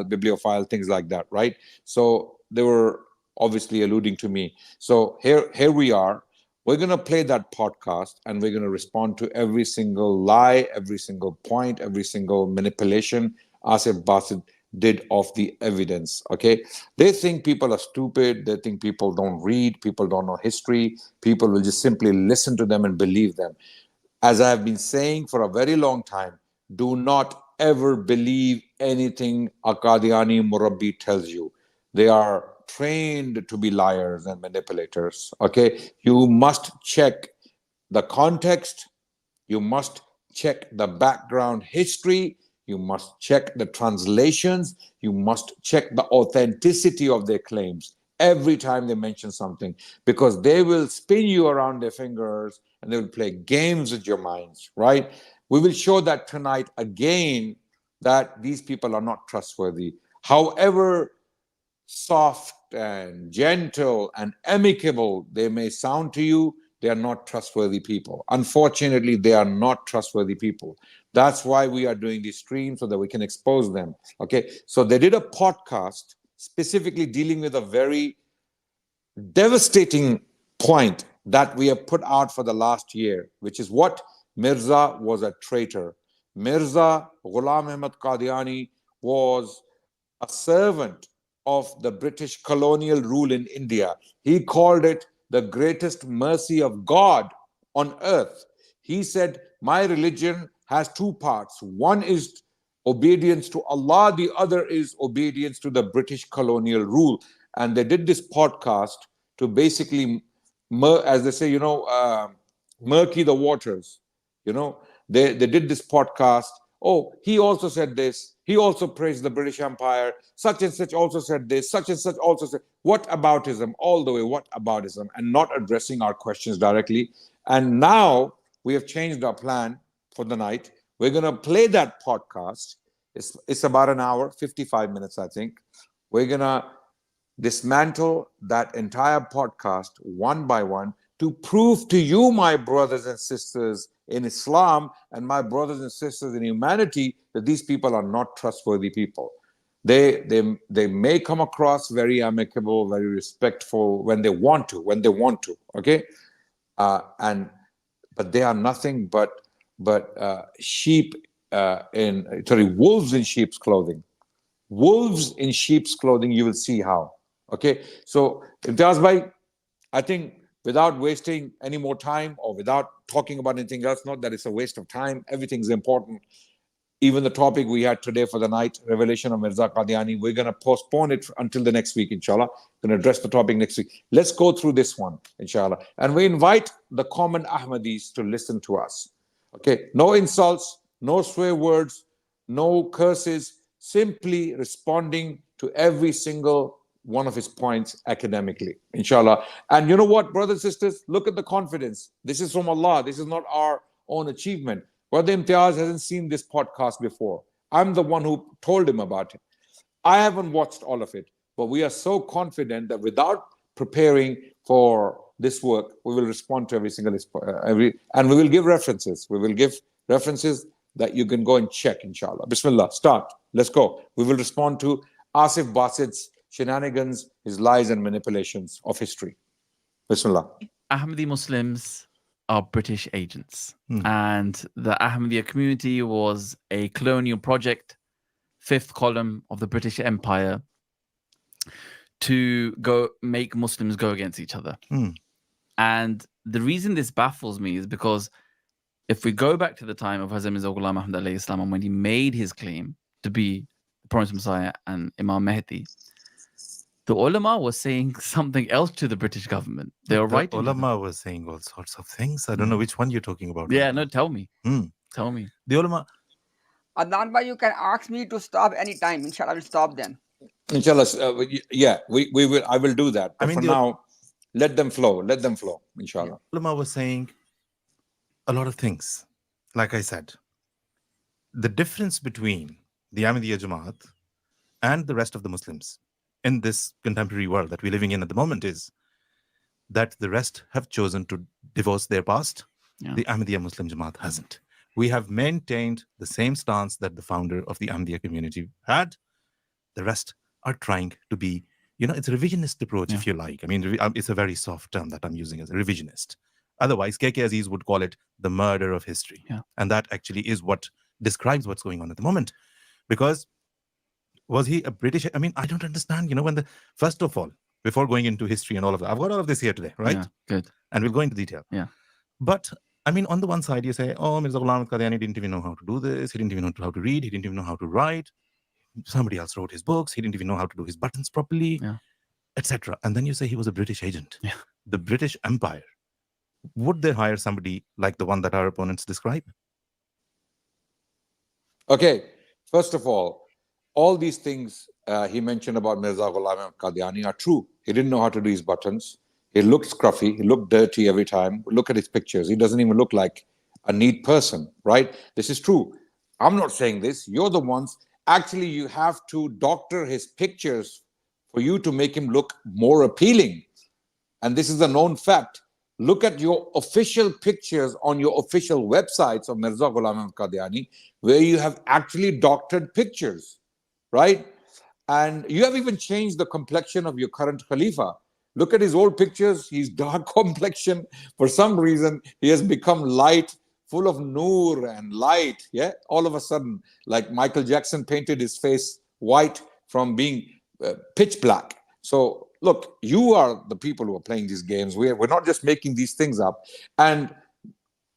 bibliophile, things like that, right? So they were obviously alluding to me. So here we are. We're going to play that podcast and we're going to respond to every single lie, every single point, every single manipulation Asif Basit did of the evidence. Okay, they think people are stupid. They think people don't read, people don't know history, people will just simply listen to them and believe them. As I have been saying for a very long time, do not ever believe anything a Qadiani Murabbi tells you. They are trained to be liars and manipulators. Okay, you must check the context, you must check the background history, you must check the translations, you must check the authenticity of their claims every time they mention something, because they will spin you around their fingers and they will play games with your minds, right? We will show that tonight again, that these people are not trustworthy. However soft and gentle and amicable they may sound to you, they are not trustworthy people. Unfortunately, they are not trustworthy people. That's why we are doing these streams, so that we can expose them. Okay, so they did a podcast specifically dealing with a very devastating point that we have put out for the last year, which is what Mirza was a traitor. Mirza Ghulam Ahmad Qadiani was a servant of the British colonial rule in India. He called it the greatest mercy of God on earth. He said, my religion has two parts. One is obedience to Allah, the other is obedience to the British colonial rule. And they did this podcast to basically, as they say, murky the waters. They did this podcast. Oh, he also said this. He also praised the British Empire. Such and such also said this. Such and such also said. What aboutism? All the way, what aboutism? And not addressing our questions directly. And now we have changed our plan for the night. We're going to play that podcast. It's about an hour, 55 minutes, I think. We're going to dismantle that entire podcast one by one to prove to you, my brothers and sisters in Islam and my brothers and sisters in humanity, that these people are not trustworthy people. They may come across very amicable, very respectful when they want to, okay? But they are nothing but wolves in sheep's clothing. Wolves in sheep's clothing, you will see how. Okay, so Imtiaz bhai, I think without wasting any more time or without talking about anything else, not that it's a waste of time, everything's important. Even the topic we had today for the night, Revelation of Mirza Qadiani, we're going to postpone it until the next week, inshallah. We're going to address the topic next week. Let's go through this one, inshallah. And we invite the common Ahmadis to listen to us. Okay, no insults, no swear words, no curses, simply responding to every single one of his points academically, inshallah. And you know what, brothers and sisters, look at the confidence. This is from Allah. This is not our own achievement. Brother Imtiaz hasn't seen this podcast before. I'm the one who told him about it. I haven't watched all of it, but we are so confident that without preparing for this work, we will respond to every single and we will give references. We will give references that you can go and check, inshallah. Bismillah, start. Let's go. We will respond to Asif Basit's shenanigans, his lies and manipulations of history. Bismillah. Ahmadi Muslims are British agents, and the Ahmadiyya community was a colonial project, fifth column of the British Empire, to go make Muslims go against each other. And the reason this baffles me is because if we go back to the time of Hazrat Mirza Ghulam Ahmad alayhi salam, and when he made his claim to be the promised Messiah and Imam Mahdi, the ulama was saying something else to the British government. They were writing. Ulama was saying all sorts of things. I don't know which one you're talking about. Yeah, no, tell me. Tell me. The ulama. Adnan bhai, you can ask me to stop anytime. Inshallah, I will stop then. Inshallah, yeah, we will. I will do that. But for now, let them flow. Let them flow. Inshallah. Ulama was saying a lot of things. Like I said, the difference between the Ahmadiyya Jamaat and the rest of the Muslims in this contemporary world that we're living in at the moment is that the rest have chosen to divorce their past. The Ahmadiyya Muslim Jamaat hasn't. We have maintained the same stance that the founder of the Ahmadiyya community had. The rest are trying to be, it's a revisionist approach, if you like. I mean, it's a very soft term that I'm using as a revisionist. Otherwise, KK Aziz would call it the murder of history. And that actually is what describes what's going on at the moment. Because was he a British? I mean, I don't understand, first of all, before going into history and all of that, I've got all of this here today, right? Yeah, good. And we'll go into detail. Yeah. But I mean, on the one side, you say, oh, Mirza Ghulam Qadiani didn't even know how to do this. He didn't even know how to read. He didn't even know how to write. Somebody else wrote his books. He didn't even know how to do his buttons properly, etc. And then you say he was a British agent. Yeah. The British Empire. Would they hire somebody like the one that our opponents describe? Okay, first of all these things he mentioned about Mirza Ghulam Qadiani are true. He didn't know how to do his buttons. He looked scruffy. He looked dirty every time. Look at his pictures. He doesn't even look like a neat person, right? This is true. I'm not saying this. You're the ones. Actually, you have to doctor his pictures for you to make him look more appealing. And this is a known fact. Look at your official pictures on your official websites of Mirza Ghulam Qadiani, where you have actually doctored pictures, right? And you have even changed the complexion of your current Khalifa. Look at his old pictures. He's dark complexion. For some reason, he has become light, full of noor and light. Yeah, all of a sudden, like Michael Jackson painted his face white from being pitch black. So look, you are the people who are playing these games. We're not just making these things up. And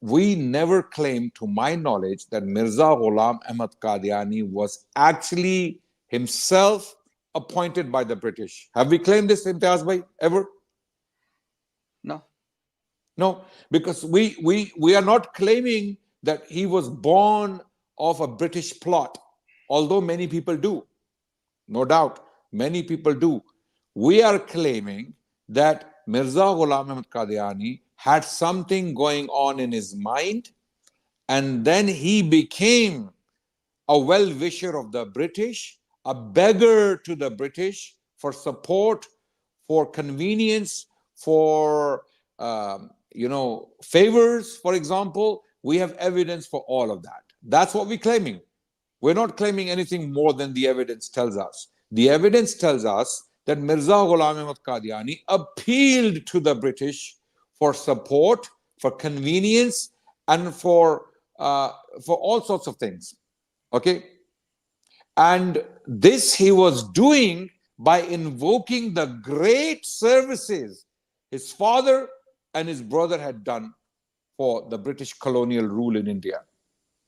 we never claimed, to my knowledge, that Mirza Ghulam Ahmad Qadiani was actually himself appointed by the British. Have we claimed this, Imtiaz bhai, ever? No. No, because we are not claiming that he was born of a British plot, although many people do. No doubt, many people do. We are claiming that Mirza Ghulam Ahmad Qadiani had something going on in his mind, and then he became a well-wisher of the British, a beggar to the British for support, for convenience, for favors, for example. We have evidence for all of that. That's what we're claiming. We're not claiming anything more than the evidence tells us. The evidence tells us that Mirza Ghulam Ahmad Qadiani appealed to the British for support, for convenience, and for all sorts of things. Okay? And this he was doing by invoking the great services his father and his brother had done for the British colonial rule in India.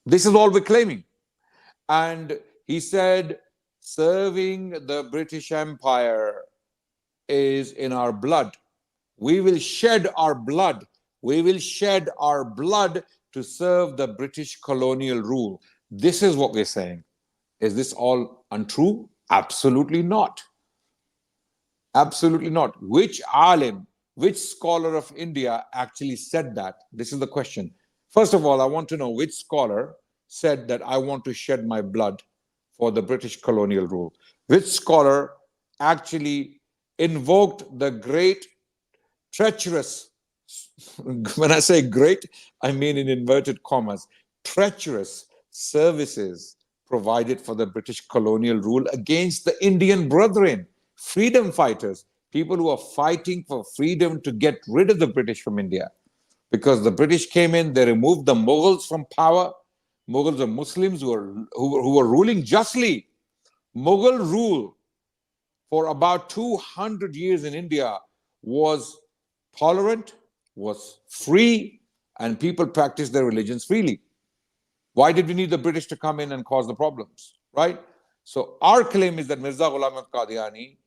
This is all we're claiming. And he said, serving the British Empire is in our blood. We will shed our blood. We will shed our blood to serve the British colonial rule. This is what we're saying. Is this all untrue? Absolutely not. Absolutely not. Which alim, which scholar of India actually said that? This is the question. First of all, I want to know which scholar said that I want to shed my blood for the British colonial rule. Which scholar actually invoked the great, treacherous, when I say great, I mean in inverted commas, treacherous services provided for the British colonial rule against the Indian brethren, freedom fighters, people who are fighting for freedom to get rid of the British from India. Because the British came in, they removed the Mughals from power. Mughals are Muslims who were ruling justly. Mughal rule for about 200 years in India was tolerant, was free, and people practiced their religions freely. Why did we need the British to come in and cause the problems, right? So our claim is that Mirza Ghulam Ahmad Qadiani,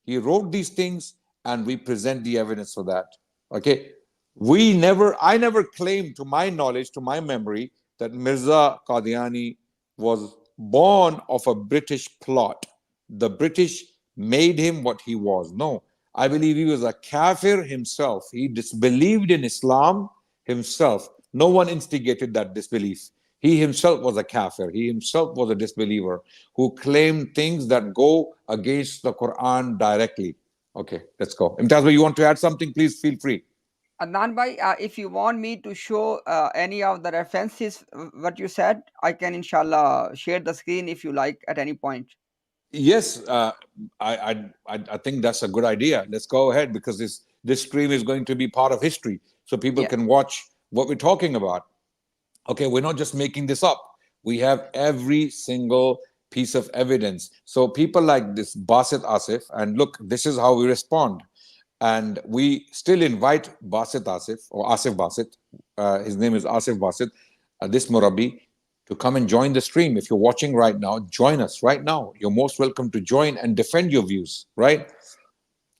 he wrote these things, and we present the evidence for that. Okay, I never claimed, to my knowledge, to my memory, that Mirza Qadiani was born of a British plot. The British made him what he was. No, I believe he was a kafir himself. He disbelieved in Islam himself. No one instigated that disbelief. He himself was a kafir. He himself was a disbeliever who claimed things that go against the Quran directly. Okay, let's go. Imtiaz, you want to add something? Please feel free. Adnan bhai, if you want me to show any of the references, what you said, I can inshallah share the screen if you like at any point. Yes, I think that's a good idea. Let's go ahead, because this stream is going to be part of history, so people Yeah. can watch what we're talking about. Okay, we're not just making this up. We have every single piece of evidence. So people like this Basit Asif, and look, this is how we respond. And we still invite Basit Asif, or Asif Basit, his name is Asif Basit, this Murabi, to come and join the stream. If you're watching right now, join us right now. You're most welcome to join and defend your views, right?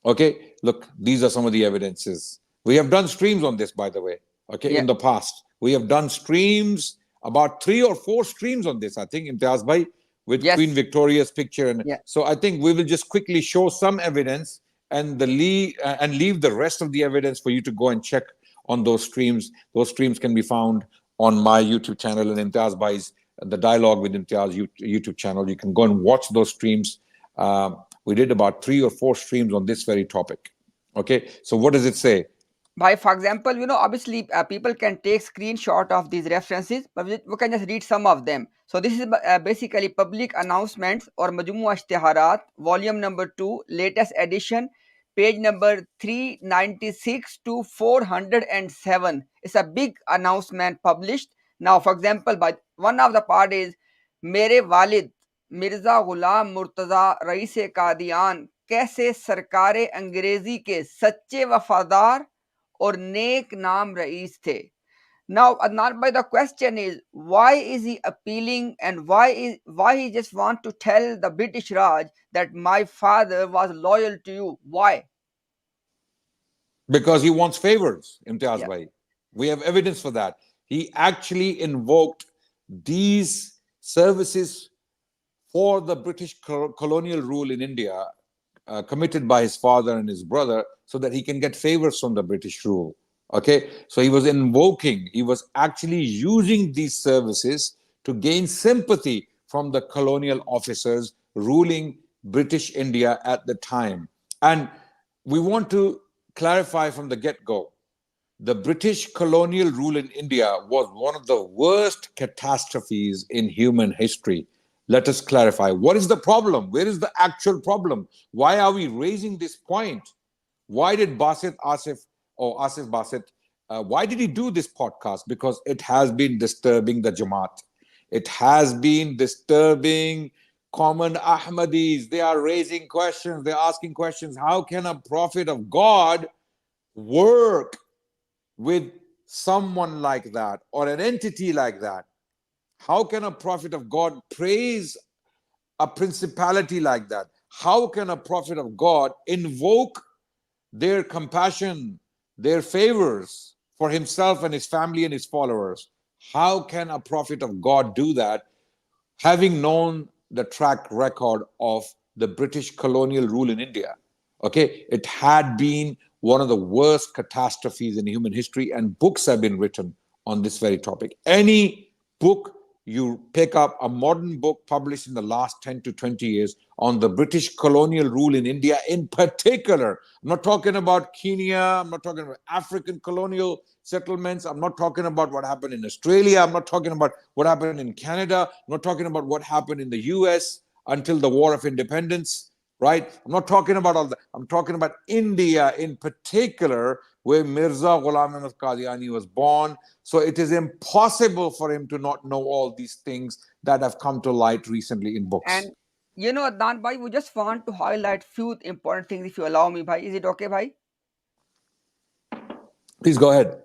Okay, look, these are some of the evidences. We have done streams on this, by the way, okay, Yeah. in the past. We have done streams, about 3 or 4 streams on this, I think, Imtiaz Bhai, with Yes. Queen Victoria's picture. And Yeah. so I think we will just quickly show some evidence and leave the rest of the evidence for you to go and check on those streams. Those streams can be found on my YouTube channel and Imtiaz Bhai's the Dialogue with Imtiaz YouTube channel. You can go and watch those streams. We did about 3 or 4 streams on this very topic. Okay, so what does it say? By, for example, obviously people can take screenshot of these references, but we can just read some of them. So this is basically public announcements or Majmua Ishtiharat, volume number 2, latest edition, page number 396 to 407. It's a big announcement published. Now, for example, by one of the part is Mere Walid Mirza Ghulam Murtaza Rais Qadian कैसे सरकार अंग्रेजी के सच्चे वफादार और नेक नाम rice थे. Now, Adnan bhai, the question is, why is he appealing, and why he just want to tell the British Raj that my father was loyal to you? Why? Because he wants favors, Imtiaz Yeah. Bhai. We have evidence for that. He actually invoked these services for the British colonial rule in India, committed by his father and his brother, so that he can get favors from the British rule. Okay, so he was actually using these services to gain sympathy from the colonial officers ruling British India at the time. And we want to clarify from the get-go, the British colonial rule in India was one of the worst catastrophes in human history. Let us clarify. What is the problem? Where is the actual problem? Why are we raising this point? Why did Asif Basit, why did he do this podcast? Because it has been disturbing the Jamaat. It has been disturbing common Ahmadis. They are raising questions. They're asking questions. How can a prophet of God work with someone like that or an entity like that? How can a prophet of God praise a principality like that? How can a prophet of God invoke their compassion, their favors for himself and his family and his followers? How can a prophet of God do that, having known the track record of the British colonial rule in India? Okay, it had been one of the worst catastrophes in human history, and books have been written on this very topic. Any book you pick up, a modern book published in the last 10 to 20 years on the British colonial rule in India in particular. I'm not talking about Kenya, I'm not talking about African colonial settlements, I'm not talking about what happened in Australia, I'm not talking about what happened in Canada, I'm not talking about what happened in the US until the War of Independence, right? I'm not talking about all that. I'm talking about India in particular, where Mirza Ghulam Qadiani was born. So it is impossible for him to not know all these things that have come to light recently in books. And Adnan bhai, we just want to highlight few important things, if you allow me, bhai. Is it okay, bhai? Please go ahead.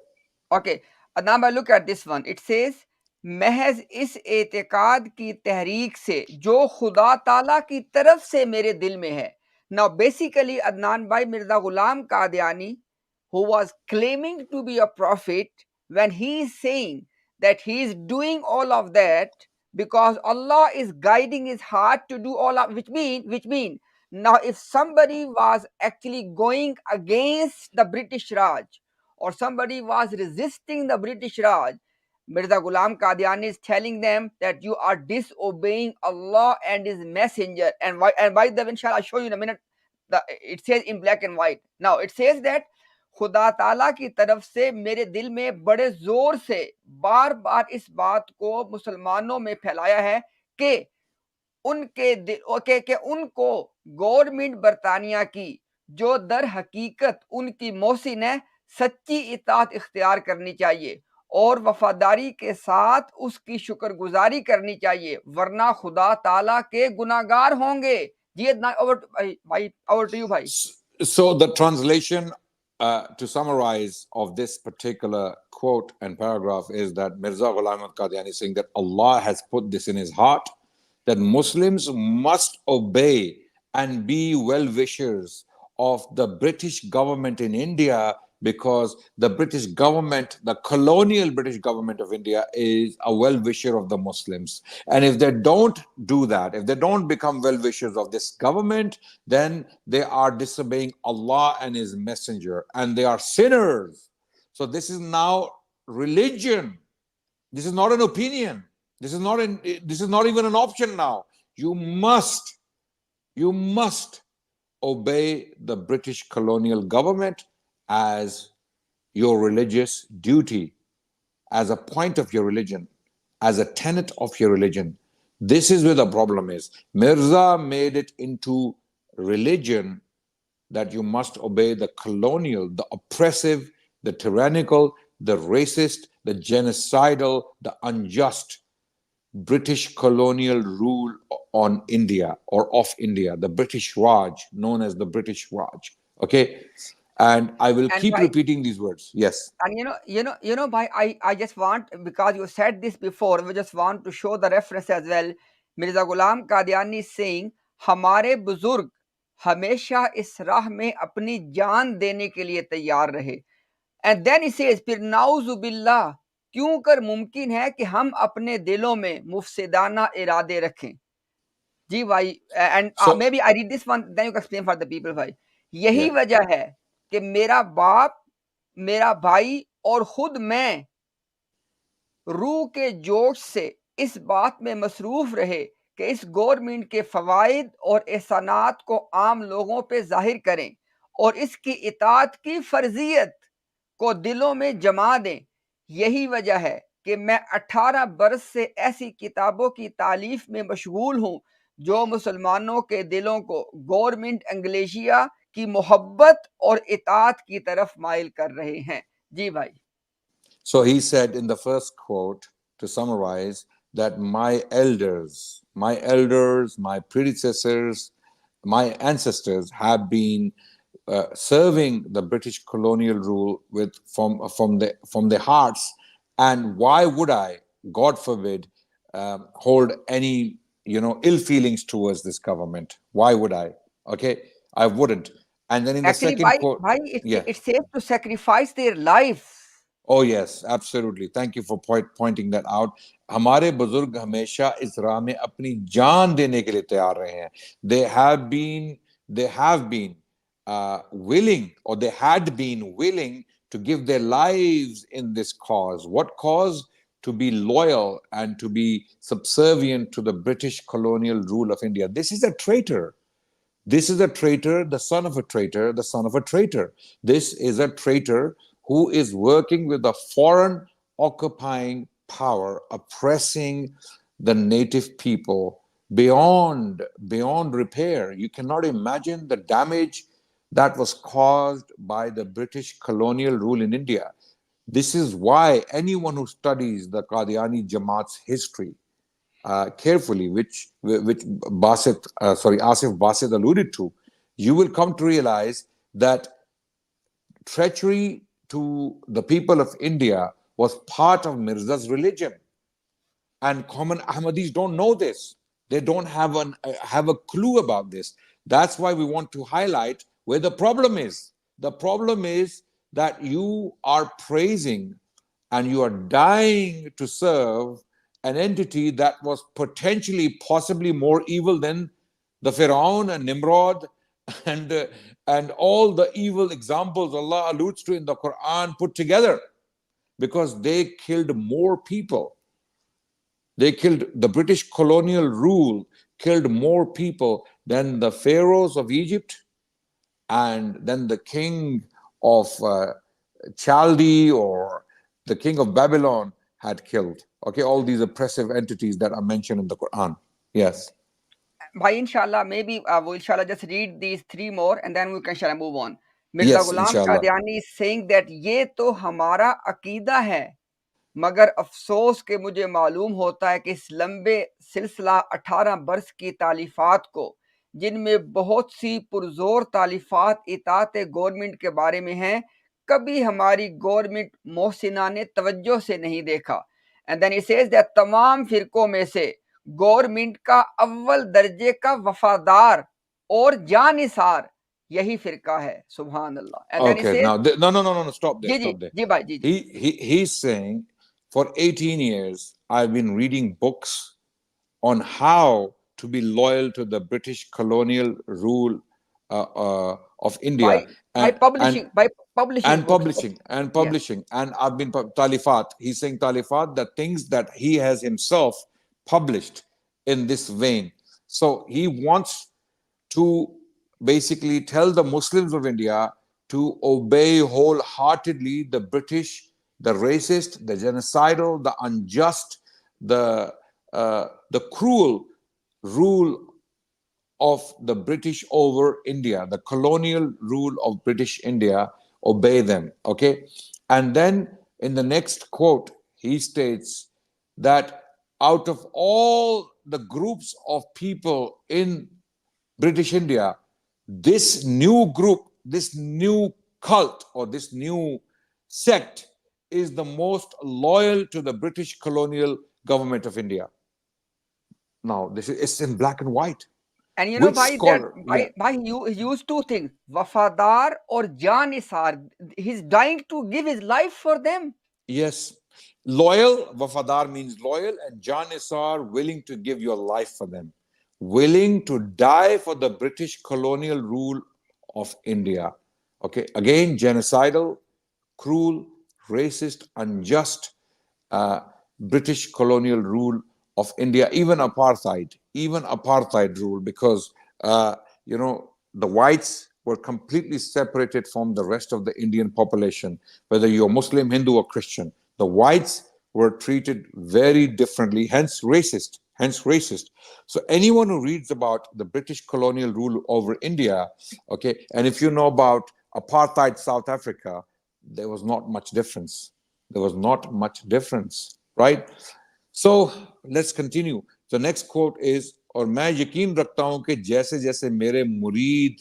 Okay, Adnan bhai, look at this one. It says, महज इस एतकाद की तहरीक से जो खुदा ताला की तरफ से मेरे दिल में है. Now basically Adnan bhai, Mirza Ghulam Qadiani, who was claiming to be a prophet, when he is saying that he is doing all of that because Allah is guiding his heart to do all of, which mean now if somebody was actually going against the British Raj, or somebody was resisting the British Raj, Mirza Ghulam Qadiani is telling them that you are disobeying Allah and His Messenger. And by the way, inshallah, I'll show you in a minute. It says in black and white. Now it says that खुदा ताला की तरफ से मेरे दिल में बड़े जोर से बार बार इस बात को मुसलमानों में फैलाया है कि कि उनको गवर्नमेंट बरतानिया की जो दर हकीकत उनकी मोहसिन है सच्ची इताअत इख्तियार करनी चाहिए और वफादारी के साथ उसकी शुक्रगुजारी करनी चाहिए, वरना खुदा ताला के गुनाहगार होंगे। जी अदनान, ओवर टू यू भाई। So the translation, to summarize, of this particular quote and paragraph is that Mirza Ghulam al-Qadiani saying that Allah has put this in his heart, that Muslims must obey and be well-wishers of the British government in India, because the British government, the colonial British government of India, is a well-wisher of the Muslims. And if they don't do that, if they don't become well-wishers of this government, then they are disobeying Allah and His Messenger, and they are sinners. So this is now religion. This is not an opinion. This is not even an option now. You must obey the British colonial government as your religious duty, as a point of your religion, as a tenet of your religion. This is where the problem is. Mirza made it into religion that you must obey the colonial, the oppressive, the tyrannical, the racist, the genocidal, the unjust British colonial rule on India or of India, the British Raj, known as the British Raj. Okay, and I will keep repeating these words. Yes. And bhai, I just want, because you said this before, we just want to show the reference as well. Mirza Ghulam Qadiani is saying, हमारे बुजुर्ग हमेशा इस राह में अपनी जान देने के लिए तैयार रहे। And then he says, फिर नाउजुबिल्लाह, क्यों कर मुमकिन है कि हम अपने दिलों में मुफसिदाना इरादे रखें। जी भाई, and maybe I read this one, then you can explain for the people भाई। यही वजह है कि मेरा बाप, मेरा भाई और खुद मैं रूह के जोश से इस बात में मसरूफ रहे कि इस गवर्नमेंट के फवाइद और एहसानात को आम लोगों पे जाहिर करें और इसकी इताअत की फर्जियत को दिलों में जमा दें। यही वजह है कि मैं 18 बरस से ऐसी किताबों की तालीफ में मशगूल हूँ जो मुसलमानों के दिलों को गवर्नमेंट अंग्लेशिया की मोहब्बत और इताअत की तरफ माइल कर रहे हैं। जी भाई। So he said in the first quote, to summarize, that my elders, my predecessors, my ancestors have been serving the British colonial rule from their hearts, and why would I, God forbid, hold any ill feelings towards this government? Why would I? Okay, I wouldn't. And then in the second quote, it says to sacrifice their life. Oh yes, absolutely. Thank you for pointing that out. हमारे बुजुर्ग हमेशा इस राह में अपनी जान देने के लिए तैयार रहे हैं. They have been willing, or they had been willing to give their lives in this cause. What cause? To be loyal and to be subservient to the British colonial rule of India. This is a traitor. This is a traitor, the son of a traitor, the son of a traitor. This is a traitor who is working with a foreign occupying power, oppressing the native people beyond repair. You cannot imagine the damage that was caused by the British colonial rule in India. This is why anyone who studies the Qadiani Jamaat's history carefully, which Asif Basit alluded to, you will come to realize that treachery to the people of India was part of Mirza's religion. And common Ahmadis don't know this. They don't have a clue about this. That's why we want to highlight where the problem is. The problem is that you are praising and you are dying to serve an entity that was potentially, possibly more evil than the Pharaoh and Nimrod and all the evil examples Allah alludes to in the Quran put together, because they killed more people. They killed, the British colonial rule killed more people than the pharaohs of Egypt and then the king of Chaldee or the king of Babylon had killed. Okay, all these oppressive entities that are mentioned in the Quran. Yes. Bhai, inshallah, maybe we'll inshallah just read these 3 more and then we can inshallah move on. Mirza Yes, Ghulam inshallah. Qadiani is saying that ये तो हमारा अकीदा है, मगर अफसोस के मुझे मालूम होता है कि इस लंबे सिलसिला 18 बरस की तालीफात को, जिनमें बहुत सी पुरजोर तालीफात इताअत गवर्नमेंट के बारे में हैं, कभी हमारी गवर्नमेंट मोहसिना ने तवज्जो से नहीं देखा. And then he says that तमाम फिरकों में से गवर्नमेंट का अव्वल दर्जे का वफादार और जानिसार यही फिरका है. सुभान अल्लाह. And then he Okay, says, now no, stop there, ji ji stop there. जी भाई जी जी. He's saying, for 18 years I've been reading books on how to be loyal to the British colonial rule of India, by publishing and books. publishing, and I've been talifat. He's saying talifat, the things that he has himself published in this vein. So he wants to basically tell the Muslims of India to obey wholeheartedly the British, the racist, the genocidal, the unjust, the cruel rule of the British over India, the colonial rule of British India. Obey them, okay? And then in the next quote, he states that out of all the groups of people in British India, this new group, this new cult, or this new sect is the most loyal to the British colonial government of India. Now, it's in black and white. And you know, Which scholar? by he used 2 things, wafadar or janisar. He's dying to give his life for them. Yes. Loyal, wafadar means loyal, and janisar, willing to give your life for them. Willing to die for the British colonial rule of India. Okay, again, genocidal, cruel, racist, unjust British colonial rule of India, even apartheid rule, because the whites were completely separated from the rest of the Indian population, whether you're Muslim, Hindu, or Christian. The whites were treated very differently, hence racist. So anyone who reads about the British colonial rule over India, okay, and if you know about apartheid South Africa, there was not much difference. Right? So let's continue. The next quote is, और मैं यकीन रखता हूं कि जैसे जैसे मेरे मुरीद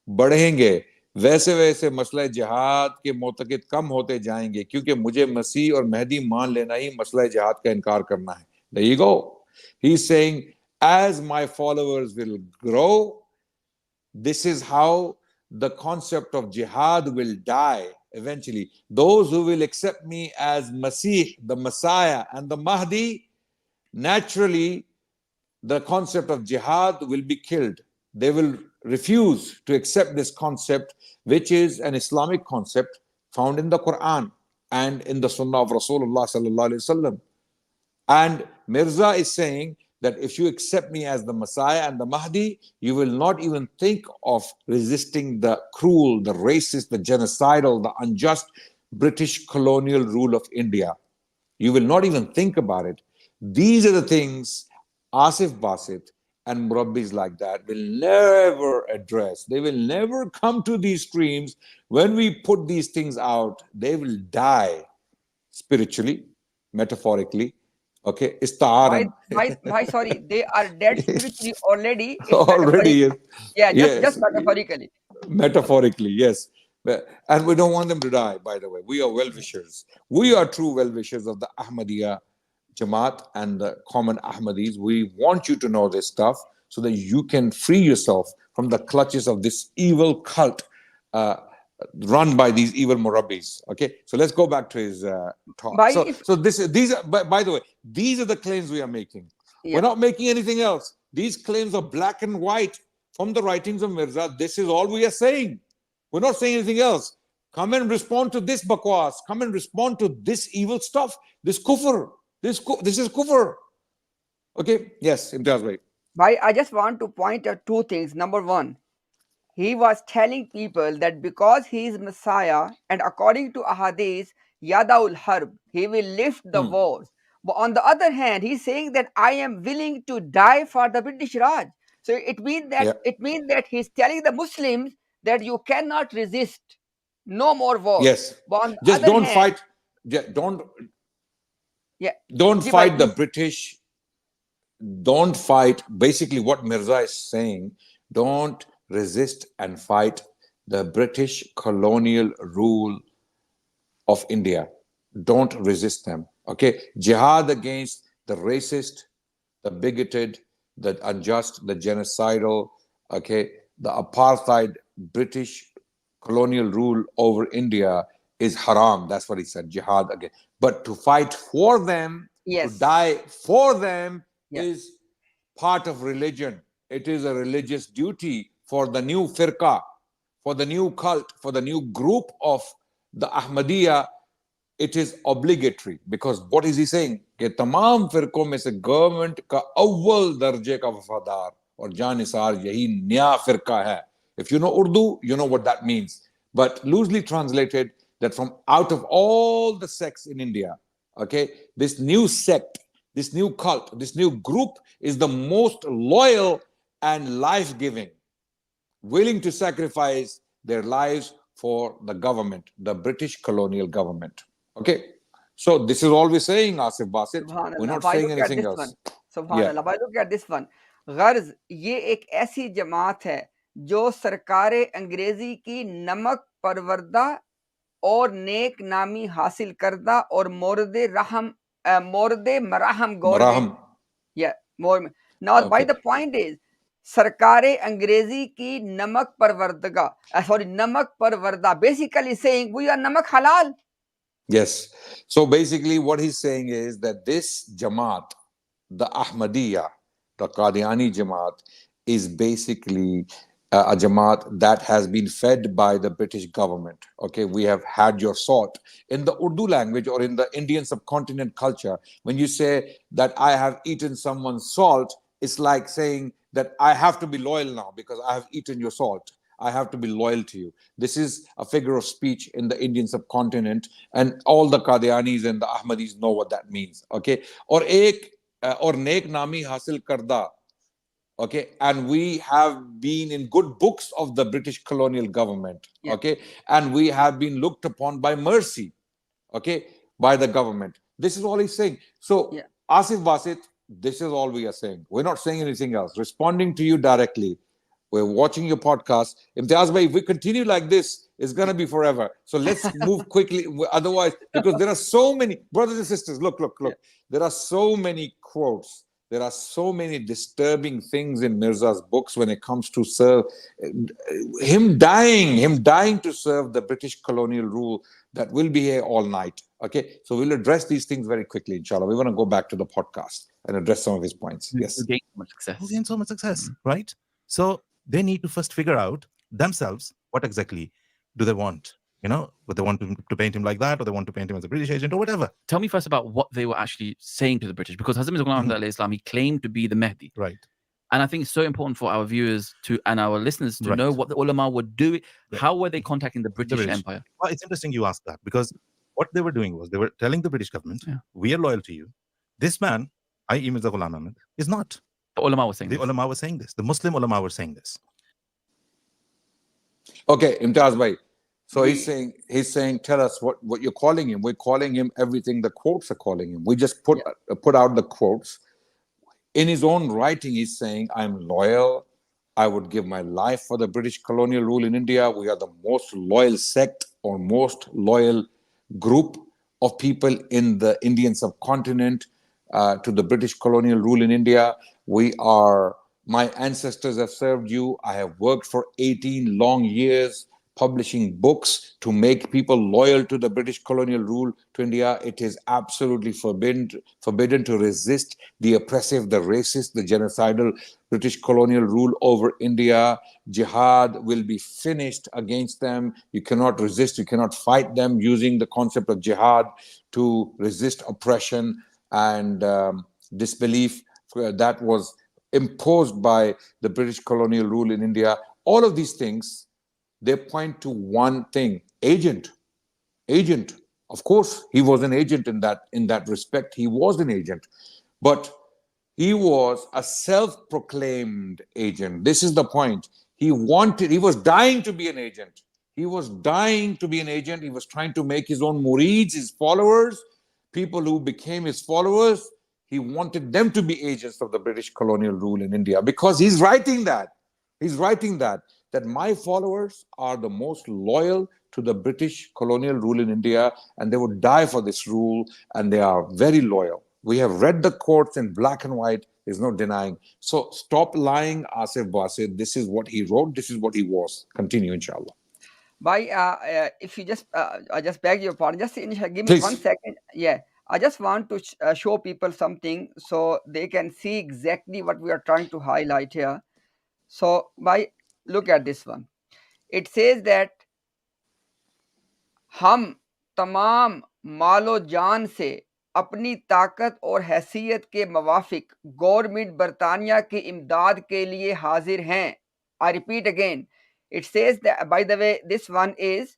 बढ़ेंगे वैसे वैसे मसला जिहाद के मोतक़िद कम होते जाएंगे, क्योंकि मुझे मसीह और महदी मान लेना ही मसला जिहाद का इनकार करना है. There you go. He's saying, as my followers will grow, this is how the concept of jihad will die eventually. Those who will accept me as Masih, the Messiah, and the Mahdi, naturally the concept of jihad will be killed. They will refuse to accept this concept, which is an Islamic concept found in the Quran and in the Sunnah of Rasulullah sallallahu alaihi wasallam. And Mirza is saying that if you accept me as the Messiah and the Mahdi, you will not even think of resisting the cruel, the racist, the genocidal, the unjust British colonial rule of India. You will not even think about it. These are the things Asif Basit and Murabbis like that will never address. They will never come to these streams. When we put these things out, they will die spiritually, metaphorically. Okay, Why, sorry, they are dead spiritually already. Already, yes. Yeah, yes. just metaphorically. Metaphorically, yes. And we don't want them to die, by the way. We are well-wishers. We are true well-wishers of the Ahmadiyya Jamaat and the common Ahmadis. We want you to know this stuff so that you can free yourself from the clutches of this evil cult run by these evil Murabbis. Okay, so let's go back to his talk. These are, by the way, these are the claims we are making. Yeah. We're not making anything else. These claims are black and white from the writings of Mirza. This is all we are saying. We're not saying anything else. Come and respond to this bakwas. Come and respond to this evil stuff. This kufr. This is kufr. Okay. Yes, Imtiaz, right. Bhai, I just want to point out 2 things. Number 1, he was telling people that because he is Messiah and according to Ahadith, Yadaul Harb, he will lift the wars. But on the other hand, he's saying that I am willing to die for the British Raj. So it means that he's telling the Muslims that you cannot resist, no more war. Yes. But on the Just other don't hand, fight. Don't Ji bhai, fight the please. British. Don't fight. Basically, what Mirza is saying, don't resist and fight the British colonial rule of India. Don't resist them. Okay? Jihad against the racist, the bigoted, the unjust, the genocidal, okay, the apartheid British colonial rule over India is haram. That's what he said, jihad again. But to fight for them, to die for them is part of religion. It is a religious duty for the new firqa, for the new cult, for the new group of the Ahmadiyya. It is obligatory, because what is he saying? कि तमाम फिरकों में से government का अव्वल दर्जे का वफादार और जानिसार यही नया फिरका है. If you know Urdu, you know what that means. But loosely translated, that from out of all the sects in India, okay, this new sect, this new cult, this new group is the most loyal and life-giving, willing to sacrifice their lives for the government, the British colonial government. Okay, so this is all we're saying, Asif Basit. We're not saying anything else. Subhanallah. Why look at this one? गर्ज ये एक ऐसी जमात है जो सरकार अंग्रेजी की नमक परवरदा और नेक नामी हासिल करदा और मोरद मराहम government. Yeah, more. Now, why the point is, सरकार अंग्रेजी की नमक परवरदगा, नमक परवरदा, basically saying we are namak halal. Yes. So basically what he's saying is that this Jamaat, the Ahmadiyya, the Qadiani Jamaat, is basically a Jamaat that has been fed by the British government. Okay, we have had your salt. In the Urdu language or in the Indian subcontinent culture, when you say that I have eaten someone's salt, it's like saying that I have to be loyal now because I have eaten your salt. I have to be loyal to you. This is a figure of speech in the Indian subcontinent, and all the Qadianis and the Ahmadis know what that means. Okay, or nek nami hasil karda. Okay, and we have been in good books of the British colonial government. Okay, and we have been looked upon by mercy. Okay, by the government. This is all he's saying. So, Asif Basit, this is all we are saying. We're not saying anything else. Responding to you directly. We're watching your podcast. Imtiaz bhai, if we continue like this, it's going to be forever. So let's move quickly. Otherwise, because there are so many, brothers and sisters, look. There are so many quotes. There are so many disturbing things in Mirza's books when it comes to serve. Him dying to serve the British colonial rule, that will be here all night. Okay, so we'll address these things very quickly, inshallah. We want to go back to the podcast and address some of his points. Yes. We'll gain so much success, right? So they need to first figure out themselves what exactly do they want. You know, whether they want to paint him like that, or they want to paint him as a British agent, or whatever. Tell me first about what they were actually saying to the British, because Hazrat Mirza Ghulam Islam, he claimed to be the Mahdi. Right. And I think it's so important for our viewers and our listeners to know what the ulama were doing. Right. How were they contacting the British Empire? Well, it's interesting you asked that, because what they were doing was they were telling the British government, we are loyal to you. This man, i.e. Mirza Ghulam Ahmad, is not. The ulama was saying this. Ulama was saying this. The Muslim ulama were saying this. Okay, Imtiaz bhai. So he's saying, tell us what you're calling him. We're calling him everything the quotes are calling him. We just put out the quotes. In his own writing, he's saying, I'm loyal. I would give my life for the British colonial rule in India. We are the most loyal sect or most loyal group of people in the Indian subcontinent to the British colonial rule in India. My ancestors have served you. I have worked for 18 long years publishing books to make people loyal to the British colonial rule to India. It is absolutely forbidden to resist the oppressive, the racist, the genocidal British colonial rule over India. Jihad will be finished against them. You cannot resist, you cannot fight them using the concept of jihad to resist oppression and disbelief that was imposed by the British colonial rule in India. All of these things, they point to one thing: agent. Of course, he was an agent in that respect. He was an agent. But He was a self-proclaimed agent. This is the point. He was dying to be an agent. He was dying to be an agent. He was trying to make his own murids, his followers, people who became his followers. He wanted them to be agents of the British colonial rule in India, because he's writing that. He's writing that my followers are the most loyal to the British colonial rule in India, and they would die for this rule, and they are very loyal. We have read the quotes in black and white. There's no denying. So stop lying, Asif Basit. This is what he wrote. This is what he was. Continue, inshallah. If you just, I just beg your pardon. Just give me Please. 1 second. Yeah, I just want to show people something so they can see exactly what we are trying to highlight here. So, look at this one. It says that हम तमाम मालो जान से अपनी ताकत और हैसियत के मुवाफिक गवर्नमेंट बरतानिया की इमदाद के लिए हाजिर हैं. I repeat again. It says that, by the way, this one is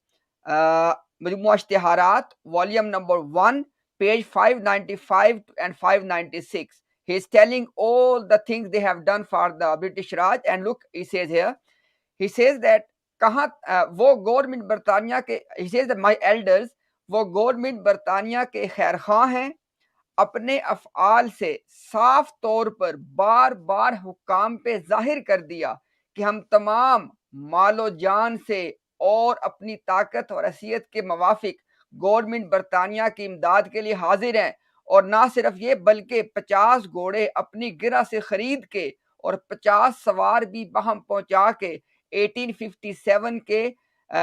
Majmua Ishtiharat, volume number 1, page 595 and 596. He is telling all the things they have done for the British Raj. And look, he says here, he says that कहाँ वो government बरतानिया के, he says that my elders, वो government बरतानिया के खैर खां हैं, अपने अफ़आल से साफ तौर पर बार बार हुक्काम पे जाहिर कर दिया कि हम तमाम मालो जान से और अपनी ताकत और हैसियत के मुवाफिक गवर्नमेंट बरतानिया की इमदाद के लिए हाजिर हैं. और ना सिर्फ ये बल्कि 50 घोड़े अपनी गिरा से खरीद के और 50 सवार भी बहम पहुंचा के 1857 के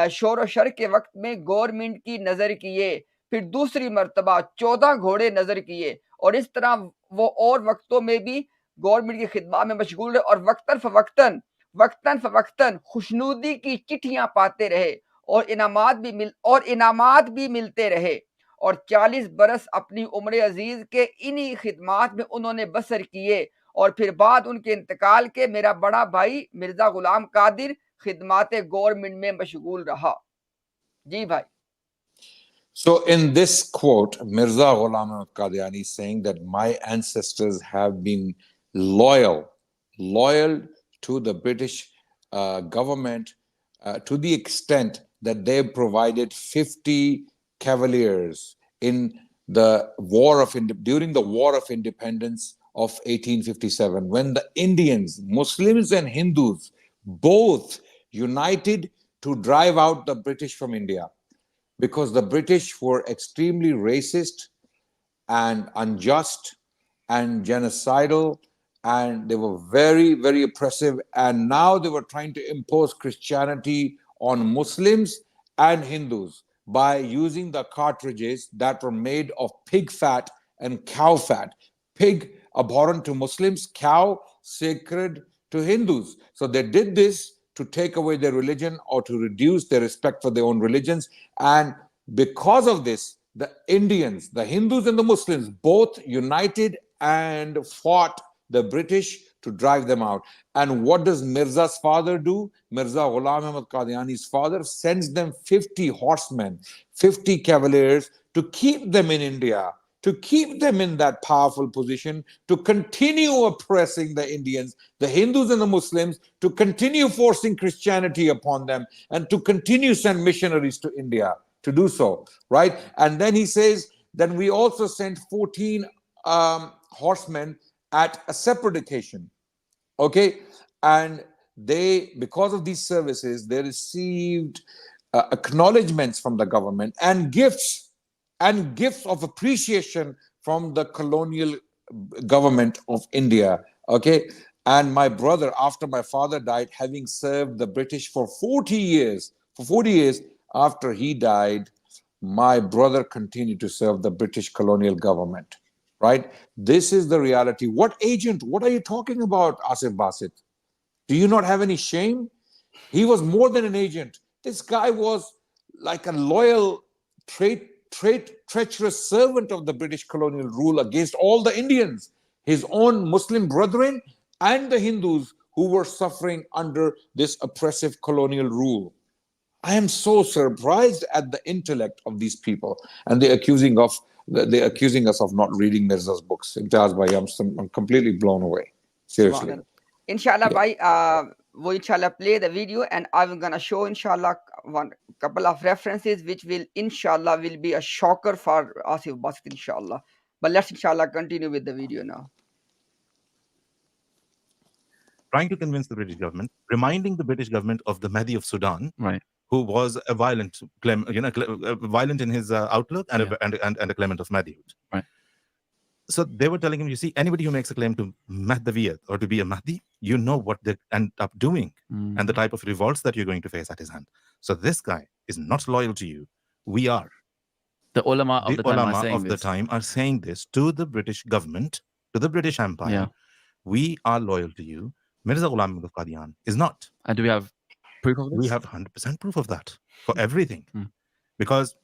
शोर शर के वक्त में गवर्नमेंट की नजर किए. फिर दूसरी मर्तबा 14 घोड़े नजर किए. और इस तरह वो और वक्तों में भी गवर्नमेंट की खिदमत में मशगूल रहे और वक्तन फवक्तन खुशनुदी की चिट्ठियां पाते रहे और इनामात भी मिलते रहे. और 40 बरस अपनी उम्र अजीज के इन्हीं खिदमात में उन्होंने बसर किए. और फिर बाद उनके इंतकाल के मेरा बड़ा भाई मिर्जा गुलाम कादिर खिदमात गवर्नमेंट में मशगूल रहा. जी भाई. So in this quote, Mirza Ghulam Qadiani is saying that my ancestors have been loyal to the British government to the extent that they provided 50 cavaliers in the during the War of Independence of 1857, when the Indians, Muslims and Hindus, both united to drive out the British from India, because the British were extremely racist and unjust and genocidal, and they were very, very oppressive. And now they were trying to impose Christianity on Muslims and Hindus by using the cartridges that were made of pig fat and cow fat. Pig abhorrent to Muslims, cow sacred to Hindus. So they did this to take away their religion or to reduce their respect for their own religions. And because of this, the Indians, the Hindus and the Muslims both united and fought the British to drive them out. And what does Mirza's father do? Mirza Ghulam Ahmad Qadiani's father sends them 50 horsemen, 50 cavaliers to keep them in India, to keep them in that powerful position, to continue oppressing the Indians, the Hindus and the Muslims, to continue forcing Christianity upon them, and to continue send missionaries to India to do so, right? And then he says, then we also sent 14 horsemen at a separate occasion, okay? And they, because of these services, they received acknowledgements from the government and gifts of appreciation from the colonial government of India, okay? And my brother, after my father died, having served the British for 40 years, after he died, my brother continued to serve the British colonial government, right? This is the reality. What agent? What are you talking about, Asif Basit? Do you not have any shame? He was more than an agent. This guy was like a loyal, treacherous servant of the British colonial rule against all the Indians, his own Muslim brethren and the Hindus who were suffering under this oppressive colonial rule. I am so surprised at the intellect of these people, and they're accusing of They're accusing us of not reading Mirza's books. Imtiaz bhai, I'm completely blown away. Seriously. Inshallah, Yeah. bhai, we inshallah play the video, and I'm gonna show inshallah one couple of references which will inshallah will be a shocker for Asif Basit inshallah. But let's inshallah continue with the video now. Trying to convince the British government, reminding the British government of the Mahdi of Sudan, Right. who was a violent, violent in his outlook and, a claimant of Mahdihood. Right. So they were telling him, you see, anybody who makes a claim to Mahdaviyat or to be a Mahdi, you know what they end up doing and the type of revolts that you're going to face at his hand. So this guy is not loyal to you. We are. The ulama of the time are saying of the this. time are saying this to the British government, to the British Empire. Yeah. We are loyal to you. Mirza Ghulam of Qadian is not. And do we have proof of this? We have 100% proof of that for everything. Because,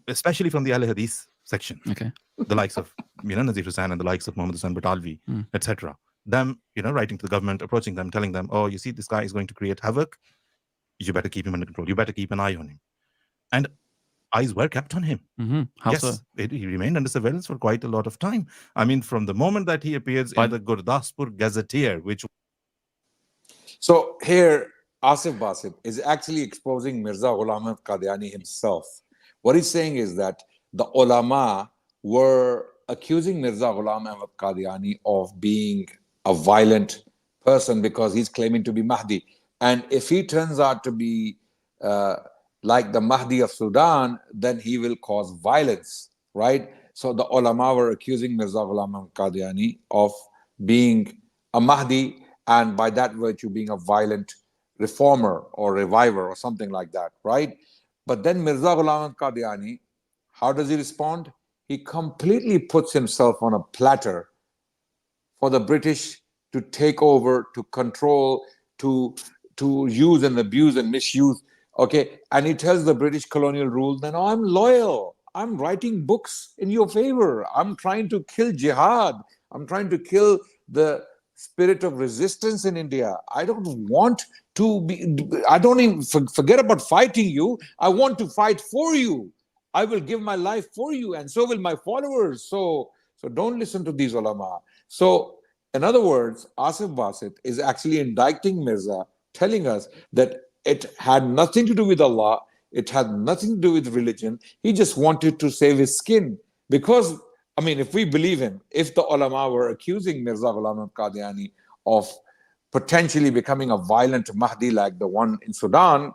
especially from the Al Hadith section, Okay. the likes of Nazir Hussain and the likes of Muhammad Hussain Batalvi, etc. Them, writing to the government, approaching them, telling them, oh, you see, this guy is going to create havoc. You better keep him under control. You better keep an eye on him. And eyes were kept on him. How yes, so? He remained under surveillance for quite a lot of time. I mean, from the moment that he appears in the Gurdaspur Gazetteer, which... So here, Asif Basit is actually exposing Mirza Ghulam Qadiani himself. What he's saying is that the ulama were accusing Mirza Ghulam Ahmad Qadiani of being a violent person because he's claiming to be Mahdi. And if he turns out to be like the Mahdi of Sudan, then he will cause violence, right? So the ulama were accusing Mirza Ghulam Ahmad Qadiani of being a Mahdi, and by that virtue being a violent reformer or reviver or something like that, right? But then Mirza Ghulam Qadiani, how does he respond? He completely puts himself on a platter for the British to take over, to control, to use and abuse and misuse. Okay, and he tells the British colonial rule, then I'm loyal. I'm writing books in your favor. I'm trying to kill jihad. I'm trying to kill the spirit of resistance in India. I don't want to be, I don't even forget about fighting you. I want to fight for you. I will give my life for you, and so will my followers. So don't listen to these ulama. So in other words, Asif Basit is actually indicting Mirza, telling us that it had nothing to do with Allah. It had nothing to do with religion. He just wanted to save his skin. Because, I mean, if we believe him, if the ulama were accusing Mirza Ghulam Qadiani of potentially becoming a violent Mahdi like the one in Sudan,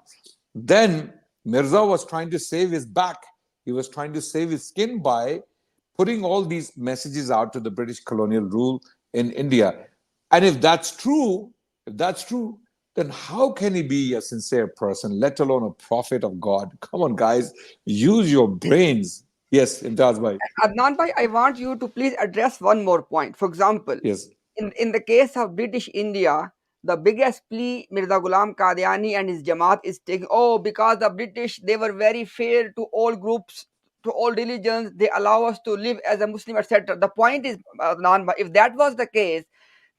then Mirza was trying to save his back. He was trying to save his skin by putting all these messages out to the British colonial rule in India. And if that's true, then how can he be a sincere person, let alone a prophet of God? Come on, guys, use your brains. Yes, Imtiaz bhai. Adnan bhai, I want you to please address one more point. For example, yes, in the case of British India, the biggest plea Mirza Ghulam Qadiani and his Jamaat is taking, because the British, they were very fair to all groups, to all religions, they allow us to live as a Muslim, etc. The point is, Adnan bhai, if that was the case,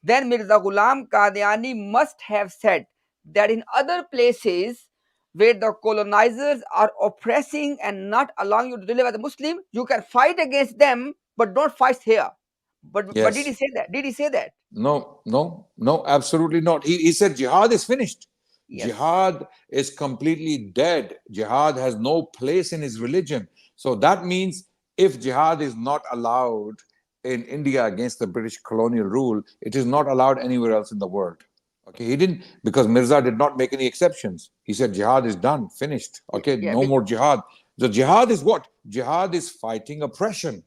then Mirza Ghulam Qadiani must have said that in other places where the colonizers are oppressing and not allowing you to live as a Muslim, you can fight against them, but don't fight here. But did he say that? Did he say that? No, absolutely not. He said jihad is finished. Yes. Jihad is completely dead. Jihad has no place in his religion. So that means if jihad is not allowed in India against the British colonial rule, it is not allowed anywhere else in the world. Okay, he didn't, because Mirza did not make any exceptions. He said jihad is done, finished. Okay, no more jihad. The jihad is what? Jihad is fighting oppression,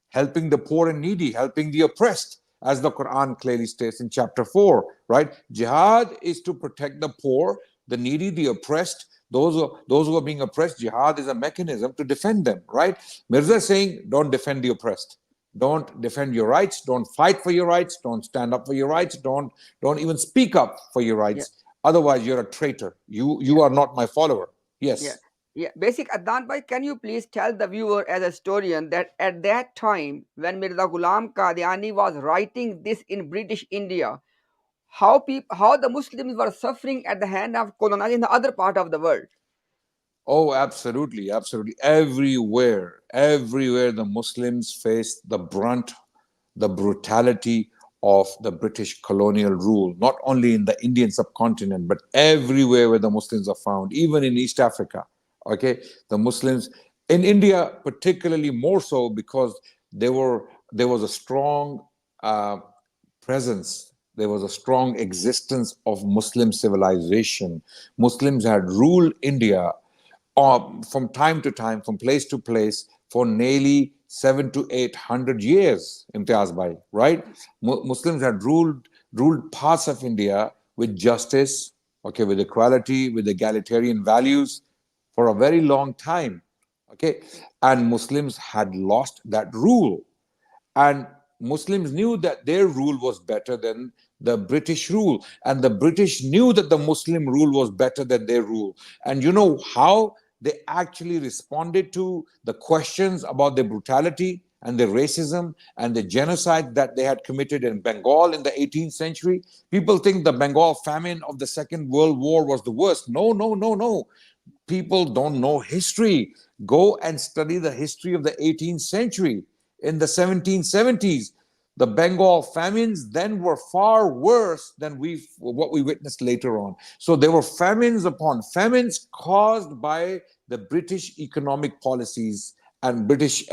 helping the poor and needy, helping the oppressed, as the Quran clearly states in chapter 4, right? Jihad is to protect the poor, the needy, the oppressed, those who are being oppressed. Jihad is a mechanism to defend them, right? Mirza is saying, don't defend the oppressed. Don't defend your rights. Don't fight for your rights. Don't stand up for your rights. Don't even speak up for your rights. Yeah. Otherwise, you're a traitor. You are not my follower. Yes. Yeah. Basic Adnan bhai, can you please tell the viewer as a historian that at that time when Mirza Ghulam Qadiani was writing this in British India, how the Muslims were suffering at the hand of colonizers in the other part of the world? Oh, absolutely, absolutely. Everywhere, everywhere the Muslims faced the brunt, the brutality of the British colonial rule, not only in the Indian subcontinent, but everywhere where the Muslims are found, even in East Africa. Okay, the Muslims in India, particularly more so because there was a strong presence, there was a strong existence of Muslim civilization. Muslims had ruled India from time to time, from place to place, for nearly 700 to 800 years. Imtiaz Bhai, right? Muslims had ruled parts of India with justice, okay, with equality, with egalitarian values for a very long time, okay, and Muslims had lost that rule. And Muslims knew that their rule was better than the British rule. And the British knew that the Muslim rule was better than their rule. And you know how they actually responded to the questions about their brutality and the racism and the genocide that they had committed in Bengal in the 18th century? People think the Bengal famine of the Second World War was the worst. No, no, no, no. People don't know history. Go and study the history of the 18th century. In the 1770s, the Bengal famines then were far worse than what we witnessed later on. So there were famines upon famines caused by the British economic policies and British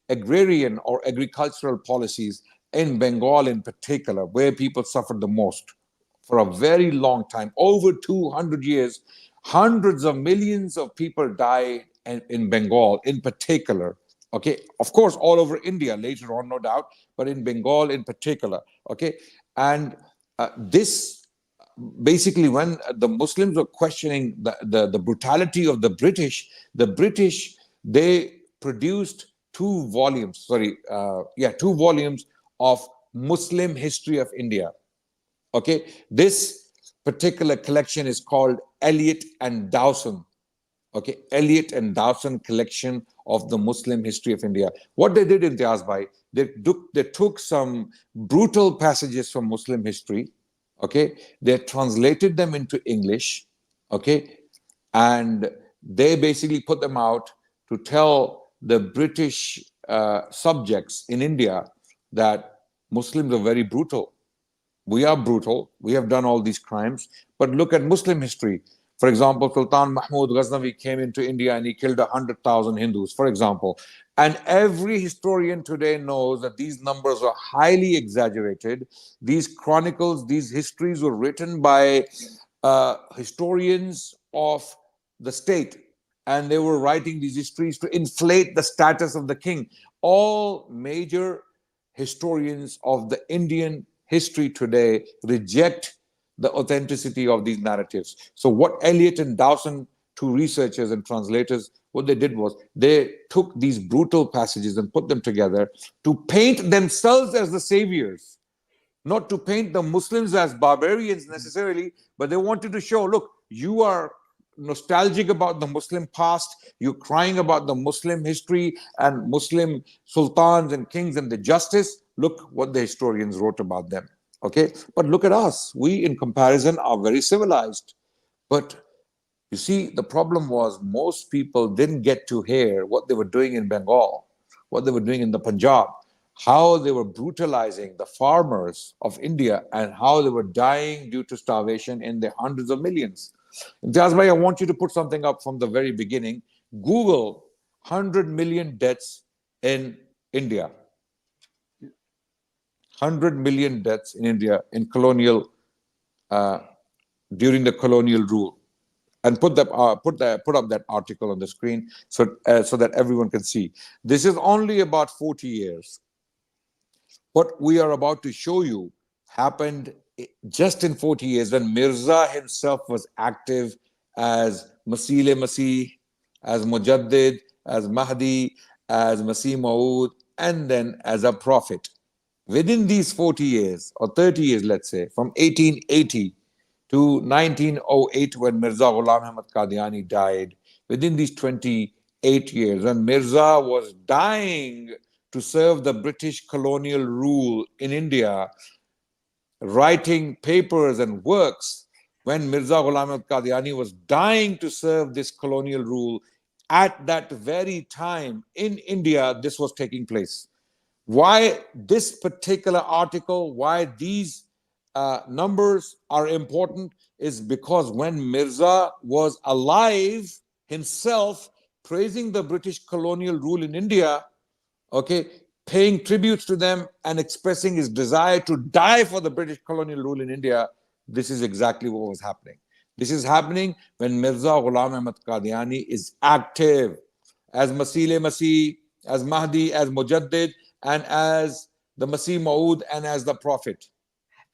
agrarian or agricultural policies in Bengal in particular, where people suffered the most for a very long time, over 200 years. Hundreds of millions of people died in Bengal in particular. Okay, of course, all over India later on, no doubt, but in Bengal in particular. Okay, and this basically, when the Muslims were questioning the brutality of the British, they produced two volumes. Two volumes of Muslim history of India. Okay, this particular collection is called Eliot and Dowson. Okay, Eliot and Dowson collection of the Muslim history of India. What they did in Imtiaz Bhai, they took some brutal passages from Muslim history. Okay, they translated them into English. Okay, and they basically put them out to tell the British subjects in India that Muslims are very brutal. We are brutal. We have done all these crimes. But look at Muslim history. For example, Sultan Mahmud Ghaznavi came into India and he killed 100,000 Hindus, for example. And every historian today knows that these numbers are highly exaggerated. These chronicles, these histories were written by historians of the state. And they were writing these histories to inflate the status of the king. All major historians of the Indian history today reject the authenticity of these narratives. So what Eliot and Dowson, two researchers and translators, what they did was they took these brutal passages and put them together to paint themselves as the saviors, not to paint the Muslims as barbarians necessarily, but they wanted to show, look, you are nostalgic about the Muslim past, you're crying about the Muslim history and Muslim sultans and kings and the justice. Look what the historians wrote about them. Okay, but look at us. We, in comparison, are very civilized. But you see, the problem was most people didn't get to hear what they were doing in Bengal, what they were doing in the Punjab, how they were brutalizing the farmers of India and how they were dying due to starvation in the hundreds of millions. Imtiaz Bhai, I want you to put something up from the very beginning. Google 100 million deaths in India. 100 million deaths in India in colonial during the colonial rule, and put up that article on the screen so that everyone can see. This is only about 40 years. What we are about to show you happened just in 40 years when Mirza himself was active as Masih, as Mujaddid, as Mahdi, as Masih Maud, and then as a prophet. Within these 40 years, or 30 years, let's say, from 1880 to 1908, when Mirza Ghulam Ahmad Qadiani died, within these 28 years, when Mirza was dying to serve the British colonial rule in India, writing papers and works when Mirza Ghulam Qadiani was dying to serve this colonial rule, at that very time in India, this was taking place. Why this particular article, why these numbers are important is because when Mirza was alive himself, praising the British colonial rule in India, okay, paying tributes to them and expressing his desire to die for the British colonial rule in India, this is exactly what was happening. This is happening when Mirza Ghulam Ahmad Qadiani is active as Masih Masih, as Mahdi, as Mujaddid, and as the Masih Maud, and as the Prophet.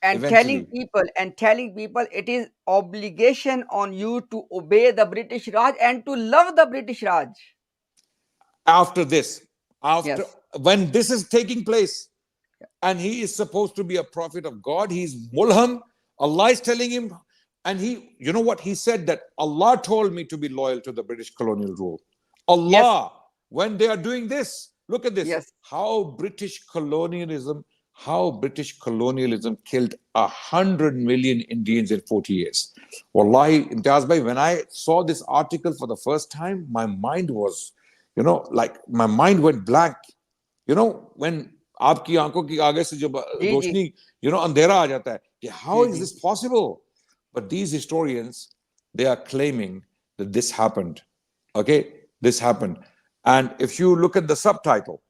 And telling people it is obligation on you to obey the British Raj and to love the British Raj. After this, Yes. when this is taking place, and he is supposed to be a prophet of God, he's mulham. Allah is telling him, and he, you know what he said, that Allah told me to be loyal to the British colonial rule. Allah, when they are doing this, look at this, how British colonialism killed 100 million Indians in 40 years. Wallahi, Imtiaz bhai, when I saw this article for the first time, my mind was, my mind went blank. When आपकी आंखों की आगे से जब रोशनी, अंधेरा आ जाता है, how is this possible? But these historians, they are claiming that this happened. Okay, this happened. And if you look at the subtitle,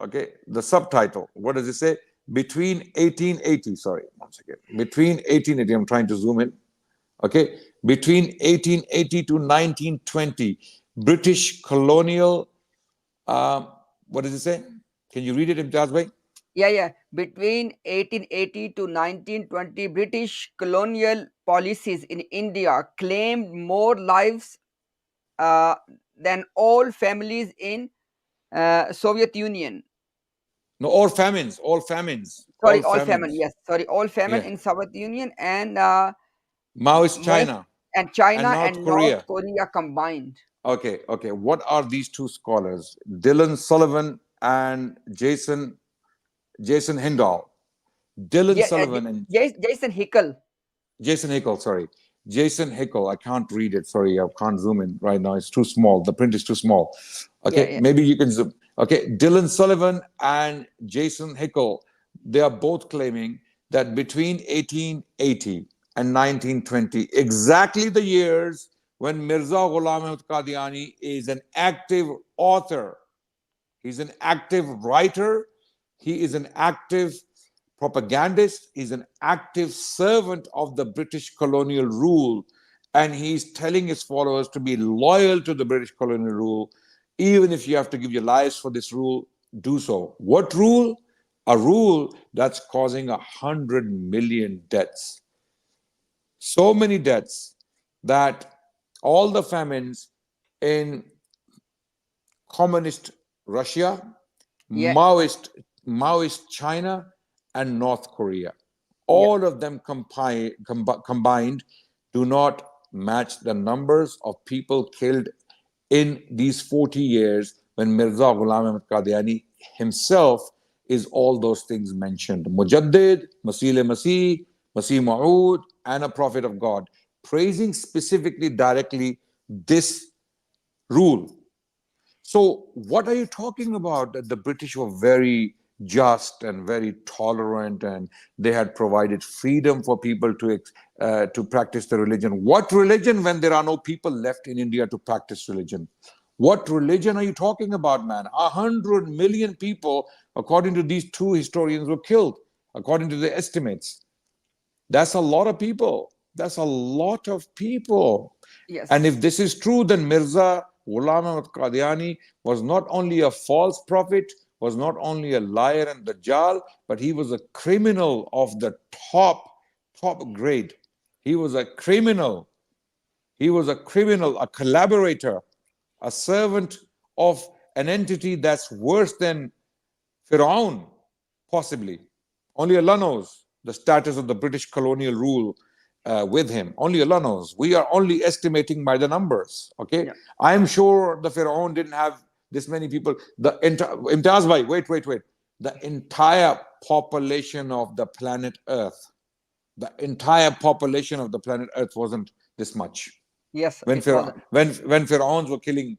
okay, the subtitle, what does it say? Between 1880, between 1880, I'm trying to zoom in, okay, between 1880 to 1920, British colonial, what does it say? Can you read it, Imtiaz bhai? Yeah. Between 1880 to 1920, British colonial policies in India claimed more lives than all families in Soviet Union. No, all famines. Sorry, all famine. Yes, sorry, all famine in Soviet Union and Maoist China and China and North Korea combined. Okay. What are these two scholars, Dylan Sullivan and Jason Hindall? Sullivan and Jason Hickel. Jason Hickel. I can't read it. Sorry, I can't zoom in right now. It's too small. The print is too small. Okay, maybe you can zoom. Okay, Dylan Sullivan and Jason Hickel, they are both claiming that between 1880 and 1920, exactly the years when Mirza Ghulam Ahmad Qadiani is an active author, he's an active writer, he is an active propagandist, he's an active servant of the British colonial rule, and he's telling his followers to be loyal to the British colonial rule. Even if you have to give your lives for this rule, do so. What rule? A rule that's causing 100 million deaths. So many deaths that all the famines in communist Russia, Maoist China, and North Korea, all of them combined do not match the numbers of people killed in these 40 years when Mirza Ghulam Ahmad Qadiani himself is all those things mentioned. Mujaddid, Masih Masih, Masih Maud, and a prophet of God, praising specifically, directly this rule. So what are you talking about? That the British were very just and very tolerant, and they had provided freedom for people to practice the religion. What religion when there are no people left in India to practice religion? What religion are you talking about, man? 100 million people, according to these two historians, were killed, according to the estimates. That's a lot of people. That's a lot of people. Yes. And if this is true, then Mirza Ghulam Ahmad Qadiani was not only a false prophet, was not only a liar and dajjal, but he was a criminal of the top grade. He was a criminal. He was a criminal, a collaborator, a servant of an entity that's worse than Fir'aun, possibly. Only Allah knows the status of the British colonial rule with him. Only Allah knows. We are only estimating by the numbers. Okay, I'm sure the Fir'aun didn't have this many people. The Imtiaz bhai, wait. The entire population of the planet Earth, The entire population of the planet Earth wasn't this much. Yes, When it wasn't. when Pharaohs were killing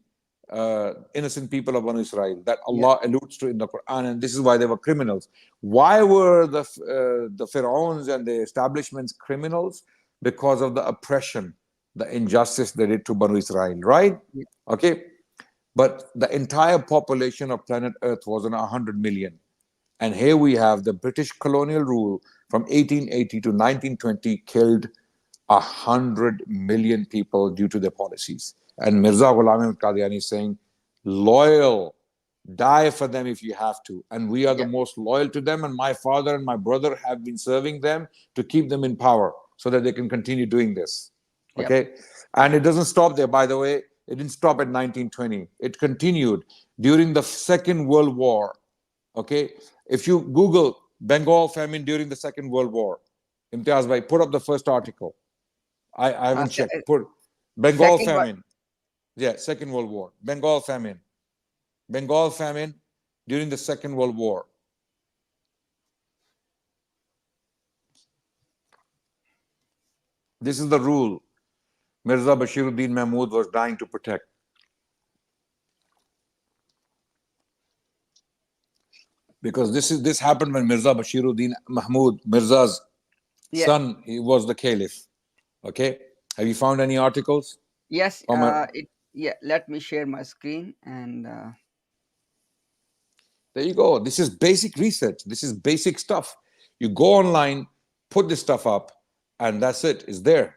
innocent people of Banu Israel, that Allah alludes to in the Quran, and this is why they were criminals. Why were the Pharaohs and the establishments criminals? Because of the oppression, the injustice they did to Banu Israel, right? Okay, but the entire population of planet Earth was 100 million. And here we have the British colonial rule from 1880 to 1920 killed 100 million people due to their policies. And Mirza Ghulam Qadiani is saying, loyal, die for them if you have to. And we are the most loyal to them. And my father and my brother have been serving them to keep them in power so that they can continue doing this. Okay. And it doesn't stop there, by the way. It didn't stop at 1920. It continued during the Second World War. Okay. If you Google Bengal famine during the Second World War, Imtiaz bhai, put up the first article. I haven't checked. Put Bengal famine. Yeah, Second World War. Bengal famine. Bengal famine during the Second World War. This is the rule Mirza Bashiruddin Mahmud was dying to protect. Because this happened when Mirza Bashiruddin Mahmud, Mirza's son, he was the caliph. Okay, have you found any articles? Yes, let me share my screen and there you go. This is basic research. This is basic stuff. You go online, put this stuff up, and that's it. It's there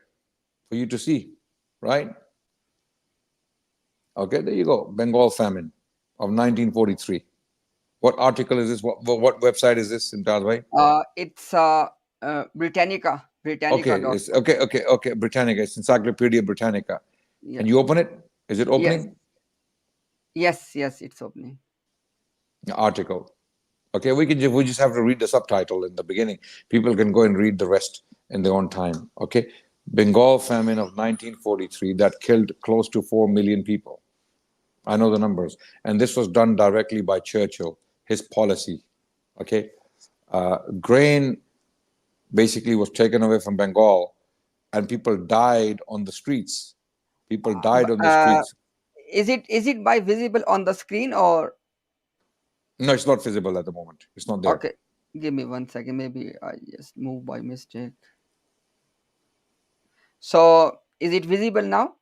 for you to see, right? Okay, there you go. Bengal famine of 1943. What article is this? What website is this, Imtiaz bhai? It's Britannica. Okay, okay. Britannica. It's Encyclopedia Britannica. Can you open it? Is it opening? Yes, it's opening. The article. Okay, we just have to read the subtitle in the beginning. People can go and read the rest in their own time. Okay, Bengal famine of 1943 that killed close to 4 million people. I know the numbers, and this was done directly by Churchill. His policy. Okay, grain basically was taken away from Bengal, and people died on the streets. People died on the streets. Is it by visible on the screen or? No, it's not visible at the moment. It's not there. Okay, give me 1 second. Maybe I just moved by mistake. So, is it visible now?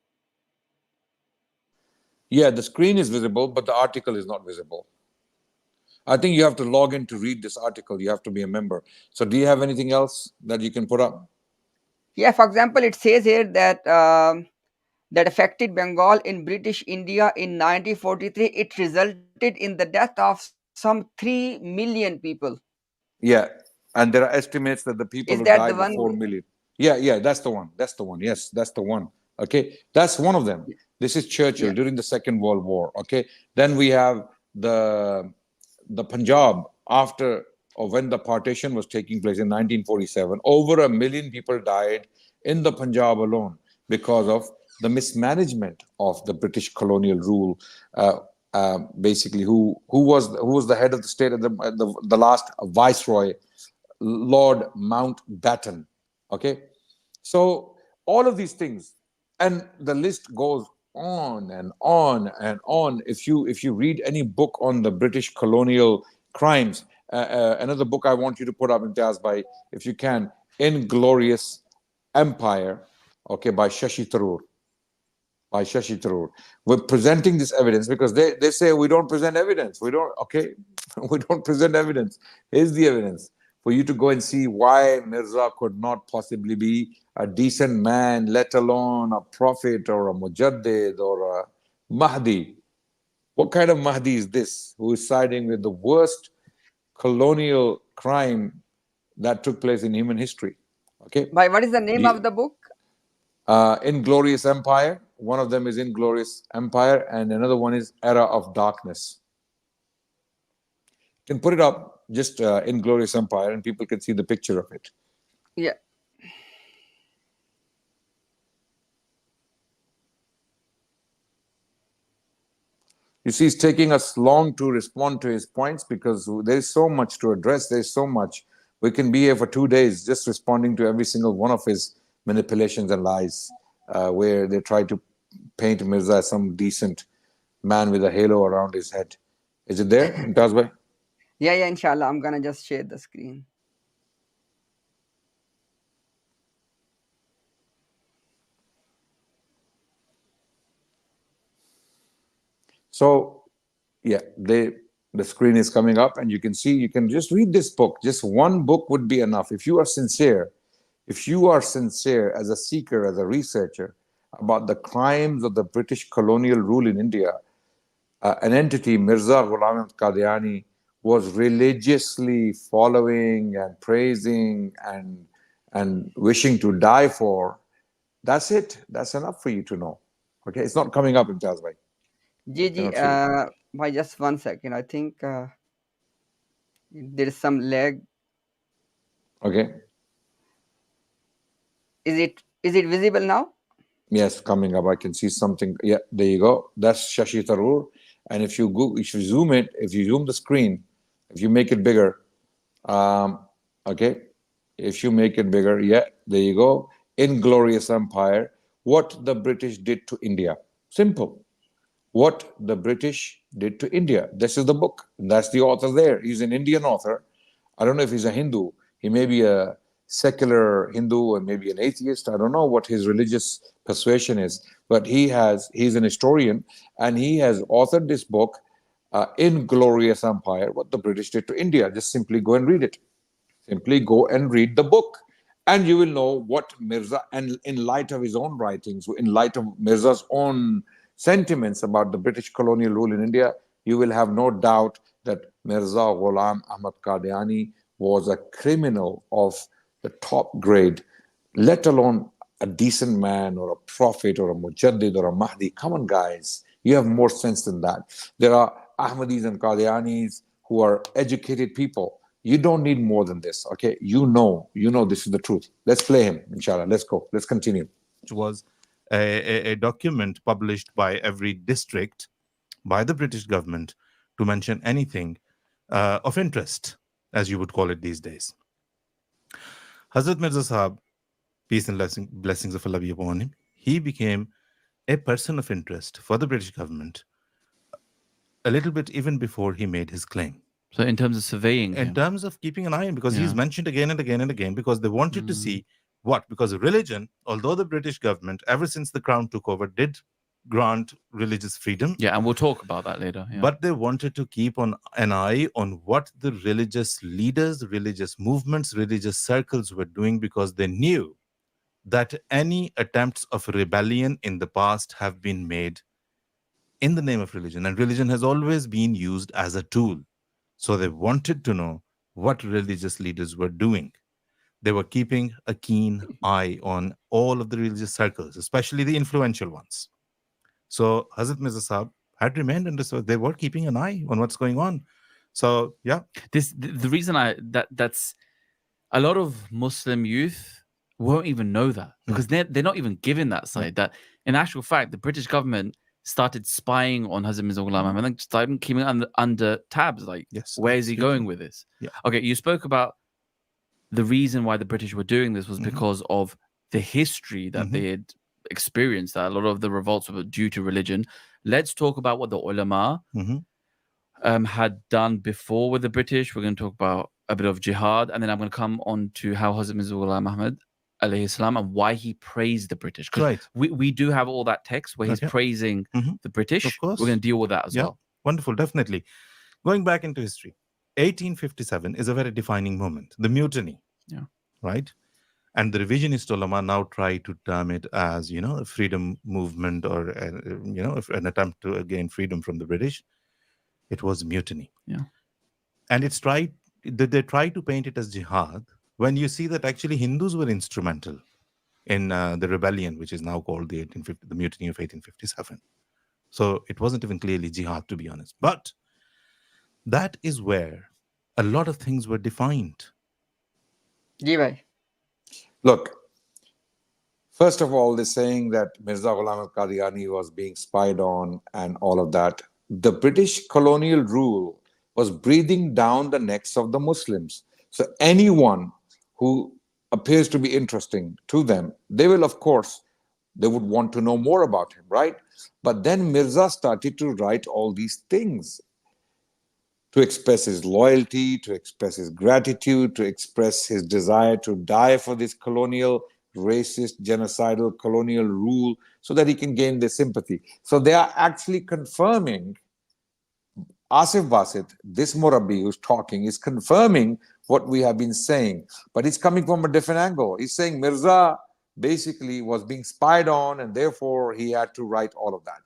Yeah, the screen is visible, but the article is not visible. I think you have to log in to read this article. You have to be a member. So do you have anything else that you can put up? Yeah, for example, it says here that that affected Bengal in British India in 1943. It resulted in the death of some 3 million people. Yeah, and there are estimates that the people who died were 4 million. Yeah, that's the one. That's the one. Yes, that's the one. Okay, that's one of them. This is Churchill during the Second World War. Okay, then we have the Punjab after or when the partition was taking place in 1947. Over 1 million people died in the Punjab alone because of the mismanagement of the British colonial rule. Basically, who was the head of the state, the last viceroy, Lord Mountbatten. Okay, so all of these things, and the list goes on and on and on. If you read any book on the British colonial crimes, another book I want you to put up, Imtiaz bhai, if you can, Inglorious Empire, okay, by Shashi Tharoor. By Shashi Tharoor. We're presenting this evidence because they say we don't present evidence. We don't present evidence. Here's the evidence for you to go and see why Mirza could not possibly be a decent man, let alone a prophet or a mujaddid or a Mahdi. What kind of Mahdi is this who is siding with the worst colonial crime that took place in human history? Okay. By what is the name of the book? Inglorious Empire. One of them is Inglorious Empire, and another one is Era of Darkness. You can put it up, just Inglorious Empire, and people can see the picture of it. Yeah. You see, it's taking us long to respond to his points because there is so much to address. There's so much. We can be here for 2 days just responding to every single one of his manipulations and lies, where they try to paint Mirza as some decent man with a halo around his head. Is it there, Imtiaz bhai? Yeah, inshallah. I'm gonna just share the screen. So, yeah, the screen is coming up, and you can see, you can just read this book. Just one book would be enough. If you are sincere as a seeker, as a researcher about the crimes of the British colonial rule in India, an entity, Mirza Ghulam Qadiani, was religiously following and praising and wishing to die for. That's it. That's enough for you to know. Okay, it's not coming up, Imtiaz bhai. Ji, by just 1 second. I think there is some lag. Okay. Is it visible now? Yes, coming up. I can see something. Yeah, there you go. That's Shashi Tharoor. And if you zoom it, if you zoom the screen, if you make it bigger, okay, if you make it bigger, yeah, there you go. Inglorious Empire, what the British did to India. Simple. What the British did to India. This is the book. That's the author there. He's an Indian author. I don't know if he's a Hindu. He may be a secular Hindu or maybe an atheist. I don't know what his religious persuasion is, but he's an historian, and he has authored this book, Inglorious Empire, what the British did to India. Just simply go and read it. Simply go and read the book, and you will know what Mirza, and in light of his own writings, in light of Mirza's own sentiments about the British colonial rule in India, you will have no doubt that Mirza Ghulam Ahmad Qadiani was a criminal of the top grade, let alone a decent man or a prophet or a mujaddid or a Mahdi. Come on, guys. You have more sense than that. There are Ahmadis and Qadianis who are educated people. You don't need more than this, okay? You know this is the truth. Let's play him, inshallah. Let's go. Let's continue. Which was a document published by every district by the British government to mention anything of interest, as you would call it these days. Hazrat Mirza Sahab, peace and blessings of Allah be upon him, he became a person of interest for the British government a little bit even before he made his claim. So in terms of surveying in him. terms of keeping an eye on, because he's mentioned again and again and again, because they wanted to see what? Because religion, although the British government, ever since the Crown took over, did grant religious freedom. Yeah, and we'll talk about that later. Yeah. But they wanted to keep an eye on what the religious leaders, religious movements, religious circles were doing, because they knew that any attempts of rebellion in the past have been made in the name of religion, and religion has always been used as a tool. So they wanted to know what religious leaders were doing. They were keeping a keen eye on all of the religious circles, especially the influential ones. So Hazrat Mirza Sahab had remained under, so they were keeping an eye on what's going on. So yeah, the reason that's a lot of Muslim youth won't even know that, because they're not even given that side. That in actual fact, the British government started spying on Hazrat Mirza Ghulam and then started keeping under tabs. Like, where is he going with this? Yeah. Okay, you spoke about the reason why the British were doing this was because of the history that they had experienced, that a lot of the revolts were due to religion. Let's talk about what the ulama had done before with the British. We're going to talk about a bit of jihad, and then I'm going to come on to how Hazrat Mirza Ghulam Ahmad alayhi salam and why he praised the British. Right. We do have all that text where he's praising the British. Of course. We're going to deal with that as well. Wonderful, definitely. Going back into history, 1857 is a very defining moment. The mutiny, right? And the revisionist ulama now try to term it as, a freedom movement or, an attempt to gain freedom from the British. It was mutiny. Yeah. And they try to paint it as jihad, when you see that actually Hindus were instrumental in the rebellion, which is now called the mutiny of 1857. So it wasn't even clearly jihad, to be honest. But that is where a lot of things were defined. Ji bhai. Look, first of all, they're saying that Mirza Ghulam Qadiani was being spied on and all of that. The British colonial rule was breathing down the necks of the Muslims. So anyone who appears to be interesting to them, they will, of course, they would want to know more about him, right? But then Mirza started to write all these things to express his loyalty, to express his gratitude, to express his desire to die for this colonial, racist, genocidal colonial rule so that he can gain their sympathy. So they are actually confirming, Asif Basit, this Murabbi who's talking, is confirming what we have been saying, but he's coming from a different angle. He's saying Mirza basically was being spied on and therefore he had to write all of that.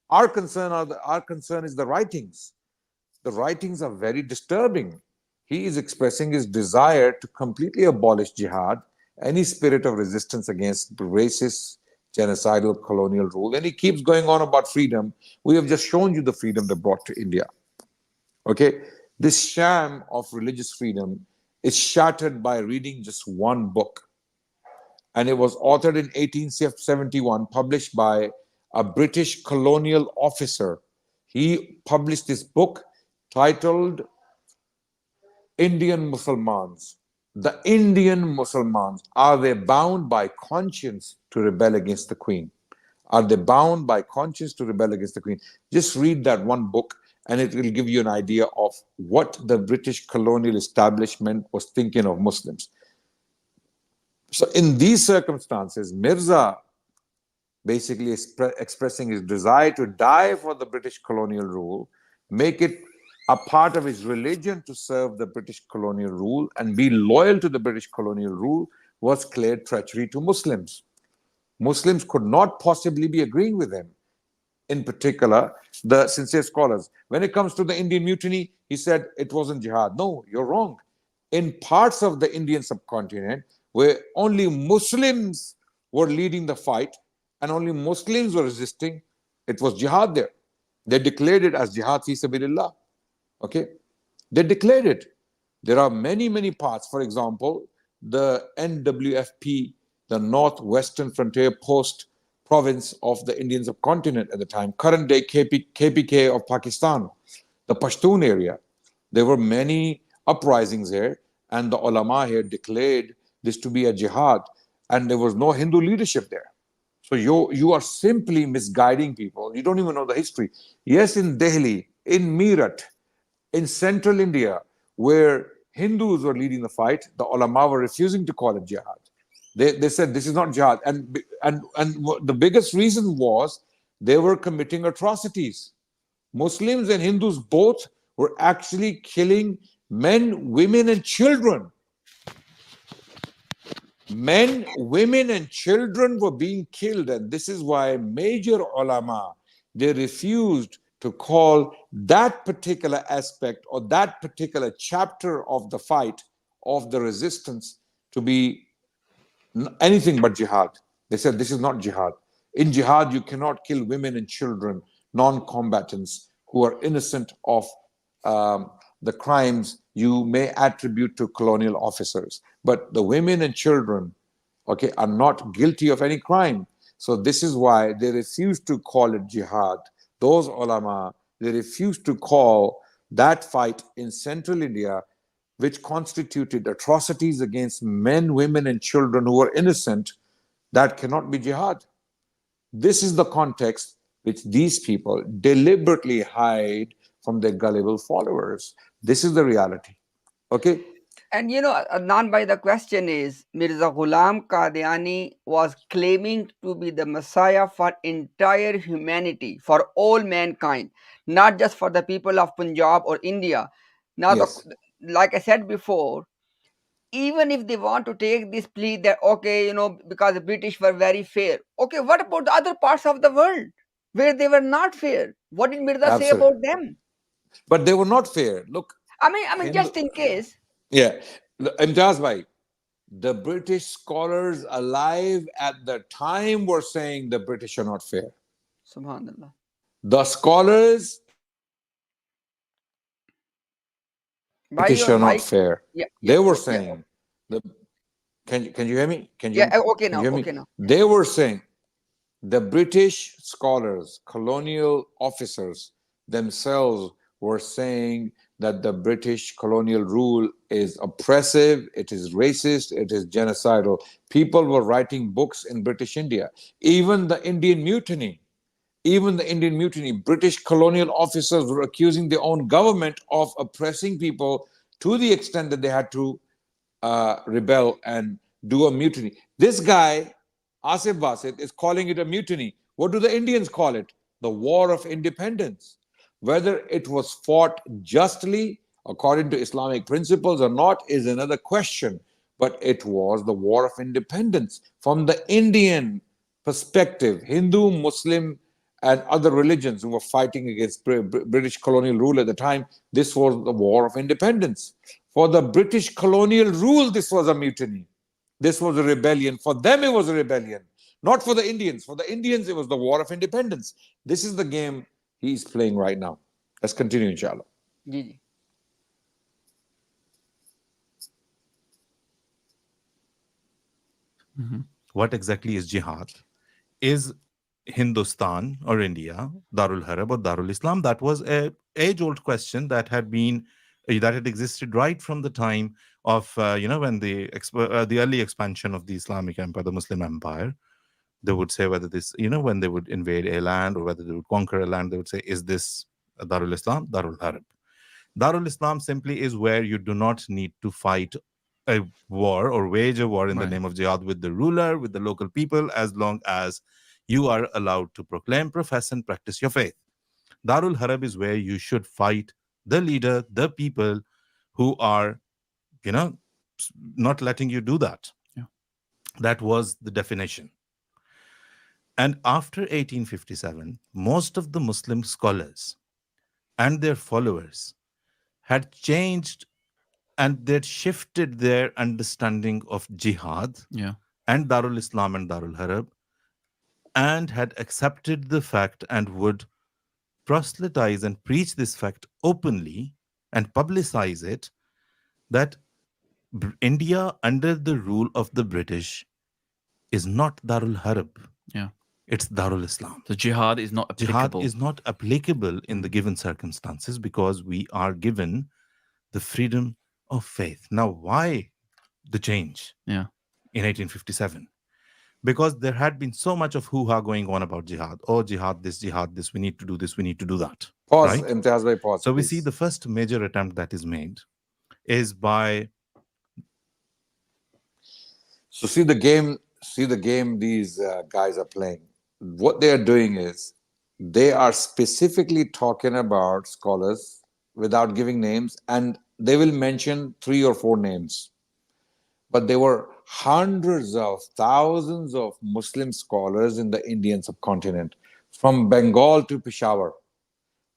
Our concern is the writings. The writings are very disturbing. He is expressing his desire to completely abolish jihad, any spirit of resistance against racist, genocidal colonial rule. And he keeps going on about freedom. We have just shown you the freedom they brought to India. Okay, this sham of religious freedom is shattered by reading just one book. And it was authored in 1871, published by a British colonial officer. He published this book titled Indian Muslims. The Indian Muslims, are they bound by conscience to rebel against the Queen? Are they bound by conscience to rebel against the Queen? Just read that one book and it will give you an idea of what the British colonial establishment was thinking of Muslims. So in these circumstances, Mirza basically expressing his desire to die for the British colonial rule, make it a part of his religion to serve the British colonial rule and be loyal to the British colonial rule, was clear treachery to Muslims. Muslims could not possibly be agreeing with him. In particular, the sincere scholars. When it comes to the Indian mutiny, he said it wasn't jihad. No, you're wrong. In parts of the Indian subcontinent, where only Muslims were leading the fight and only Muslims were resisting, it was jihad there. They declared it as jihad fi sabilillah. Okay, they declared it. There are many, many parts. For example, the NWFP, the Northwestern Frontier Post province of the Indian subcontinent at the time, current day KPK of Pakistan, the Pashtun area. There were many uprisings here, and the ulama here declared this to be a jihad, and there was no Hindu leadership there. So you are simply misguiding people. You don't even know the history. Yes, in Delhi, in Meerut, in central India, where Hindus were leading the fight, the ulama were refusing to call it jihad. They said this is not jihad. And the biggest reason was they were committing atrocities. Muslims and Hindus both were actually killing men, women, and children. Men, women, and children were being killed. And this is why major ulama, they refused to call that particular aspect or that particular chapter of the fight, of the resistance, to be anything but jihad. They said this is not jihad. In jihad, you cannot kill women and children, non-combatants who are innocent of the crimes you may attribute to colonial officers. But the women and children, okay, are not guilty of any crime. So this is why they refuse to call it jihad. Those ulama, they refuse to call that fight in central India, which constituted atrocities against men, women, and children who were innocent, that cannot be jihad. This is the context which these people deliberately hide from their gullible followers. This is the reality. Okay? And you know, Adnan bhai, the question is, Mirza Ghulam Qadiani was claiming to be the Messiah for entire humanity, for all mankind, not just for the people of Punjab or India. Now, Yes. like I said before, even if they want to take this plea that, okay, you know, because the British were very fair. Okay, what about the other parts of the world where they were not fair? What did Mirza say Absolutely. about them? But they were not fair. Look. I mean, just in case. Yeah. Imtiaz bhai, the British scholars alive at the time were saying the British are not fair. Subhanallah. The scholars, British are not fair. Yeah, They were yeah. saying, can you hear me? Okay now. They were saying the British scholars, colonial officers themselves were saying that the British colonial rule is oppressive, it is racist, it is genocidal. People were writing books in British India. Even the Indian Mutiny, British colonial officers were accusing their own government of oppressing people to the extent that they had to rebel and do a mutiny. This guy, Asif Basit, is calling it a mutiny. What do the Indians call it? The War of Independence. Whether it was fought justly according to Islamic principles or not is another question, but it was the War of Independence. From the Indian perspective, Hindu, Muslim, and other religions who were fighting against British colonial rule at the time, this was the War of Independence. For the British colonial rule, this was a mutiny. This was a rebellion. For them, it was a rebellion. Not for the Indians. For the Indians, it was the War of Independence. This is the game he's playing right now. Let's continue, inshallah. What exactly is jihad? Is Hindustan or India Darul Harb or Darul Islam? That was a age-old question that had existed right from the time of when the early expansion of the Islamic Empire, the Muslim Empire. They would say whether this, when they would invade a land or whether they would conquer a land, they would say, is this Darul Islam, Darul Harb? Darul Islam simply is where you do not need to fight a war or wage a war in the name of jihad with the ruler, with the local people, as long as you are allowed to proclaim, profess, and practice your faith. Darul Harb is where you should fight the leader, the people who are, not letting you do that. Yeah. That was the definition. And after 1857, most of the Muslim scholars and their followers had changed and they'd shifted their understanding of jihad and Darul Islam and Darul Harb, and had accepted the fact and would proselytize and preach this fact openly and publicize it, that India under the rule of the British is not Darul Harb. Yeah. It's Darul Islam. So jihad is not applicable. Jihad is not applicable in the given circumstances because we are given the freedom of faith. Now, why the change in 1857? Because there had been so much of hoo-ha going on about jihad. Oh, jihad, this, we need to do this, we need to do that. Pause, right? Imtiaz bhai, pause. So please. we see the first major attempt that is made is by... So see the game these guys are playing. What they are doing is they are specifically talking about scholars without giving names, and they will mention 3 or 4 names. But there were hundreds of thousands of Muslim scholars in the Indian subcontinent, from Bengal to Peshawar,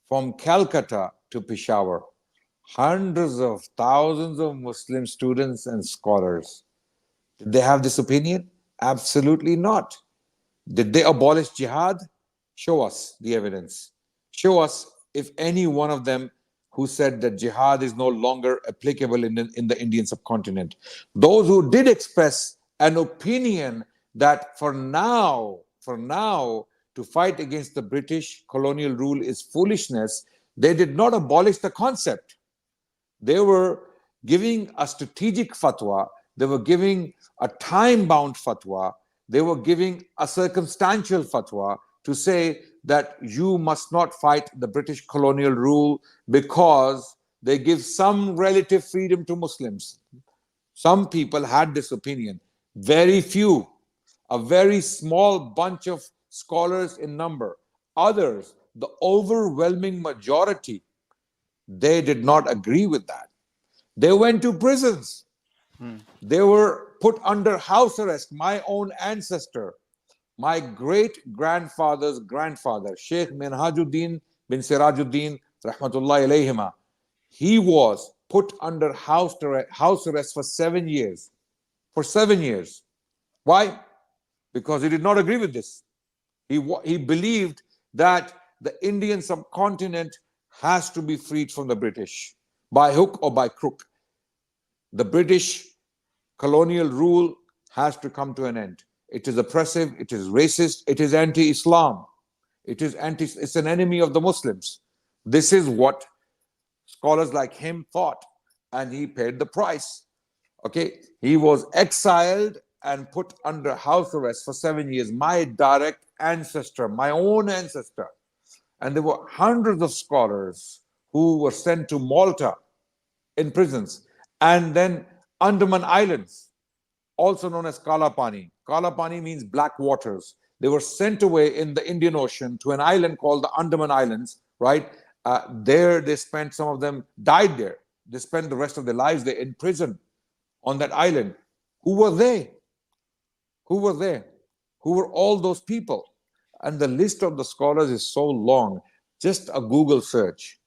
from Calcutta to Peshawar. Hundreds of thousands of Muslim students and scholars. Did they have this opinion? Absolutely not. Did they abolish jihad? Show us the evidence. Show us if any one of them who said that jihad is no longer applicable in the Indian subcontinent. Those who did express an opinion that for now, to fight against the British colonial rule is foolishness, they did not abolish the concept. They were giving a strategic fatwa, they were giving a time-bound fatwa, they were giving a circumstantial fatwa to say that you must not fight the British colonial rule because they give some relative freedom to Muslims. Some people had this opinion. Very few, a very small bunch of scholars in number. Others, the overwhelming majority, they did not agree with that. They went to prisons. They were put under house arrest. My own ancestor, my great-grandfather's grandfather, Sheikh Minhajuddin bin Sirajuddin, rahmatullahi alayhima, he was put under house arrest for 7 years. For 7 years. Why? Because he did not agree with this. He believed that the Indian subcontinent has to be freed from the British, by hook or by crook. The British colonial rule has to come to an end. It is oppressive, it is racist, it is anti-Islam. It's an enemy of the Muslims. This is what scholars like him fought, and he paid the price. Okay, he was exiled and put under house arrest for 7 years. My direct ancestor, my own ancestor. And there were hundreds of scholars who were sent to Malta in prisons, and then Andaman Islands, also known as Kalapani. Kalapani means black waters. They were sent away in the Indian Ocean to an island called the Andaman Islands, right? There they spent, some of them died there. They spent the rest of their lives there in prison on that island. Who were they? Who were there? Who were all those people? And the list of the scholars is so long. Just a Google search.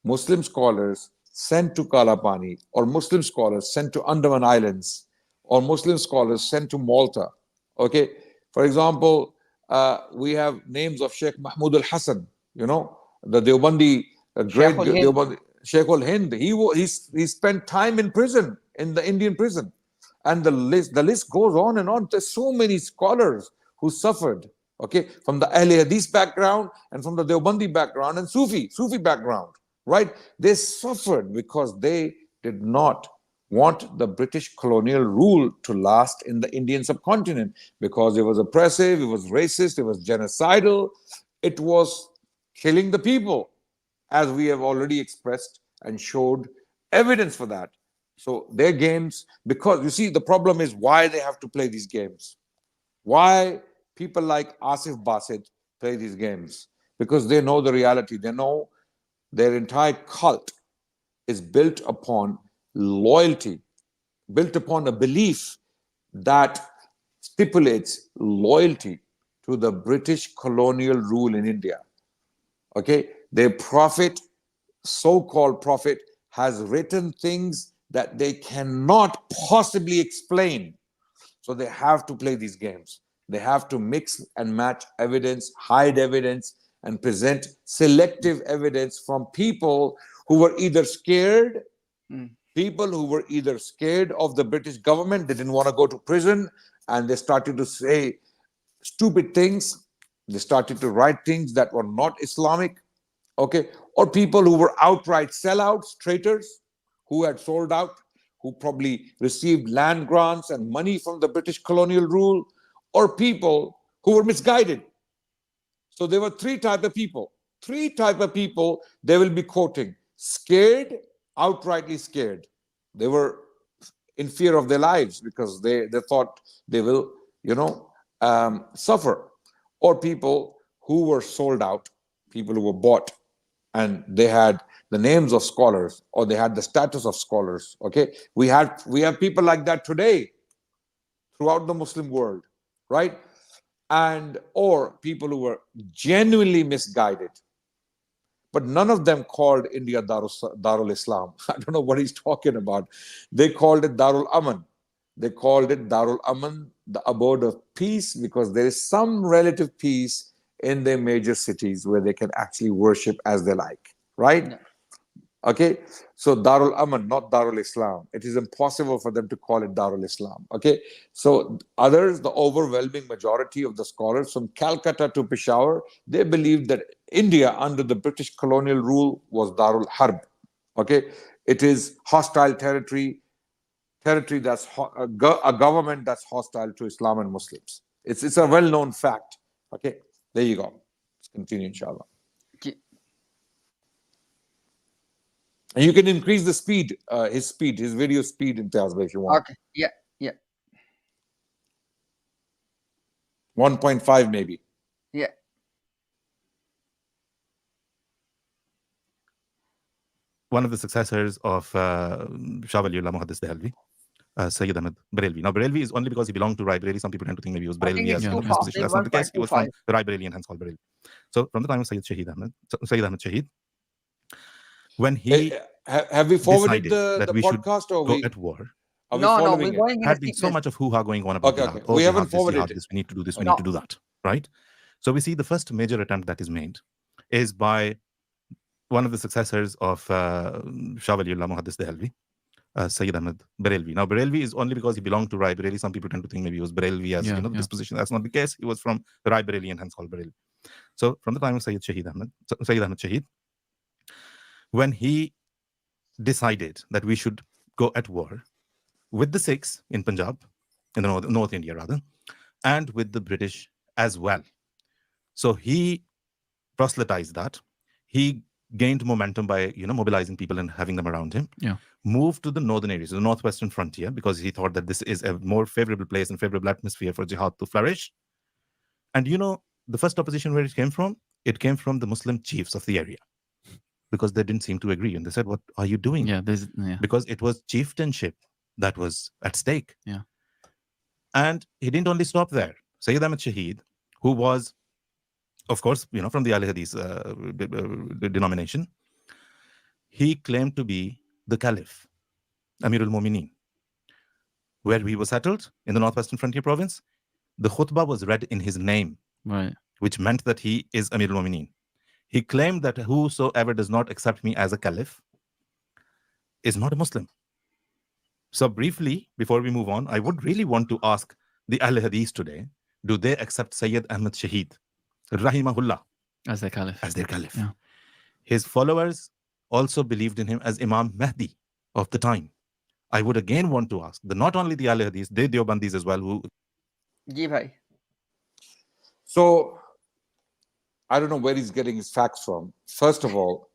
Muslim scholars sent to Kalapani, or Muslim scholars sent to Andaman Islands, or Muslim scholars sent to Malta. Okay, for example, we have names of Sheikh Mahmud al-Hassan, you know, the Deobandi, great Deobandi, Sheikh al-Hind. He spent time in prison, in the Indian prison. And the list goes on and on. There's so many scholars who suffered, okay, from the Ahl Hadith background and from the Deobandi background and Sufi background, right? They suffered because they did not want the British colonial rule to last in the Indian subcontinent, because it was oppressive, it was racist, it was genocidal, it was killing the people, as we have already expressed and showed evidence for that. So their games, because you see, the problem is why they have to play these games. Why people like ASIF Basit play these games? Because they know the reality. They know their entire cult is built upon loyalty, built upon a belief that stipulates loyalty to the British colonial rule in India. Okay, their prophet, so-called prophet, has written things that they cannot possibly explain. So they have to play these games. They have to mix and match evidence, hide evidence, and present selective evidence from people who were either scared, people who were either scared of the British government, they didn't want to go to prison, and they started to say stupid things. They started to write things that were not Islamic, okay? Or people who were outright sellouts, traitors, who had sold out, who probably received land grants and money from the British colonial rule, or people who were misguided. So there were three types of people. Three types of people they will be quoting. Scared, outrightly scared. They were in fear of their lives because they thought they will, suffer. Or people who were sold out, people who were bought, and they had the names of scholars, or they had the status of scholars. Okay, we have people like that today throughout the Muslim world, right? And or people who were genuinely misguided, but none of them called India Darul Islam. I don't know what he's talking about. They called it Darul Aman. They called it Darul Aman, the abode of peace, because there is some relative peace in their major cities where they can actually worship as they like, right? Yeah. Okay, so Darul Aman, not Darul Islam. It is impossible for them to call it Darul Islam. Okay, so others, the overwhelming majority of the scholars from Calcutta to Peshawar, they believed that India under the British colonial rule was Darul Harb. Okay, it is hostile territory that's a government that's hostile to Islam and Muslims. It's a well-known fact. Okay, there you go. Let's continue, inshallah. And you can increase the speed, his video speed, Imtiaz, if you want. Okay, yeah. 1.5 maybe. Yeah. One of the successors of Shah Waliullah Muhaddis Dehelvi, Sayyid Ahmad Barelvi. Now, Barelvi is only because he belonged to Rai Bareli. Some people tend to think maybe he was Barelvi as his position. That's not the case. He was from Rai Bareli and hence called Barelvi. So, from the time of Sayyid Ahmad Shahid, when he have we forwarded the podcast, or go at war? No, we're going in had been so much of hoo-ha going on about okay. We haven't forwarded this. We need to do this. We need to do that. Right. So we see the first major attempt that is made is by one of the successors of Shah Waliullah Muhaddis Dehelvi, Sayyid Ahmad Barelvi. Now, Barelvi is only because he belonged to Rai Bareli. Some people tend to think maybe he was Barelvi as this position. That's not the case. He was from Rai Bareli and hence called Barelvi. So from the time of Sayyid Ahmad Shahid, when he decided that we should go at war with the Sikhs in Punjab, in the North India rather, and with the British as well. So he proselytized that. He gained momentum by mobilizing people and having them around him. Yeah. Moved to the northern areas, the northwestern frontier, because he thought that this is a more favorable place and favorable atmosphere for jihad to flourish. And the first opposition where it came from? It came from the Muslim chiefs of the area, because they didn't seem to agree. And they said, what are you doing? Yeah, Because it was chieftainship that was at stake. Yeah. And he didn't only stop there. Sayyid Ahmad Shaheed, who was, of course, from the Ahl Hadith denomination, he claimed to be the Caliph, Amirul Mu'mineen. Where he was settled in the northwestern frontier province, the khutbah was read in his name, right, which meant that he is Amirul Mu'mineen. He claimed that whosoever does not accept me as a Caliph is not a Muslim. So briefly, before we move on, I would really want to ask the Ahl Hadith today, do they accept Sayyid Ahmad Shaheed, rahimahullah, as their caliph? as their Caliph? Yeah. His followers also believed in him as Imam Mahdi of the time. I would again want to ask, not only the Ahl Hadith, the Deobandis as well, who... Ji bhai. So, I don't know where he's getting his facts from. First of all,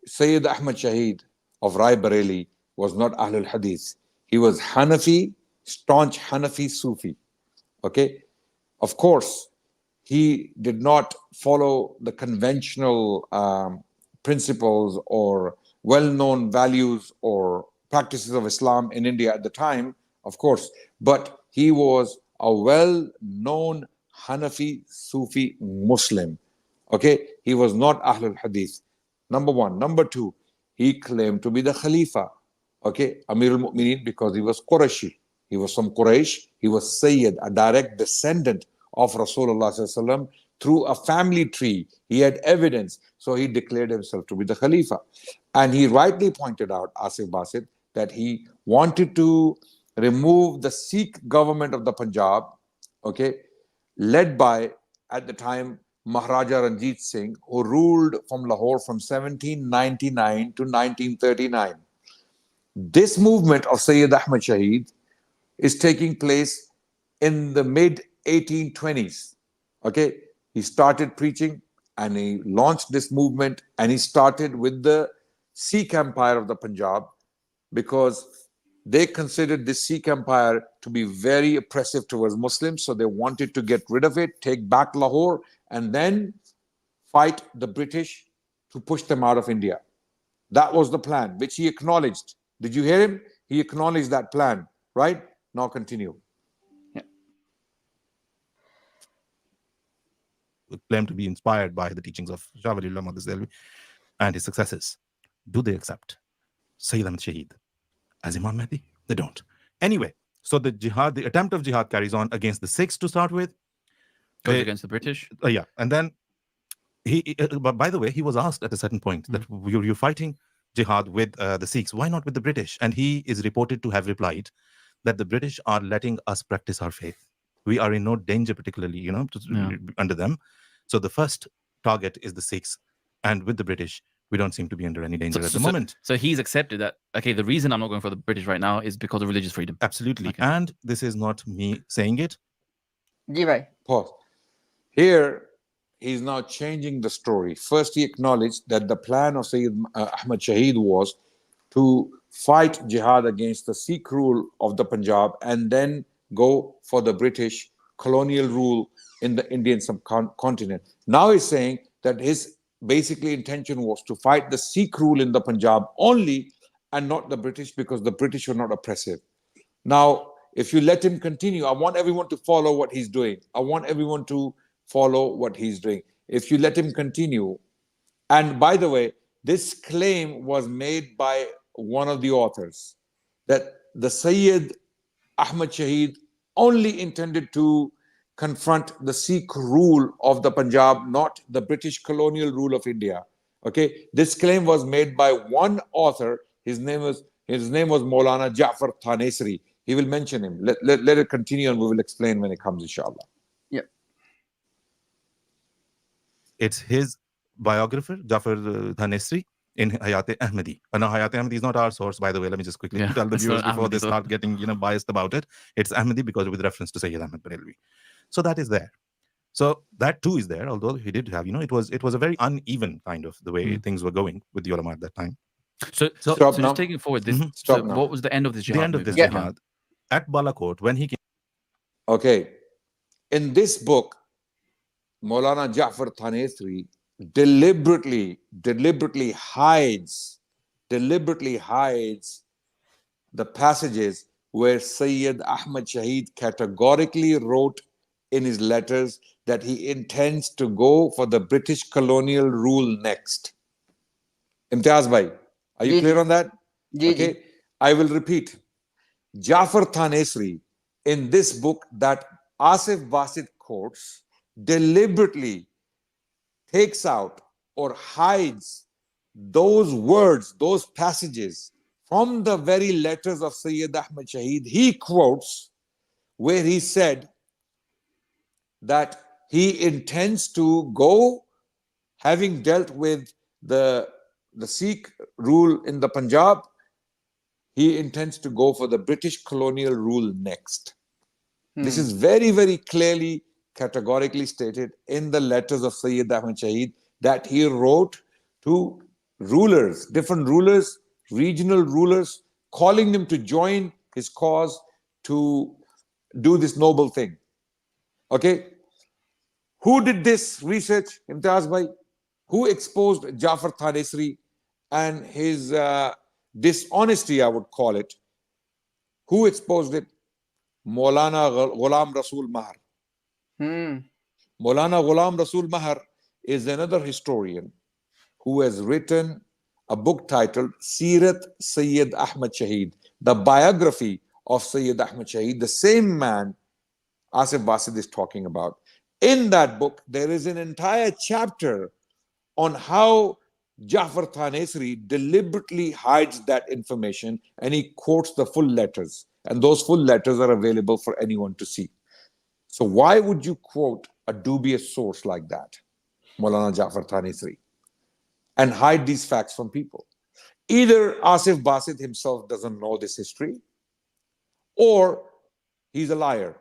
Sayyid Ahmad Shaheed of Rai Bareli was not Ahlul Hadith. He was Hanafi, staunch Hanafi Sufi. Okay? Of course, he did not follow the conventional principles or well-known values or practices of Islam in India at the time, of course, but he was a well-known Hanafi Sufi Muslim. Okay, he was not Ahlul Hadith. Number one. Number two, he claimed to be the Khalifa. Okay, Amirul Mu'mineen, because he was Qurayshi. He was from Quraysh. He was Sayyid, a direct descendant of Rasulullah Sallallahu Alaihi Wasallam through a family tree. He had evidence, so he declared himself to be the Khalifa. And he rightly pointed out, Asif Basit, that he wanted to remove the Sikh government of the Punjab, okay, led by, at the time, Maharaja Ranjit Singh, who ruled from Lahore from 1799 to 1939. This movement of Sayyid Ahmad Shaheed is taking place in the mid-1820s. Okay, he started preaching and he launched this movement, and he started with the Sikh Empire of the Punjab, because they considered this Sikh Empire to be very oppressive towards Muslims, so they wanted to get rid of it, take back Lahore, and then fight the British to push them out of India. That was the plan, which he acknowledged. Did you hear him? He acknowledged that plan, right? Now continue. Claim to be inspired by the teachings of Shah Waliullah Muhammad Dehlvi and his successors. Do they accept Sayyid Ahmad Shaheed as Imam Mahdi? They don't. Anyway, so the attempt of jihad carries on against the Sikhs to start with. Goes against the British. Yeah, and then but by the way, he was asked at a certain point that you're fighting jihad with the Sikhs. Why not with the British? And he is reported to have replied that the British are letting us practice our faith. We are in no danger, particularly, under them. So the first target is the Sikhs, and with the British, we don't seem to be under any danger at the moment. So he's accepted that, okay, the reason I'm not going for the British right now is because of religious freedom. Absolutely. Okay. And this is not me saying it. Ji bhai. Pause. Here, he's now changing the story. First, he acknowledged that the plan of Sayyid Ahmad Shaheed was to fight jihad against the Sikh rule of the Punjab and then go for the British colonial rule in the Indian subcontinent. Now he's saying that his basically intention was to fight the Sikh rule in the Punjab only and not the British, because the British were not oppressive. Now, if you let him continue, I want everyone to follow what he's doing. If you let him continue, and by the way, this claim was made by one of the authors, that the Sayyid Ahmad Shaheed only intended to confront the Sikh rule of the Punjab, not the British colonial rule of India. Okay, this claim was made by one author. His name was Maulana Ja'far Thanesri. He will mention him. Let it continue, and we will explain when it comes, inshallah. Yeah. It's his biographer, Ja'far Thanesri, in Hayat Ahmadi. Now, Hayat Ahmadi is not our source, by the way. Let me just quickly tell the viewers before they start getting biased about it. It's Ahmadi because with reference to Sayyid Ahmad Barelvi. So that is there. So that too is there, although he did have, it was a very uneven kind of the way things were going with the ulama at that time. So just taking forward this. What was the end of this jihad? The end of this jihad at Balakot when he came. Okay, in this book, Maulana Ja'far Thanesri deliberately hides the passages where Sayyid Ahmad Shaheed categorically wrote in his letters that he intends to go for the British colonial rule next. Imtiaz bhai, are you clear on that? Okay, I will repeat. Ja'far Thanesri, in this book that Asif Basit quotes, deliberately takes out or hides those words, those passages from the very letters of Sayyid Ahmad Shaheed. He quotes where he said that he intends to go, having dealt with the Sikh rule in the Punjab, he intends to go for the British colonial rule next. This is very, very clearly, categorically stated in the letters of Sayyid Ahmad Shaheed that he wrote to rulers, different rulers, regional rulers, calling them to join his cause to do this noble thing. Okay? Who did this research, Imtiaz bhai? Who exposed Ja'far Thanesri and his dishonesty, I would call it? Who exposed it? Maulana Ghulam Rasul Mahar. Maulana Ghulam Rasul Mahar is another historian who has written a book titled Sirat Sayyid Ahmad Shaheed, the biography of Sayyid Ahmad Shaheed, the same man Asif Basit is talking about. In that book, there is an entire chapter on how Ja'far Thanesri deliberately hides that information, and he quotes the full letters. And those full letters are available for anyone to see. So why would you quote a dubious source like that, Maulana Ja'far Thanesri, and hide these facts from people? Either Asif Basit himself doesn't know this history, or he's a liar.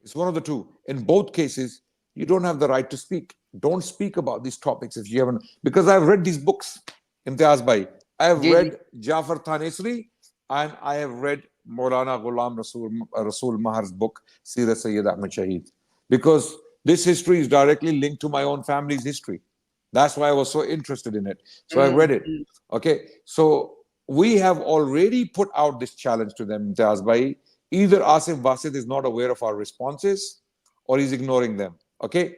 It's one of the two. In both cases, you don't have the right to speak. Don't speak about these topics if you haven't, because I've read these books, Imtiaz bhai. I have read Ja'far Thanesri and I have read Maulana Ghulam Rasul Mahar's book, Sirat Sayyid Ahmad Shaheed, because this history is directly linked to my own family's history. That's why I was so interested in it. So I read it. Okay. So we have already put out this challenge to them, Imtiaz bhai. Either Asif Basit is not aware of our responses or he's ignoring them. Okay.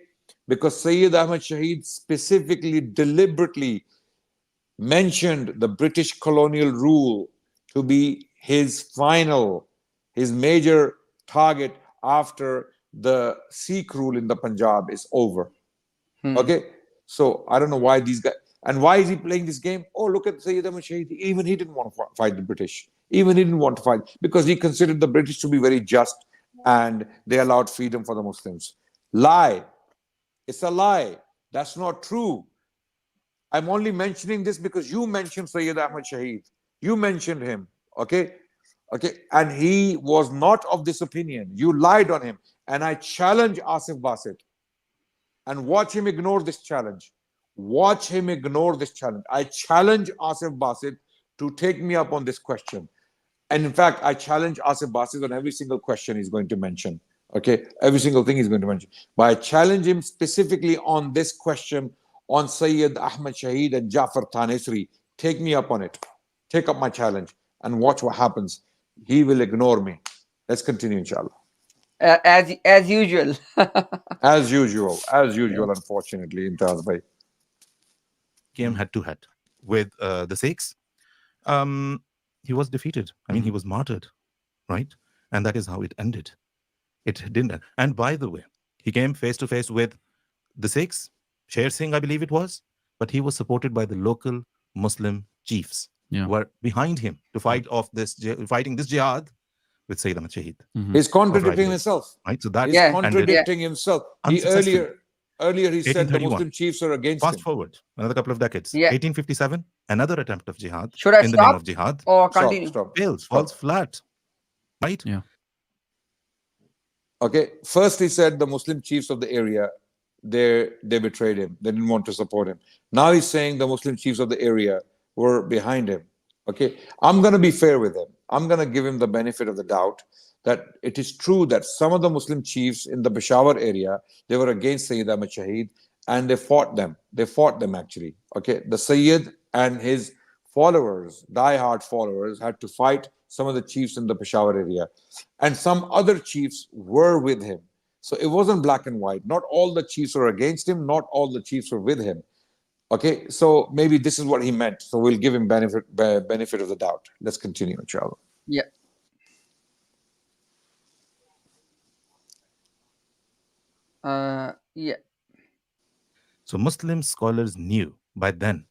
Because Sayyid Ahmad Shaheed specifically, deliberately mentioned the British colonial rule to be his major target after the Sikh rule in the Punjab is over. Okay, so I don't know why these guys, and why is he playing this game? Oh, look at Sayyid Ahmad Shaheed. Even he didn't want to fight the British. Even he didn't want to fight because he considered the British to be very just and they allowed freedom for the Muslims. Lie. It's a lie. That's not true. I'm only mentioning this because you mentioned Sayyid Ahmad Shaheed. You mentioned him. Okay? Okay. And he was not of this opinion. You lied on him. And I challenge Asif Basit. And watch him ignore this challenge. Watch him ignore this challenge. I challenge Asif Basit to take me up on this question. And in fact, I challenge Asif Basit on every single question he's going to mention. Okay, every single thing he's going to mention. But I challenge him specifically on this question on Sayyid Ahmad Shaheed and Ja'far Thanesri. Take me up on it. Take up my challenge and watch what happens. He will ignore me. Let's continue, inshallah. As usual. As usual, unfortunately, Imtiaz bhai. Came head to head with the Sikhs. He was defeated. I mean, he was martyred, right? And that is how it ended. It didn't end. And by the way, he came face to face with the Sikhs, Sher Singh, I believe it was, but he was supported by the local Muslim chiefs who were behind him to fighting this jihad with Sayyid Ahmad Shaheed. He's contradicting himself. Right? So that is contradicting himself. He earlier, Earlier he said the 1831. Muslim chiefs are against Fast him. forward another couple of decades. Yeah. 1857, another attempt of jihad Should I in the name stop of jihad or continue? Stop. fails, falls flat. Right? Yeah. Okay. First he said the Muslim chiefs of the area, they betrayed him. They didn't want to support him. Now he's saying the Muslim chiefs of the area were behind him. Okay. I'm going to be fair with him. I'm going to give him the benefit of the doubt that it is true that some of the Muslim chiefs in the Peshawar area, they were against Sayyid Ahmad Shahid and they fought them. They fought them actually. Okay. The Sayyid and his followers, die-hard followers, had to fight some of the chiefs in the Peshawar area. And some other chiefs were with him. So it wasn't black and white. Not all the chiefs were against him. Not all the chiefs were with him. Okay, so maybe this is what he meant. So we'll give him benefit of the doubt. Let's continue, inshallah. Yeah. Yeah. So Muslim scholars knew by then,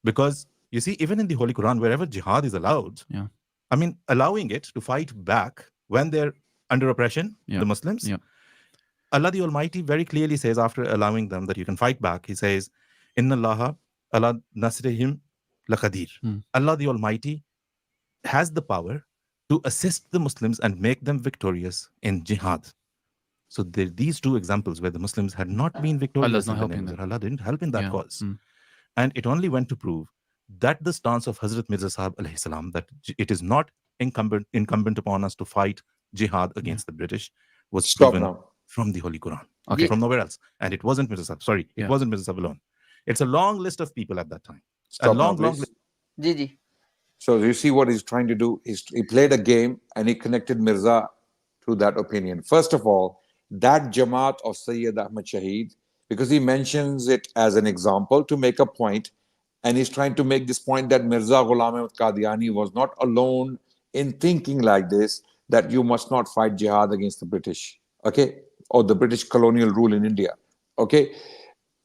because you see, even in the Holy Quran, wherever jihad is allowed, Yeah. I mean, allowing it to fight back when they're under oppression, Yeah. the Muslims, Yeah. Allah the Almighty very clearly says, after allowing them that you can fight back, He says, Inna Allaha ala nasrihim laqadir. Allah the Almighty has the power to assist the Muslims and make them victorious in jihad. So there, these two examples where the Muslims had not been victorious, Allah's not in the helping name of them. Allah didn't help in that Yeah. cause. And it only went to prove that the stance of Hazrat Mirza Sahib alayhi salam, that it is not incumbent upon us to fight jihad against the British, was Stop proven now. from the Holy Quran. Okay. From nowhere else. And it wasn't Mirza Sahib. Sorry, it Yeah. wasn't Mirza Sahib alone. It's a long list of people at that time. Stop long now, please. list. Ji. So you see what he's trying to do? He played a game and he connected Mirza to that opinion. First of all, that Jamaat of Sayyid Ahmad Shahid, because he mentions it as an example to make a point, and he's trying to make this point that Mirza Ghulam Qadiani was not alone in thinking like this, that you must not fight jihad against the British, okay, or the British colonial rule in India, okay.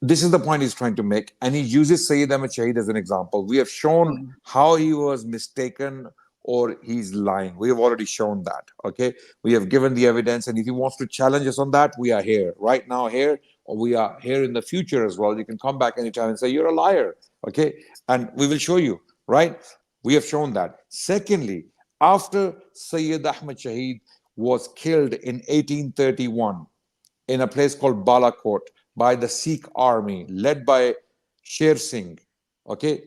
This is the point he's trying to make, and he uses Sayyid Ahmad Shahid as an example. We have shown how he was mistaken or he's lying. We have already shown that, okay? We have given the evidence, and if he wants to challenge us on that, we are here. Right now here, or we are here in the future as well. You can come back anytime and say, you're a liar, okay? And we will show you, right? We have shown that. Secondly, after Sayyid Ahmad Shahid was killed in 1831 in a place called Balakot, by the Sikh army led by Sher Singh, okay?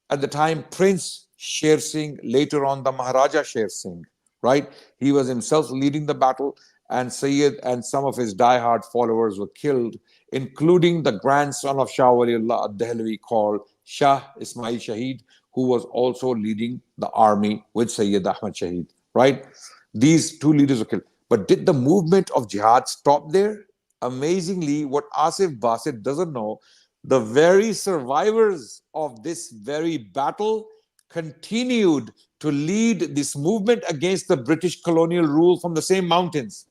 At the time, Prince Sher Singh, later on the Maharaja Sher Singh, right? He was himself leading the battle, and Sayyid and some of his die-hard followers were killed, including the grandson of Shah Waliullah ad-Dehlavi called Shah Ismail Shahid, who was also leading the army with Sayyid Ahmad Shahid, right? These two leaders were killed. But did the movement of jihad stop there? Amazingly, what Asif Basit doesn't know, the very survivors of this very battle continued to lead this movement against the British colonial rule from the same mountains.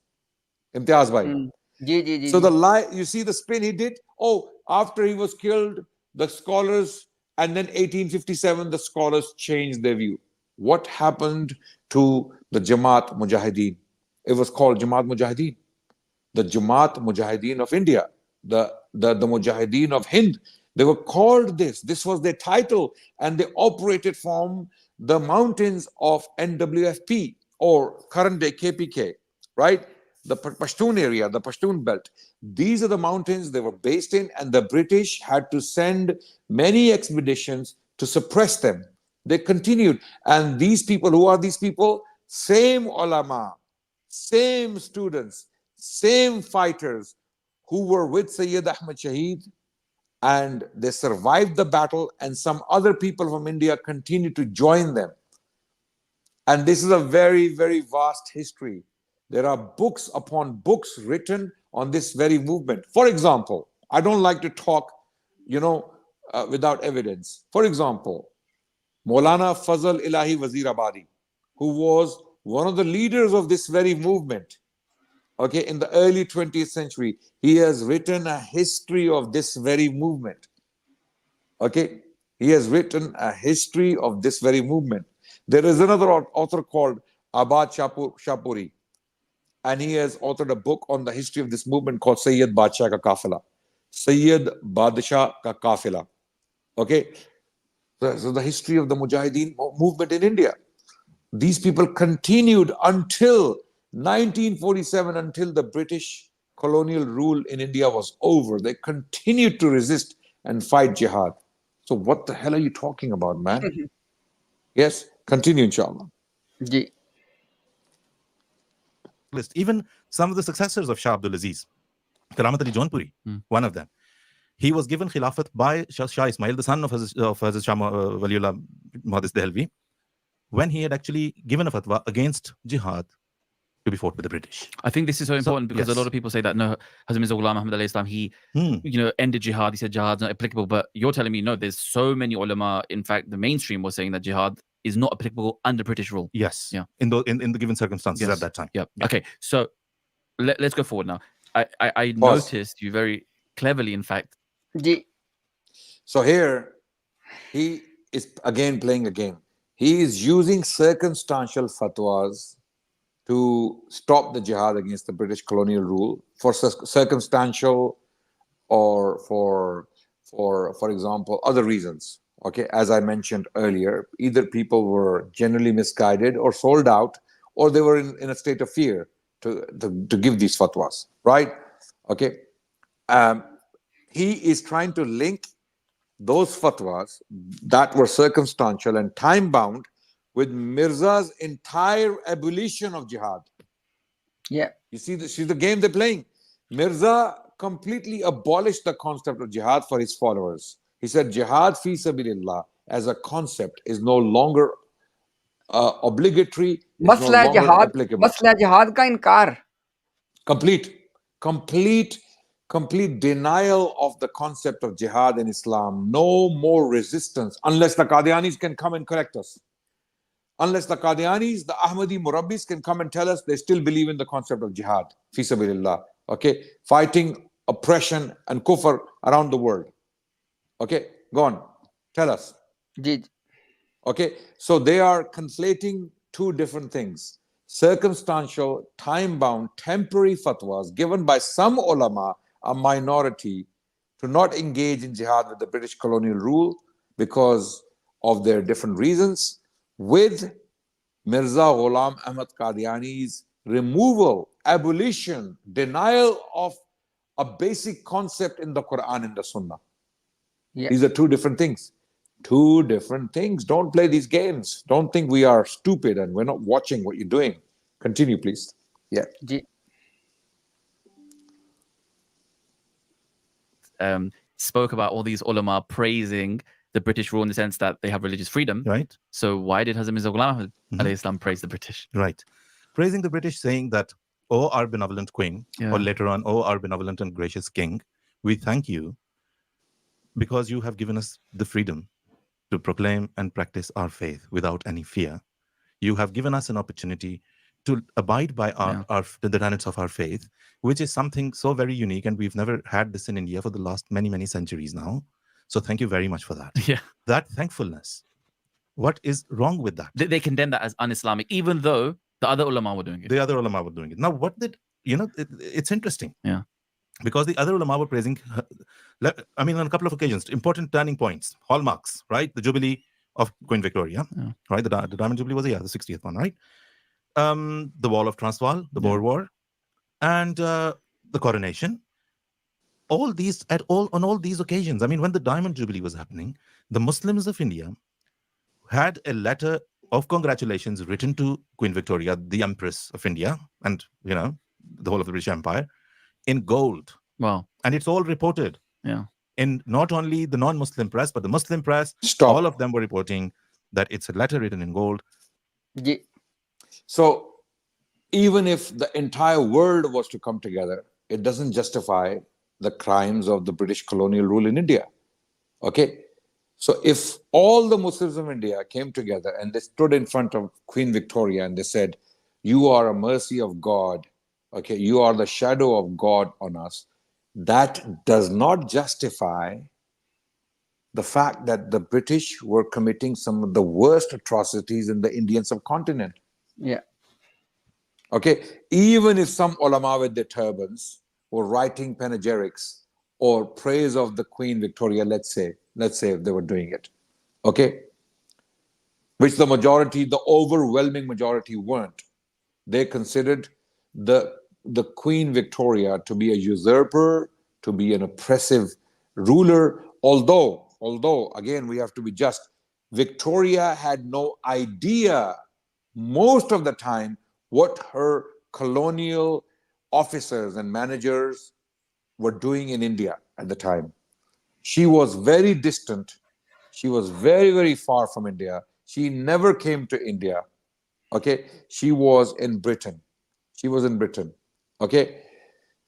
Imtiaz bhai. So the lie, you see the spin he did? Oh, after he was killed, the scholars, and then 1857, the scholars changed their view. What happened to the Jamaat Mujahideen? It was called Jamaat Mujahideen. The Jamaat Mujahideen of India, the Mujahideen of Hind, they were called this. This was their title, and they operated from the mountains of NWFP, or current day KPK, right? The Pashtun area, the Pashtun belt. These are the mountains they were based in, and the British had to send many expeditions to suppress them. They continued. And these people, who are these people? Same ulama, same students, same fighters who were with Sayyid Ahmad Shahid, and they survived the battle, and some other people from India continued to join them. And this is a very, very vast history. There are books upon books written on this very movement. For example, I don't like to talk, without evidence. For example, Maulana Fazl Ilahi Wazirabadi, who was one of the leaders of this very movement, okay, in the early 20th century, he has written a history of this very movement. Okay, he has written a history of this very movement. There is another author called Abad Shapuri. and he has authored a book on the history of this movement called Sayyid Badshah Ka Kafila. Sayyid Badshah Ka Kafila. Okay? So the history of the Mujahideen movement in India. These people continued until 1947, until the British colonial rule in India was over. They continued to resist and fight jihad. So what the hell are you talking about, man? Yes, continue, inshallah. Ji Even some of the successors of Shah Abdul Aziz, Karamat Ali Jaunpuri, one of them, he was given Khilafat by Shah Ismail, the son of Hazrat Shah Waliullah Muhaddis Dehlvi, when he had actually given a fatwa against jihad to be fought with the British. I think this is so important because a lot of people say that no, Hazrat Mirza Ghulam Ahmad alayhi salam, he ended jihad. He said jihad's not applicable, but you're telling me no. There's so many ulama. In fact, the mainstream was saying that jihad is not applicable under British rule. Yes. Yeah. In the given circumstances at that time. Yeah. Okay. So let's go forward now. I Pause. noticed you very cleverly, in fact. Ji So here, he is again playing a game. He is using circumstantial fatwas to stop the jihad against the British colonial rule for circumstantial or for example, other reasons. Okay, as I mentioned earlier, either people were generally misguided or sold out, or they were in a state of fear to give these fatwas, right? Okay. He is trying to link those fatwas that were circumstantial and time-bound with Mirza's entire abolition of jihad. yeah You see the game they're playing. Mirza completely abolished the concept of jihad for his followers. He said jihad fi sabilillah as a concept is no longer obligatory, is no मसला longer जहाद applicable. मसला जहाद का इनकार Complete denial of the concept of jihad in Islam. No more resistance unless the Qadianis can come and correct us. Unless the Qadianis, the Ahmadi Murabbis can come and tell us they still believe in the concept of jihad, fi sabilillah. Okay, fighting oppression and kufr around the world. Okay, go on, tell us. Ji Okay, so they are conflating two different things. Circumstantial, time-bound, temporary fatwas given by some ulama, a minority, to not engage in jihad with the British colonial rule because of their different reasons, with Mirza Ghulam Ahmad Qadiani's removal, abolition, denial of a basic concept in the Quran and the Sunnah. yeah These are two different things. Two different things. Don't play these games. Don't think we are stupid and we're not watching what you're doing. Continue, please. Yeah. Ji Spoke about all these ulama praising the British rule in the sense that they have religious freedom. Right. So why did Hazrat Mirza Ghulam Ahmad alayhi salam praise the British? Right. Praising the British, saying that, "Oh, our benevolent queen," or later on, "Oh, our benevolent and gracious king, we thank you because you have given us the freedom to proclaim and practice our faith without any fear. You have given us an opportunity to abide by the tenets of our faith, which is something so very unique, and we've never had this in India for the last many, many centuries now. So thank you very much for that." Yeah. That thankfulness. What is wrong with that? They condemn that as un-Islamic, even though the other ulama were doing it. The other ulama were doing it. Now, what did, it's interesting. Yeah. Because the other ulama were praising, on a couple of occasions, important turning points, hallmarks, right? The Jubilee of Queen Victoria, right? The Diamond Jubilee was the 60th one, right? The Wall of Transvaal, the Boer War, and the coronation. On all these occasions, when the Diamond Jubilee was happening, the Muslims of India had a letter of congratulations written to Queen Victoria, the Empress of India, and the whole of the British Empire, in gold. Wow. And it's all reported. Yeah. In not only the non-Muslim press, but the Muslim press. Stop. All of them were reporting that it's a letter written in gold. Ji So even if the entire world was to come together, it doesn't justify the crimes of the British colonial rule in India. Okay? So if all the Muslims of India came together and they stood in front of Queen Victoria and they said, "You are a mercy of God. Okay, you are the shadow of God on us," that does not justify the fact that the British were committing some of the worst atrocities in the Indian subcontinent. yeah Okay, even if some ulama with their turbans were writing panegyrics or praise of the Queen Victoria, let's say if they were doing it, okay, which the majority, the overwhelming majority weren't. They considered the Queen Victoria to be a usurper, to be an oppressive ruler, although again we have to be just, Victoria had no idea most of the time what her colonial officers and managers were doing in India at the time. She was very distant. She was very, very far from India. She never came to India. Okay, she was in Britain. Okay,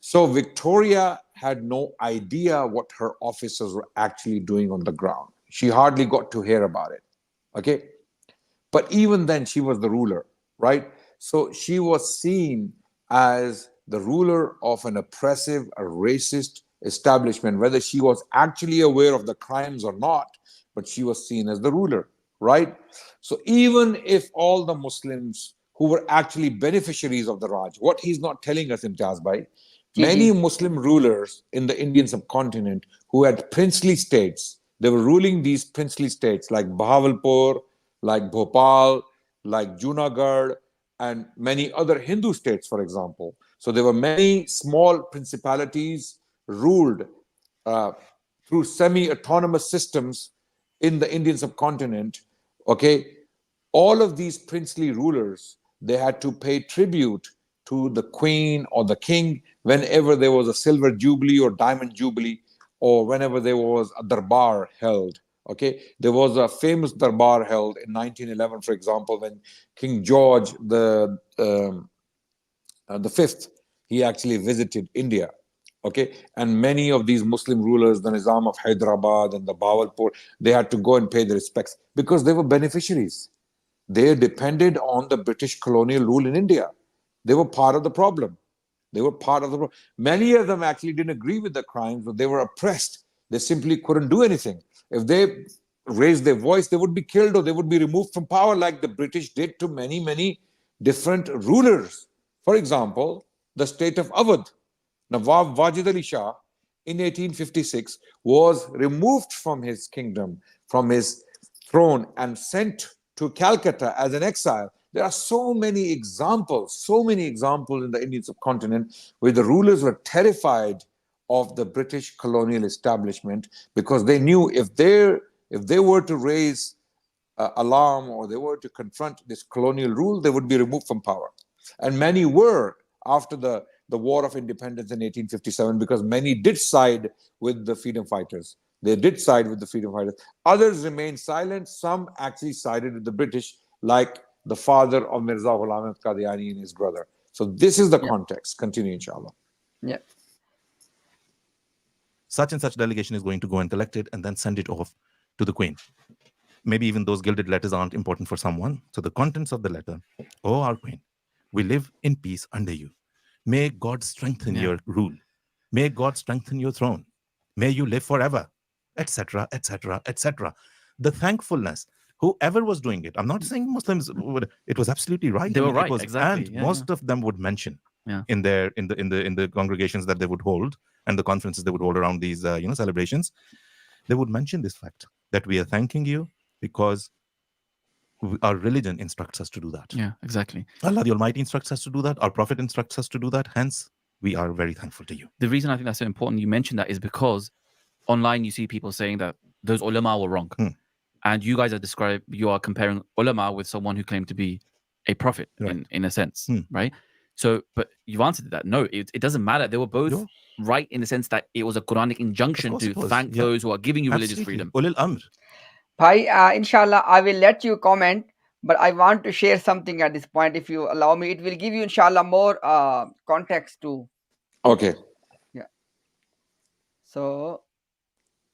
so Victoria had no idea what her officers were actually doing on the ground. She hardly got to hear about it. Okay, but even then, she was the ruler, right? So she was seen as the ruler of an oppressive, a racist establishment, whether she was actually aware of the crimes or not, but she was seen as the ruler, right? So even if all the Muslims who were actually beneficiaries of the Raj, what he's not telling us, Imtiaz Bhai, many Muslim rulers in the Indian subcontinent who had princely states, they were ruling these princely states like Bahawalpur, like Bhopal, like Junagadh, and many other Hindu states, for example. So there were many small principalities ruled through semi-autonomous systems in the Indian subcontinent. Okay, all of these princely rulers, they had to pay tribute to the queen or the king whenever there was a silver jubilee or diamond jubilee, or whenever there was a darbar held. Okay, there was a famous darbar held in 1911, for example, when King George the Fifth, he actually visited India. Okay, and many of these Muslim rulers, the Nizam of Hyderabad and the Bahawalpur, they had to go and pay their respects because they were beneficiaries. They depended on the British colonial rule in India. They were part of the problem. Many of them actually didn't agree with the crimes, but they were oppressed. They simply couldn't do anything. If they raised their voice, they would be killed or they would be removed from power, like the British did to many, many different rulers. For example, the state of Awadh, Nawab Wajid Ali Shah, in 1856, was removed from his kingdom, from his throne, and sent to Calcutta as an exile. There are so many examples in the Indian subcontinent where the rulers were terrified of the British colonial establishment because they knew if they were to raise alarm or they were to confront this colonial rule, they would be removed from power. And many were after the War of Independence in 1857, because many did side with the freedom fighters. Others remained silent. Some actually sided with the British, like the father of Mirza Ghulam Qadiani and his brother. So this is the context. Continue, inshallah. Yeah. Such and such delegation is going to go and collect it and then send it off to the Queen. Maybe even those gilded letters aren't important for someone. So the contents of the letter: "Oh, our Queen, we live in peace under you. May God strengthen your rule. May God strengthen your throne. May you live forever," etc., etc., etc. The thankfulness, whoever was doing it, I'm not saying Muslims would, it was absolutely right. They were right, it was, exactly. And most of them would mention in the congregations that they would hold and the conferences they would hold around these celebrations, they would mention this fact that we are thanking you because our religion instructs us to do that. Yeah, exactly. Allah the Almighty instructs us to do that. Our Prophet instructs us to do that. Hence, we are very thankful to you. The reason I think that's so important you mentioned that is because online you see people saying that those ulama were wrong. And you guys you are comparing ulama with someone who claimed to be a prophet, in a sense, right? So, but you've answered that. No, it doesn't matter. They were both right in the sense that it was a Quranic injunction to thank those who are giving you religious freedom. Ulil Amr. Bhai, inshallah, I will let you comment, but I want to share something at this point, if you allow me. It will give you, inshallah, more context too. Okay. Yeah. So,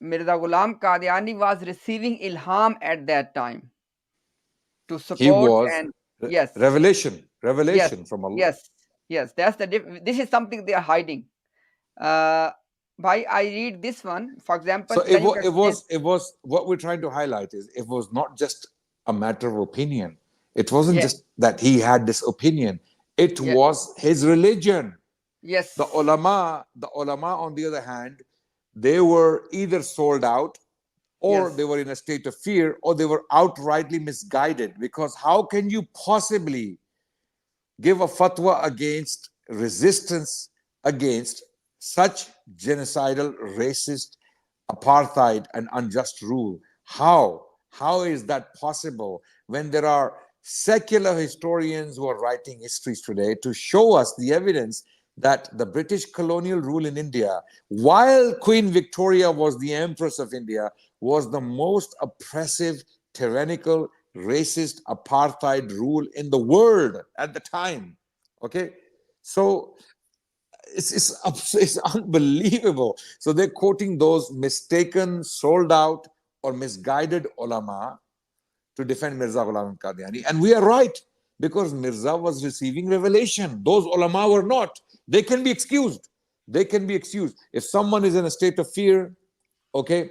Mirza Ghulam Qadiani was receiving ilham at that time to support. He was revelation from Allah. Yes. That's this is something they are hiding. Bhai, I read this one, for example. So it was what we're trying to highlight is it was not just a matter of opinion. It wasn't just that he had this opinion. It was his religion. Yes. The ulama, on the other hand, they were either sold out, or they were in a state of fear, or they were outrightly misguided. Because how can you possibly give a fatwa against resistance against such genocidal, racist, apartheid, and unjust rule? How is that possible when there are secular historians who are writing histories today to show us the evidence that the British colonial rule in India, while Queen Victoria was the Empress of India, was the most oppressive, tyrannical, racist, apartheid rule in the world at the time. Okay, so it's unbelievable. So they're quoting those mistaken, sold out, or misguided ulama to defend Mirza Ghulam Qadiani, and we are right, because Mirza was receiving revelation. Those ulama were not. They can be excused. They can be excused. If someone is in a state of fear, okay,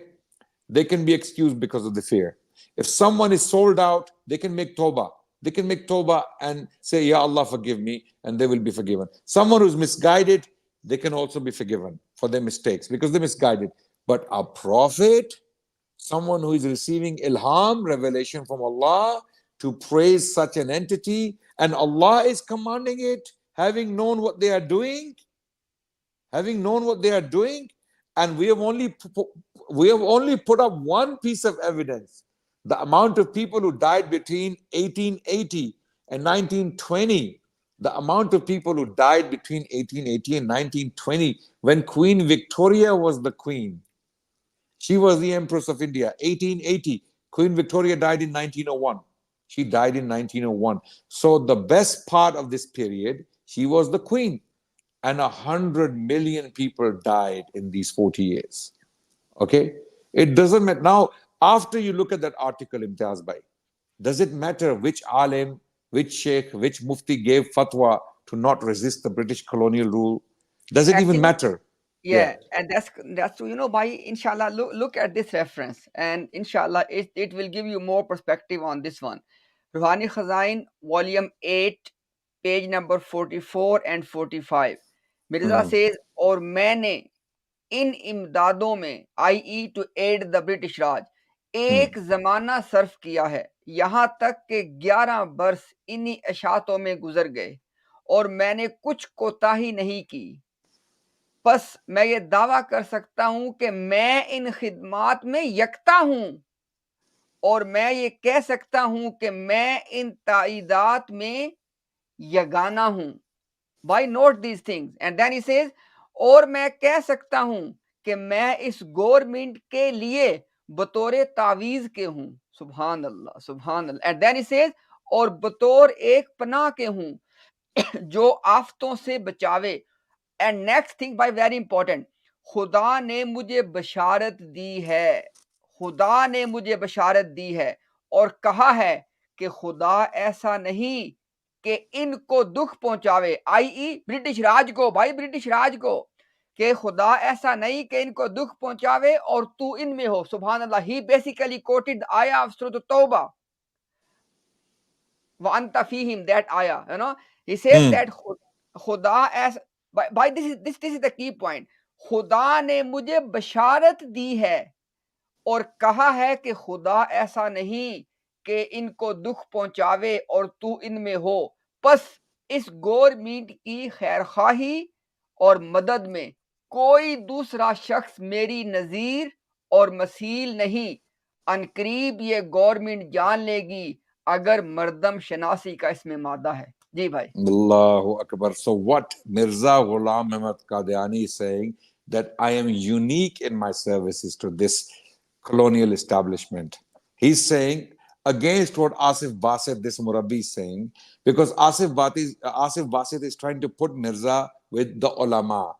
they can be excused because of the fear. If someone is sold out, they can make tawbah. They can make tawbah and say, Ya Allah, forgive me, and they will be forgiven. Someone who's misguided, they can also be forgiven for their mistakes because they're misguided. But a prophet, someone who is receiving ilham, revelation from Allah, to praise such an entity, and Allah is commanding it, having known what they are doing, and we have only put up one piece of evidence: the amount of people who died between 1880 and 1920. The amount of people who died between 1880 and 1920, when Queen Victoria was the queen. She was the Empress of India, 1880. Queen Victoria died in 1901. She died in 1901. So the best part of this period, she was the queen. And 100 million people died in these 40 years. Okay? It doesn't matter. Now, after you look at that article, Imtiaz Bhai, does it matter which alim, which sheikh, which mufti gave fatwa to not resist the British colonial rule? Does it even matter? Yeah, and that's by inshallah, look at this reference, and inshallah it will give you more perspective on this one. Ruhani Khazain, volume 8, page number 44 and 45. Mirza says, और मैंने इन इमदादों में i.e. to aid the British Raj एक जमाना Surf किया है, यहाँ तक कि 11 बरस इन्हीं अशातों में गुजर गए और मैंने कुछ कोताही नहीं की। बस मैं ये दावा कर सकता हूं कि मैं इन खिदमात में यकता हूं और मैं ये कह सकता हूं कि मैं इन ताइदात में यगाना हूं। Why note these things? And then he says, और मैं कह सकता हूं कि मैं इस गवर्नमेंट के लिए बतौर तावीज के हूं। सुभान अल्लाह, सुभान अल्लाह। And then he says, और बतौर एक पनाह के हूं जो आफतों से बचावे। And next thing, by very important, खुदा ने मुझे बशारत दी है, खुदा ने मुझे बशारत दी है और कहा है कि खुदा ऐसा नहीं कि इनको दुख पहुंचावे, i.e. ब्रिटिश राज को, भाई ब्रिटिश राज को, कि खुदा ऐसा नहीं कि इनको दुख पहुंचावे और तू इनमें हो। सुभान अल्लाह। He basically quoted the ayah of Surah Tawbah, wa anta fihim, that ayah, he says that खुदा ऐसा, by this is the key point, खुदा ने मुझे बशारत दी है और कहा है कि खुदा ऐसा नहीं कि इनको दुख पहुंचावे और तू इनमें हो। बस इस गवर्नमेंट की खैरखाही और मदद में कोई दूसरा शख्स मेरी नजीर और मसील नहीं। अनकरीब ये गवर्नमेंट जान लेगी अगर मर्दम शनासी का इसमें मादा है। जी भाई। Allahu Akbar. So what Mirza Ghulam Ahmad Qadiani is saying, that I am unique in my services to this colonial establishment. He's saying against what Asif Basit, this Murabbi, is saying, because Asif Basit is trying to put Mirza with the ulama.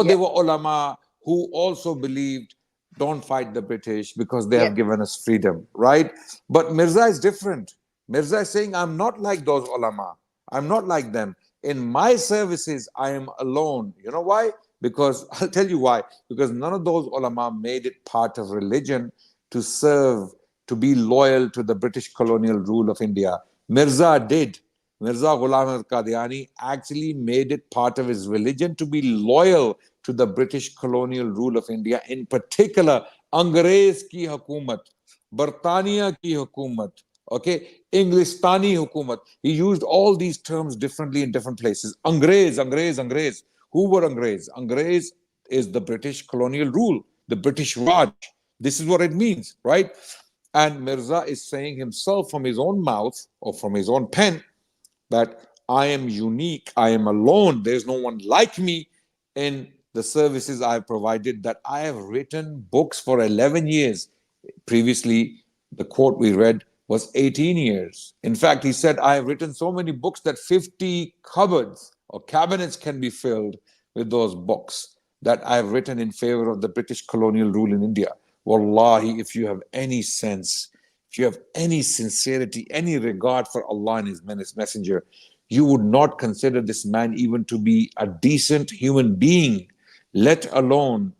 They were ulama who also believed don't fight the British because they have given us freedom, right? But Mirza is different. Mirza is saying, I'm not like those ulama. I'm not like them. In my services, I am alone. You know why? Because I'll tell you why. Because none of those ulama made it part of religion to serve, to be loyal to the British colonial rule of India. Mirza did. Mirza Ghulam Qadiani actually made it part of his religion to be loyal to the British colonial rule of India, in particular, Angrez ki hukumat, Bartania ki hukumat, okay, Englistani hukumat. He used all these terms differently in different places. Angrez, Angrez, Angrez. Who were Angrez? Angrez is the British colonial rule, the British Raj. This is what it means, right? And Mirza is saying himself from his own mouth or from his own pen that I am unique, I am alone, there's no one like me in the services I've provided, that I have written books for 11 years. Previously, the quote we read was 18 years. In fact, he said, I have written so many books that 50 cupboards or cabinets can be filled with those books that I have written in favor of the British colonial rule in India. Wallahi, if you have any sense, if you have any sincerity, any regard for Allah and His Messenger, you would not consider this man even to be a decent human being, let alone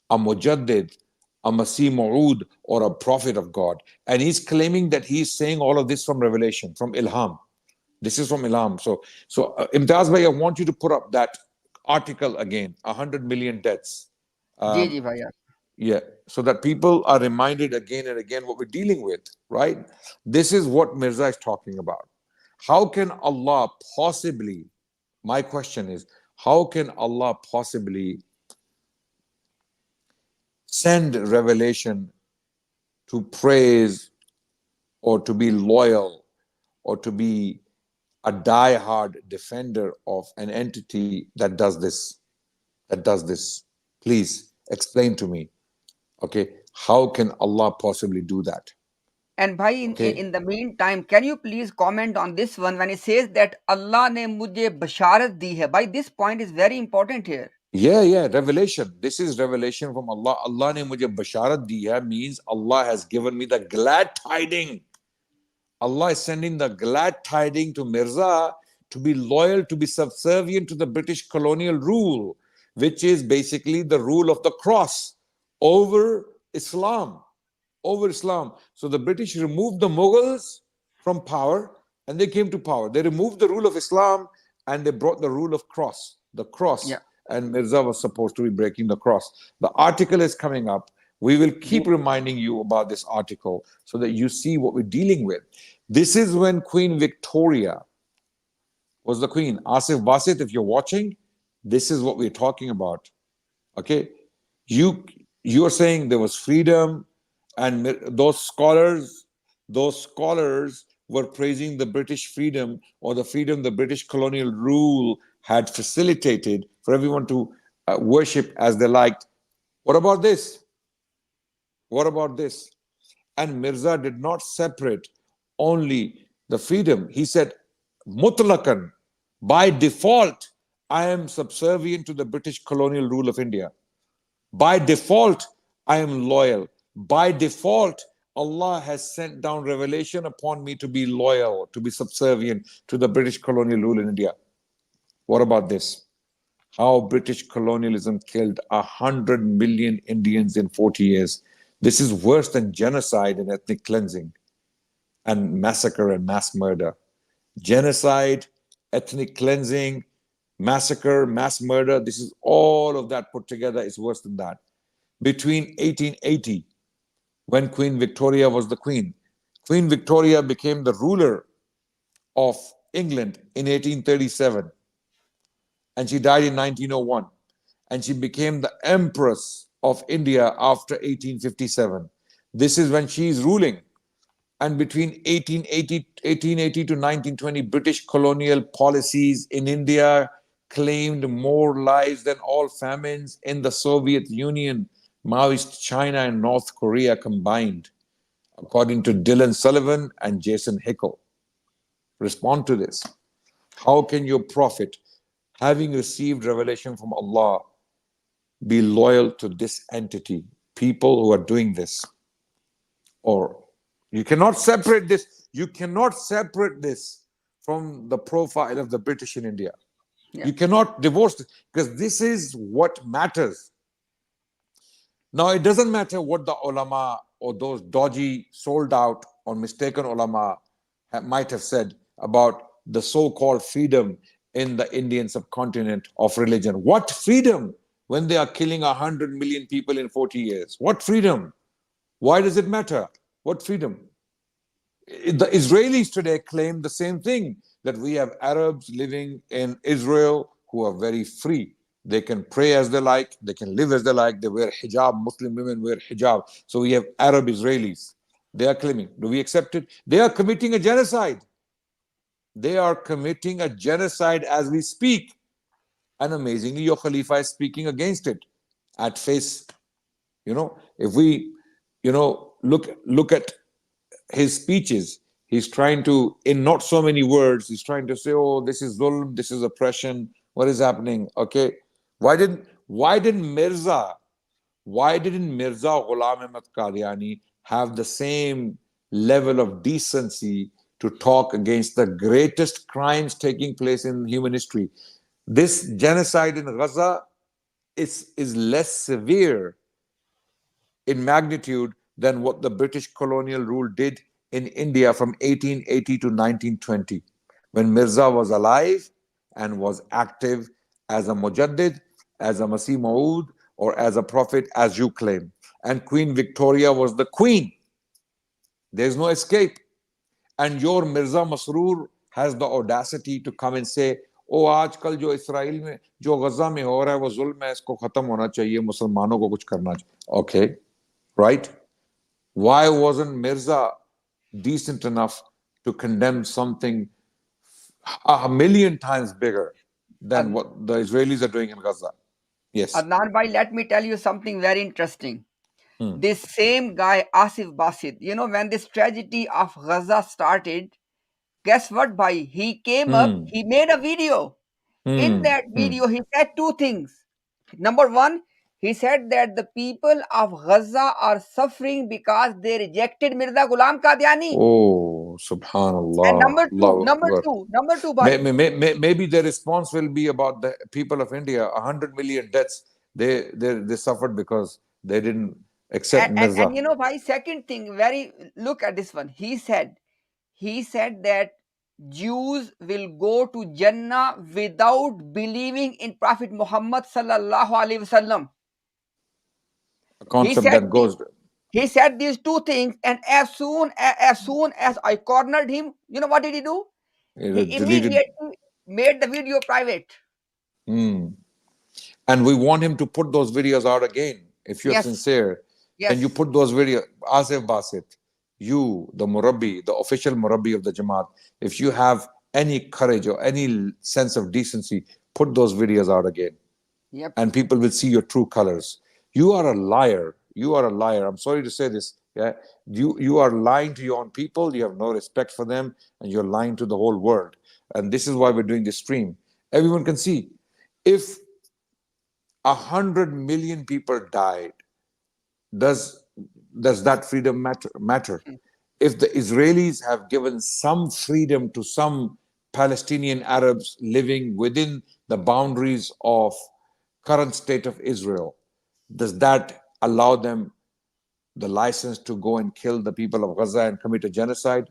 a mujaddid, a Masih Ma'ud, or a prophet of God. And he's claiming that he's saying all of this from revelation, from ilham. This is from ilham. So Imtiaz bhai, I want you to put up that article again, 100 million deaths. जी भैया. Yeah, so that people are reminded again and again what we're dealing with, right? This is what Mirza is talking about. How can Allah possibly, my question is, how can Allah possibly send revelation to praise or to be loyal or to be a die-hard defender of an entity that does this? Please explain to me. Okay, how can Allah possibly do that? And bhai, in the meantime, can you please comment on this one when it says that Allah ne mujhe basharat di hai? Bhai, this point is very important here. Yeah, revelation. This is revelation from Allah. Allah ne mujhe basharat di hai means Allah has given me the glad tiding. Allah is sending the glad tiding to Mirza to be loyal, to be subservient to the British colonial rule, which is basically the rule of the cross over Islam. So the British removed the Mughals from power and they came to power. They removed the rule of Islam and they brought the rule of the cross. Yeah. And Mirza was supposed to be breaking the cross. The article is coming up. We will keep reminding you about this article so that you see what we're dealing with. This is when Queen Victoria was the queen. Asif Basit, if you're watching, this is what we're talking about. Okay? You are saying there was freedom, and those scholars were praising the British freedom, or the freedom the British colonial rule had facilitated for everyone to worship as they liked. What about this? And Mirza did not separate only the freedom. He said, mutlaqan, by default, I am subservient to the British colonial rule of India. By default, I am loyal. By default, Allah has sent down revelation upon me to be loyal, to be subservient to the British colonial rule in India. What about this? How British colonialism killed 100 million Indians in 40 years. This is worse than genocide and ethnic cleansing and massacre and mass murder. Genocide, ethnic cleansing, massacre, mass murder, this is all of that put together is worse than that. Between 1880, when Queen Victoria was the queen, Queen Victoria became the ruler of England in 1837, and she died in 1901, and she became the Empress of India after 1857. This is when she is ruling. And between 1880 to 1920, British colonial policies in India claimed more lives than all famines in the Soviet Union, Maoist China, and North Korea combined, according to Dylan Sullivan and Jason Hickel. Respond to this. How can your prophet, having received revelation from Allah, be loyal to this entity, people who are doing this? Or you cannot separate this. You cannot separate this from the profile of the British in India. Yeah. You cannot divorce this, because this is what matters. Now, it doesn't matter what the ulama or those dodgy, sold out or mistaken ulama might have said about the so-called freedom in the Indian subcontinent of religion. What freedom when they are killing 100 million people in 40 years? What freedom? Why does it matter? What freedom? The Israelis today claim the same thing, that we have Arabs living in Israel who are very free. They can pray as they like, they can live as they like, they wear hijab, Muslim women wear hijab. So we have Arab Israelis. They are claiming. Do we accept it? They are committing a genocide. They are committing a genocide as we speak. And amazingly, your Khalifa is speaking against it at face. If we, look at his speeches, he's trying to, in not so many words, he's trying to say, oh, this is zulm, this is oppression, what is happening? Okay. Why didn't Mirza Ghulam Ahmad Qadiani have the same level of decency to talk against the greatest crimes taking place in human history? This genocide in Gaza is less severe in magnitude than what the British colonial rule did in India from 1880 to 1920, when Mirza was alive and was active as a Mujaddid, as a Masih Maud, or as a prophet, as you claim. And Queen Victoria was the queen. There's no escape. And your Mirza Masroor has the audacity to come and say, oh, आजकल जो Israel में जो गजा में हो रहा है वो जुल्म है, इसको खत्म होना चाहिए, मुसलमानों को कुछ करना चाहिए. Okay, right? Why wasn't Mirza decent enough to condemn something 1,000,000 times bigger than what the Israelis are doing in Gaza? Yes. Adnan bhai, let me tell you something very interesting. This same guy, Asif Basit, when this tragedy of Gaza started, guess what, bhai? He came up, he made a video. In that video, he said two things. Number one, he said that the people of Gaza are suffering because they rejected Mirza Ghulam Qadiani. Oh, subhanallah. And number two, bhai. Maybe the response will be about the people of India. 100 million deaths they suffered because they didn't accept Mirza. And bhai, second thing, look at this one. He said that Jews will go to Jannah without believing in Prophet Muhammad sallallahu alaihi wasallam. A concept that goes. He said these two things, and as soon as I cornered him, what did he do? He immediately made the video private. And we want him to put those videos out again. If you're sincere, and you put those videos, Asif Basit, you, the Murabbi, the official Murabbi of the Jamaat, if you have any courage or any sense of decency, put those videos out again. Yep. And people will see your true colors. You are a liar. You are a liar. I'm sorry to say this. Yeah, you are lying to your own people. You have no respect for them, and you're lying to the whole world. And this is why we're doing this stream. Everyone can see. If 100 million people died, does that freedom matter? If the Israelis have given some freedom to some Palestinian Arabs living within the boundaries of current state of Israel, does that allow them the license to go and kill the people of Gaza and commit a genocide?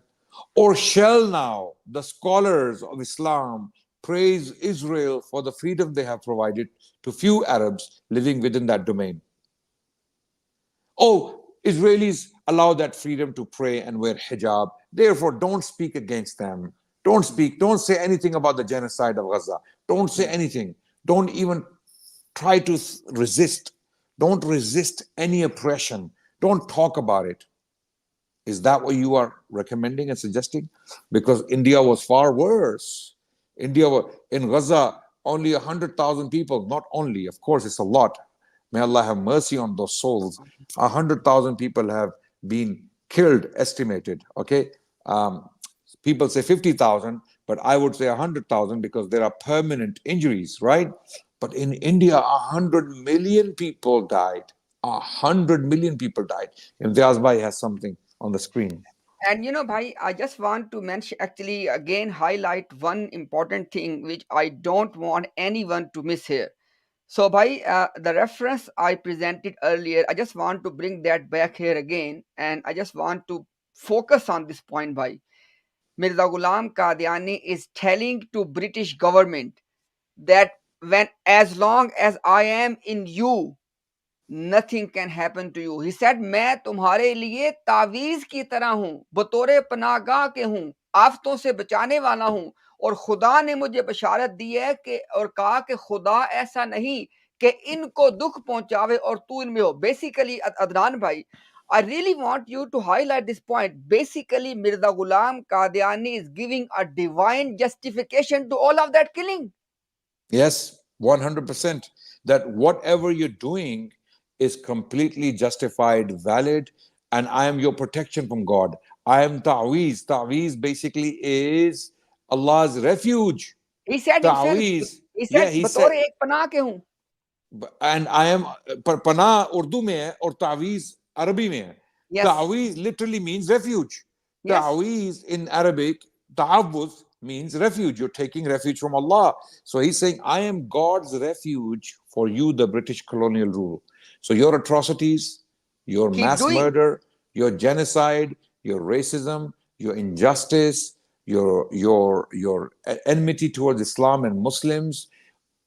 Or shall now the scholars of Islam praise Israel for the freedom they have provided to few Arabs living within that domain? Oh, Israelis allow that freedom to pray and wear hijab. Therefore, don't speak against them. Don't speak. Don't say anything about the genocide of Gaza. Don't say anything. Don't even try to resist. Don't resist any oppression. Don't talk about it. Is that what you are recommending and suggesting? Because India was far worse. In Gaza, only 100,000 people, not only, of course, it's a lot. May Allah have mercy on those souls. 100,000 people have been killed, estimated, okay? People say 50,000, but I would say 100,000 because there are permanent injuries, right? But in India, 100 million people died. 100 million people died. Imtiaz bhai has something on the screen. And bhai, I just want to mention, actually, again, highlight one important thing which I don't want anyone to miss here. So, bhai, the reference I presented earlier, I just want to bring that back here again, and I just want to focus on this point, bhai. Mirza Ghulam Qadiani is telling to British government that as long as I am in you, nothing can happen to you. He said, मैं तुम्हारे लिए तावीज़ की तरह हूँ, बतौरे पनाहगाह के हूँ, आफतों से बचाने वाला हूँ, और खुदा ने मुझे बशारत दी है कि और कहा कि खुदा ऐसा नहीं कि इनको दुख पहुंचावे और तू इनमें हो. Basically, Adnan bhai, I really want you to highlight this point. Basically, Mirza Ghulam Qadiani is giving a divine justification to all of that killing. Yes, 100%. That whatever you're doing is completely justified, valid, and I am your protection from God. I am ta'weez. Ta'weez basically is Allah's refuge. He said himself, Ta'weez. he Yeah, said, he said, बतौरे एक पनाह के हूँ. and I am, Pana Urdu mein hai aur ta'weez Arabi mein hai. Yes. Ta'weez literally means refuge. Yes. Ta'weez in Arabic, ta'awuz means refuge. You're taking refuge from Allah. So he's saying, I am God's refuge for you, the British colonial rule. So your atrocities, your Keep mass doing. murder, your genocide, your racism, your injustice, your enmity towards Islam and Muslims,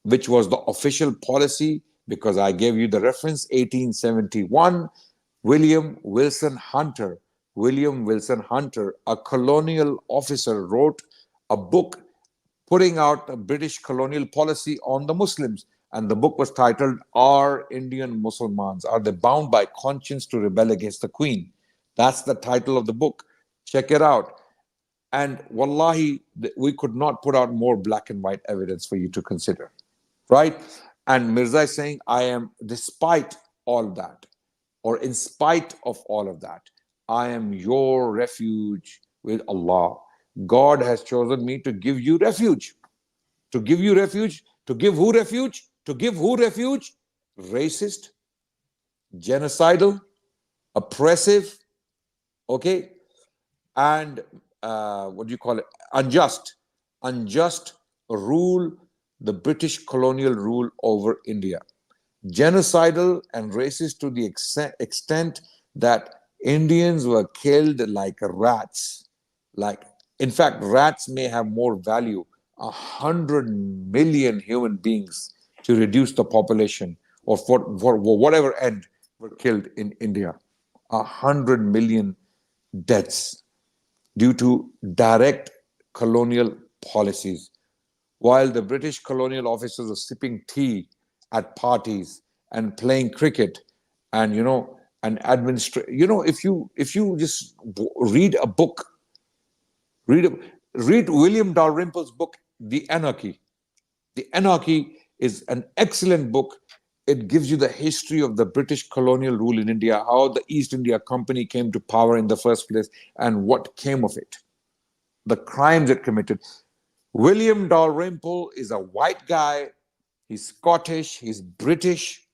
which was the official policy, because I gave you the reference, 1871, William Wilson Hunter, a colonial officer, wrote a book putting out a British colonial policy on the Muslims. And the book was titled, Are Indian Muslimans, Are They Bound by Conscience to Rebel Against the Queen? That's the title of the book. Check it out. And wallahi, we could not put out more black and white evidence for you to consider. Right? And Mirza is saying, I am, despite all that, or in spite of all of that, I am your refuge with Allah. God has chosen me to give you refuge. To give you refuge. To give who refuge? To give who refuge? Racist, genocidal, oppressive, okay, and what do you call it? Unjust rule, the British colonial rule over India. Genocidal and racist to the extent that Indians were killed like rats. Like, in fact, rats may have more value. 100 million human beings to reduce the population, or for whatever end, were killed in India. 100 million deaths due to direct colonial policies. While the British colonial officers were sipping tea at parties and playing cricket, and if you just read a book, read William Dalrymple's book, The Anarchy. The Anarchy is an excellent book. It gives you the history of the British colonial rule in India, how the East India Company came to power in the first place, and what came of it, the crimes it committed. William Dalrymple is a white guy. He's Scottish, he's British,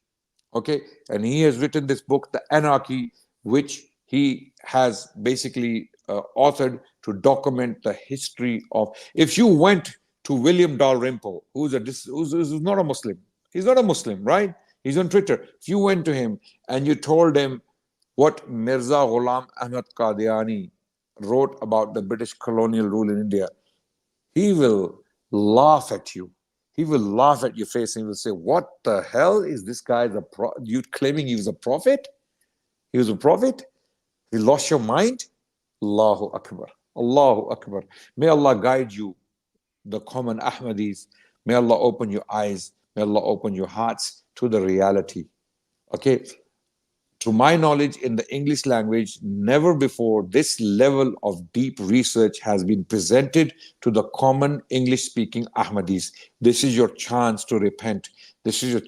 okay? And he has written this book, The Anarchy, which he has basically authored to document the history of... If you went to William Dalrymple, who's not a Muslim, he's not a Muslim, right? He's on Twitter. If you went to him and you told him what Mirza Ghulam Ahmad Qadiani wrote about the British colonial rule in India, he will laugh at you. He will laugh at your face and he will say, what the hell is this guy? You claiming he was a prophet? He was a prophet? He lost your mind? Allahu Akbar. Allahu Akbar. May Allah guide you, the common Ahmadis. May Allah open your eyes. May Allah open your hearts to the reality. Okay? To my knowledge, in the English language, never before this level of deep research has been presented to the common English-speaking Ahmadis. This is your chance to repent. This is your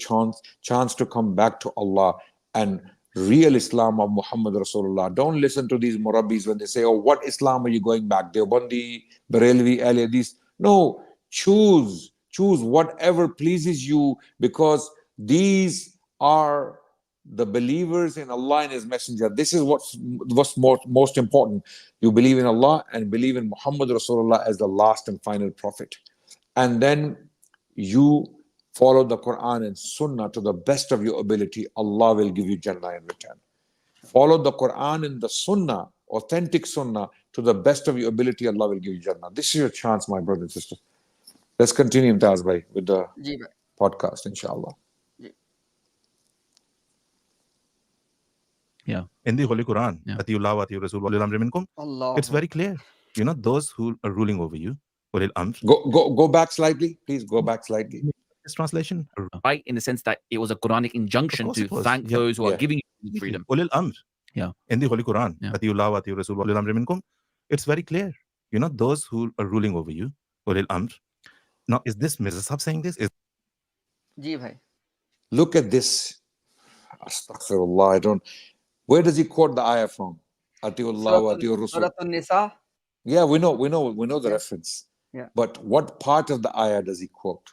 chance to come back to Allah and real Islam of Muhammad Rasulullah. Don't listen to these Murabbis when they say, oh, what Islam are you going back? Deobandi, Barelvi, Ahl Hadith. No, choose whatever pleases you, because these are the believers in Allah and His Messenger. This is what's most important. You believe in Allah and believe in Muhammad Rasulullah as the last and final prophet. And then you follow the Quran and Sunnah to the best of your ability. Allah will give you Jannah in return. Follow the Quran and the Sunnah authentic sunnah to the best of your ability, Allah will give you Jannah. This is your chance, my brother and sister. Let's continue, Imtiaz bhai, with the जी भाई podcast, inshallah. Yeah. In the Holy Quran, Yeah. Atiullah wa atiur Rasul wa ulil amri minkum, Allah it's very clear. You know, those who are ruling over you, ulil amr. Go back slightly, please. Go back slightly. This translation, Right, in the sense that it was a Quranic injunction course to it was. thank Yeah. those who Yeah. are giving you freedom. ulil amr. Yeah. In the Holy Quran, Yeah. Atiullah wa atiur Rasul wa ulil amri minkum, it's very clear. You know, those who are ruling over you, ulil amr. Now, is this Mirza Sahib saying this? जी भाई Look at this. Astaghfirullah. I don't. Where does he quote the ayah from? Atiullah wa atiur Rasul. सूरतुन Nisa Yeah, we know the reference. Yeah. But what part of the ayah does he quote?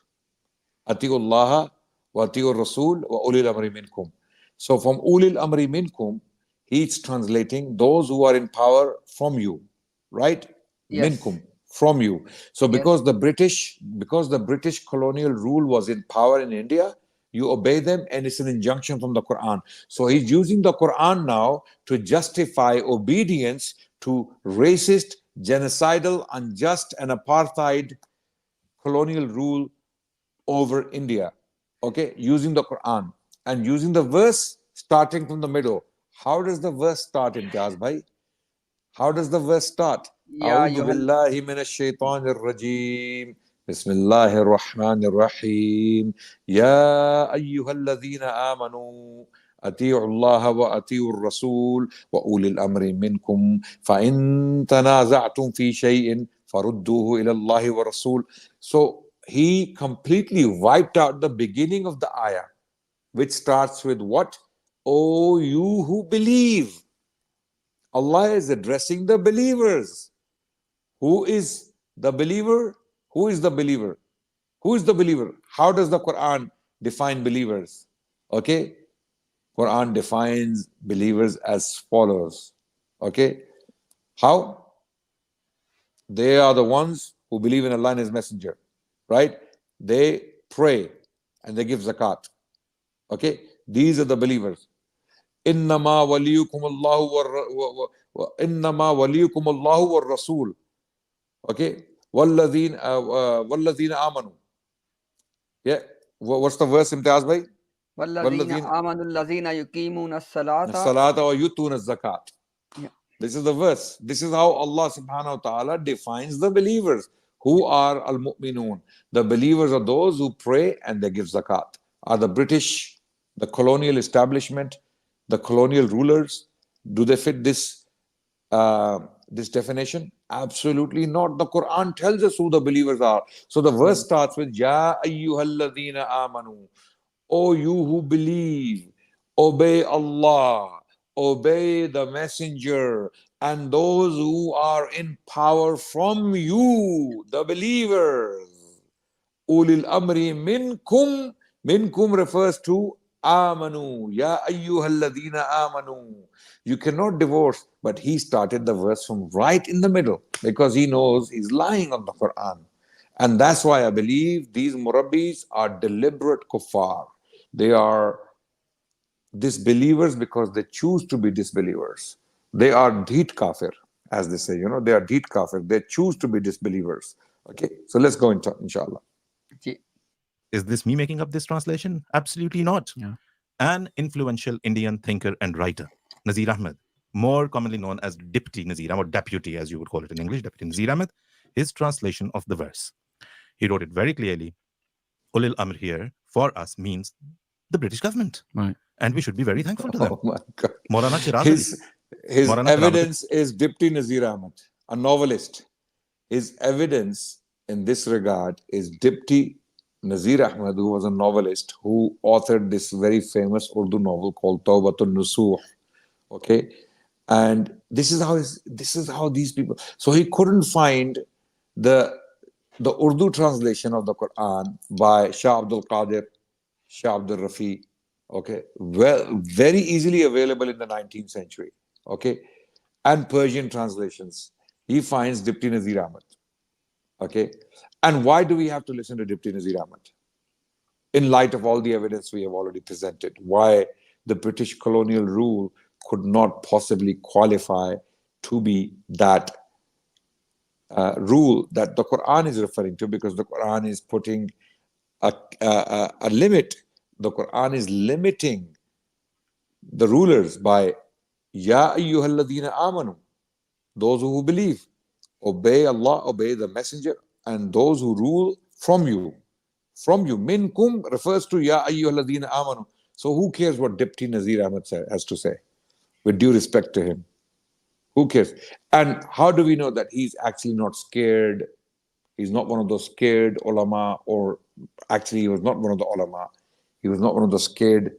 Atiullah wa atiur Rasul wa ulil amri minkum. So from ulil amri minkum, he's translating those who are in power from you, right? Yes. Minkum, from you. So Yes. because the British colonial rule was in power in India, you obey them, and it's an injunction from the Quran. So he's using the Quran now to justify obedience to racist, genocidal, unjust, and apartheid colonial rule over India. Okay, using the Quran and using the verse starting from the middle. How does the verse start, Imtiaz bhai? How does the verse start? Ya أعوذ بالله من الشيطان الرجيم بسم الله الرحمن الرحيم يا أيها الذين آمنوا أطيعوا الله وأطيعوا الرسول وأولي الأمر منكم فإن تنازعتم في شيء فردوه إلى الله والرسول. So he completely wiped out the beginning of the ayah, which starts with what? O you who believe. Allah is addressing the believers. Who is the believer? Who is the believer? Who is the believer? How does the Quran define believers? Okay? Quran defines believers as follows. Okay? How? They are the ones who believe in Allah and His Messenger. Right? They pray and they give zakat. Okay? These are the believers. إنما وليكم الله إنما وليكم الله والرسول. Okay, والذين آمنوا. Yeah, what's the verse, Imtiaz bhai? والذين آمنوا الذين يقيمون الصلاة الصلاة ويؤتون الزكاة. Yeah. This is the verse. This is how Allah subhanahu wa ta'ala defines the believers. Who are al-mu'minun? The believers are those who pray and they give zakat. Are the British, the colonial establishment, the colonial rulers, do they fit this definition? Absolutely not. The Quran tells us who the believers are. So the verse starts with Ya ayyuhalladhina amanu. O you who believe, obey Allah, obey the messenger, and those who are in power from you, the believers. Ulil amri minkum. Minkum refers to amanu. Ya ayyuhalladhina amanu. You cannot divorce, but he started the verse from right in the middle because he knows he's lying on the Quran. And that's why I believe these murabbis are deliberate kuffar. They are disbelievers because they choose to be disbelievers. They are dheet kafir, as they say, they are dheet kafir. They choose to be disbelievers. Okay, so let's go into inshallah. Is this me making up this translation? Absolutely not. Yeah. An influential Indian thinker and writer, Nazir Ahmed, more commonly known as Deputy Nazir, or Deputy as you would call it in English, Deputy Nazir Ahmed, his translation of the verse. He wrote it very clearly. Ulil Amr here for us means the British government. Right. And we should be very thankful to them. Oh my God. Maulana Shiraz His Maulana evidence is Deputy Nazir Ahmed, a novelist. His evidence in this regard is Deputy Nazir Ahmed, who was a novelist who authored this very famous Urdu novel called Tawbatul Nusuh. Okay, and this is how these people. So he couldn't find the Urdu translation of the Quran by Shah Abdul Qadir, Shah Abdul Rafi. Okay, well, very easily available in the 19th century. Okay, and Persian translations. He finds Deputy Nazir Ahmed. Okay, and why do we have to listen to Deputy Nazir Ahmed? In light of all the evidence we have already presented, why the British colonial rule could not possibly qualify to be that rule that the Quran is referring to, because the Quran is putting a limit. The Quran is limiting the rulers by Ya ayyuhalladhina amanu, those who believe, obey Allah, obey the messenger, and those who rule from you. From you. Minkum refers to Ya ayyuhalladhina amanu. So who cares what Deputy Nazir Ahmed has to say? With due respect to him. Who cares? And how do we know that he's actually not scared? He's not one of those scared ulama, or actually he was not one of the ulama. He was not one of the scared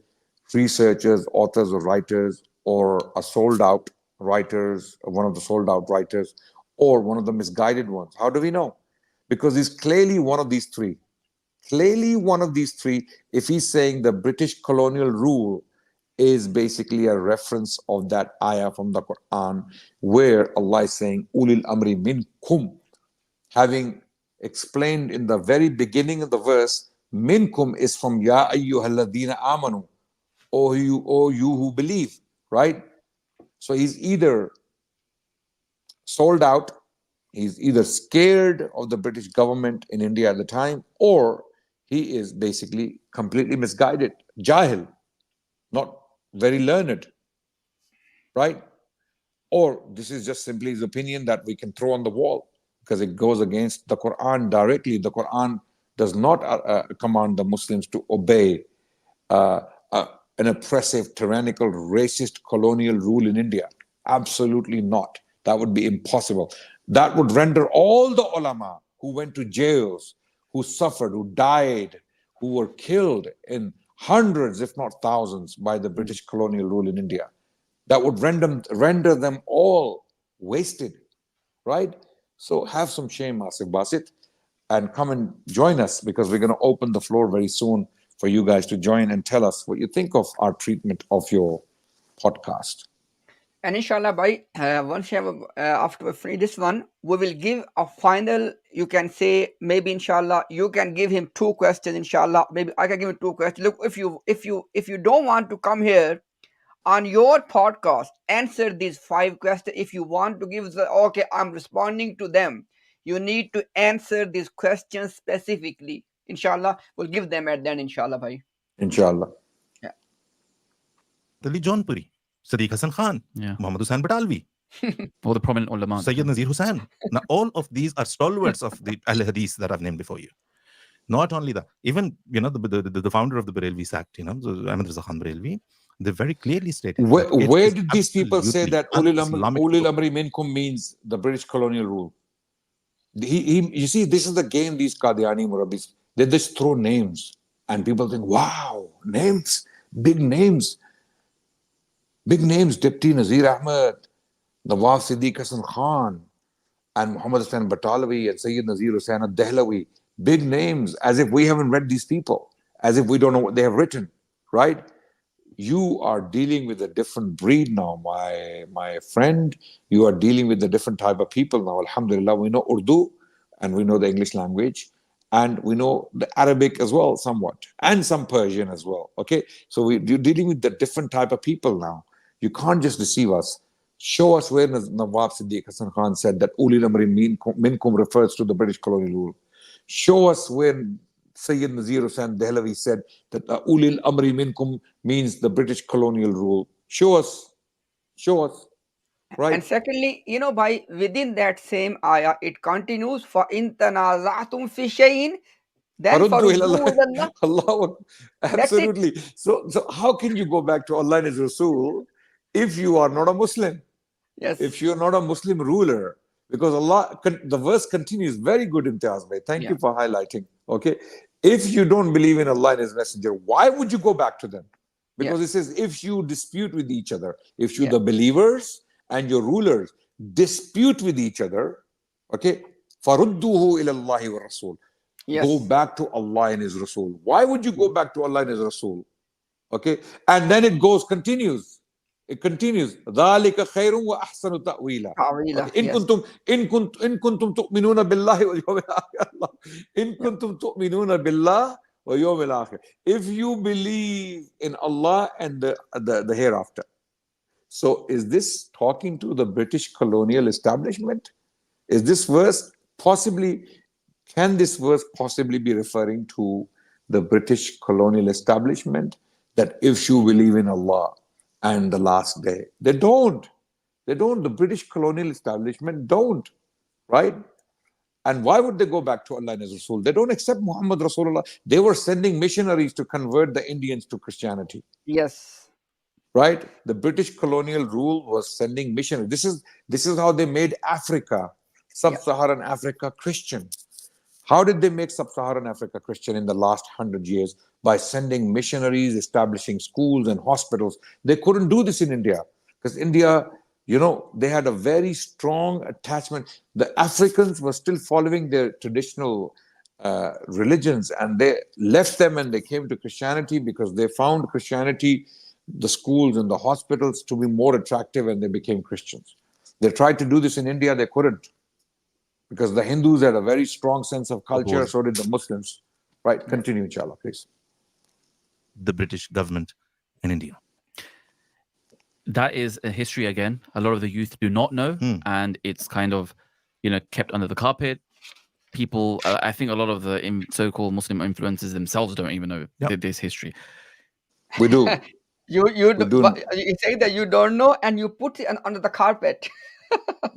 researchers, authors, or writers, or a sold out writers, one of the sold out writers, or one of the misguided ones. How do we know? Because he's clearly one of these three. Clearly one of these three, if he's saying the British colonial rule is basically a reference of that ayah from the Quran, where Allah is saying, Ulil Amri Minkum, having explained in the very beginning of the verse, Minkum is from Ya ayyuhalladhina amanu, O you who believe, right? So he's either sold out, he's either scared of the British government in India at the time, or he is basically completely misguided, jahil, not very learned, right? Or this is just simply his opinion that we can throw on the wall because it goes against the Quran directly. The Quran does not command the Muslims to obey an oppressive, tyrannical, racist colonial rule in India. Absolutely not. That would be impossible. That would render all the ulama who went to jails, who suffered, who died, who were killed in hundreds, if not thousands, by the British colonial rule in India. That would render them all wasted, right? So have some shame, Asif Basit, and come and join us, because we're going to open the floor very soon for you guys to join and tell us what you think of our treatment of your podcast. And inshallah, bhai, once you have, after we finish this one, we will give a final, you can say, maybe inshallah, you can give him 2 questions, inshallah. Maybe I can give him 2 questions. Look, if you don't want to come here on your podcast, answer these 5 questions. If you want to give okay, I'm responding to them, you need to answer these questions specifically. Inshallah, we'll give them at the end, inshallah, bhai. Inshallah. Yeah. Ali Jaunpuri, Sadiq Hassan Khan, Muhammad Hussain Batalvi, all the prominent ulama. Sayyid Nazir Hussain. Now, all of these are stalwarts of the Al-Hadith that I've named before you. Not only that, even, the founder of the Barelvi sect, Ahmed Raza Khan Barelvi, they very clearly stated. Where did these people say that Ulil Amri Minkum means the British colonial rule? You see, this is the game these Qadiani Murabbis, they just throw names and people think, wow, names, big names. Big names, Deputy Nazir Ahmed, Nawab Siddiq Hassan Khan, and Muhammad Hussain Batalvi, and Sayyid Nazir Hussain al-Dehlawi. Big names, as if we haven't read these people, as if we don't know what they have written, right? You are dealing with a different breed now, my friend. You are dealing with a different type of people now. Alhamdulillah, we know Urdu, and we know the English language, and we know the Arabic as well, somewhat, and some Persian as well, okay? So you're dealing with the different type of people now. You can't just deceive us. Show us where Nawab Siddiq Hassan Khan said that Ulil Amri Minkum refers to the British colonial rule. Show us where Sayyid Nazir Hussain Dehlavi said that Ulil Amri Minkum means the British colonial rule. Show us. Show us. Right. And secondly, by within that same ayah, it continues, فَإِن تَنَازَعْتُمْ فِي شَيْءٍ then Allah. Allah. Absolutely. So how can you go back to Allah and His Rasul if you are not a Muslim? Yes. If you're not a Muslim ruler, because Allah, the verse continues, very good, Imtiaz bhai. Thank you for highlighting. Okay. If you don't believe in Allah and His Messenger, why would you go back to them? Because it says, if you dispute with each other, if you, the believers and your rulers, dispute with each other, okay, فَرُدُّهُ إِلَى اللَّهِ وَالرَّسُولِ. Go back to Allah and His Rasul. Why would you go back to Allah and His Rasul? Okay, and then it continues. It continues. ذَلِكَ خَيْرٌ وَأَحْسَنُ تَأْوِيلًا. إِن كُنتُمْ تُؤْمِنُونَ بِاللَّهِ وَالْيَوْمِ الْآخِرِ. إِن كُنتُمْ تُؤْمِنُونَ بِاللَّهِ وَيَوْمِ الْآخِرِ. If you believe in Allah and the hereafter. So is this talking to the British colonial establishment? Is this verse possibly, can this verse possibly be referring to the British colonial establishment, that if you believe in Allah and the last day? They don't. They don't. The British colonial establishment don't, right? And why would they go back to Allah and His Rasul? They don't accept Muhammad Rasulullah. They were sending missionaries to convert the Indians to Christianity. Yes. Right? The British colonial rule was sending missionaries. This is how they made Africa, sub-Saharan Africa, Christian. How did they make sub-Saharan Africa Christian in the last 100 years? By sending missionaries, establishing schools and hospitals. They couldn't do this in India because India, you know, they had a very strong attachment. The Africans were still following their traditional religions, and they left them and they came to Christianity because they found Christianity, the schools and the hospitals, to be more attractive, and they became Christians. They tried to do this in India, they couldn't, because the Hindus had a very strong sense of culture, so did the Muslims. Right? Continue, inshallah, please. The British government in India. That is a history again. A lot of the youth do not know, and it's kind of, you know, kept under the carpet. People, I think a lot of the so-called Muslim influencers themselves don't even know this history. We do. You say that you don't know and you put it under the carpet.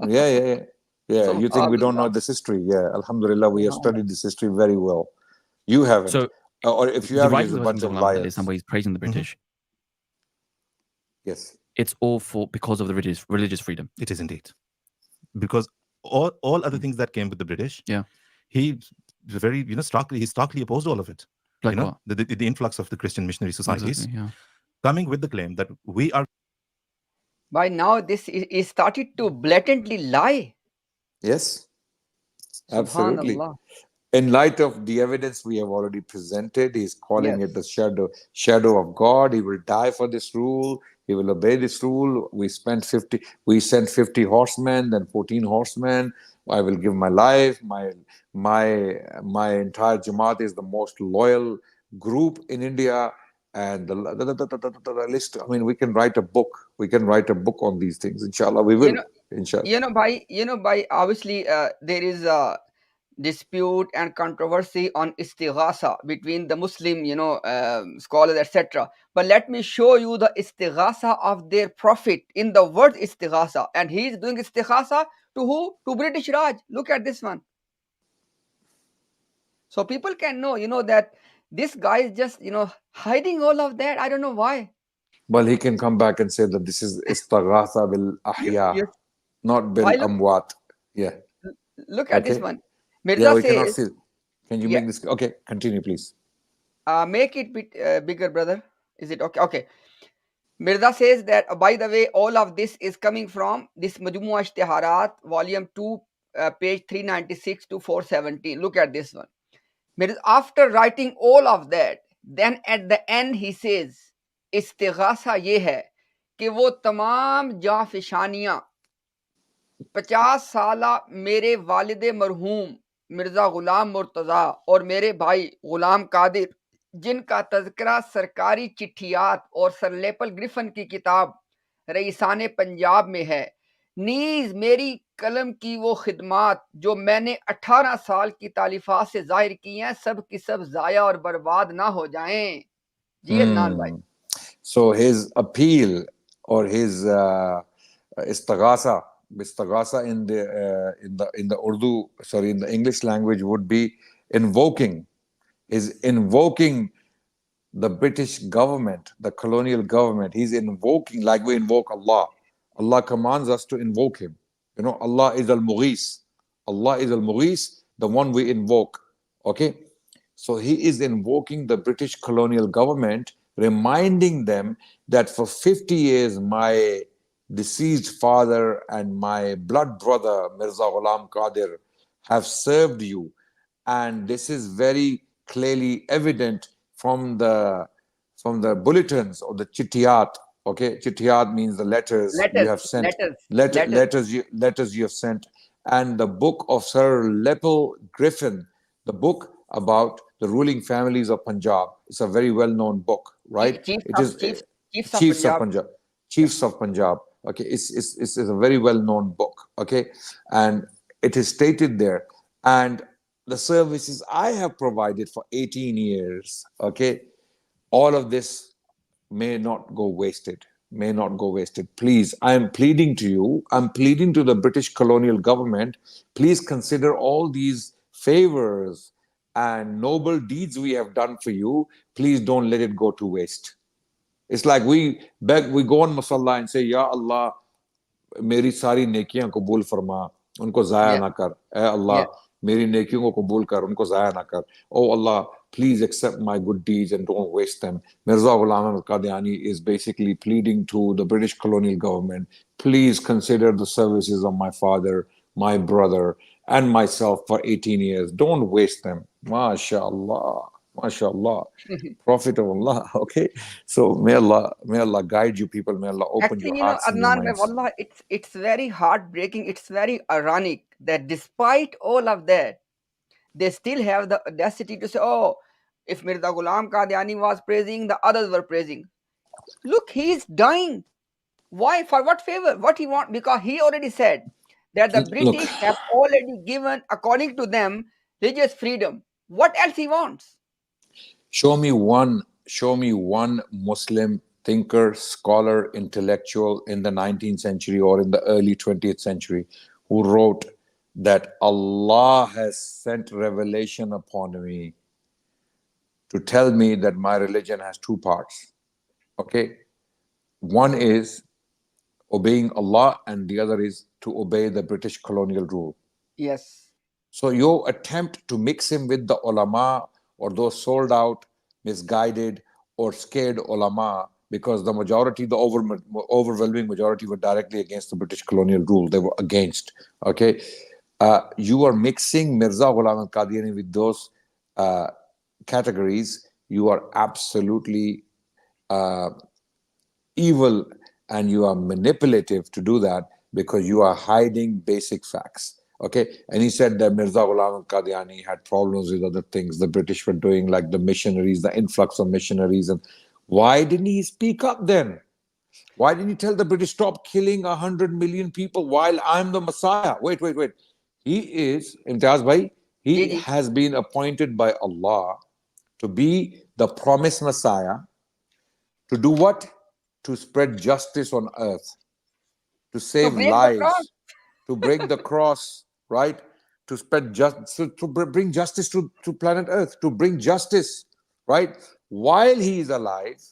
Yeah. You think we don't know this history? Yeah, Alhamdulillah, we have studied this history very well. You haven't. So, or if you have, the he's a bunch of liars. Somebody's praising the British. Yes. It's all because of the religious freedom. It is indeed. Because all other things that came with the British, he very, starkly opposed all of it. Like what? The influx of the Christian missionary societies. Exactly, coming with the claim that we are. By now, this is started to blatantly lie. Yes, absolutely. In light of the evidence we have already presented, he's calling it the shadow of God. He will die for this rule. He will obey this rule. We sent 50 horsemen, then 14 horsemen. I will give my life. My entire Jamaat is the most loyal group in India. And the list, I mean, we can write a book. We can write a book on these things. Inshallah, we will. Inshallah. By obviously there is a dispute and controversy on istighasa between the Muslim, scholars, etc. But let me show you the istighasa of their prophet in the word istighasa. And he is doing istighasa to who? To British Raj. Look at this one. So people can know, that this guy is just, hiding all of that. I don't know why. Well, he can come back and say that this is istaghatha bil ahya, not bil amwat. Yeah. Look at this one. Mirza we says, cannot see. Can you make this? Okay, continue, please. Make it bit bigger, brother. Is it okay? Okay. Mirza says that, by the way, all of this is coming from this Majmua Ishtiharat, volume 2, page 396 to 417. Look at this one. After writing all of that, then at the end he says, istighasa ye hai कि वो तमाम जाफिशानियाँ 50 साला मेरे वालिद मरहूम मिर्जा गुलाम मुर्तज़ा और मेरे भाई गुलाम कादिर, जिनका तज़किरा सरकारी चिट्ठियात और सर लेपल ग्रिफन की किताब रईसाने पंजाब में है, नीज मेरी कलम की वो खिदमात जो मैंने 18 साल की तालीफात से जाहिर की हैं, सब की सब जाया और बर्बाद ना हो जाएं. जी अदनान भाई. So his appeal or his istighasa in the Urdu, in the English language would be invoking the British government, the colonial government. He's invoking like we invoke Allah. Allah commands us to invoke him. Allah is al-Mughis. Allah is al-Mughis, the one we invoke. Okay? So he is invoking the British colonial government, reminding them that for 50 years, my deceased father and my blood brother, Mirza Ghulam Qadir, have served you. And this is very clearly evident from the bulletins or the chittiyat. Okay, chittiyat means the letters you have sent. Letters you have sent. And the book of Sir Lepel Griffin, the book about the ruling families of Punjab. It's a very well-known book, right? Chiefs of Punjab. Chiefs of Punjab. Okay, it's a very well-known book. Okay, and it is stated there, and the services I have provided for 18 years. Okay, all of this may not go wasted. May not go wasted. Please, I am pleading to you. I'm pleading to the British colonial government. Please consider all these favors and noble deeds we have done for you. Please don't let it go to waste. It's like we beg, we go on Masalla and say, Ya Allah, मेरी सारी नेकियां कबूल फरमा, उनको ज़ाया ना कर. ए अल्लाह, मेरी नेकियों को कबूल कर, उनको ज़ाया ना कर. Oh Allah, please accept my good deeds and don't waste them. Mirza Ghulam Qadiani is basically pleading to the British colonial government, please consider the services of my father, my brother, and myself for 18 years. Don't waste them. MashaAllah. MashaAllah. Prophet of Allah. Okay. So may Allah guide you people. May Allah open Actually, your you know, hearts and your Adnan, minds. wallah, it's very heartbreaking. It's very ironic that despite all of that, they still have the audacity to say, "Oh, if Mirza Ghulam Qadiani was praising, the others were praising." Look, he's dying. Why? For what favor? What he want? Because he already said that the Look, British have already given, according to them, religious freedom. What else he wants? show me one Muslim thinker, scholar, intellectual in the 19th century or in the early 20th century who wrote that Allah has sent revelation upon me to tell me that my religion has two parts. Okay? One is obeying Allah and the other is to obey the British colonial rule. Yes. So your attempt to mix him with the ulama or those sold out, misguided, or scared ulama, because the majority, the overwhelming majority were directly against the British colonial rule. They were against. Okay, you are mixing Mirza Ghulam al-Qadiani with those categories. You are absolutely evil and you are manipulative to do that because you are hiding basic facts. Okay, and he said that Mirza Ghulam al-Qadiani had problems with other things the British were doing, like the missionaries, the influx of missionaries. And why didn't he speak up then? Why didn't he tell the British, stop killing 100 million people while I'm the Messiah? Wait. He is, Imtiaz Bhai, he Gigi. has been appointed by Allah to be the promised Messiah. To do what? To spread justice on earth, to save break the cross. lives, to break the cross, right? To spread to bring justice to planet Earth, to bring justice, right? While he is alive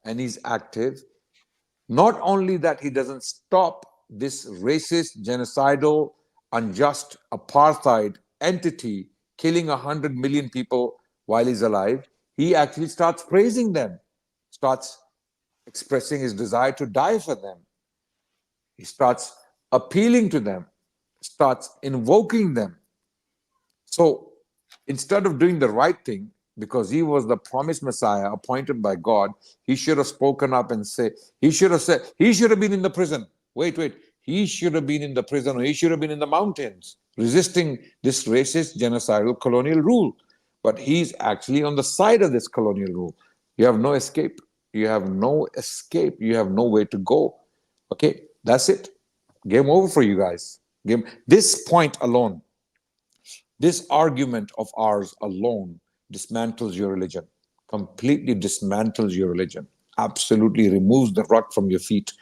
and he's active, not only that he doesn't stop this racist, genocidal, unjust, apartheid entity killing 100 million people while he's alive, he actually starts praising them, starts expressing his desire to die for them. He starts appealing to them, starts invoking them. So instead of doing the right thing, because he was the promised Messiah appointed by God, he should have spoken up and he should have been in the prison. Wait. He should have been in the prison, or he should have been in the mountains resisting this racist, genocidal colonial rule. But he's actually on the side of this colonial rule. You have no escape. You have no escape. You have no way to go. Okay, that's it. Game over for you guys. This point alone, this argument of ours alone dismantles your religion, completely dismantles your religion, absolutely removes the rug from your feet.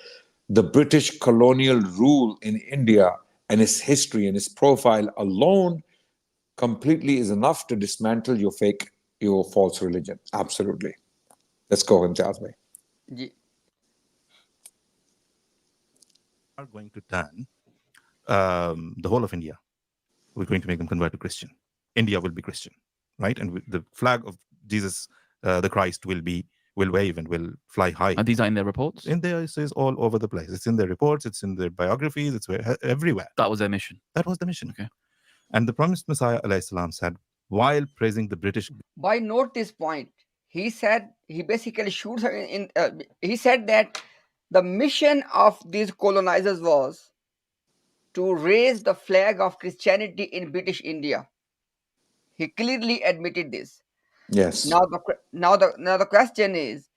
The British colonial rule in India and its history and its profile alone completely is enough to dismantle your false religion. Absolutely. Let's go, Imtiaz bhai. Are going to turn the whole of India. We're going to make them convert to Christian. India will be Christian, right? And the flag of Jesus, the Christ, will wave and will fly high. And these are in their reports? In there, it says all over the place. It's in their reports. It's in their biographies. It's everywhere. That was their mission. That was the mission. Okay. And the promised Messiah, alayhi salam, said, while praising the British. Why note this point? He said, he basically shoots her he said that the mission of these colonizers was to raise the flag of Christianity in British India. He clearly admitted this. Yes. Now the question is,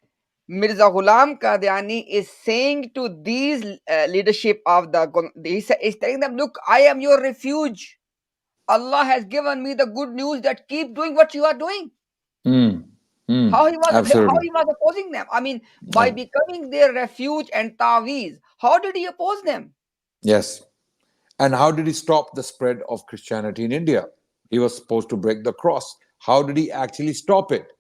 Mirza Ghulam Qadiani is saying to these leadership of he's telling them, look, I am your refuge. Allah has given me the good news that keep doing what you are doing. How he Absolutely. was opposing them? I mean, by becoming their refuge and ta'weez, how did he oppose them? Yes. And how did he stop the spread of Christianity in India? He was supposed to break the cross. How did he actually stop it?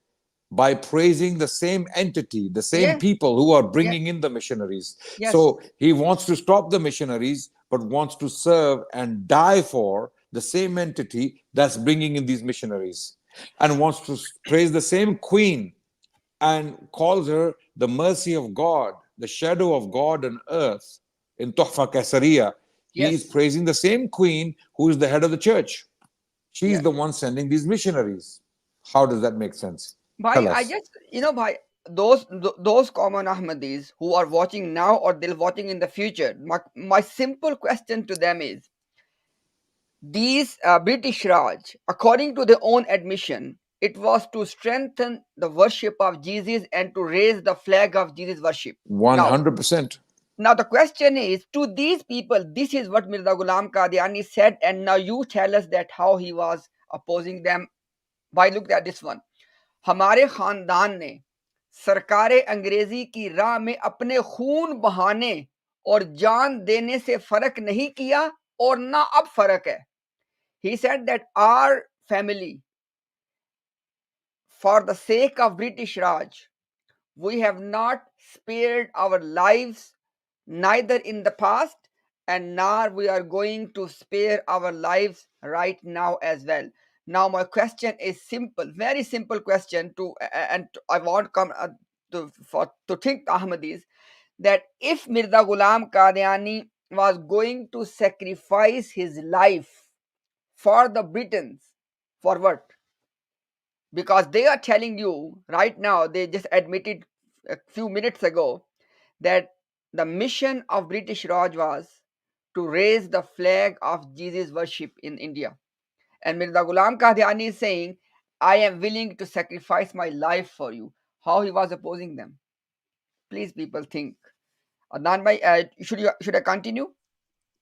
By praising the same entity, the same Yes, people who are yes, bringing in the missionaries. yes, So he wants to stop the missionaries, but wants to serve and die for the same entity that's bringing in these missionaries, and wants to praise the same queen and calls her the mercy of God, the shadow of God on earth in Tuhfa Kaisariya. He is yes, praising the same queen who is the head of the church. She's yes. the one sending these missionaries. How does that make sense? Bhai, Tell I us. just, bhai, those common Ahmadis who are watching now or they'll watching in the future, my simple question to them is, these British Raj, according to their own admission, it was to strengthen the worship of Jesus and to raise the flag of Jesus worship. Now, 100%. now the question is, to these people, this is what Mirza Ghulam Qadiani said, and now you tell us that how he was opposing them. Why, look at this one. हमारे खानदान ने सरकार अंग्रेजी की राह में अपने खून बहाने और जान देने से फर्क नहीं किया और ना अब फर्क है. He said that our family, for the sake of British Raj, we have not spared our lives neither in the past and nor we are going to spare our lives right now as well. Now my question is simple, very simple question I want come to think Ahmadis, that if Mirza Ghulam Qadiani was going to sacrifice his life for the Britons, for what? Because they are telling you right now, they just admitted a few minutes ago that the mission of British Raj was to raise the flag of Jesus worship in India. And Mirza Ghulam Qadiani is saying, I am willing to sacrifice my life for you. How he was opposing them. Please, people, think. Adnan bhai, should I continue?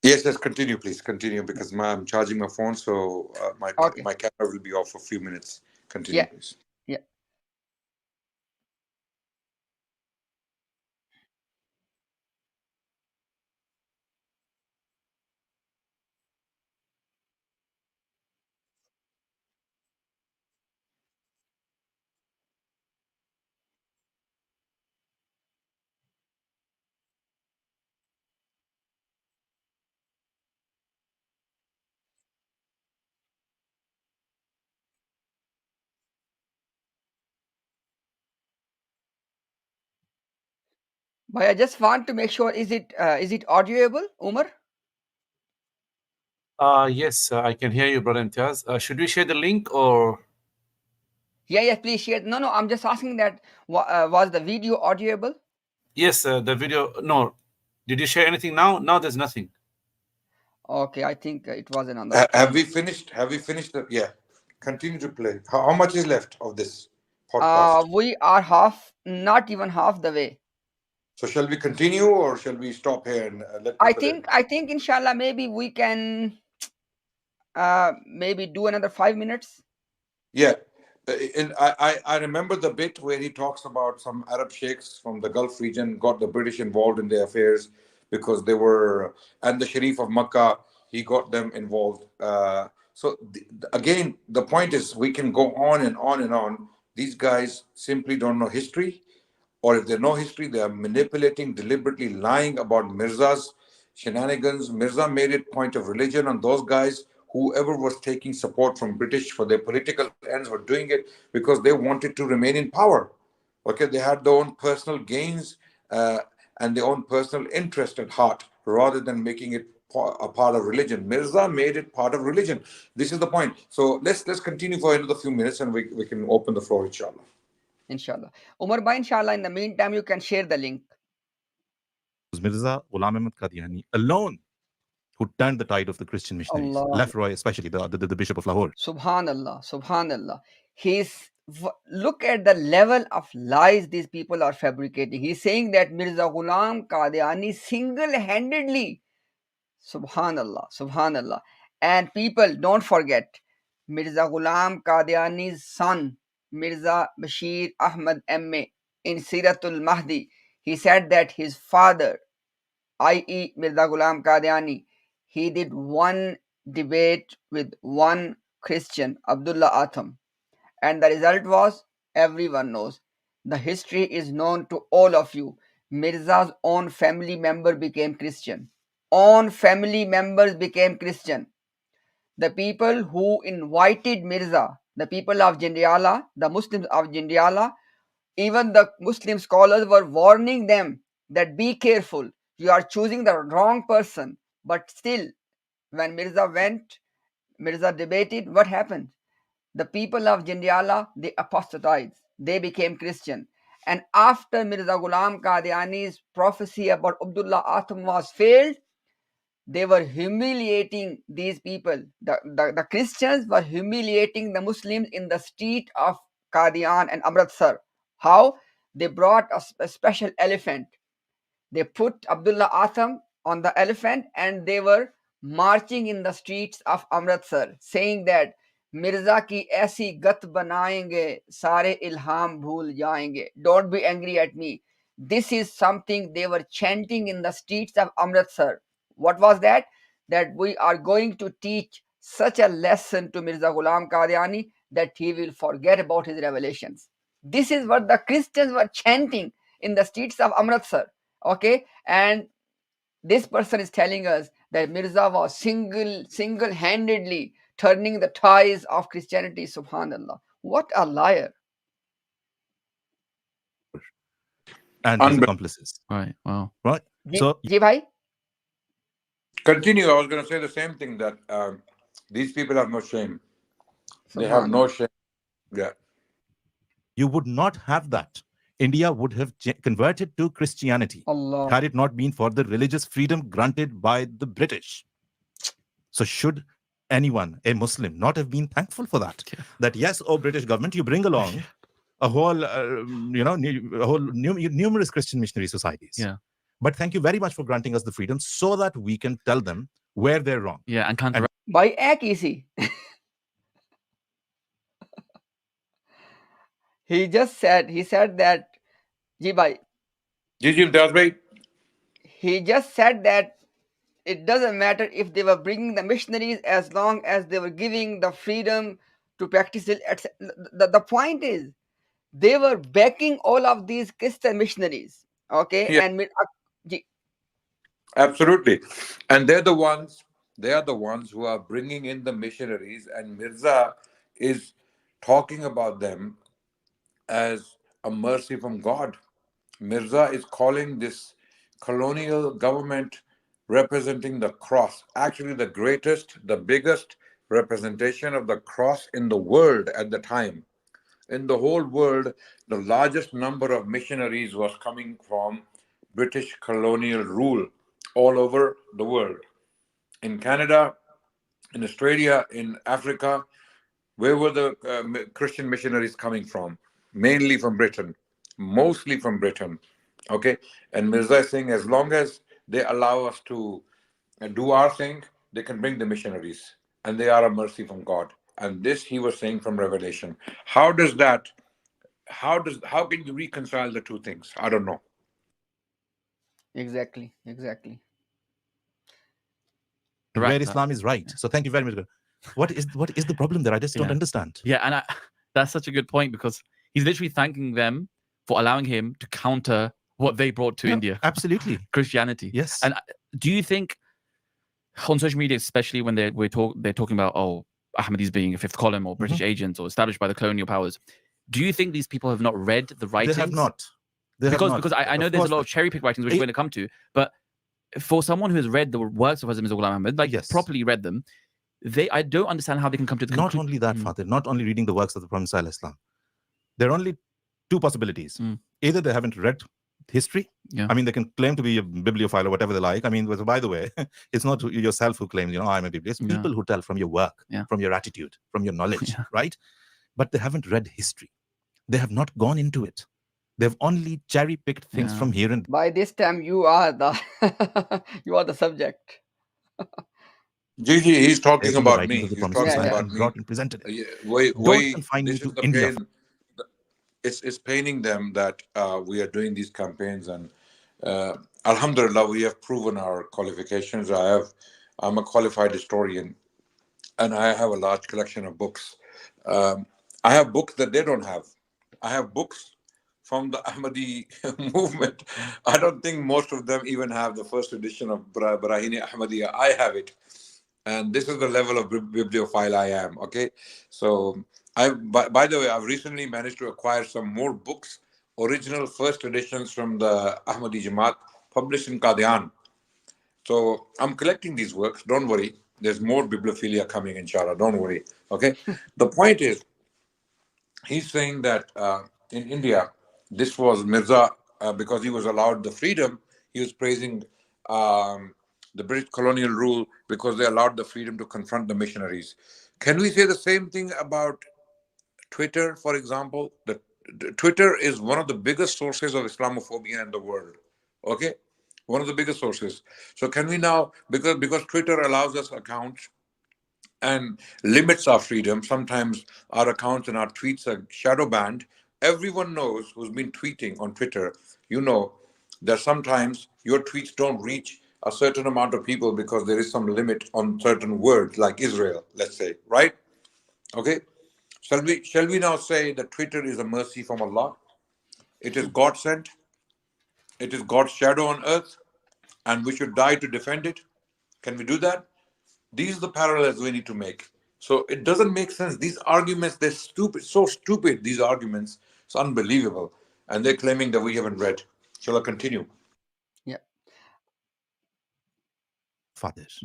Yes, let's continue, please. Continue, because I'm charging my phone, so Okay. my camera will be off for a few minutes. Continue, Yeah. please. Yeah. But I just want to make sure, is it audioable, Umar? Yes, I can hear you, brother Imtiaz. Should we share the link or? Yeah, please share. No, I'm just asking that, was the video audioable? Yes, the video. No, did you share anything now? Now there's nothing. Okay, I think it was another. Have we finished? Have we finished? Yeah. Continue to play. How much is left of this podcast? We are not even half the way. So shall we continue, or shall we stop here and let people in? I think inshallah maybe we can maybe do another 5 minutes. Yeah. And I remember the bit where he talks about some Arab sheikhs from the Gulf region got the British involved in their affairs because they were, and the Sharif of Makkah, he got them involved. So again, the point is we can go on and on and on. These guys simply don't know history, or if they know history, they are manipulating, deliberately lying about Mirza's shenanigans. Mirza made it point of religion on those guys. Whoever was taking support from British for their political ends were doing it because they wanted to remain in power. Okay, they had their own personal gains and their own personal interest at heart, rather than making it a part of religion. Mirza made it part of religion. This is the point. So let's continue for another few minutes, and we can open the floor, inshallah. Inshallah. Umar bhai, inshallah, in the meantime, you can share the link. It was Mirza Ghulam Qadiani alone who turned the tide of the Christian missionaries. Allah. Lefroy, especially the Bishop of Lahore. Subhanallah, Subhanallah. He's look at the level of lies these people are fabricating. He's saying that Mirza Ghulam Qadiani single-handedly, subhanallah, subhanallah. And people, don't forget, Mirza Ghulam Qadiani's son, Mirza Bashir Ahmad M.A. in Siratul Mahdi, he said that his father, i.e. Mirza Ghulam Qadiani, he did one debate with one Christian, Abdullah Atham. And the result was, everyone knows. The history is known to all of you. Mirza's own family member became Christian. Own family members became Christian. The people who invited Mirza, the people of Jindiala, the Muslims of Jindiala, even the Muslim scholars were warning them that be careful, you are choosing the wrong person. But still, when Mirza debated, what happened? The people of Jindiala, they apostatized. They became Christian. And after Mirza Ghulam Qadiani's prophecy about Abdullah Atham was failed, they were humiliating these people. The Christians were humiliating the Muslims in the street of Qadian and Amritsar. How? They brought a special elephant. They put Abdullah Atham on the elephant and they were marching in the streets of Amritsar, saying that Mirza ki aisi gat banayenge, sare ilham bhool jayenge. Don't be angry at me. This is something they were chanting in the streets of Amritsar. What was that? That we are going to teach such a lesson to Mirza Ghulam Qadiani that he will forget about his revelations. This is what the Christians were chanting in the streets of Amritsar. Okay, and this person is telling us that Mirza was single-handedly turning the ties of Christianity. Subhanallah, what a liar! And his accomplices. Right. Wow. Right. So, Ji bhai? Continue. I was going to say the same thing, that these people have no shame. They have no shame. Yeah. You would not have that. India would have converted to Christianity Allah. had it not been for the religious freedom granted by the British. So should anyone, a Muslim, not have been thankful for that? Yeah. That yes, oh British government, you bring along a whole, numerous Christian missionary societies. Yeah. But thank you very much for granting us the freedom so that we can tell them where they're wrong. Yeah, and counter. Bhai, ek easy. He said that, Ji bhai. Ji Imtiaz bhai. He just said that it doesn't matter if they were bringing the missionaries as long as they were giving the freedom to practice it. The point is, they were backing all of these Christian missionaries. Okay, Yeah. and Absolutely. And they are the ones who are bringing in the missionaries, and Mirza is talking about them as a mercy from God. Mirza is calling this colonial government representing the cross, actually the greatest, the biggest representation of the cross in the world at the time. In the whole world, the largest number of missionaries was coming from British colonial rule all over the world. In Canada, in Australia, in Africa, where were the Christian missionaries coming from? Mainly from Britain, mostly from Britain. Okay, and Mirza is saying as long as they allow us to do our thing, they can bring the missionaries, and they are a mercy from God. And this he was saying from Revelation. How can you reconcile the two things? I don't know. exactly. Where Islam is right. So thank you very much. What is the problem there? I just don't understand. Yeah, and that's such a good point, because he's literally thanking them for allowing him to counter what they brought to India. Absolutely. Christianity. Yes. And do you think on social media, especially when they're talking about, Ahmadis being a fifth column or British agents or established by the colonial powers, do you think these people have not read the writings? They have not. Because I know there's a lot of cherry pick writings which we're going to come to, but for someone who has read the works of Hazrat Mirza Ghulam Ahmad, properly read them, I don't understand how they can come to the conclusion. Not only that, Father, not only reading the works of the Prophet ﷺ, there are only two possibilities. Either they haven't read history. Yeah. I mean, they can claim to be a bibliophile or whatever they like. I mean, by the way, it's not yourself who claims, I'm a bibliophile. It's people who tell from your work, from your attitude, from your knowledge, right? but they haven't read history. They have not gone into it. They've only cherry-picked things from here and By this time, you are the you are the subject. Gigi, he's talking from the about writings me. of the He's Promised talking Yeah, Messiah yeah. about and me. brought and presented it. Don't confine me This to is the India. pain. It's paining them that we are doing these campaigns, and Alhamdulillah, we have proven our qualifications. I'm a qualified historian, and I have a large collection of books. I have books that they don't have. I have books from the Ahmadi movement. I don't think most of them even have the first edition of Brahini Ahmadiyya. I have it, and this is the level of bibliophile I am. Okay, so by the way, I've recently managed to acquire some more books, original first editions from the Ahmadi Jamaat, published in Qadiani. So I'm collecting these works. Don't worry. There's more bibliophilia coming, inshallah. Don't worry. Okay. The point is, he's saying that in India, this was Mirza, because he was allowed the freedom, he was praising the British colonial rule because they allowed the freedom to confront the missionaries. Can we say the same thing about Twitter, for example? Twitter is one of the biggest sources of Islamophobia in the world. Okay? One of the biggest sources. So can we now, because Twitter allows us accounts and limits our freedom. Sometimes our accounts and our tweets are shadow banned. Everyone knows who's been tweeting on Twitter, you know that sometimes your tweets don't reach a certain amount of people because there is some limit on certain words, like Israel, let's say, right? Okay. Shall we now say that Twitter is a mercy from Allah? It is God sent, it is God's shadow on earth, and we should die to defend it. Can we do that? These are the parallels we need to make. So it doesn't make sense. These arguments, they're stupid, so stupid, these arguments. It's unbelievable. And they're claiming that we haven't read. Shall I continue? Yeah. Fathers.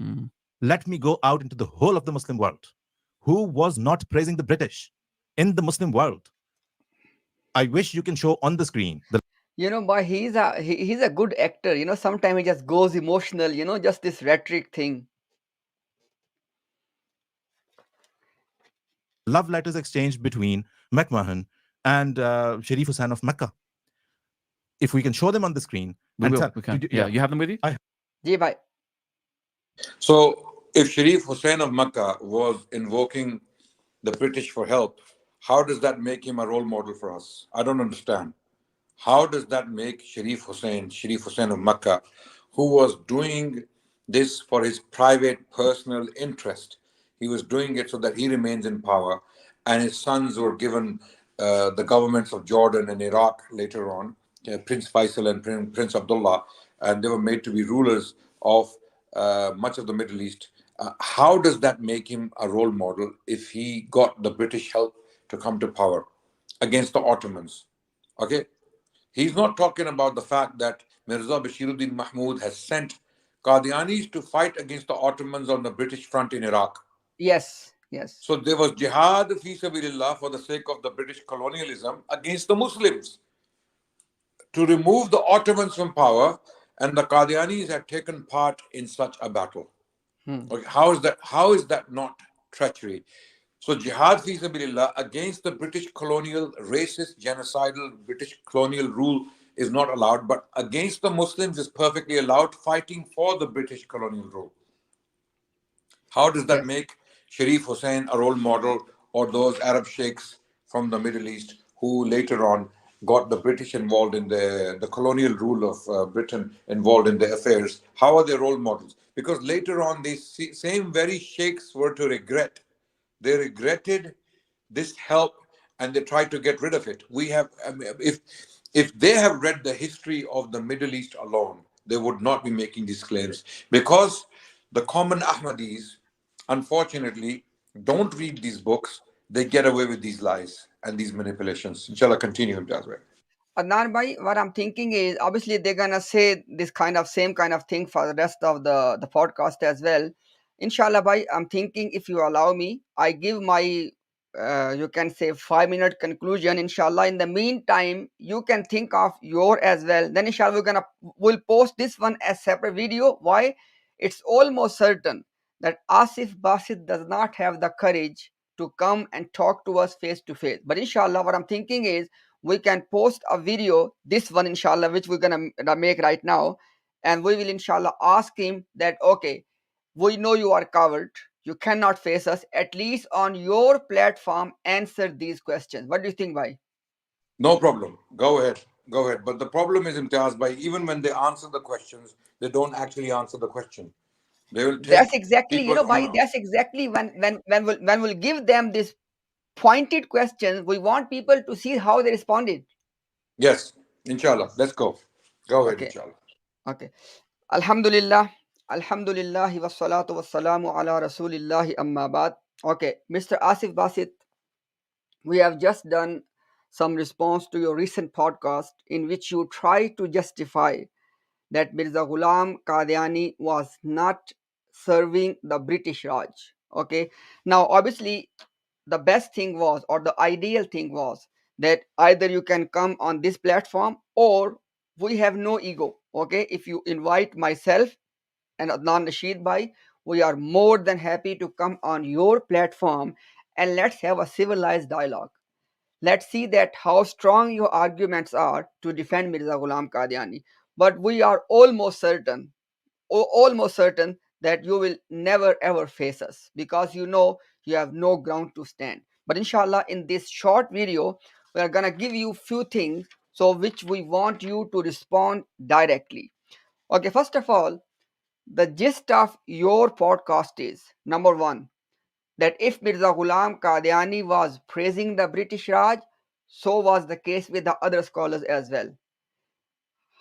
Let me go out into the whole of the Muslim world. Who was not praising the British in the Muslim world? I wish you can show on the screen the But he's a good actor. Sometimes he just goes emotional. Just this rhetoric thing. love letters exchanged between McMahon and Sharif Hussain of Mecca. If we can show them on the screen. We can. You have them with you? Ji bhai. So if Sharif Hussain of Makkah was invoking the British for help, how does that make him a role model for us? I don't understand. How does that make Sharif Hussain of Makkah, who was doing this for his private personal interest? He was doing it so that he remains in power, and his sons were given the governments of Jordan and Iraq later on, Prince Faisal and Prince Abdullah, and they were made to be rulers of much of the Middle East. How does that make him a role model if he got the British help to come to power against the Ottomans? Okay, he's not talking about the fact that Mirza Bashiruddin Mahmud has sent Qadianis to fight against the Ottomans on the British front in Iraq. Yes. So there was jihad fi sabilillah for the sake of the British colonialism against the Muslims to remove the Ottomans from power, and the Qadianis had taken part in such a battle. Okay, how is that not treachery? So jihad fi sabilillah against the British colonial, racist, genocidal British colonial rule is not allowed, but against the Muslims is perfectly allowed, fighting for the British colonial rule. How does that make Sharif Hussain a role model, or those Arab sheikhs from the Middle East who later on got the British involved in the colonial rule of Britain involved in their affairs? How are they role models? Because later on, these same very sheikhs were to regret. They regretted this help and they tried to get rid of it. If they have read the history of the Middle East alone, they would not be making these claims, because the common Ahmadis, unfortunately, don't read these books. They get away with these lies and these manipulations. Inshallah, continue, Imtiaz. Adnan bhai, what I'm thinking is, obviously they're gonna say this same kind of thing for the rest of the podcast as well. Inshallah bhai, I'm thinking, if you allow me, I give my you can say 5-minute conclusion. Inshallah, in the meantime, you can think of your as well. Then inshallah we'll post this one as separate video. Why? It's almost certain that Asif Basit does not have the courage to come and talk to us face to face. But inshallah, what I'm thinking is we can post a video, this one inshallah, which we're gonna make right now, and we will inshallah ask him that, okay, we know you are covered, you cannot face us, at least on your platform answer these questions. What do you think, bhai? No problem. Go ahead. Go ahead. But the problem is, Imtiaz, by even when they answer the questions, they don't actually answer the question. They will take That's exactly, people bhai, on. that's exactly when we'll give them this pointed questions, we want people to see how they responded. Yes, inshallah. Let's go. Go ahead, Okay. inshallah. Okay. Alhamdulillah. Alhamdulillah wa salatu wa salamu ala rasulillahi amma ba'd. Okay, Mr. Asif Basit, we have just done some response to your recent podcast in which you try to justify that Mirza Ghulam Qadiani was not serving the British Raj. Okay, now obviously the best thing was, or the ideal thing was, that either you can come on this platform or we have no ego. Okay, if you invite myself and Adnan Rashid Bhai, we are more than happy to come on your platform and let's have a civilized dialogue. Let's see that how strong your arguments are to defend Mirza Ghulam Qadiani. But we are almost certain, that you will never ever face us because you know you have no ground to stand. But inshallah, in this short video, we are gonna give you few things so which we want you to respond directly. Okay, first of all, the gist of your podcast is number one, that if Mirza Ghulam Qadiani was praising the British Raj, so was the case with the other scholars as well.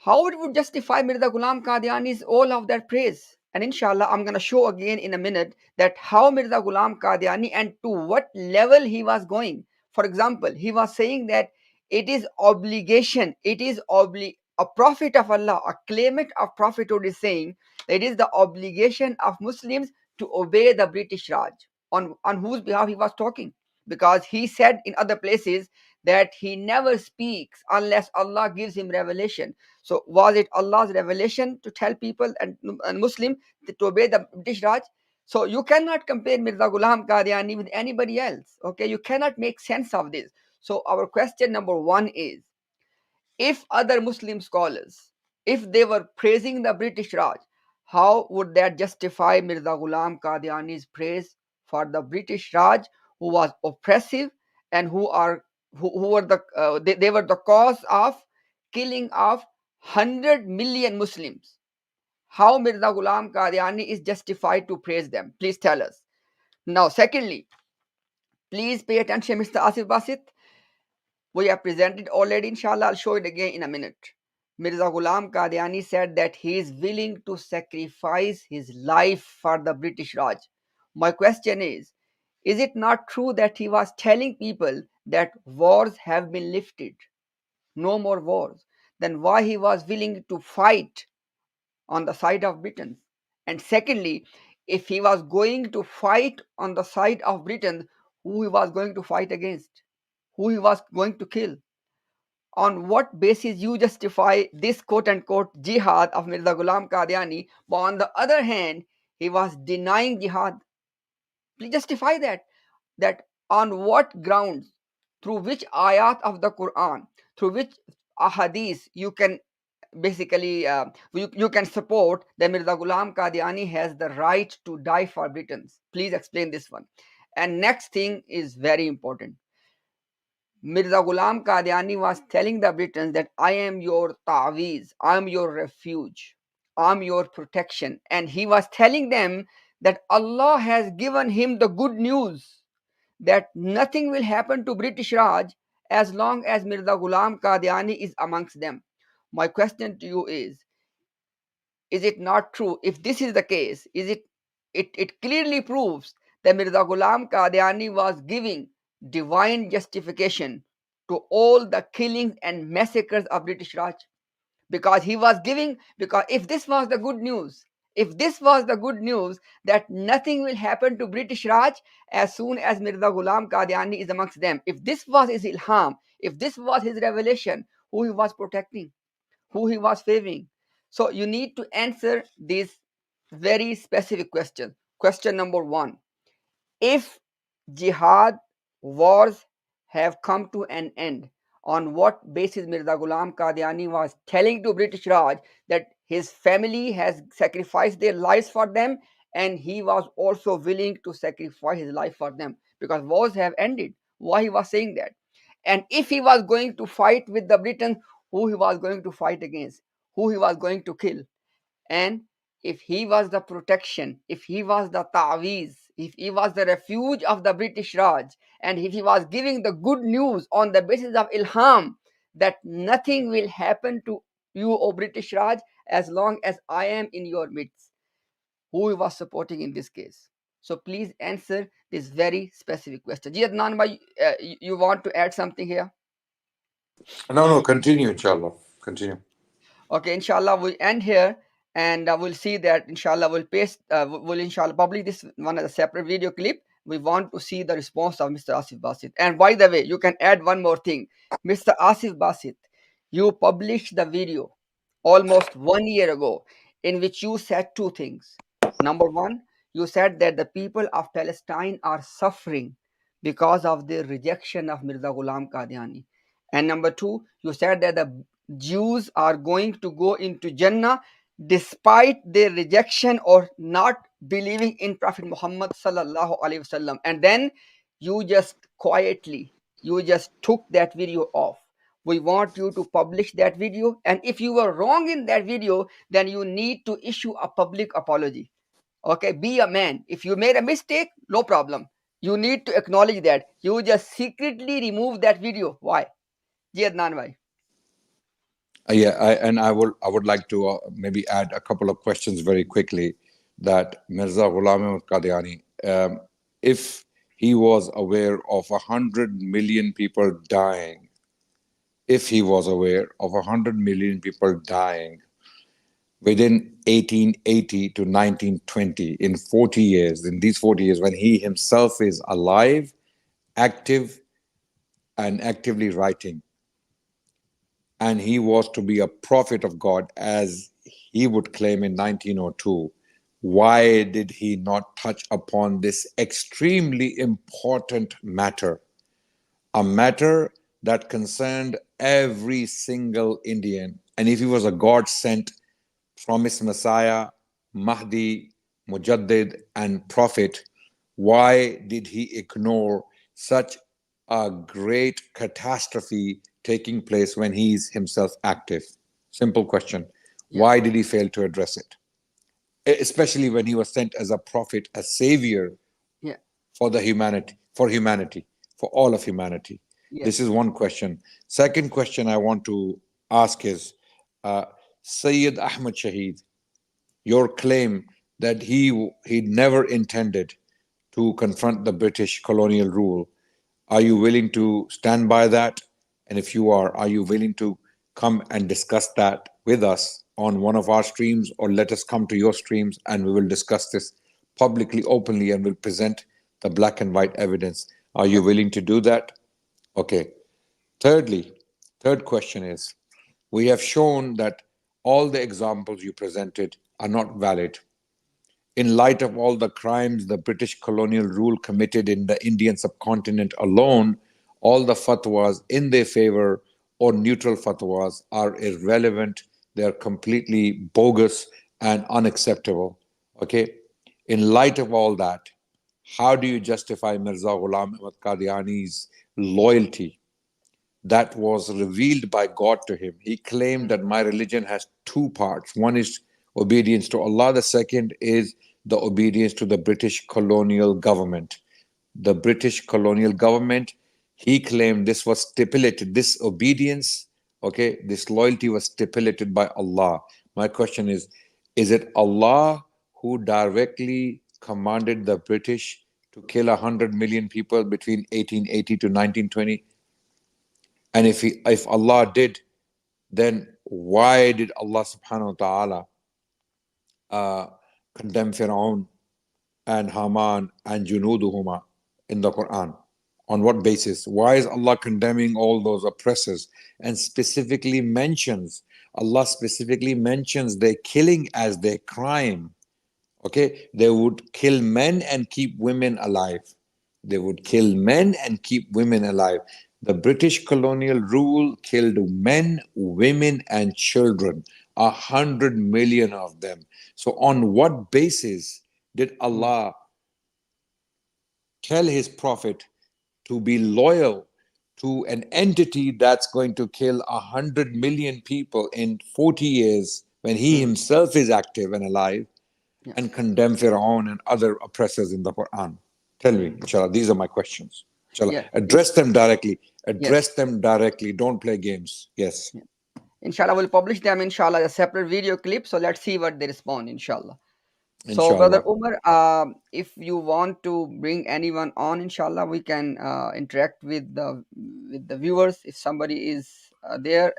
How it would justify Mirza Ghulam Qadiani's all of that praise? And inshallah, I'm going to show again in a minute that how Mirza Ghulam Qadiani and to what level he was going. For example, he was saying that it is obligation, a prophet of Allah, a claimant of prophethood is saying that it is the obligation of Muslims to obey the British Raj. On whose behalf he was talking? Because he said in other places that he never speaks unless Allah gives him revelation. So was it Allah's revelation to tell people and Muslim to obey the British Raj? So you cannot compare Mirza Ghulam Qadiani with anybody else. Okay, you cannot make sense of this. So our question number one is, if other Muslim scholars, if they were praising the British Raj, how would that justify Mirza Ghulam Qadiani's praise for the British Raj, who was oppressive and who were they were the cause of killing of 100 million Muslims? How Mirza Ghulam Qadiani is justified to praise them? Please tell us. Now, secondly, please pay attention, Mr. Asif Basit. We have presented already, inshallah. I'll show it again in a minute. Mirza Ghulam Qadiani said that he is willing to sacrifice his life for the British Raj. My question is it not true that he was telling people that wars have been lifted? No more wars. Then why he was willing to fight on the side of Britain? And secondly, if he was going to fight on the side of Britain, who he was going to fight against? Who he was going to kill? On what basis you justify this quote unquote jihad of Mirza Ghulam Qadiani, but on the other hand, he was denying jihad? Please justify that. That on what grounds, through which ayat of the Quran, through which ahadith you can basically you can support that Mirza Ghulam Qadiani has the right to die for Britons? Please explain this one. And next thing is very important. Mirza Ghulam Qadiani was telling the Britons that I am your ta'weez, I am your refuge, I am your protection. And he was telling them that Allah has given him the good news that nothing will happen to British Raj as long as Mirza Ghulam Qadiani is amongst them. My question to you is it not true? If this is the case, it clearly proves that Mirza Ghulam Qadiani was giving divine justification to all the killings and massacres of British Raj, because he was giving, because if this was the good news, that nothing will happen to British Raj as soon as Mirza Ghulam Qadiani is amongst them, if this was his ilham, if this was his revelation, who he was protecting, who he was favoring? So you need to answer this very specific question. Question number one: if jihad, wars have come to an end. On what basis Mirza Ghulam Qadiani was telling to British Raj that his family has sacrificed their lives for them, and he was also willing to sacrifice his life for them because wars have ended. Why he was saying that? And if he was going to fight with the Britons, who he was going to fight against, who he was going to kill. And if he was the protection, if he was the ta'weez, if he was the refuge of the British Raj, and if he was giving the good news on the basis of ilham that nothing will happen to you, O British Raj, as long as I am in your midst, who he was supporting in this case? So please answer this very specific question. Ji Adnan bhai, you want to add something here? No, continue, inshallah. Continue. Okay, inshallah, we end here, and we'll see that inshallah we'll paste, we'll inshallah publish this one as a separate video clip. We want to see the response of Mr. Asif Basit. And by the way, you can add one more thing. Mr. Asif Basit, you published the video almost 1 year ago in which you said two things. Number one, you said that the people of Palestine are suffering because of their rejection of Mirza Ghulam Qadiani. And number two, you said that the Jews are going to go into Jannah despite their rejection or not believing in Prophet Muhammad sallallahu alaihi wasallam. And then you just quietly, you just took that video off. We want you to publish that video, and if you were wrong in that video, then you need to issue a public apology. Okay, be a man. If you made a mistake, no problem. You need to acknowledge that. You just secretly remove that video. Why? Ji Adnan bhai. I would like to maybe add a couple of questions very quickly. That Mirza Ghulam Qadiani, if he was aware of 100 million people dying, if he was aware of 100 million people dying within 1880 to 1920, in 40 years, in these 40 years, when he himself is alive, active, and actively writing, and he was to be a prophet of God, as he would claim in 1902, why did he not touch upon this extremely important matter? A matter that concerned every single Indian. And if he was a God-sent promised Messiah, Mahdi, Mujaddid, and Prophet, why did he ignore such a great catastrophe taking place when he is himself active? Simple question. Why did he fail to address it? Especially when he was sent as a prophet, a savior for the humanity, for all of humanity. This is one question. Second question I want to ask is, Sayyid Ahmad Shaheed, your claim that he never intended to confront the British colonial rule, are you willing to stand by that? And if you are you willing to come and discuss that with us on one of our streams, or let us come to your streams and we will discuss this publicly, openly, and we'll present the black and white evidence? Are you willing to do that? Okay. Third question is, we have shown that all the examples you presented are not valid. In light of all the crimes the British colonial rule committed in the Indian subcontinent alone, all the fatwas in their favor or neutral fatwas are irrelevant. They are completely bogus and unacceptable. Okay? In light of all that, how do you justify Mirza Ghulam Ahmad Qadiani's loyalty that was revealed by God to him? He claimed that my religion has two parts. One is obedience to Allah. The second is the obedience to the British colonial government. The British colonial government, he claimed this was stipulated, this obedience, okay, this loyalty was stipulated by Allah. My question is it Allah who directly commanded the British to kill 100 million people between 1880 to 1920? And if Allah did, then why did Allah subhanahu wa ta'ala condemn Fir'aun and Haman and Junuduhuma in the Quran? On what basis? Why is Allah condemning all those oppressors and specifically mentions, Allah specifically mentions their killing as their crime? Okay, they would kill men and keep women alive. They would kill men and keep women alive. The British colonial rule killed men, women, and children, 100 million of them. So, on what basis did Allah tell His Prophet to be loyal to an entity that's going to kill 100 million people in 40 years when He Himself is active and alive, and condemn Fir'aun and other oppressors in the Quran? Tell me, inshallah. These are my questions. Inshallah. Address them directly. Address them directly. Don't play games. Yes. Inshallah, we'll publish them, inshallah, a separate video clip. So let's see what they respond, inshallah. So, Inshallah. Brother Umar, if you want to bring anyone on, inshallah, we can interact with the viewers. If somebody is there,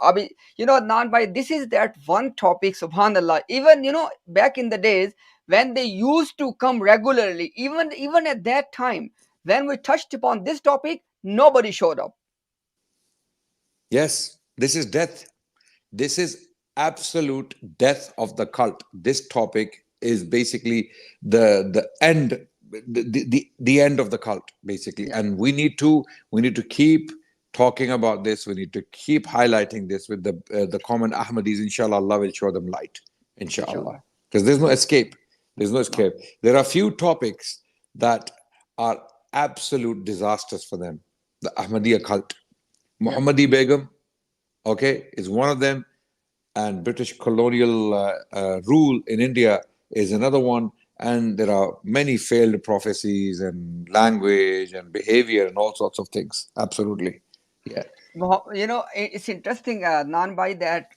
Adnan bhai, this is that one topic, subhanallah. Even back in the days when they used to come regularly, even at that time when we touched upon this topic, nobody showed up. Yes, this is death. This is absolute death of the cult. This topic is basically the end, the end of the cult, basically. And we need to keep talking about this. We need to keep highlighting this with the common Ahmadis. Inshallah, Allah will show them light. Inshallah, because there's no escape. There's no escape. There are few topics that are absolute disasters for them. The Ahmadiyya cult, Muhammadi Begum, okay, is one of them, and British colonial rule in India is another one. And there are many failed prophecies and language and behavior and all sorts of things. Absolutely, yeah. It's interesting, Nan bhai, that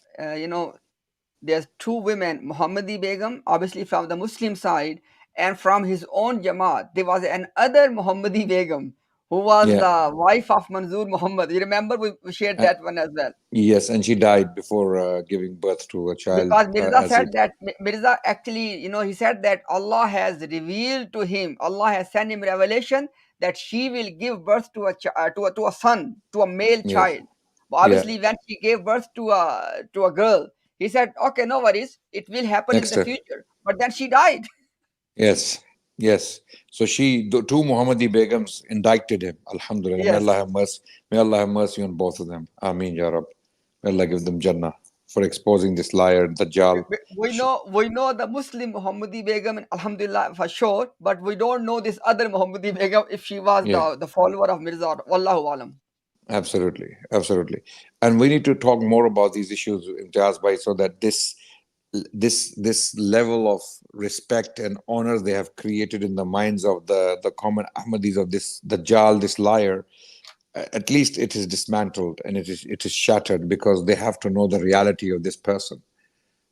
there's two women, Muhammadi Begum, obviously from the Muslim side, and from his own Jamaat, there was another Muhammadi Begum who was the wife of Manzoor Muhammad. You remember we shared that one as well. Yes, and she died before giving birth to a child. Because Mirza said that, Mirza actually, he said that Allah has revealed to him, Allah has sent him revelation that she will give birth to a son, to a male child. But obviously, when she gave birth to a girl, he said, okay, no worries, it will happen in the future. But then she died. Yes. So the two Muhammadi Begums indicted him. Alhamdulillah. May Allah have mercy. May Allah have mercy on both of them. Ameen, Ya Rab. May Allah give them Jannah for exposing this liar, Dajjal. We know the Muslim Muhammadi Begum, alhamdulillah, for sure, but we don't know this other Muhammadi Begum if she was the follower of Mirza. Wallahu alam. Absolutely. And we need to talk more about these issues, Imtiaz bhai, so that this level of respect and honor they have created in the minds of the common Ahmadis of this Dajjal, this liar, at least it is dismantled and it is shattered, because they have to know the reality of this person,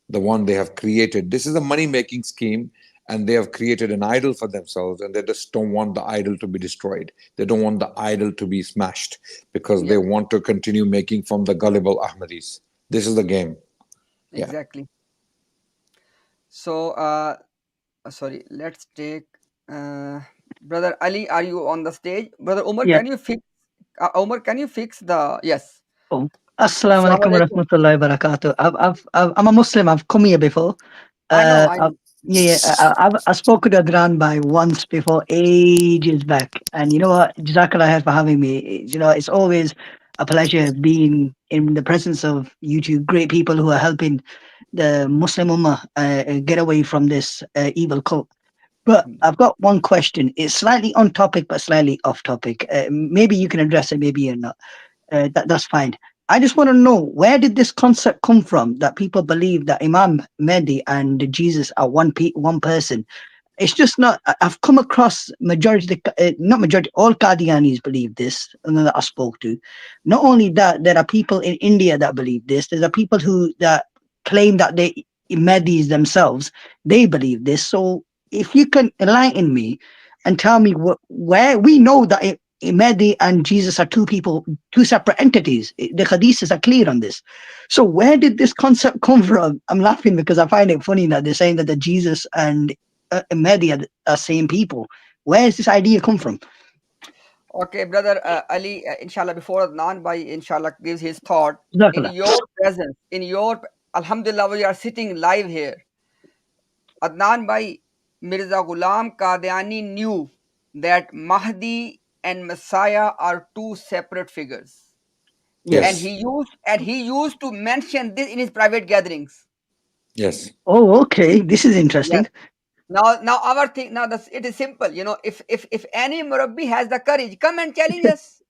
the one they have created. This is a money-making scheme, and they have created an idol for themselves, and they just don't want the idol to be destroyed. They don't want the idol to be smashed, because they want to continue making from the gullible Ahmadis. This is the game. Exactly. So, sorry, let's take Brother Ali. Are you on the stage? Brother Umar, can you fix? Can you fix the yes? Oh, Assalamu alaikum wa rahmatullahi wa barakatuh. I'm a Muslim. I've come here before. I know. I've spoken to Adnan by once before, ages back. And you know what? Jazakallah khair for having me. It's always a pleasure being in the presence of you two great people who are helping the Muslim Ummah get away from this evil cult. But I've got one question. It's slightly on topic, but slightly off topic. Maybe you can address it, maybe you're not. That's fine. I just want to know, where did this concept come from that people believe that Imam Mahdi and Jesus are one person? It's just not. I've come across not majority, all Qadianis believe this, and that I spoke to. Not only that, there are people in India that believe this. There are people that claim that they Mahdis themselves, they believe this. So if you can enlighten me and tell me where we know that Mahdi and Jesus are two separate entities. The hadiths are clear on this. So where did this concept come from? I'm laughing because I find it funny that they're saying that the Jesus and Mahdi are same people. Where does this idea come from? Okay, Brother Ali, inshallah, before Adnan bhai, inshallah, gives his thought, in your presence, alhamdulillah, we are sitting live here. Adnan bhai, Mirza Ghulam Qadiani knew that Mahdi and Messiah are two separate figures. Yes. And he used to mention this in his private gatherings. Yes. Oh, okay. This is interesting. Now our thing now it is simple. If any Murabbi has the courage, come and challenge us.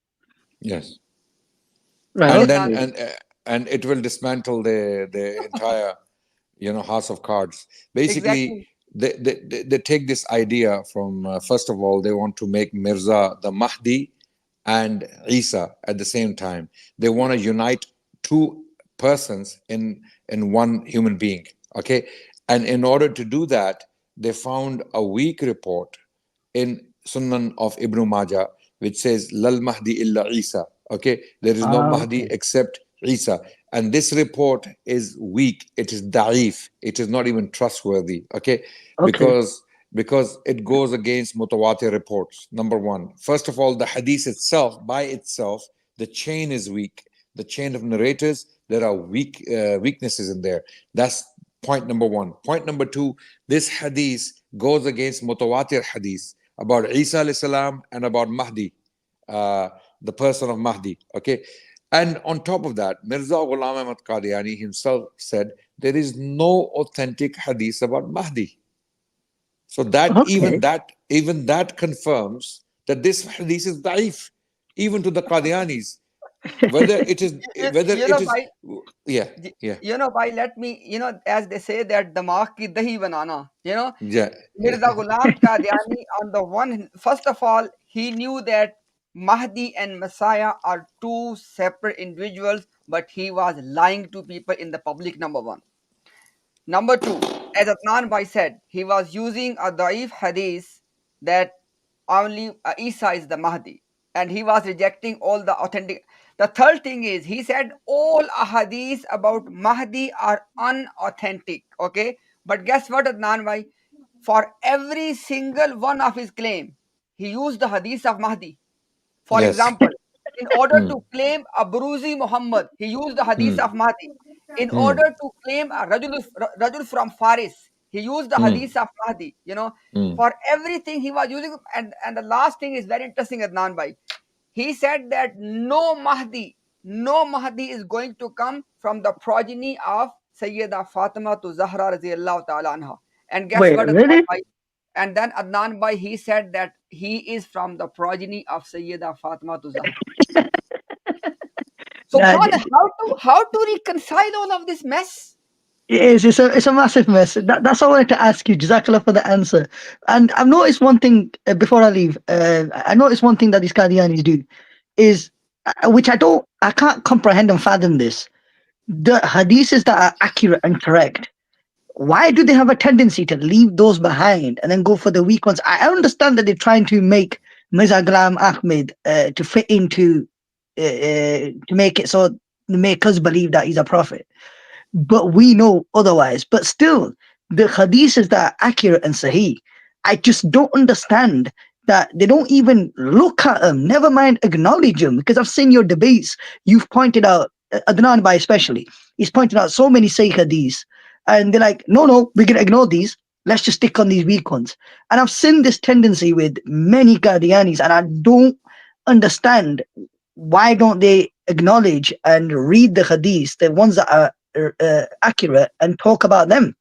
Yes. Right. And Okay. then and it will dismantle the entire house of cards. Basically, Exactly. they take this idea from first of all, they want to make Mirza the Mahdi and Isa at the same time. They want to unite two persons in one human being. Okay, and in order to do that, they found a weak report in Sunan of Ibn Majah, which says Lal Mahdi illa Isa. Okay, there is no Mahdi Okay. except Isa. And this report is weak. It is da'if. It is not even trustworthy. Okay, Okay. because it goes against mutawatir reports. Number one, first of all, the hadith itself, by itself, the chain is weak. The chain of narrators, there are weaknesses in there. That's point number one. Point number two, this hadith goes against mutawatir hadith about Isa alayhi salam and about Mahdi, the person of Mahdi. Okay, and on top of that, Mirza Ghulam Ahmad Qadiani himself said there is no authentic hadith about Mahdi. So that Okay. even that confirms that this hadith is daif, even to the Qadianis. Whether it is whether You it know, is by yeah yeah let me, as they say that damag ki dahi banana, yeah Mirza Ghulam Qadiani, on the one, first of all, he knew that Mahdi and Messiah are two separate individuals, but he was lying to people in the public, number one. Number two, as Adnan Bhai said, he was using a da'if hadith that only Isa is the Mahdi, and he was rejecting all the authentic. The third thing is, he said all ahadith about Mahdi are unauthentic. Okay, but guess what, Adnan Bhai? For every single one of his claim, he used the hadith of Mahdi. For yes example, in order hmm, to claim a Bruzi Muhammad, he used the hadith hmm, of Mahdi. In hmm, order to claim a Rajul from Faris, he used the hmm, hadith of Mahdi. hmm. For everything he was using. And the last thing is very interesting, Adnan Bhai. He said that no Mahdi is going to come from the progeny of Sayyida Fatima to Zahra radiyallahu ta'ala anha. And guess Wait, what, Adnan really? Bhai? And then Adnan Bhai, he said that he is from the progeny of Sayyida Fatima to Zahra. That Subhanallah, how to reconcile all of this mess? it is. It's a massive mess. That's all I wanted to ask you. Jazakallah for the answer. And I've noticed one thing before I leave. I noticed one thing that these Qadianis do is, which I can't comprehend and fathom this. The hadiths that are accurate and correct, why do they have a tendency to leave those behind and then go for the weak ones? I understand that they're trying to make Mirza Ghulam Ahmed to fit into, to make it so, make us believe that he's a prophet. But we know otherwise. But still, the hadiths that are accurate and sahih, I just don't understand that they don't even look at them, never mind acknowledge them. Because I've seen your debates, you've pointed out, Adnan Bhai especially, he's pointed out so many sahih hadiths, and they're like, no, we're going to ignore these. Let's just stick on these weak ones. And I've seen this tendency with many Qadianis, and I don't understand why don't they acknowledge and read the hadiths, the ones that are accurate, and talk about them.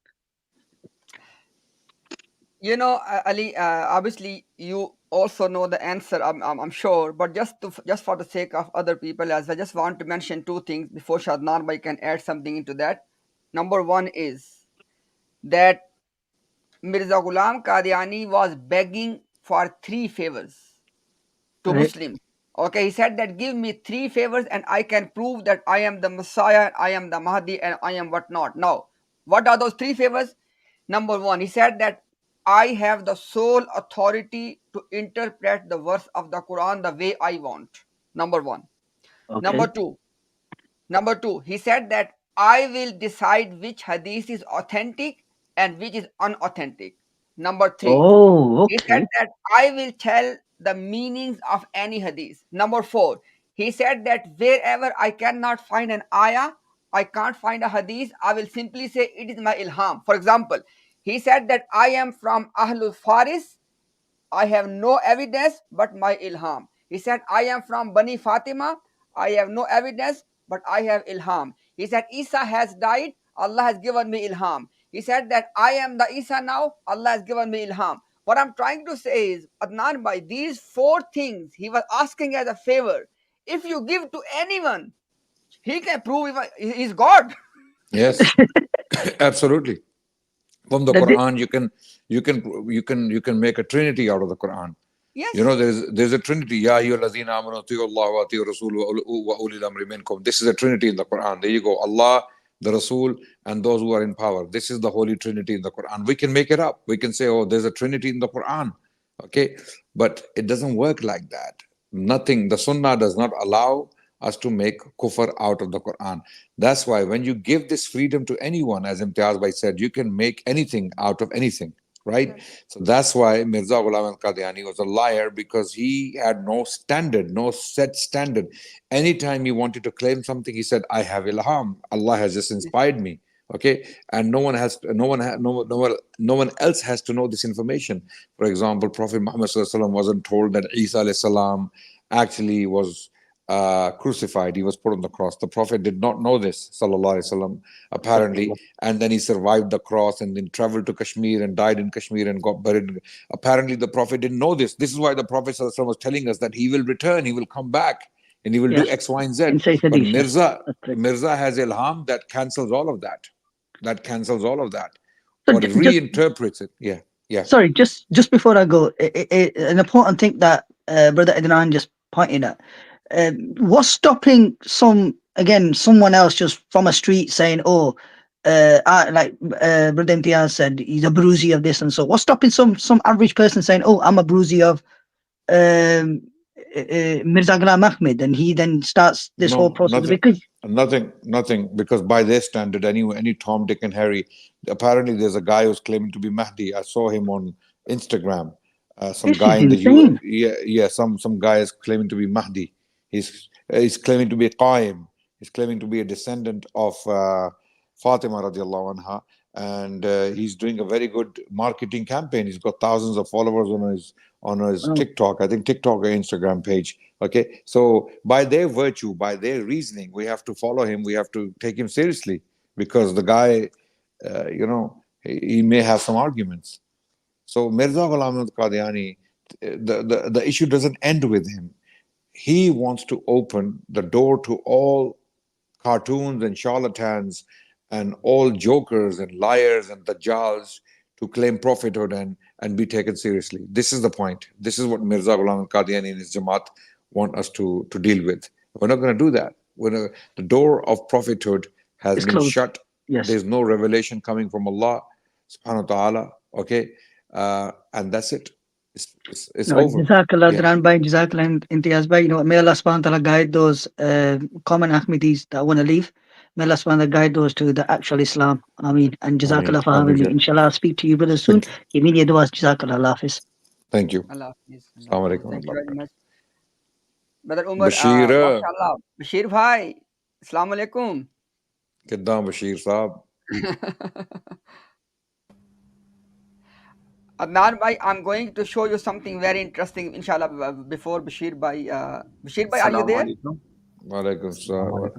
Ali, obviously you also know the answer, I'm sure, but just for the sake of other people, as I just want to mention two things before Shadnan Bhai can add something into that. Number one is that Mirza Ghulam Qadiani was begging for three favors to Right. Muslims. Okay, he said that give me three favors and I can prove that I am the Messiah, I am the Mahdi, and I am whatnot. Now, what are those three favors? Number one, he said that I have the sole authority to interpret the verse of the Quran the way I want. Number one. Number Okay. two, he said that I will decide which hadith is authentic and which is unauthentic. Number three, Oh, he said okay. that I will tell the meanings of any hadith. Number four, he said that wherever I cannot find an ayah, I can't find a hadith, I will simply say it is my ilham. For example, he said that I am from Ahlul Faris I have no evidence but my ilham. He said, I am from Bani Fatima. I have no evidence, but I have ilham. He said, Isa has died. Allah has given me ilham. He said that I am the Isa now. Allah has given me ilham. What I'm trying to say is, Adnan, by these 4 things, he was asking as a favor. If you give to anyone, he can prove he's God. Yes, absolutely. From the The di- Quran, you can make a trinity out of the Quran. Yes. You know, there's a trinity. Ya ayyuhallazina amanu ati'u Allah wa ati'u Rasul wa ulil amri minkum. This is a trinity in the Quran. There you go. Allah, the Rasul, and those who are in power. This is the holy trinity in the Quran. We can make it up. We can say, oh, there's a trinity in the Quran. Okay, but it doesn't work like that. Nothing. The Sunnah does not allow us to make kufr out of the Quran. That's why when you give this freedom to anyone, as Imtiaz Bhai said, you can make anything out of anything, right? So that's why Mirza Ghulam al-Qadiani was a liar, because he had no standard, no set standard. Anytime he wanted to claim something, he said, I have ilham. Allah has just inspired me. Okay, and no one else has to know this information. For example, Prophet Muhammad wasn't told that Isa alayhi salam actually was crucified. He was put on the cross. The Prophet did not know this, sallallahu alaihi wasallam, apparently. And then he survived the cross and then traveled to Kashmir and died in Kashmir and got buried. Apparently, the Prophet didn't know this. This is why the Prophet sallallahu alaihi wasallam was telling us that he will return, he will come back, and he will do X, Y, and Z. But Mirza has ilham that cancels all of that. That cancels all of that. Or it reinterprets it. Yeah. Yeah. Sorry, just before I go, an important thing that Brother Adnan just pointed at. What's stopping someone else just from a street saying, oh, like Brother Imtiaz said, he's a bruiser of this and so. What's stopping some average person saying, oh, I'm a bruiser of Mirza Ghulam Ahmed, and he then starts this whole process? Nothing, because by their standard, any Tom, Dick, and Harry, apparently there's a guy who's claiming to be Mahdi. I saw him on Instagram. Some guy in the US, some guy is claiming to be Mahdi. He's claiming to be Qaim. He's claiming to be a descendant of Fatima radiallahu anha, and he's doing a very good marketing campaign. He's got thousands of followers on his TikTok, I think TikTok or Instagram page. Okay, so by their virtue, by their reasoning, we have to follow him. We have to take him seriously, because the guy, he may have some arguments. So Mirza Ghulam al-Qadiani, the issue doesn't end with him. He wants to open the door to all cartoons and charlatans and all jokers and liars and dajjals to claim prophethood and be taken seriously. This is the point. This is what Mirza Ghulam al-Qadiani and his Jamaat want us to deal with. We're not going to do that. The door of prophethood has been shut. Yes. There's no revelation coming from Allah subhanahu wa ta'ala. Okay. And that's it. It's over. Jazakallah Adnan Bhai, Jazakallah Imtiaz Bhai. May Allah subhanahu wa ta'ala guide those common Ahmadis that want to leave. May Allah subhanahu wa ta'ala guide those to the actual Islam. Ameen. And Jazakallah for having me. Inshallah, I'll speak to you brother soon. Immediate duas. Jazakallah. Allah Hafiz. Thank you. Allah Hafiz. Assalamu alaikum. Thank you very much. Brother Umar, Bashir. mashallah. Bashir Bhai. Assalamu alaikum. Kiddam Bashir Saab. Adnan Bhai, I'm going to show you something very interesting, inshallah, before Bashir Bhai. Bashir Bhai, are you there? Walaikum salam.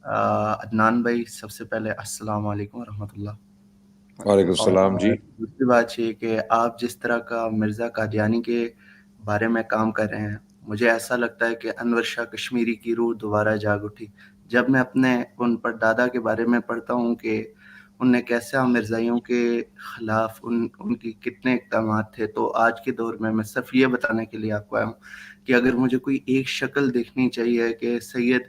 Adnan भाई सबसे पहले अस्सलाम वालेकुम रहमतुल्लाह। वालेकुम सलाम जी। दूसरी बात ये कि आप जिस तरह का मिर्ज़ा कादियानी के बारे में काम कर रहे हैं, मुझे ऐसा लगता है कि अनवर शाह कश्मीरी की रूह दोबारा जाग उठी। जब मैं अपने उन परदादा के बारे में पढ़ता हूँ कि उनने कैसे मिर्ज़ाइयों के ख़िलाफ़ उनकी कितने इक़दाम थे, तो आज के दौर में मैं सिर्फ ये बताने के लिए आपको आया हूँ कि अगर मुझे कोई एक शक्ल देखनी चाहिए कि सैयद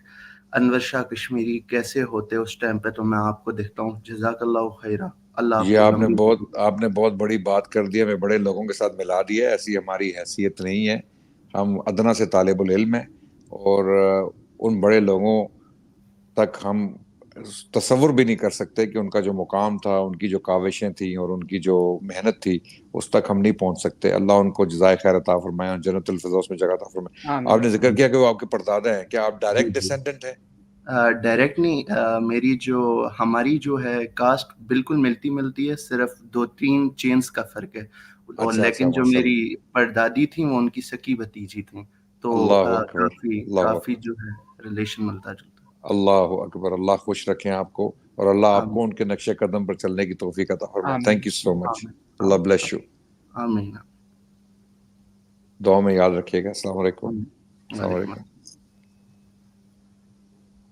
अनवर शाह कश्मीरी कैसे होते उस टाइम पे, तो मैं आपको देखता हूँ। जज़ाकल्लाहु खैरा। अल्लाह ये आपने बहुत बड़ी बात कर दी, हमें बड़े लोगों के साथ मिला दिया। ऐसी हमारी हैसियत नहीं है, हम अदना से तालिबुल इल्म है और उन बड़े लोगों तक हम तसव्वुर भी नहीं कर सकते कि उनका जो मुकाम था, उनकी जो काविशें थी और उनकी जो मेहनत थी, उस तक हम नहीं पहुंच सकते। अल्लाह उनको जज़ाए खैर अता फरमाए, जन्नतुल फिरदौस में जगह अता फरमाए। आपने जिक्र किया कि वो आपके परदादा हैं, क्या आप डायरेक्ट डिसेंडेंट हैं? डायरेक्ट नहीं, हमारी जो है कास्ट बिल्कुल मिलती है, सिर्फ 2-3 चेन्स का फर्क है। और अच्छा, लेकिन जो माशाल्लाह। मेरी परदादी थी वो उनकी सकी भतीजी थी, तो अल्लाहु अकबर, अल्लाहु काफी अकबर, जो है रिलेशन मिलता जुलता। अल्लाहु अकबर। अल्लाह खुश रखें आपको और अल्लाह आमीन आपको उनके नक्शे कदम पर चलने की तौफीक अता फरमाए। आमीन थैंक यू सो मच। आमीन अल्लाह ब्लेस यू। आमीन दुआ में याद रखिएगा। अस्सलाम वालेकुम। आमीन। अस्सलाम वालेकुम वालेकुम।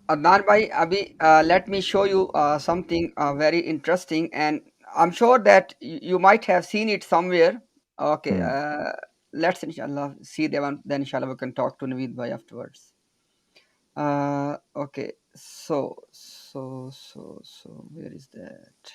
Adnan bhai, abhi let me show you something very interesting, and I'm sure that you might have seen it somewhere. Okay, let's inshallah see that one. Then inshallah we can talk to Naveed bhai afterwards. Okay, so where is that?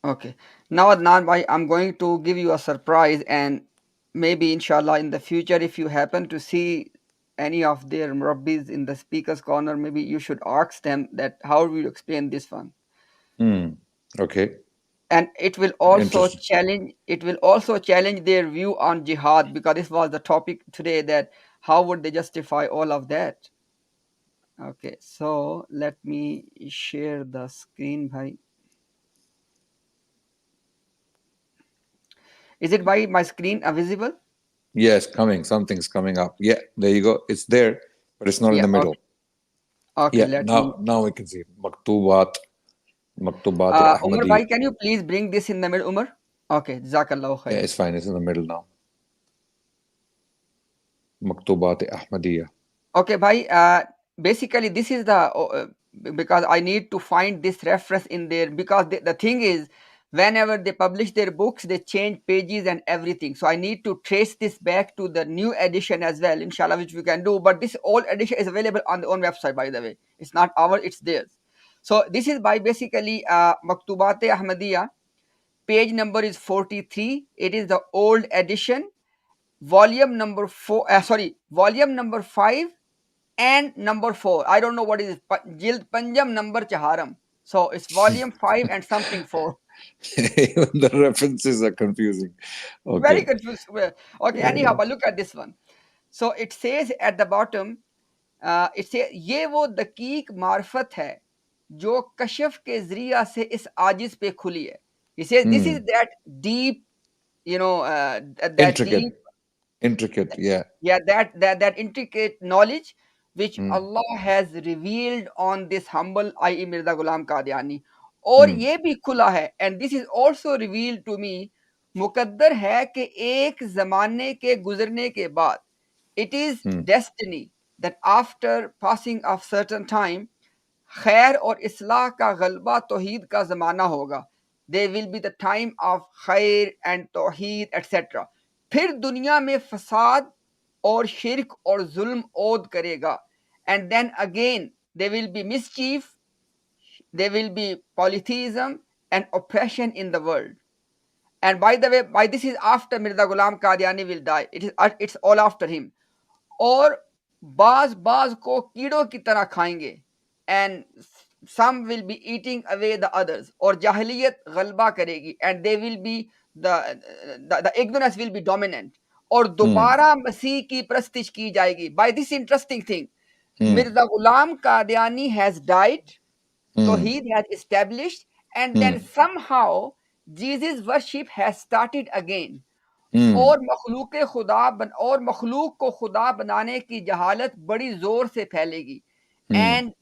Okay, now Adnan bhai, I'm going to give you a surprise, and maybe inshallah in the future, if you happen to see any of their murabbis in the speaker's corner, maybe you should ask them that how will you explain this one. Okay. And it will also Interesting. challenge their view on jihad, because this was the topic today, that how would they justify all of that. Okay, so let me share the screen bhai. Is it by my screen visible? Yes, coming. Something's coming up. Yeah, there you go. It's there, but it's not in Yeah, the middle. okay, Yeah, let me now we can see it. Maktubat Umar Ahmadi. bhai, can you please bring this in the middle, Umar? Okay, Jazakallahu Yeah, khair. it's fine. It's in the middle now. Maktubat Ahmadiyya. Okay, bhai, basically this is the because I need to find this reference in there, because the thing is, whenever they publish their books, they change pages and everything. So I need to trace this back to the new edition as well, inshallah, which we can do. But this old edition is available on the own website, by the way. It's not ours, it's theirs. So this is by basically Maktubat Ahmadiyya. Page number is 43. It is the old edition, volume number 5 and number 4. I don't know what is Jild Panjam number Chaharam. So it's volume 5 and something 4. Even the references are confusing. Very Okay. confused. Okay, anyhow, but look at this one. So it says at the bottom, it says, ये वो दकीक मार्फत है जो कशफ के जरिया से इस आजिज पे खुली है. He says this is that deep, that deep, Intricate, yeah. that intricate knowledge which Allah has revealed on this humble i.e. Mirza Ghulam Qadiani. और ये भी खुला है, and this is also revealed to me, मुकद्दर है कि एक ज़माने के गुजरने के बाद, it is destiny that after passing of certain time, खैर और इस्लाह का गलबा तौहीद का ज़माना होगा. There will be the time of खैर and तौहीद etc. फिर दुनिया में फसाद और शिरक और जुल्म ओद करेगा. And then again there will be mischief, there will be polytheism and oppression in the world. And by the way, this is after Mirza Ghulam Qadiani will die. It's all after him. और बाज को कीड़ों की तरह खाएंगे, and some will be eating away the others, और जाहिलियत गलबा करेगी, and they will be the ignorance will be dominant, और दोबारा मसीह की प्रस्तिश की जाएगी. By this interesting thing, Mirza Ghulam Qadiani has died, Tawheed has established, and then somehow Jesus worship has started again. और मखलूक को खुदा बनाने की जहालत बड़ी जोर से फैलेगी, and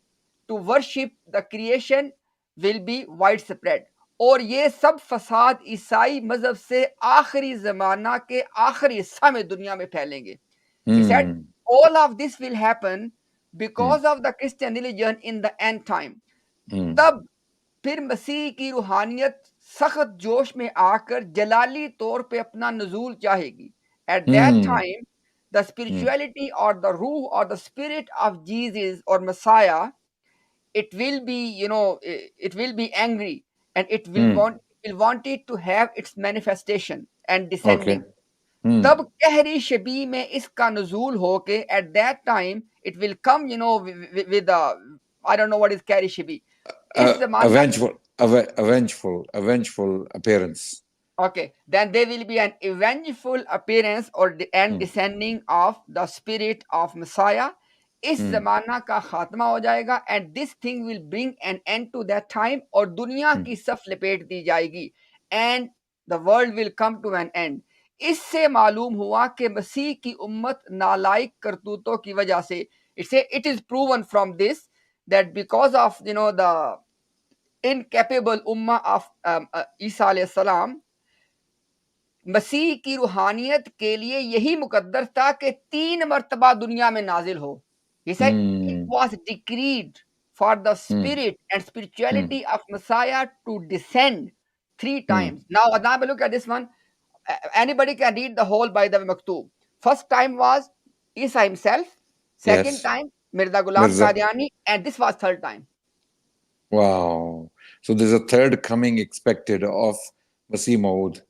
to worship the creation will be widespread. और ये सब फसाद ईसाई मजहब से आखिरी जमाना के आखिरी हिस्सा में दुनिया में फैलेंगे. He said all of this will happen because of the Christian religion in the end time. तब फिर मसीह की रूहानियत सख्त जोश में आकर जलाली तौर पे अपना नजूल चाहेगी. At that time, the spirituality or the ruh or the spirit of Jesus or Messiah, it will be, it will be angry, and it will want it to have its manifestation and descending. तब कहरी शबी में इसका नजूल होके, at that time it will come, with I don't know what is कहरी शबी. A vengeful appearance. Okay, then there will be an eventful appearance and descending of the spirit of Messiah. इस जमाना का खात्मा हो जाएगा and this thing will bring an end to that time और दुनिया की सफ लपेट दी जाएगी and the world will come to an end. इससे मालूम हुआ कि मसीह की उम्मत नालायक करतूतों की वजह से it is proven from this that because of the incapable ummah of Isa alayhi salam, मसीह की रूहानियत के लिए यही मुकद्दर था कि 3 मर्तबा दुनिया में नाजिल हो. He said it was decreed for the spirit and spirituality of Messiah to descend 3 times. Now look at this one. Anybody can read the whole by the maktub. First time was Isa himself. Second Yes. time Mirza Ghulam Mirza. Qadiani, and this was third time. Wow. So there's a third coming expected of Masih Maud.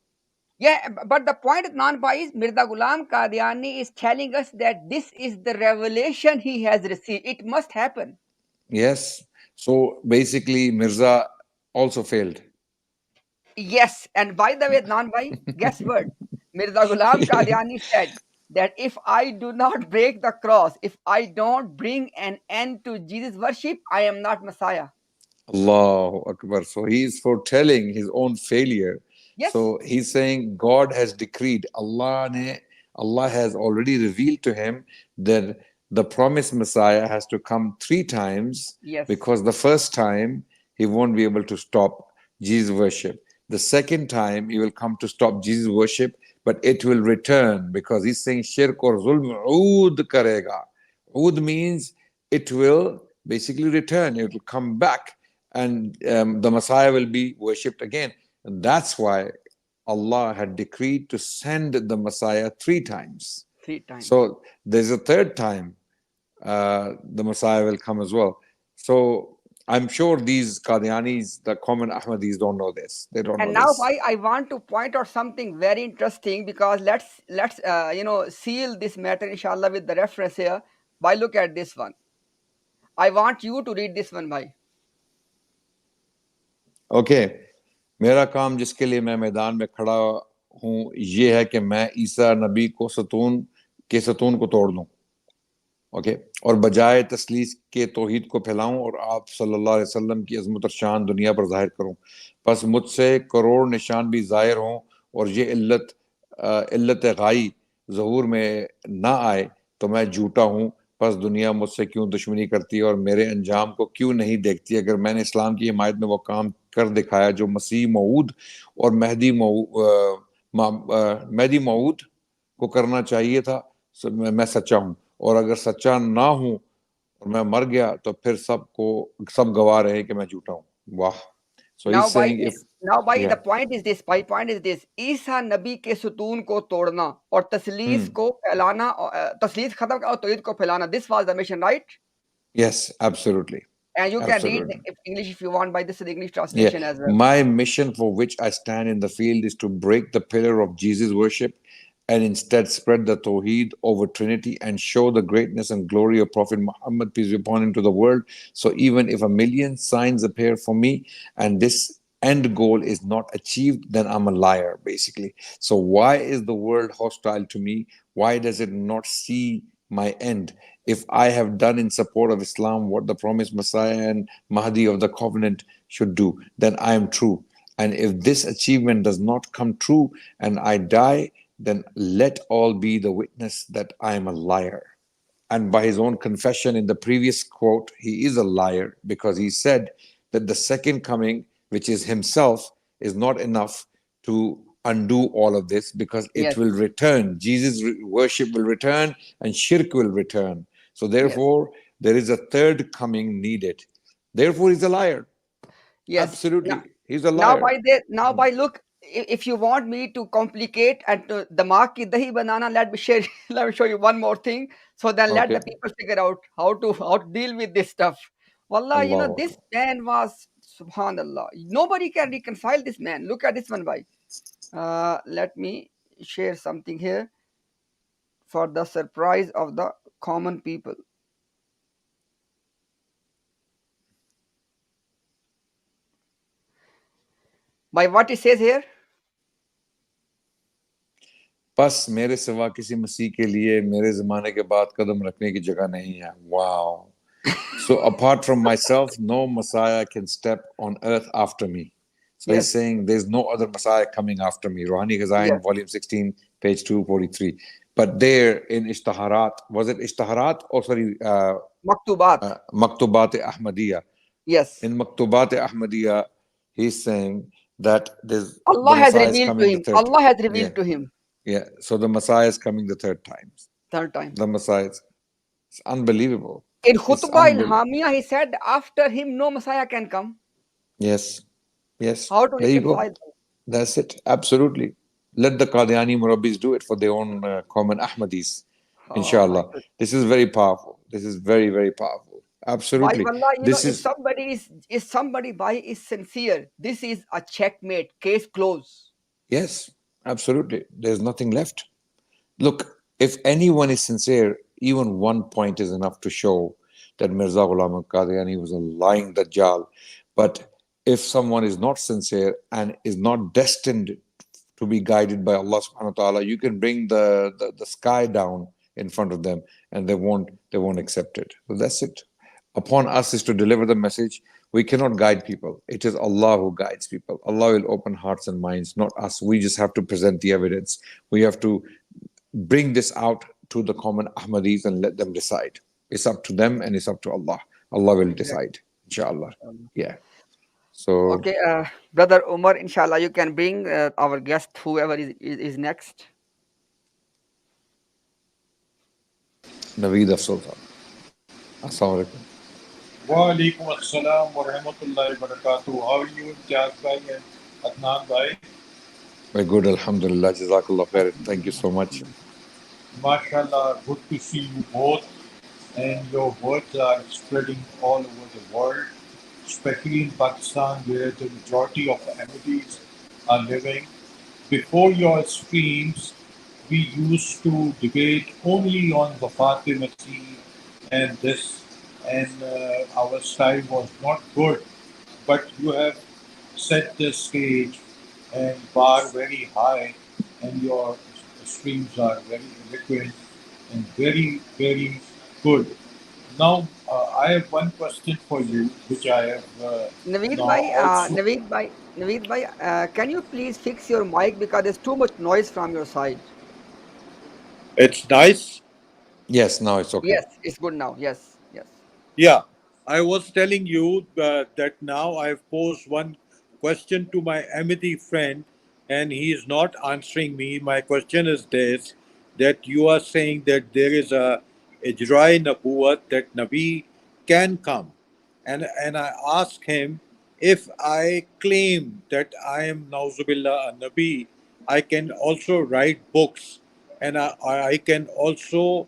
Yeah, but the point of non-Bhai is Mirza Ghulam Qadiani is telling us that this is the revelation he has received. It must happen. Yes. So basically, Mirza also failed. Yes, and by the way, non-Bhai, guess what? Mirza Ghulam Qadiani said that if I do not break the cross, if I don't bring an end to Jesus' worship, I am not Messiah. Allahu Akbar. So he's foretelling his own failure. Yes. So he's saying God has decreed, Allah has already revealed to him that the promised Messiah has to come 3 times. Yes. Because the first time he won't be able to stop Jesus worship. The second time he will come to stop Jesus worship, but it will return because he's saying shirk or zulm ood karega. Ood means it will basically return, it will come back, and the Messiah will be worshipped again. And that's why Allah had decreed to send the Messiah 3 times. 3 times. So there's a third time the Messiah will come as well. So I'm sure these Qadianis, the common Ahmadis, don't know this. They don't And know now this. I want to point out something very interesting because let's seal this matter inshallah with the reference here. By look at this one. I want you to read this one, bhai. Okay मेरा काम जिसके लिए मैं मैदान में खड़ा हूँ ये है कि मैं ईसा नबी को सतून को तोड़ दूं, ओके, और बजाय तसलीस के तौहीद को फैलाऊं और आप सल्लल्लाहु अलैहि वसल्लम की अज़मत और शान दुनिया पर जाहिर करूं. बस मुझसे करोड़ निशान भी जाहिर हों और ये इल्लत गाई ज़हूर में ना आए तो मैं झूठा हूं. बस दुनिया मुझसे क्यों दुश्मनी करती है और मेरे अंजाम को क्यों नहीं देखती. अगर मैंने इस्लाम की हिमायत में वो काम कर दिखाया जो मसीह मऊद और महदी मऊद को करना चाहिए था, मैं सच्चा हूं. और अगर सच्चा ना हूं और मैं मर गया तो फिर सब गवाह रहे कि मैं झूठा हूं. वाह. So he's saying the point is this. My point is this. ईसा नबी के सुतून को तोड़ना और तसलीस को फैलाना, तसलीस खत्म और तौहीद को फैलाना. This was the mission, right? Yes, absolutely. And you can read English if you want, by this is the English translation as well. My mission for which I stand in the field is to break the pillar of Jesus worship and instead spread the Tawheed over Trinity and show the greatness and glory of Prophet Muhammad, peace be upon him, to the world. So even if 1,000,000 signs appear for me and this end goal is not achieved, then I'm a liar, basically. So why is the world hostile to me? Why does it not see my end? If I have done in support of Islam what the promised Messiah and Mahdi of the covenant should do, then I am true. And if this achievement does not come true and I die, then let all be the witness that I am a liar. And by his own confession in the previous quote, he is a liar because he said that the second coming, which is himself, is not enough to undo all of this because it will return. Jesus' worship will return and shirk will return. So therefore, there is a third coming needed. Therefore, he's a liar. Yes. Absolutely. He's a liar. Now by look, if you want me to complicate and to the mark ki dahi banana, let me show you one more thing. So then let the people figure out how to deal with this stuff. Wallah, this man was subhanallah. Nobody can reconcile this man. Look at this one, bhai. Let me share something here for the surprise of the common people. By what it says here? बस मेरे सिवा किसी मसीह के लिए मेरे ज़माने के बाद कदम रखने की जगह नहीं है. Wow. So apart from myself, no Messiah can step on earth after me. So he's Yes. saying there's no other Messiah coming after me. Rouhani Ghazain, Yes. volume 16, page 243. But there in Ishtaharat, was it Ishtaharat or sorry, Maktubat. Maktubat Ahmadiyya. Yes. In Maktubat Ahmadiyya, he's saying that there's Allah the has Messiah is revealed to coming the him. third Allah has time. revealed to him. Yeah, so the Messiah is coming the third time. Third time. The Messiah is, it's unbelievable. In It's Khutbah unbelievable. Ilhamiyah, he said, after him, no Messiah can come. Yes, yes. How to There you go. reconcile that? That's it. Absolutely. Let the Qadiani Murabbis do it for their own common Ahmadis. Oh, Inshallah. my goodness. This is very powerful. This is very, very powerful. By Absolutely. Allah, you This know, is, if somebody is sincere, this is a checkmate, case closed. yes, absolutely. There's nothing left. Look, if anyone is sincere, even one point is enough to show that Mirza Ghulam al-Qadiani was a lying Dajjal. But if someone is not sincere and is not destined to be guided by Allah subhanahu wa ta'ala, you can bring the sky down in front of them and they won't accept it. So that's it. Upon us is to deliver the message. We cannot guide people. It is Allah who guides people. Allah will open hearts and minds, not us. We just have to present the evidence. We have to bring this out to the common Ahmadis and let them decide. It's up to them and it's up to Allah. Allah will decide, inshallah. Yeah. So, Okay, Brother Umar, inshallah, you can bring our guest, whoever is next. Naveed Afzal. Assalamu alaikum. Walaikum assalam wa rahmatullahi wa barakatuh. How are you, Imtiaz bhai and Adnan bhai? Very good, alhamdulillah. Jazakallah khair. Thank you so much. MashaAllah, good to see you both. And your words are spreading all over the world, especially in Pakistan, where the majority of the Ahmadis are living. Before your streams, we used to debate only on the Fatima and this, and our style was not good. But you have set the stage and bar very high, and your streams are very eloquent and very, very good. Now, I have one question for you, which I have Naveed now bhai, also. Naveed bhai, can you please fix your mic because there's too much noise from your side? It's nice. Yes, now it's okay. Yes, it's good now. Yes, yes. Yeah, I was telling you that now I've posed one question to my Ahmadi friend, and he is not answering me. My question is this: that you are saying that there is a Ijra'i Nabuwat, that Nabi can come, and I ask him, if I claim that I am Nauzubillah a Nabi, I can also write books, and I can also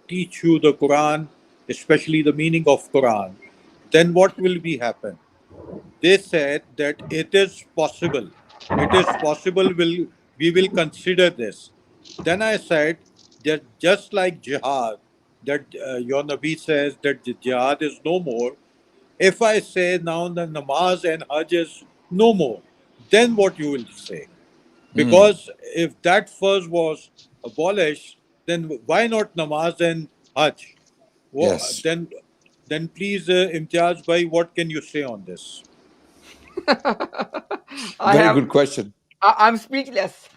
teach you the Quran, especially the meaning of Quran. Then what will be happen? They said that it is possible. It is possible. We will consider this. Then I said that just like jihad, that your Nabi says that the jihad is no more. If I say now the namaz and hajj is no more, then what you will say? Because if that first was abolished, then why not namaz and hajj? Yes. Then please, Imtiaz bhai, what can you say on this? Very good question. I'm speechless.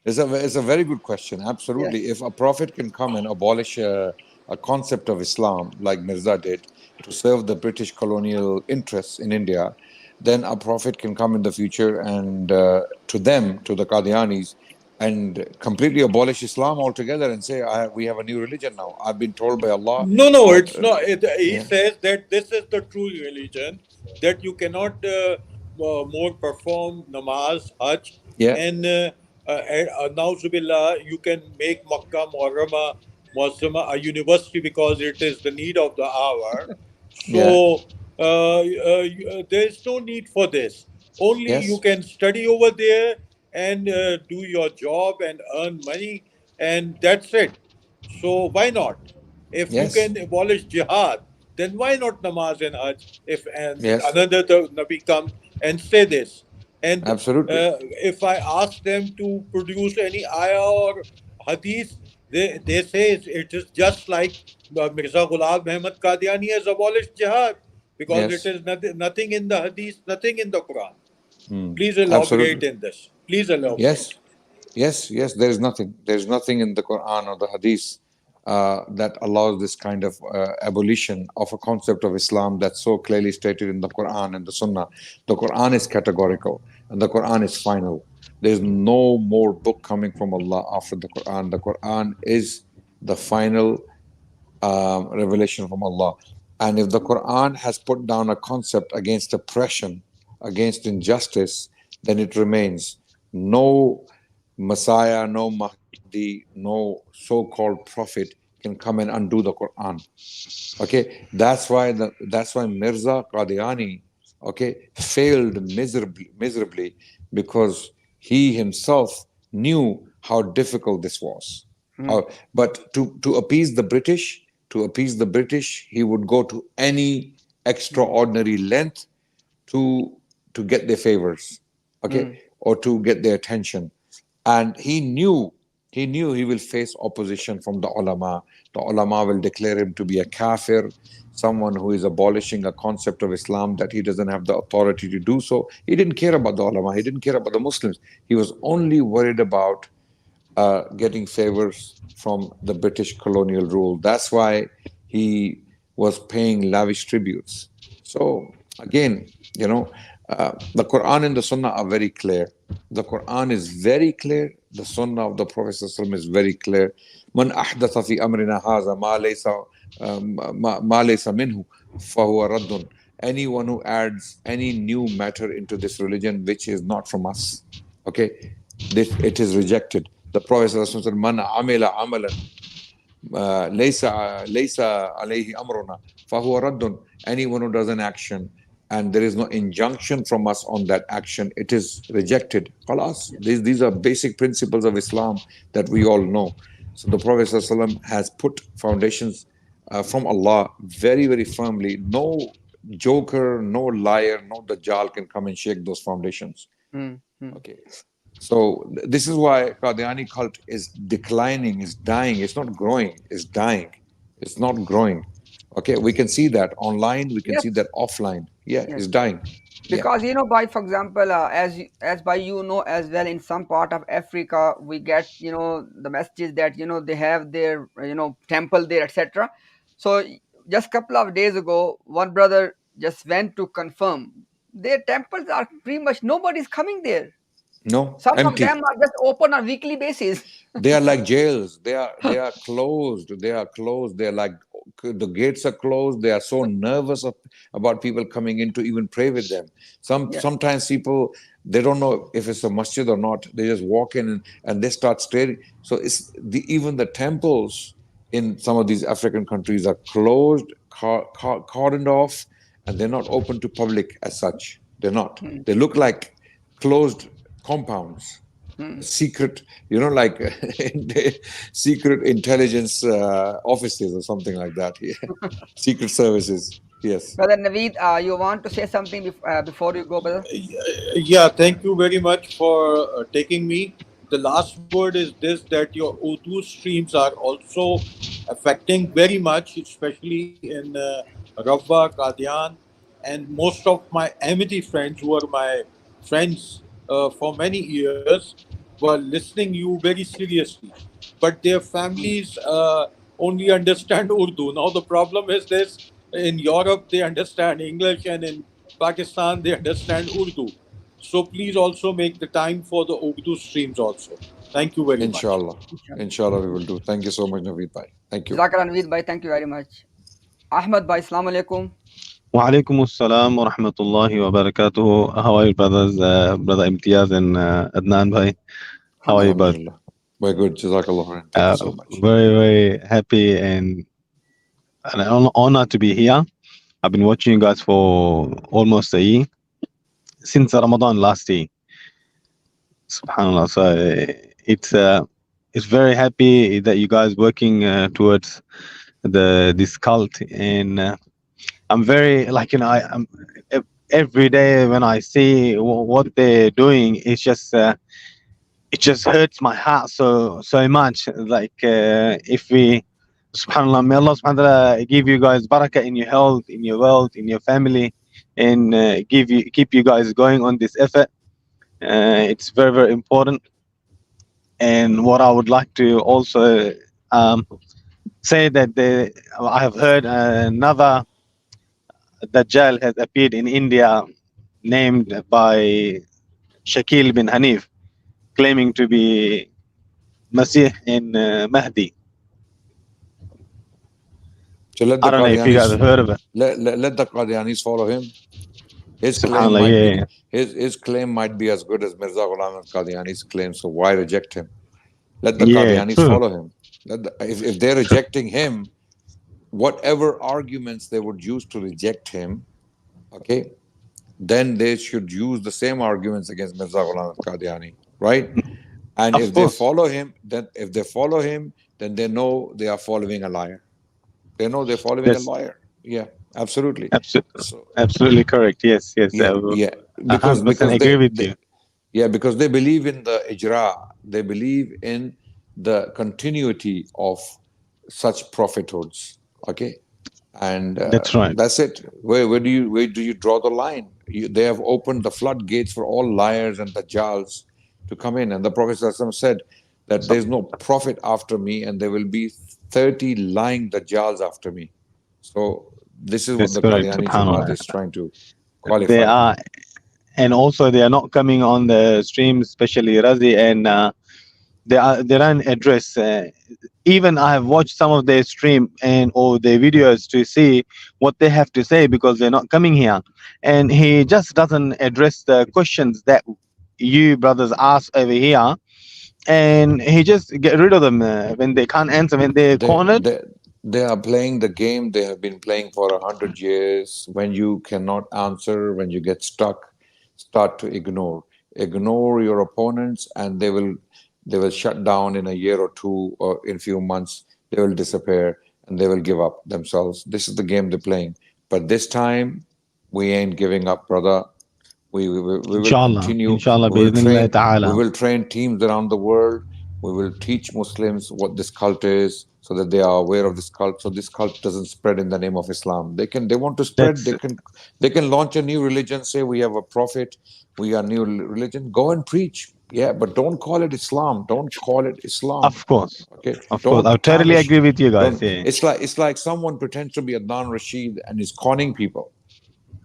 It's a very good question. Absolutely. Yes. If a prophet can come and abolish a concept of Islam like Mirza did to serve the British colonial interests in India, then a prophet can come in the future and to the Qadianis, and completely abolish Islam altogether and say, we have a new religion now. I've been told by Allah. No, that, it's not. He says that this is the true religion, that you cannot more perform namaz, hajj, and na'uzubillah, you can make Makkah, Muharrama, Muazzama a university because it is the need of the hour. So there is no need for this. Only you can study over there and do your job and earn money, and that's it. So why not? If you can abolish jihad, then why not namaz and hajj? If another Nabi comes and say this, And Absolutely. if I ask them to produce any ayah or hadith, they say it is just like Mirza Ghulam Ahmad Qadiani has abolished jihad, because it Yes. is nothing in the hadith, nothing in the Quran. Hmm. Please elaborate Absolutely. in this. Please elaborate. Yes. Yes. There is nothing. There is nothing in the Quran or the Hadith that allows this kind of abolition of a concept of Islam that's so clearly stated in the Quran and the Sunnah. The Quran is categorical and the Quran is final. There's no more book coming from Allah after the Quran. The Quran is the final revelation from Allah. And if the Quran has put down a concept against oppression, against injustice, then it remains. No Messiah, no Mahdi, no so-called prophet can come and undo the Quran. Okay, that's why Mirza Qadiani, okay, failed miserably because he himself knew how difficult this was. But to appease the British, he would go to any extraordinary length to get their favors, okay, or to get their attention. And he knew he will face opposition from the ulama. The ulama will declare him to be a kafir, someone who is abolishing a concept of Islam that he doesn't have the authority to do so. He didn't care about the ulama. He didn't care about the Muslims. He was only worried about getting favors from the British colonial rule. That's why he was paying lavish tributes. So again, the Quran and the Sunnah are very clear. The Quran is very clear. The Sunnah of the Prophet ﷺ is very clear. Man ahdatha fi amrina haza ma laysa minhu fahuwa raddun. Anyone who adds any new matter into this religion which is not from us, okay, it is rejected. The Prophet ﷺ said, Man amila amalan laysa alayhi amruna fahuwa raddun. Anyone who does an action and there is no injunction from us on that action, it is rejected. Khalas. These are basic principles of Islam that we all know. So the Prophet ﷺ has put foundations from Allah very, very firmly. No joker, no liar, no dajjal can come and shake those foundations. Okay. So this is why Qadiani cult is declining, is dying. It's not growing, it's dying. It's not growing. Okay, we can see that online, we can see that offline. Yeah, it's dying. Because by, for example, as by as well, in some part of Africa, we get the messages that they have their temple there, etc. So just a couple of days ago, one brother just went to confirm their temples are pretty much nobody's coming there. No, some empty. of them are just open on weekly basis. They are like jails. They are closed. They are closed. They're like, the gates are closed. They are so nervous about people coming in to even pray with them. Sometimes people, they don't know if it's a masjid or not. They just walk in and they start staring. So even the temples in some of these African countries are closed, cordoned off, and they're not open to public as such. They're not. They look like closed compounds. Secret, like secret intelligence offices or something like that. Secret services. Yes. Brother Naveed, you want to say something before you go, brother? Yeah, thank you very much for taking me. The last word is this, that your Urdu streams are also affecting very much, especially in Rabba, Qadian, and most of my Ahmadi friends who are my friends for many years were listening you very seriously, but their families only understand Urdu. Now the problem is this: in Europe they understand English, and in Pakistan they understand Urdu. So please also make the time for the Urdu streams also. Thank you very much. Inshallah we will do. Thank you so much, Naveed bhai. Thank you. Jazakallah Naveed bhai, thank you very much. Ahmad bhai, Assalamu alaikum. Wa alaikum assalam wa rahmatullahi wa barakatuh. How are you, brothers? Brother Imtiaz and Adnan bhai. How are you, bud? Very good. Jazakallah. Thank you so much. Very, very happy and an honor to be here. I've been watching you guys for almost a year, since Ramadan last year. Subhanallah. So it's very happy that you guys working towards this cult, and I'm very I'm every day when I see what they're doing, it just hurts my heart so much. Like if we, subhanallah, may Allah subhanahu wa ta'ala give you guys barakah in your health, in your wealth, in your family, and keep you guys going on this effort. It's very, very important. And what I would like to also say that I have heard another Dajjal has appeared in India, named by Shakil bin Hanif, claiming to be Masih and Mahdi. So let I the don't know if you guys have heard of it. let the Qadianis follow him. His claim Subhanallah, might yeah. be his claim might be as good as Mirza Ghulam and Qadiani's claim. So why reject him? Let the Yeah, Qadianis true. follow him. If they're rejecting him, whatever arguments they would use to reject him, okay, then they should use the same arguments against Mirza Ghulam and Qadiani, right? And Of if course. they follow him, then they know they are following a liar. They know they're following That's a liar. Yeah, absolutely. So absolutely correct. Yes. yeah, because 100% agree with you. Yeah, because they believe in the ijra, they believe in the continuity of such prophethoods. Okay, and That's right. that's it. Where do you draw the line? They have opened the floodgates for all liars and dajjals to come in, and the Prophet ﷺ said that there's no prophet after me, and there will be 30 lying dajjals after me. So this is what That's the correct. Qadiani Subhanallah. Jamaat is trying to They qualify. are, and also they are not coming on the stream, especially Razi, and they don't address. Even I have watched some of their stream or their videos to see what they have to say, because they're not coming here, and he just doesn't address the questions that you brothers ask over here, and he just get rid of them when they can't answer, when they're cornered. They are playing the game they have been playing for 100 years. When you cannot answer, when you get stuck, start to ignore your opponents, and they will shut down in a year or two, or in a few months. They will disappear and they will give up themselves. This is the game they're playing. But this time, we ain't giving up, brother. We will continue. Inshallah, We ta'ala. will train teams around the world. We will teach Muslims what this cult is, so that they are aware of this cult. So this cult doesn't spread in the name of Islam. They want to spread. They can launch a new religion. Say we have a prophet. We are new religion. Go and preach. Yeah, but don't call it Islam. Don't call it Islam. Of course. Okay. Of course. I totally agree with you guys. Yeah. It's like someone pretends to be Adnan Rashid and is conning people.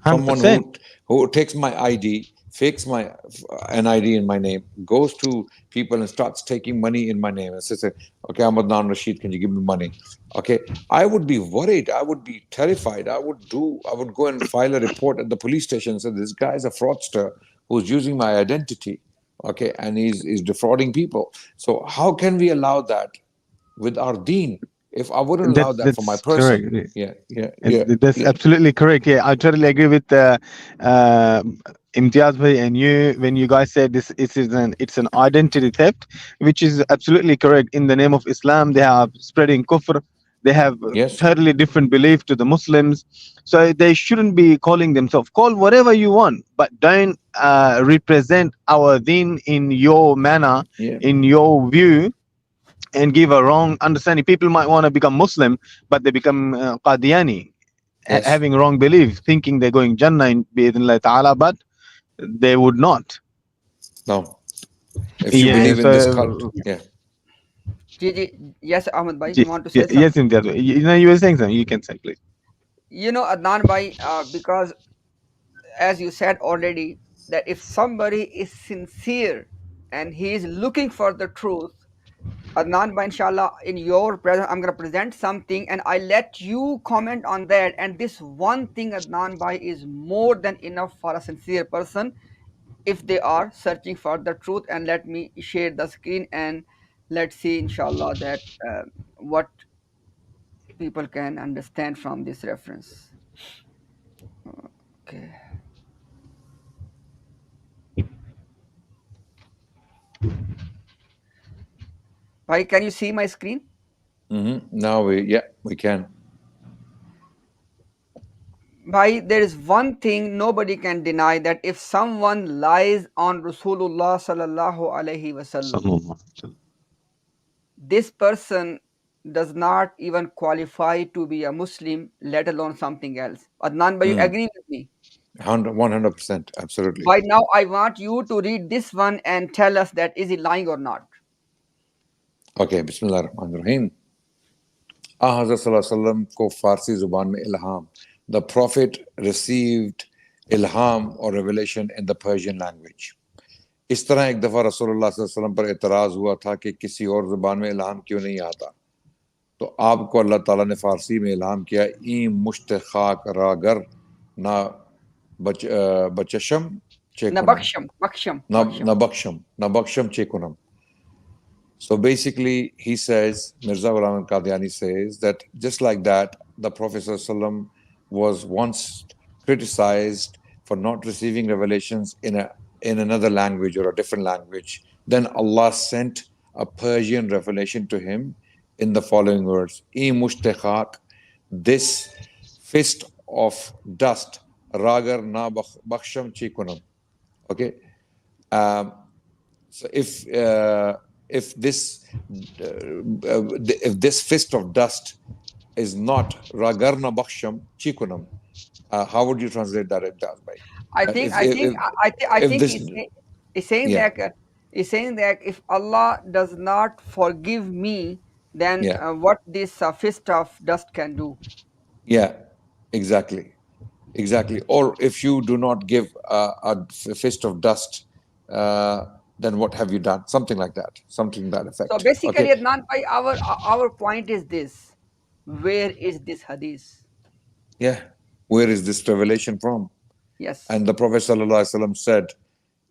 100%. Someone who takes my ID, fakes an ID in my name, goes to people and starts taking money in my name and says, okay, I'm Adnan Rashid, can you give me money? Okay, I would be worried, I would be terrified, I would go and file a report at the police station and say, this guy is a fraudster who's using my identity, okay, and he's defrauding people. So how can we allow that with our deen? If I wouldn't allow that for my person, correct. Yeah. That's absolutely correct. Yeah, I totally agree with Imtiaz bhai and you when you guys said this. It's an identity theft, which is absolutely correct. In the name of Islam, they are spreading kufr. They have totally different belief to the Muslims, so they shouldn't be calling themselves. Call whatever you want, but don't represent our deen in your manner, in your view, and give a wrong understanding. People might want to become Muslim, but they become Qadiani, having wrong belief, thinking they're going Jannah bi'idhnillah ta'ala, but they would not. No. If you believe in this cult, Yes, Ahmed bhai, you want to say something? Yes, Imtiaz. You were saying something. You can say, please. Adnan bhai, because as you said already, that if somebody is sincere and he is looking for the truth, Adnan bhai, inshallah, in your presence, I'm going to present something and I let you comment on that. And this one thing, Adnan bhai, is more than enough for a sincere person if they are searching for the truth. And let me share the screen and let's see, inshallah, that what people can understand from this reference. Okay. Bhai, can you see my screen? Now we can. Bhai, there is one thing nobody can deny, that if someone lies on Rasulullah sallallahu alaihi wasallam, Sallallahu alaihi wasallam. this person does not even qualify to be a Muslim, let alone something else. Adnan, bhai, you agree with me? 100%, absolutely. Right now, I want you to read this one and tell us that is he lying or not. Okay, Bismillah ar-Rahman ar-Rahim. Hazrat Sallallahu Alaihi Wasallam ko Farsi zuban mein ilham. The Prophet received ilham or revelation in the Persian language. इस तरह एक दफा रसूलुल्लाह सल्लल्लाहु अलैहि वसल्लम पर एतराज हुआ था कि किसी और जुबान में इल्हाम क्यों नहीं आता, तो आपको अल्लाह ताला ने फारसी में इल्हाम किया, ई मुश्तखाक रागर ना बचशम चेकुनम नबक्षम चेकुनम. So basically, he says, Mirza Ghulam Qadiani says that just like that, the Prophet ﷺ was once criticized for not receiving revelations in another language or a different language. Then Allah sent a Persian revelation to him in the following words: "E mushtakhak, this fist of dust, ragar na baksham chikunam." Okay, so if this fist of dust is not ragarna baksham chikunam, how would you translate that, Imtiaz bhai? I think he's saying that if Allah does not forgive me, then what this fist of dust can do. Yeah, exactly. Or if you do not give a fist of dust, then what have you done? Something like that, something to that effect. So basically, Adnan bhai, our point is this: where is this hadith? Yeah, where is this revelation from? Yes. And the Prophet ﷺ said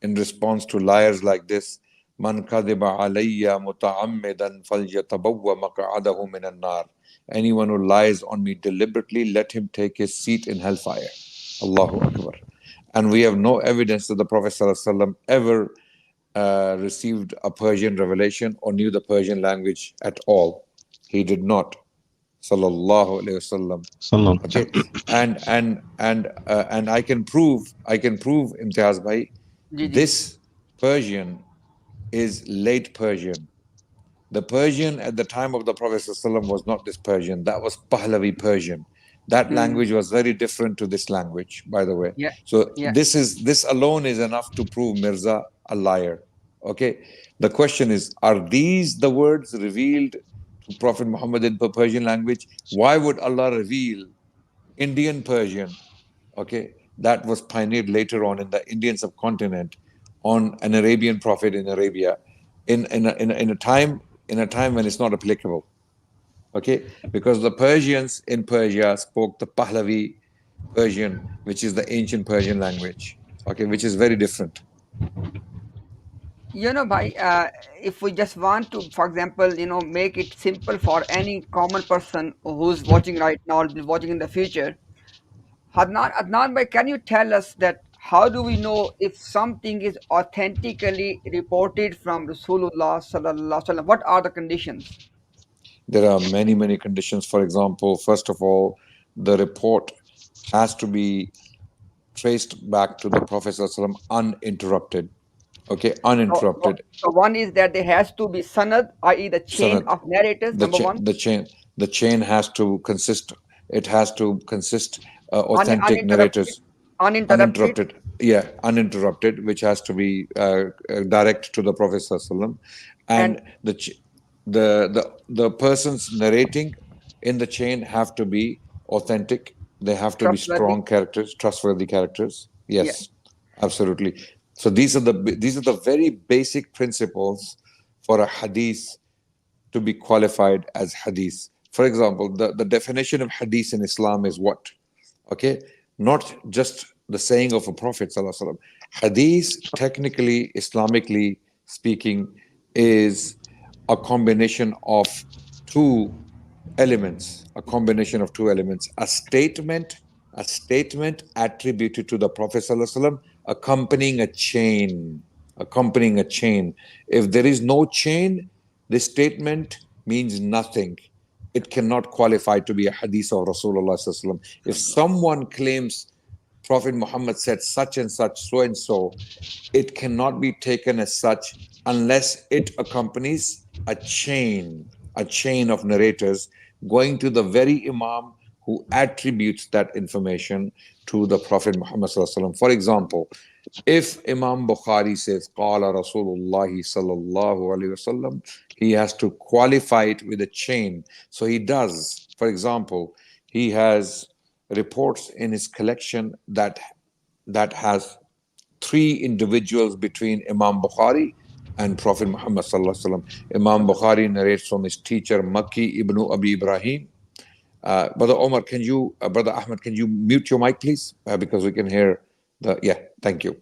in response to liars like this, "Man kadhiba alayya muta'ammidan falyatabawwa maq'adahu minan nar." Anyone who lies on me deliberately, let him take his seat in hellfire. Allahu Akbar. And we have no evidence that the Prophet ﷺ ever received a Persian revelation or knew the Persian language at all. He did not. Sallallahu Alaihi Wasallam. Okay, and I can prove Imtiaz bhai, this Persian is late Persian. The Persian at the time of the Prophet ﷺ was not this Persian. That was Pahlavi Persian. That language was very different to this language, by the way. So this alone is enough to prove Mirza a liar. Okay. The question is, are these the words revealed to Prophet Muhammad in the Persian language? Why would Allah reveal Indian Persian? Okay, that was pioneered later on in the Indian subcontinent on an Arabian prophet in Arabia, in a time when it's not applicable. Okay, because the Persians in Persia spoke the Pahlavi Persian, which is the ancient Persian language. Okay, which is very different. You know, bhai, if we just want to, for example, make it simple for any common person who's watching right now, will be watching in the future. Adnan bhai, can you tell us that how do we know if something is authentically reported from Rasulullah sallallahu alaihi wasallam? What are the conditions? There are many conditions. For example, first of all, the report has to be traced back to the Prophet ﷺ uninterrupted. Okay, uninterrupted. So one is that there has to be sanad, i.e. the chain of narrators, number one. The chain has to consist, authentic narrators. Uninterrupted. Yeah, uninterrupted, which has to be direct to the Prophet ﷺ. And the persons narrating in the chain have to be authentic. They have to be strong characters, trustworthy characters. Yes, absolutely. So these are the very basic principles for a hadith to be qualified as hadith. For example, the definition of hadith in Islam is what? Okay, not just the saying of a Prophet ﷺ. Hadith, technically, Islamically speaking, is a combination of two elements. A statement attributed to the Prophet ﷺ, accompanying a chain. If there is no chain, this statement means nothing. it cannot qualify to be a hadith of Rasulullah sallallahu alaihi wasallam. If someone claims Prophet Muhammad said such and such, so and so, it cannot be taken as such unless it accompanies a chain of narrators going to the very Imam who attributes that information to the Prophet Muhammad sallallahu alaihi wasallam. For example, if Imam Bukhari says Qala Rasulullah sallallahu alaihi wasallam, he has to qualify it with a chain. So he does. For example, he has reports in his collection that has 3 individuals between Imam Bukhari and Prophet Muhammad sallallahu alaihi wasallam. Imam Bukhari narrates from his teacher Makki ibn Abi Ibrahim. Brother Omar, Brother Ahmed, can you mute your mic, please? Because we can hear thank you.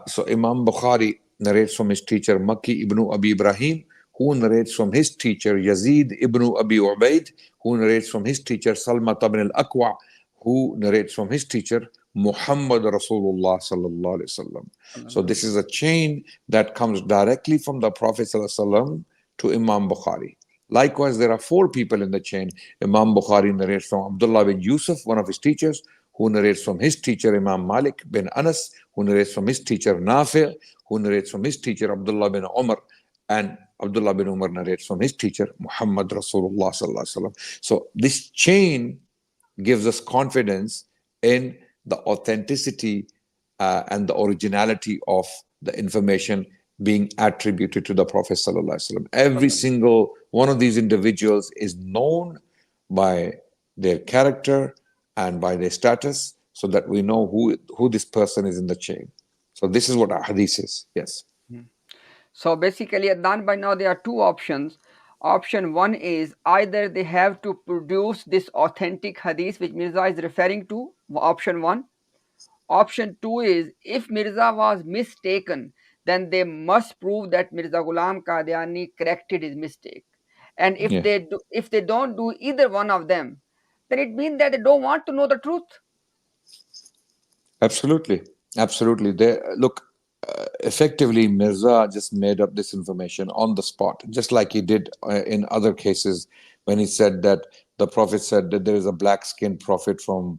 So Imam Bukhari narrates from his teacher Makki ibn Abi Ibrahim, who narrates from his teacher Yazid ibn Abi Ubaid, who narrates from his teacher Salma ibn al-Aqwa, who narrates from his teacher Muhammad Rasulullah sallallahu alaihi wasallam. So this is a chain that comes directly from the Prophet sallallahu alaihi wasallam to Imam Bukhari. Likewise, there are 4 people in the chain. Imam Bukhari narrates from Abdullah bin Yusuf, one of his teachers, who narrates from his teacher Imam Malik bin Anas, who narrates from his teacher Nafi, who narrates from his teacher Abdullah bin Umar, and Abdullah bin Umar narrates from his teacher Muhammad Rasulullah sallallahu alaihi wasallam. So this chain gives us confidence in the authenticity and the originality of the information being attributed to the Prophet sallallahu alaihi wasallam. Every single one of these individuals is known by their character and by their status, so that we know who this person is in the chain. So this is what our hadith is. Yes. So basically, Adnan, by now there are 2 options. Option 1 is either they have to produce this authentic hadith which Mirza is referring to, option 1. Option 2 is if Mirza was mistaken, then they must prove that Mirza Ghulam Qadiani corrected his mistake. And if they don't do either one of them, then it means that they don't want to know the truth. Absolutely. Effectively, Mirza just made up this information on the spot, just like he did in other cases when he said that the Prophet said that there is a black-skinned prophet from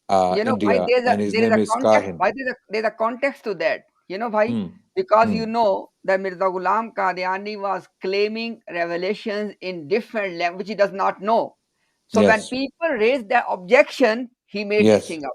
India, and his name is Kahin. Why there's a context to that? Bhai, because you know that Mirza Ghulam Qadiani was claiming revelations in different language which he does not know. So when people raised that objection, he made this thing up.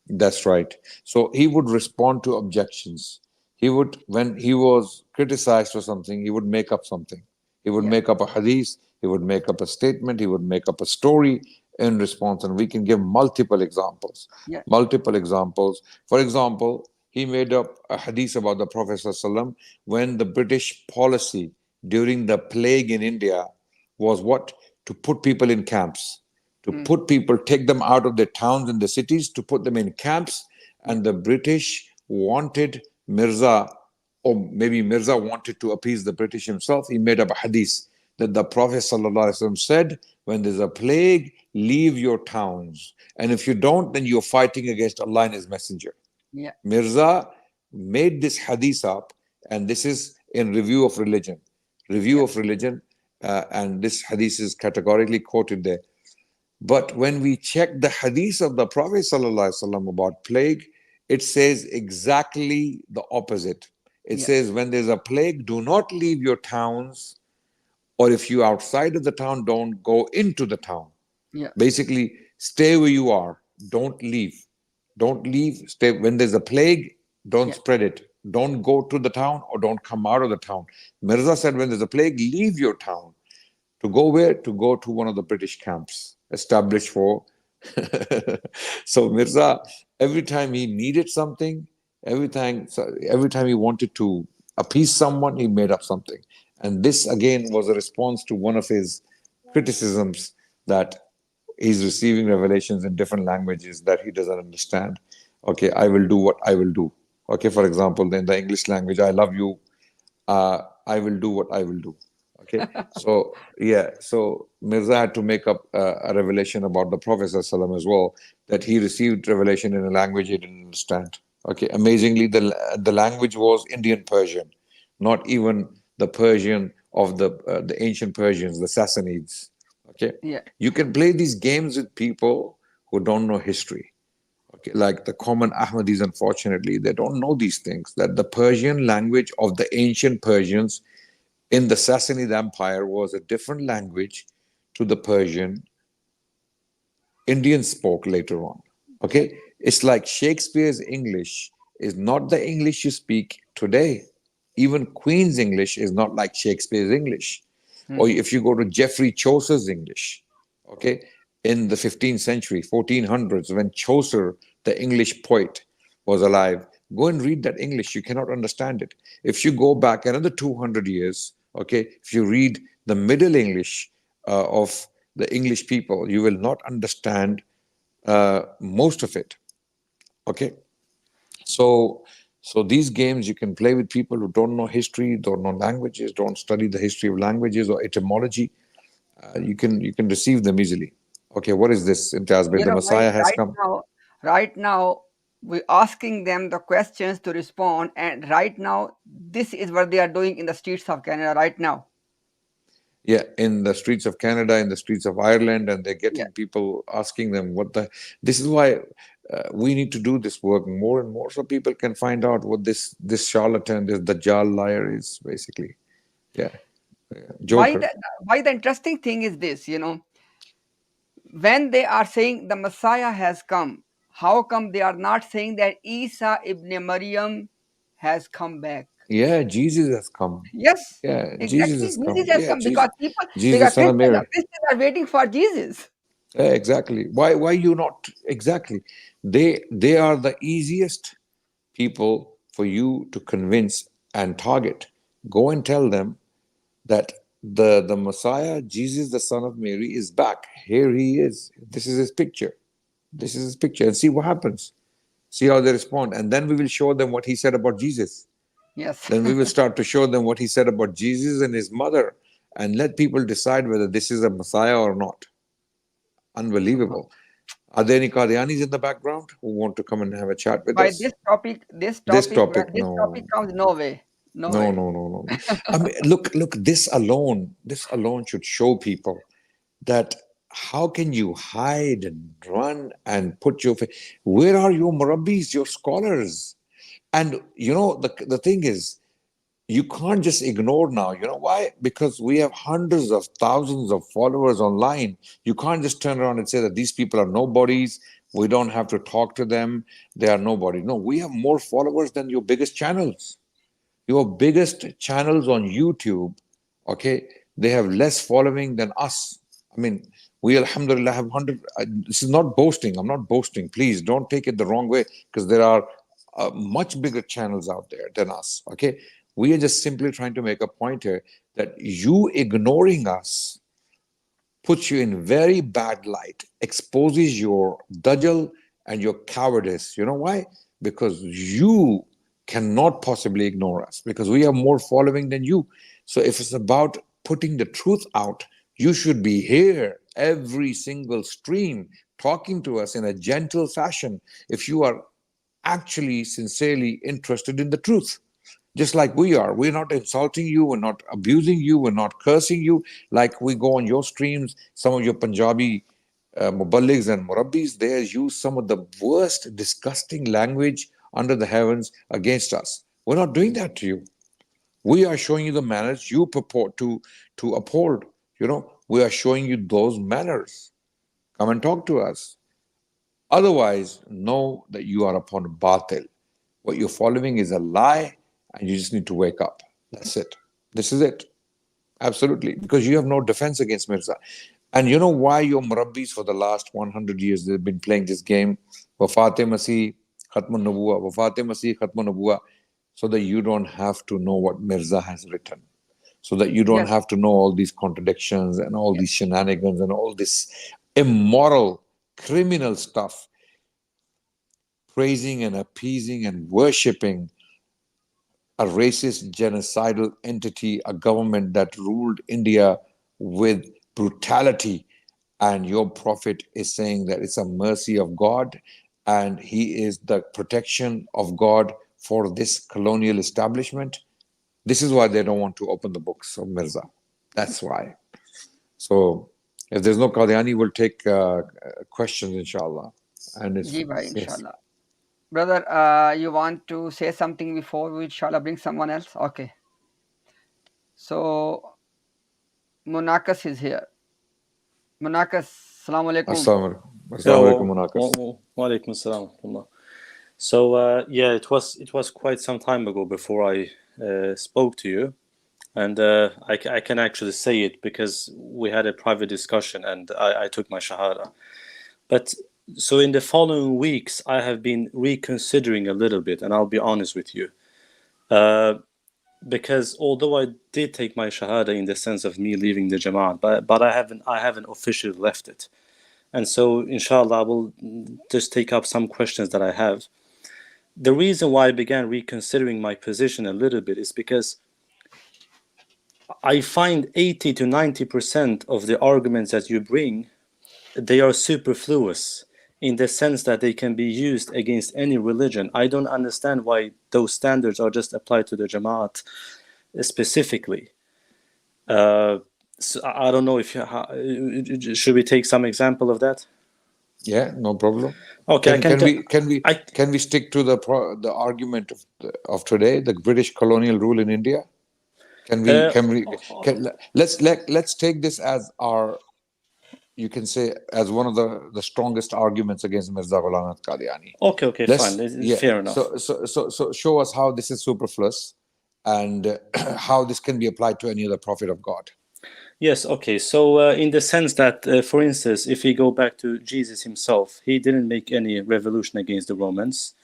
That's right. So he would respond to objections. He would, when he was criticized for something, he would make up something. He would make up a hadith, he would make up a statement, he would make up a story in response, and we can give multiple examples. Multiple examples. For example, he made up a hadith about the Prophet ﷺ when the British policy during the plague in India was what? To put people in camps. To put people, take them out of their towns and the cities, to put them in camps. And the British wanted Mirza, or maybe Mirza wanted to appease the British himself. He made up a hadith that the Prophet ﷺ said, when there's a plague, leave your towns. And if you don't, then you're fighting against Allah and His Messenger. Mirza made this hadith up, and this is in Review of Religion. And this hadith is categorically quoted there. But when we check the hadith of the Prophet ﷺ about plague, it says exactly the opposite. It says, when there's a plague, do not leave your towns, or if you're outside of the town, don't go into the town. Basically, stay where you are. Don't leave. Don't leave. Stay. When there's a plague, don't spread it. Don't go to the town or don't come out of the town. Mirza said, when there's a plague, leave your town. To go where? To go to one of the British camps established for. So Mirza, every time he needed something, every time he wanted to appease someone, he made up something. And this again was a response to one of his criticisms that he's receiving revelations in different languages that he doesn't understand. Okay, I will do what I will do. Okay, for example, in the English language, I love you. I will do what I will do. Okay, so Mirza had to make up a revelation about the Prophet ﷺ as well, that he received revelation in a language he didn't understand. Okay, amazingly, the language was Indian Persian, not even the Persian of the ancient Persians, the Sassanids. Okay. Yeah. You can play these games with people who don't know history. Okay, like the common Ahmadis, unfortunately, they don't know these things, that the Persian language of the ancient Persians in the Sassanid Empire was a different language to the Persian Indians spoke later on. Okay, it's like Shakespeare's English is not the English you speak today. Even Queen's English is not like Shakespeare's English. Or if you go to Geoffrey Chaucer's English, okay, in the 15th century, 1400s, when Chaucer, the English poet, was alive, go and read that English. You cannot understand it. If you go back another 200 years, okay, if you read the Middle English of the English people, you will not understand most of it. Okay, so these games you can play with people who don't know history, don't know languages, don't study the history of languages or etymology. You can receive them easily. Okay, what is this, Imtiaz? You The know, Messiah has come. right now, we're asking them the questions to respond, and right now, this is what they are doing in the streets of Canada right now. Yeah, in the streets of Canada, in the streets of Ireland, and they're getting Yeah. people asking them what the. This is why we need to do this work more and more, so people can find out what this charlatan, this Dajjal liar is basically. Yeah, Joker. Why the interesting thing is this, you know, when they are saying the Messiah has come, how come they are not saying that Isa ibn Maryam has come back? Yeah, Jesus has come. Yes, Yeah, Jesus exactly. has come. Jesus has Yeah, come because Jesus, the son of Mary. Christians are waiting for Jesus. Yeah, exactly. Why you not exactly? They are the easiest people for you to convince and target. Go and tell them that the Messiah, Jesus, the son of Mary, is back. Here he is. This is his picture. This is his picture, and see what happens. See how they respond, and then we will show them what he said about Jesus. Yes. Then we will start to show them what he said about Jesus and his mother, and let people decide whether this is a Messiah or not. Unbelievable. Are there any Qadianis in the background who want to come and have a chat with By us? this This topic, topic, this topic no. comes, no way. No way. No. I mean, look, this alone should show people that how can you hide and run and put your where are your murabbis, your scholars? And you know, the thing is, you can't just ignore now. You know why? Because we have hundreds of thousands of followers online. You can't just turn around and say that these people are nobodies. We don't have to talk to them. They are nobody. No, we have more followers than your biggest channels. Your biggest channels on YouTube, okay, they have less following than us. I mean, we alhamdulillah have 100. This is not boasting. I'm not boasting. Please don't take it the wrong way, because there are much bigger channels out there than us. Okay, we are just simply trying to make a point here that you ignoring us puts you in very bad light, exposes your dajjal and your cowardice. You know why? Because you cannot possibly ignore us, because we have more following than you. So if it's about putting the truth out, you should be here every single stream talking to us in a gentle fashion if you are actually sincerely interested in the truth, just like we are. We're not insulting you, we're not abusing you, we're not cursing you. Like we go on your streams, some of your Punjabi muballighs and murabbis, they use some of the worst, disgusting language under the heavens against us. We're not doing that to you. We are showing you the manners you purport to uphold. You know, we are showing you those manners. Come and talk to us. Otherwise, know that you are upon batil. What you're following is a lie, and you just need to wake up. That's it. This is it. Absolutely. Because you have no defense against Mirza. And you know why your murabbis for the last 100 years, they've been playing this game? Wafat Masih, Khatmun Nubuwa, Wafat Masih, Khatmun Nubuwa, so that you don't have to know what Mirza has written. So that you don't have to know all these contradictions and all these shenanigans and all this immoral, criminal stuff, praising and appeasing and worshipping a racist, genocidal entity, a government that ruled India with brutality. And your prophet is saying that it's a mercy of God and he is the protection of God for this colonial establishment. This is why they don't want to open the books of Mirza. That's why. So If there's no Qadiani, we'll take questions, inshallah. And it's Ji bhai, yes. inshallah. Brother, you want to say something before we inshallah bring someone else? Okay. So Munakas is here. Munakas, assalamu alaikum. Assalamu alaikum, Munakas. Wa alaikum assalam. So yeah, it was quite some time ago before I spoke to you, and I can actually say it because we had a private discussion and I took my shahada. But so in the following weeks, I have been reconsidering a little bit, and I'll be honest with you, because although I did take my shahada in the sense of me leaving the Jamaat, but I haven't officially left it, and so inshallah I will just take up some questions that I have. The reason why I began reconsidering my position a little bit is because I find 80 to 90% of the arguments that you bring, they are superfluous in the sense that they can be used against any religion. I don't understand why those standards are just applied to the Jamaat specifically. So I don't know if should we take some example of that? Yeah, no problem. Okay, can we stick to the argument of today, the British colonial rule in India? Let's take this as our, you can say, as one of the strongest arguments against Mirza Ghulam Qadiani. Okay, fine. Fair enough. So show us how this is superfluous and how this can be applied to any other prophet of God. Yes, okay. So in the sense that, for instance, if we go back to Jesus himself, he didn't make any revolution against the Romans.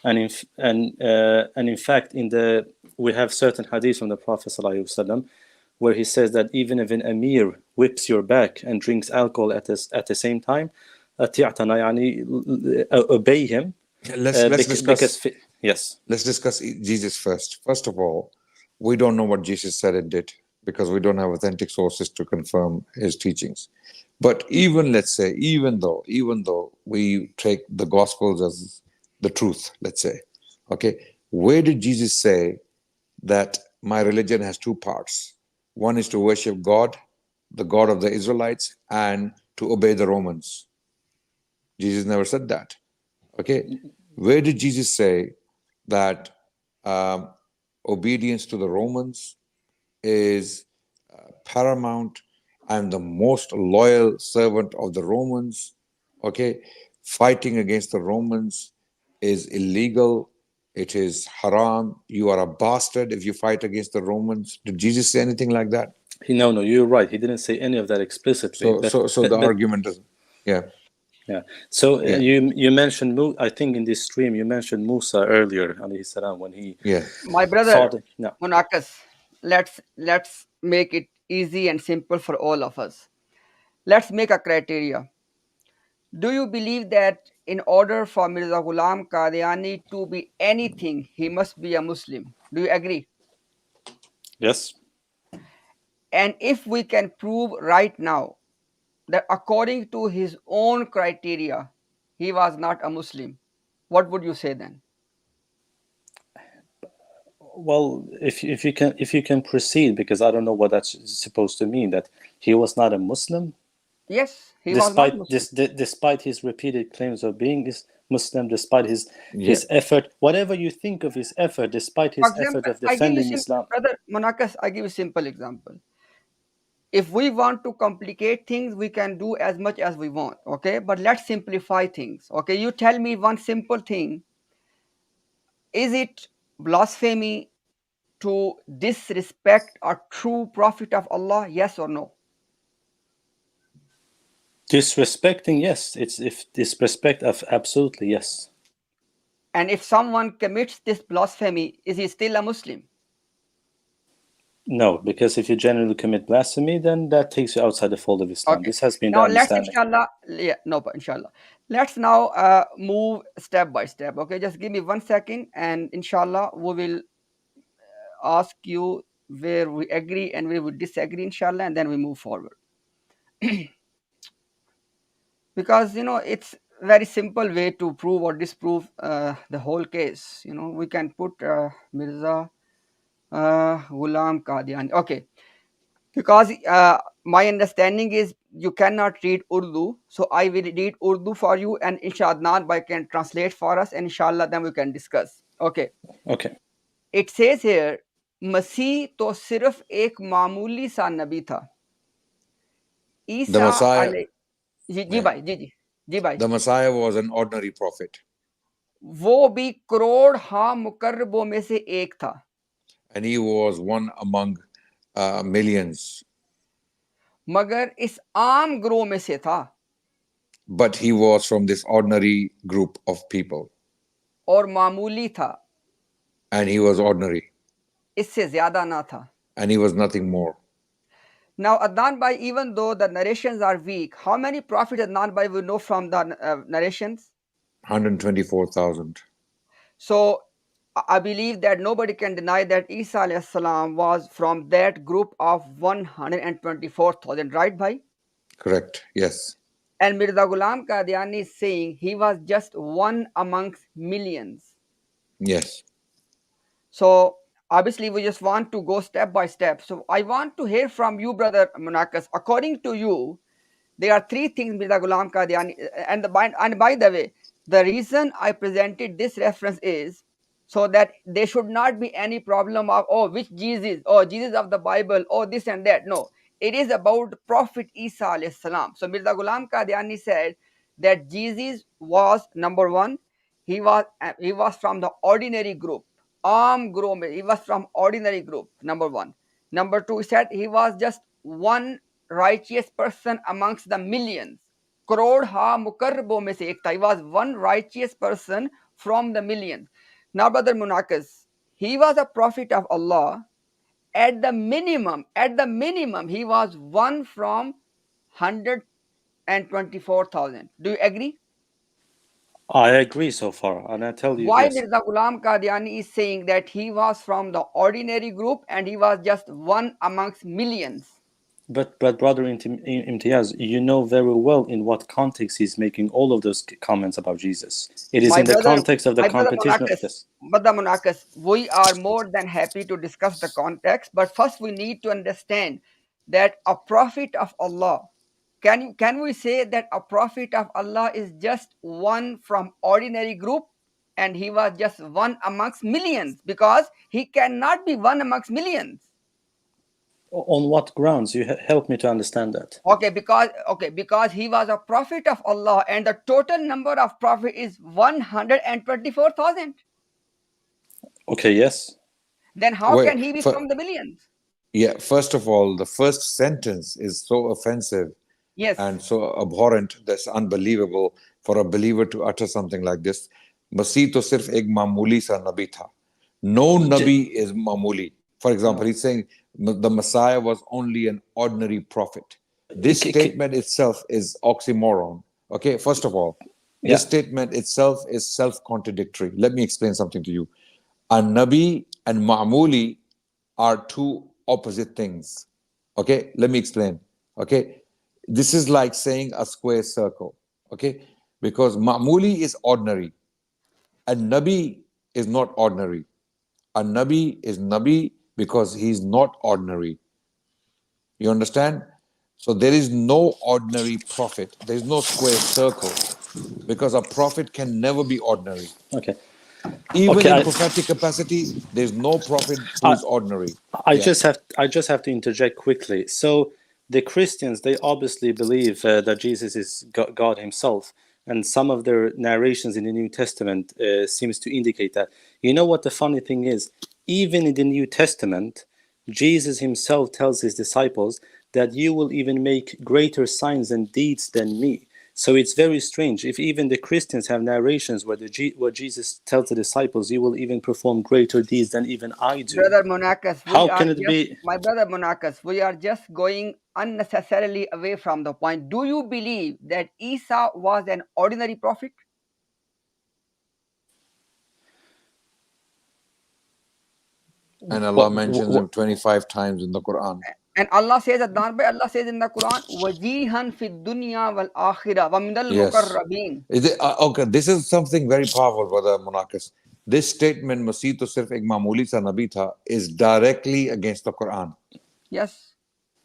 And in fact, we have certain hadiths from the Prophet ﷺ, where he says that even if an emir whips your back and drinks alcohol at the same time, obey him. Let's discuss. Yes. Let's discuss Jesus first. First of all, we don't know what Jesus said and did because we don't have authentic sources to confirm his teachings. But even though we take the Gospels as the truth, let's say, okay, where did Jesus say that my religion has two parts? One is to worship God, the God of the Israelites, and to obey the Romans. Jesus never said that. Okay, where did Jesus say that obedience to the Romans is paramount? I'm the most loyal servant of the Romans. Okay, fighting against the Romans is illegal. It is haram. You are a bastard if you fight against the Romans. Did Jesus say anything like that? No, you're right. He didn't say any of that explicitly. So the argument doesn't. Yeah. Yeah. So you mentioned, I think in this stream you mentioned Musa earlier, alayhi salam, when he. Yeah. My brother Munakas, let's make it easy and simple for all of us. Let's make a criteria. Do you believe that in order for Mirza Ghulam Qadiani to be anything, he must be a Muslim? Do you agree? Yes. And if we can prove right now that according to his own criteria, he was not a Muslim, what would you say then? Well, if you can proceed, because I don't know what that's supposed to mean, that he was not a Muslim. Yes, he was not Muslim. Despite his repeated claims of being Muslim, despite his effort, whatever you think of his effort, despite his effort of defending Islam. Brother Munakas, I give you a simple example. If we want to complicate things, we can do as much as we want, okay? But let's simplify things, okay? You tell me one simple thing. Is it blasphemy to disrespect a true prophet of Allah? Yes or no? Disrespecting, yes. If disrespect, of absolutely yes. And if someone commits this blasphemy, is he still a Muslim? No, because if you generally commit blasphemy, then that takes you outside the fold of Islam. Okay. This has been now the let's understanding. inshallah. Let's now move step by step. Okay, just give me 1 second, and inshallah we will ask you where we agree and where we disagree, inshallah, and then we move forward. Because it's very simple way to prove or disprove the whole case. We can put Mirza Ghulam Qadiani. Okay, Because my understanding is you cannot read Urdu, so I will read Urdu for you, and inshallah Adnan bhai can translate for us, and inshallah then we can discuss. Okay. Okay. It says here, मसीह तो सिर्फ एक मामूली सा नबी था. The Isa Messiah, अलैहि जी yeah, भाई जी भाई the Messiah was an ordinary prophet, वो भी करोड़ हाँ मुकर्रबों में से एक था. and he was one among millions, मगर इस आम ग्रोह में से था but he was from this ordinary group of people, और मामूली था, and he was ordinary, इससे ज्यादा ना था. and he was nothing more. Now, Adnan Bhai, even though the narrations are weak, how many prophets Adnan Bhai we know from the narrations? 124,000. So, I believe that nobody can deny that Isa alayhi salam was from that group of 124,000, right, Bhai? Correct, yes. And Mirza Ghulam Qadiani is saying he was just one amongst millions. Yes. So, obviously, we just want to go step by step. So, I want to hear from you, Brother Munakas. According to you, there are three things Mirza Ghulam Qadiani, and by the way, the reason I presented this reference is so that there should not be any problem of, oh, which Jesus, oh, Jesus of the Bible, oh, this and that. No, it is about Prophet Isa alayhi salam. So Mirza Ghulam Qadiani said that Jesus was, number one, he was from the ordinary group. He was from ordinary group, number one. Number two, he said he was just one righteous person amongst the millions. Crore ha mukarrabo mein se ek tha. He was one righteous person from the millions. Now, Brother Munakas, he was a prophet of Allah. At the minimum, he was one from 124,000. Do you agree? I agree so far, and I tell you, Why yes. Mirza Ghulam Qadiani is saying that he was from the ordinary group and he was just one amongst millions? But brother Imtiaz, you know very well in what context he's making all of those comments about Jesus. It is in the context of the competition. Brother Munakas, we are more than happy to discuss the context, but first we need to understand that a prophet of Allah, can we say that a prophet of Allah is just one from ordinary group and he was just one amongst millions? Because he cannot be one amongst millions. On what grounds? You help me to understand that. Because he was a prophet of Allah and the total number of prophet is 124,000. Okay, yes. Then how can he be from the millions? Yeah, first of all, the first sentence is so offensive, yes, and so abhorrent, that's unbelievable for a believer to utter something like this. Masih to sirf ek mamuli sa nabi tha. No nabi is mamuli. For example, he's saying the Messiah was only an ordinary prophet. This statement itself is oxymoron. Okay, first of all, this statement itself is self-contradictory. Let me explain something to you. A nabi and ma'muli are two opposite things. Okay, let me explain. Okay, this is like saying a square circle. Okay, because ma'muli is ordinary, and nabi is not ordinary. A nabi is nabi because he's not ordinary. You understand? So there is no ordinary prophet. There is no square circle, because a prophet can never be ordinary. Okay. Even in prophetic capacity, there's no prophet who is ordinary. I just have to interject quickly. So the Christians, they obviously believe that Jesus is God himself, and some of their narrations in the New Testament seems to indicate that. You know what the funny thing is? Even in the New Testament, Jesus himself tells his disciples that you will even make greater signs and deeds than me. So it's very strange. If even the Christians have narrations where Jesus tells the disciples, you will even perform greater deeds than even I do. Brother Munakas, how can it be? My brother Munakas, we are just going unnecessarily away from the point. Do you believe that Isa was an ordinary prophet? And Allah mentions him 25 times in the Quran. And Allah says, Allah says in the Quran, وَجِيهًا فِي الدُّنْيَا وَالْآخِرَةِ وَمِنَ الْمُقَرَّبِينَ. Okay, this is something very powerful, Brother Munakas. This statement, Masih to sirf ek mamuli sa nabi tha, is directly against the Quran. Yes.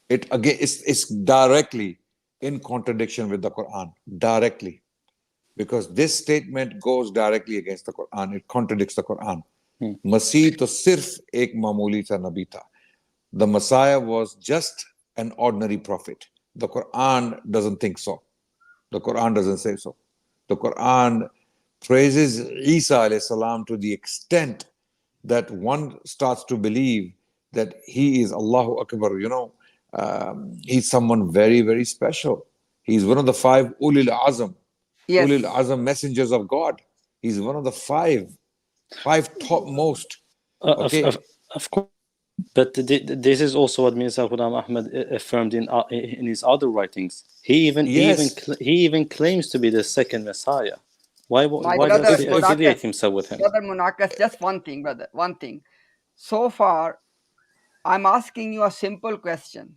It's directly in contradiction with the Quran, directly, because this statement goes directly against the Quran. It contradicts the Quran. Masih to sirf ek mamuli sa nabi tha. The Messiah was just an ordinary prophet. The Quran doesn't think so. The Quran doesn't say so. The Quran praises Isa alayhi salam to the extent that one starts to believe that he is Allahu Akbar, he's someone very, very special. He's one of the 5 Ulil Azam, Yes. Ulil Azam messengers of God. He's one of the five topmost. Okay. Of course. But this is also what Mirza Ghulam Ahmad affirmed in his other writings. He even claims to be the second Messiah. Why does he affiliate himself with him? Brother Munakas, just one thing, brother. One thing. So far, I'm asking you a simple question.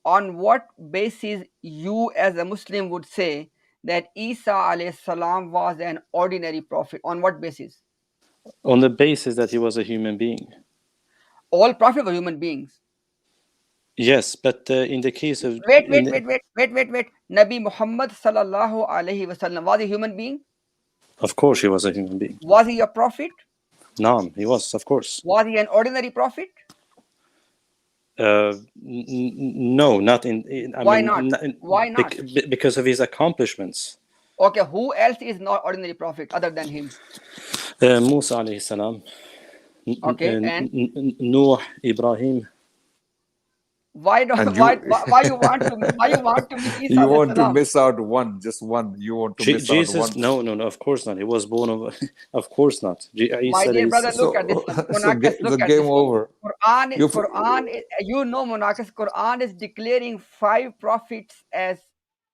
On what basis you as a Muslim would say that Isa alayhi salam was an ordinary prophet? On what basis? On the basis that he was a human being. All prophets were human beings. Yes, but in the case of... Wait. Nabi Muhammad sallallahu alayhi wasallam, was he a human being? Of course he was a human being. Was he a prophet? No, he was, of course. Was he an ordinary prophet? No, not in... Why not? Why not? Because of his accomplishments. Okay, who else is not ordinary prophet other than him? Musa alayhi salam. Okay, and Nuh, Ibrahim. Why you want to miss Isa? You want to miss out one, just one. You want to miss Jesus, out one. No, of course not. He was born of... Of course not. My dear brother, look at this one. The game over. Quran, you know, Munakas, Quran is declaring 5 prophets as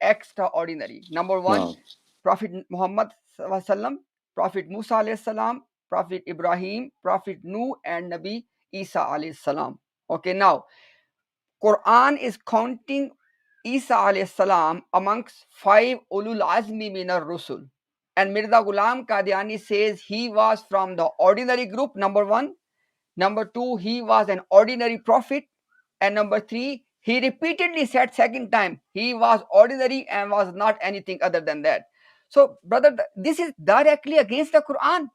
extraordinary. Number 1, Prophet Muhammad sallam, Prophet Musa alayhi salam, Prophet Ibrahim, Prophet Nuh, and Nabi Isa alayhi salam. Okay, now Quran is counting Isa alayhi salam amongst 5 ulul azmi minar rusul, and Mirza Ghulam Qadiani says he was from the ordinary group. Number 1. Number 2, he was an ordinary prophet, and number 3, he repeatedly said second time he was ordinary and was not anything other than that. So brother, this is directly against the Quran.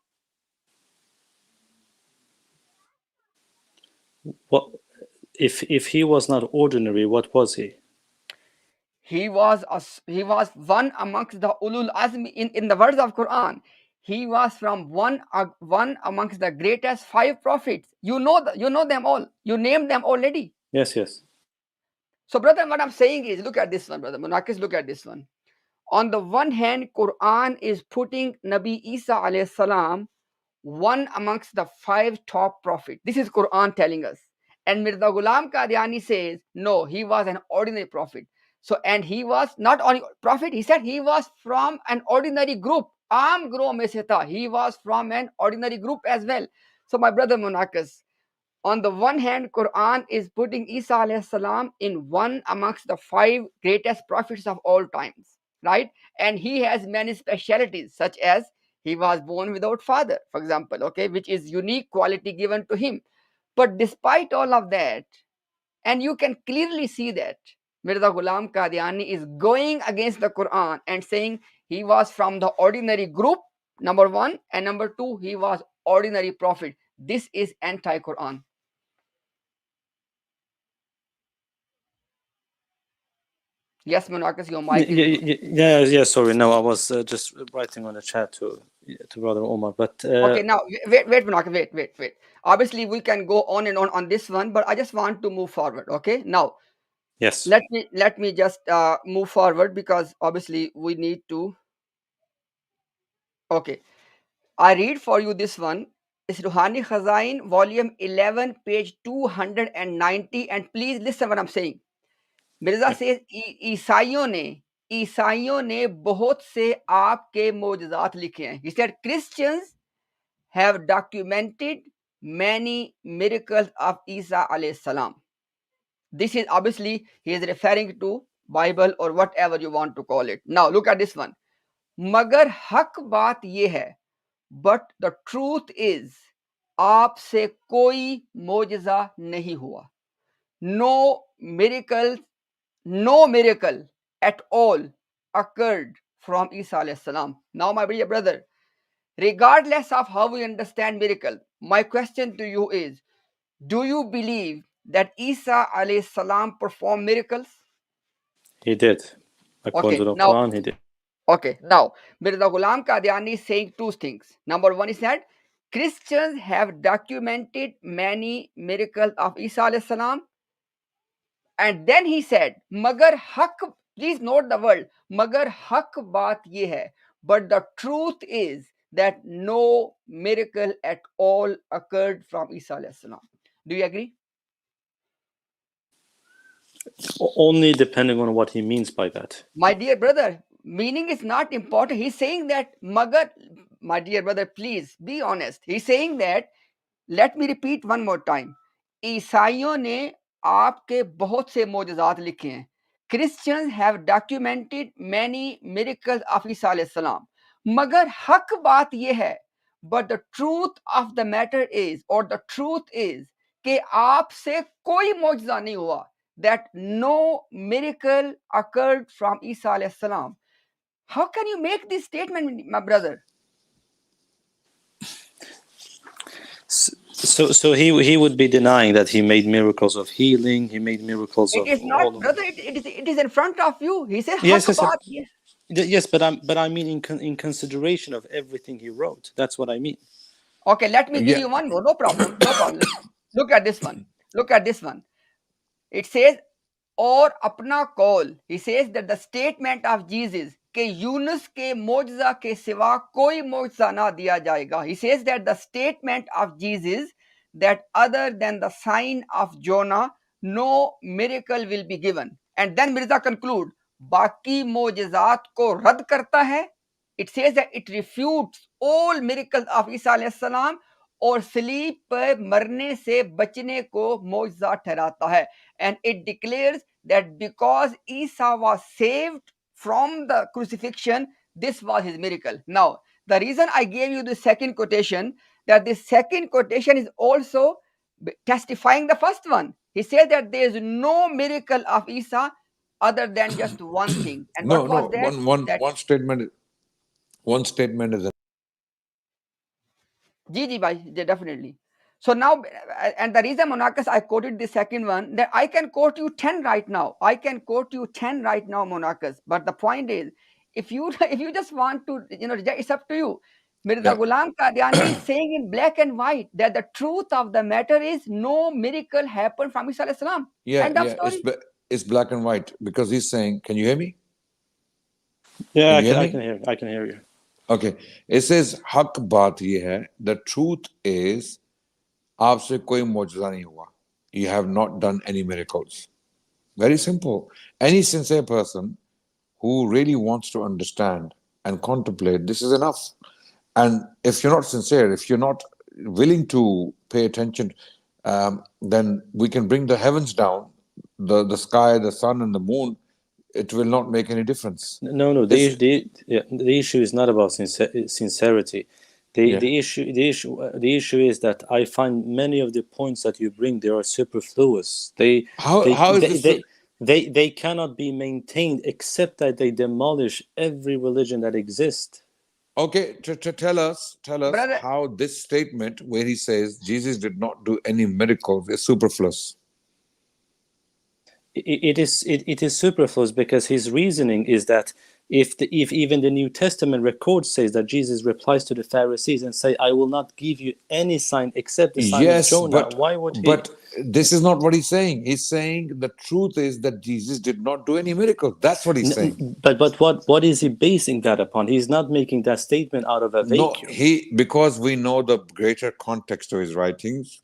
Well, if he was not ordinary, what was he? He was one amongst the ulul azmi in the words of Quran. He was from one amongst the greatest 5 prophets. You know them all. You named them already. Yes. So brother, what I'm saying is, look at this one, brother Munakis, look at this one. On the one hand, Quran is putting Nabi Isa alayhi salam one amongst the 5 top prophets. This is Quran telling us. And Mirza Ghulam Qadiani says, no, he was an ordinary prophet. So, and he was not only prophet, he said he was from an ordinary group. He was from an ordinary group as well. So my brother Munakas, on the one hand, Quran is putting Isa alayhi salam in one amongst the 5 greatest prophets of all times, right? And he has many specialities, such as he was born without father, for example, okay, which is unique quality given to him. But despite all of that, and you can clearly see that Mirza Ghulam Qadiani is going against the Quran and saying he was from the ordinary group, number 1, and number 2, he was ordinary prophet. This is anti-Quran. Yes, Munakas, your mic. Yeah. Sorry, no, I was just writing on the chat to Brother Omar. But okay, now wait, Munakas, wait. Obviously, we can go on and on this one, but I just want to move forward. Okay, now. Yes. Let me just move forward, because obviously we need to. Okay, I read for you this one. It's Ruhani Khazain, volume 11, page 290, and please listen what I'm saying. Mirza says, ईसाइयों ने बहुत से आपके मोजज़ात लिखे हैं. He said Christians have documented many miracles of Isa alayhi salam. This is obviously he is referring to Bible or whatever you want to call it. Now look at this one. मगर हक बात ये है, but the truth is आपसे कोई मोजज़ा नहीं हुआ. no miracle at all occurred from Isa alayhi salam. Now, my dear brother, regardless of how we understand miracle, my question to you is, do you believe that Isa alayhi salam performed miracles? He did. According to Okay, the now, Quran, he did. okay, now, Mirza Ghulam Qadiani is saying two things. Number one is that Christians have documented many miracles of Isa alayhi salam. And then he said, Magar haq, please note the word, Magar haq baat ye hai. But the truth is that no miracle at all occurred from Isa alayhi salam. Do you agree? Only depending on what he means by that. My dear brother, meaning is not important. He's saying that Magar, my dear brother, please be honest. He's saying that, let me repeat one more time. ईसाइयों ने आपके बहुत से मोजज़ात लिखे हैं. Christians have documented many miracles of Isa alayhi salam. मगर हक बात ये है, but the truth of the matter is, or the truth is, कि आपसे कोई मोजज़ा नहीं हुआ. That no miracle occurred from Isa alayhi salam. How can you make this statement, my brother? So he would be denying that he made miracles of healing. He made miracles It of is all not, of brother. It is in front of you. He says, Yes, haq yes, baat ye. yes, but I mean in consideration of everything he wrote. That's what I mean. Okay, let me give Yeah. you one more. No problem. No problem. Look at this one. Look at this one. It says, और अपना call. He says that the statement of Jesus कि यूनुस के मोजज़ा के सिवा कोई मोजज़ा ना दिया जाएगा. He says that the statement of Jesus that other than the sign of Jonah, no miracle will be given. And then Mirza conclude, बाकी मोजज़ात को रद्द करता है. It says that it refutes all miracles of Isa alayhi salam और सलीब पर मरने से बचने को मोजज़ा ठहराता है. And it declares that because Isa was saved from the crucifixion, this was his miracle. Now, the reason I gave you the second quotation, that the second quotation is also testifying the first one. He said that there is no miracle of Isa other than just one thing. And No, what was no. that? That One statement. One statement is Ji, bhai, definitely. So now, and the reason, Monakas, I quoted the second one, that I can quote you 10 right now. I can quote you 10 right now, Monakas. But the point is, if you just want to, reject, it's up to you. Mirza yeah. Ghulam Qadiani is saying in black and white that the truth of the matter is no miracle happened from Isa alayhi salam. Yeah, End of yeah. story. It's black and white because he's saying, can you hear me? Yeah, Can you I hear can me? hear. I can hear you. Okay. It says, हक बात ये है. The truth is, आपसे कोई मौजज़ा नहीं हुआ. You have not done any miracles. Very simple. Any sincere person who really wants to understand and contemplate, this is enough. And if you're not sincere, if you're not willing to pay attention, then we can bring the heavens down, the sky, the sun, and the moon. It will not make any difference. No. The issue is not about sincerity. The issue is that I find many of the points that you bring, they are superfluous. How is this? They cannot be maintained except that they demolish every religion that exists. Okay, tell us Brother, how this statement where he says Jesus did not do any miracles is superfluous. It is superfluous because his reasoning is that if even the New Testament record says that Jesus replies to the Pharisees and say, I will not give you any sign except the sign of Jonah, why would he? But this is not what he's saying. He's saying the truth is that Jesus did not do any miracles. That's what he's saying. But what is he basing that upon? He's not making that statement out of a vacuum. No, because we know the greater context of his writings.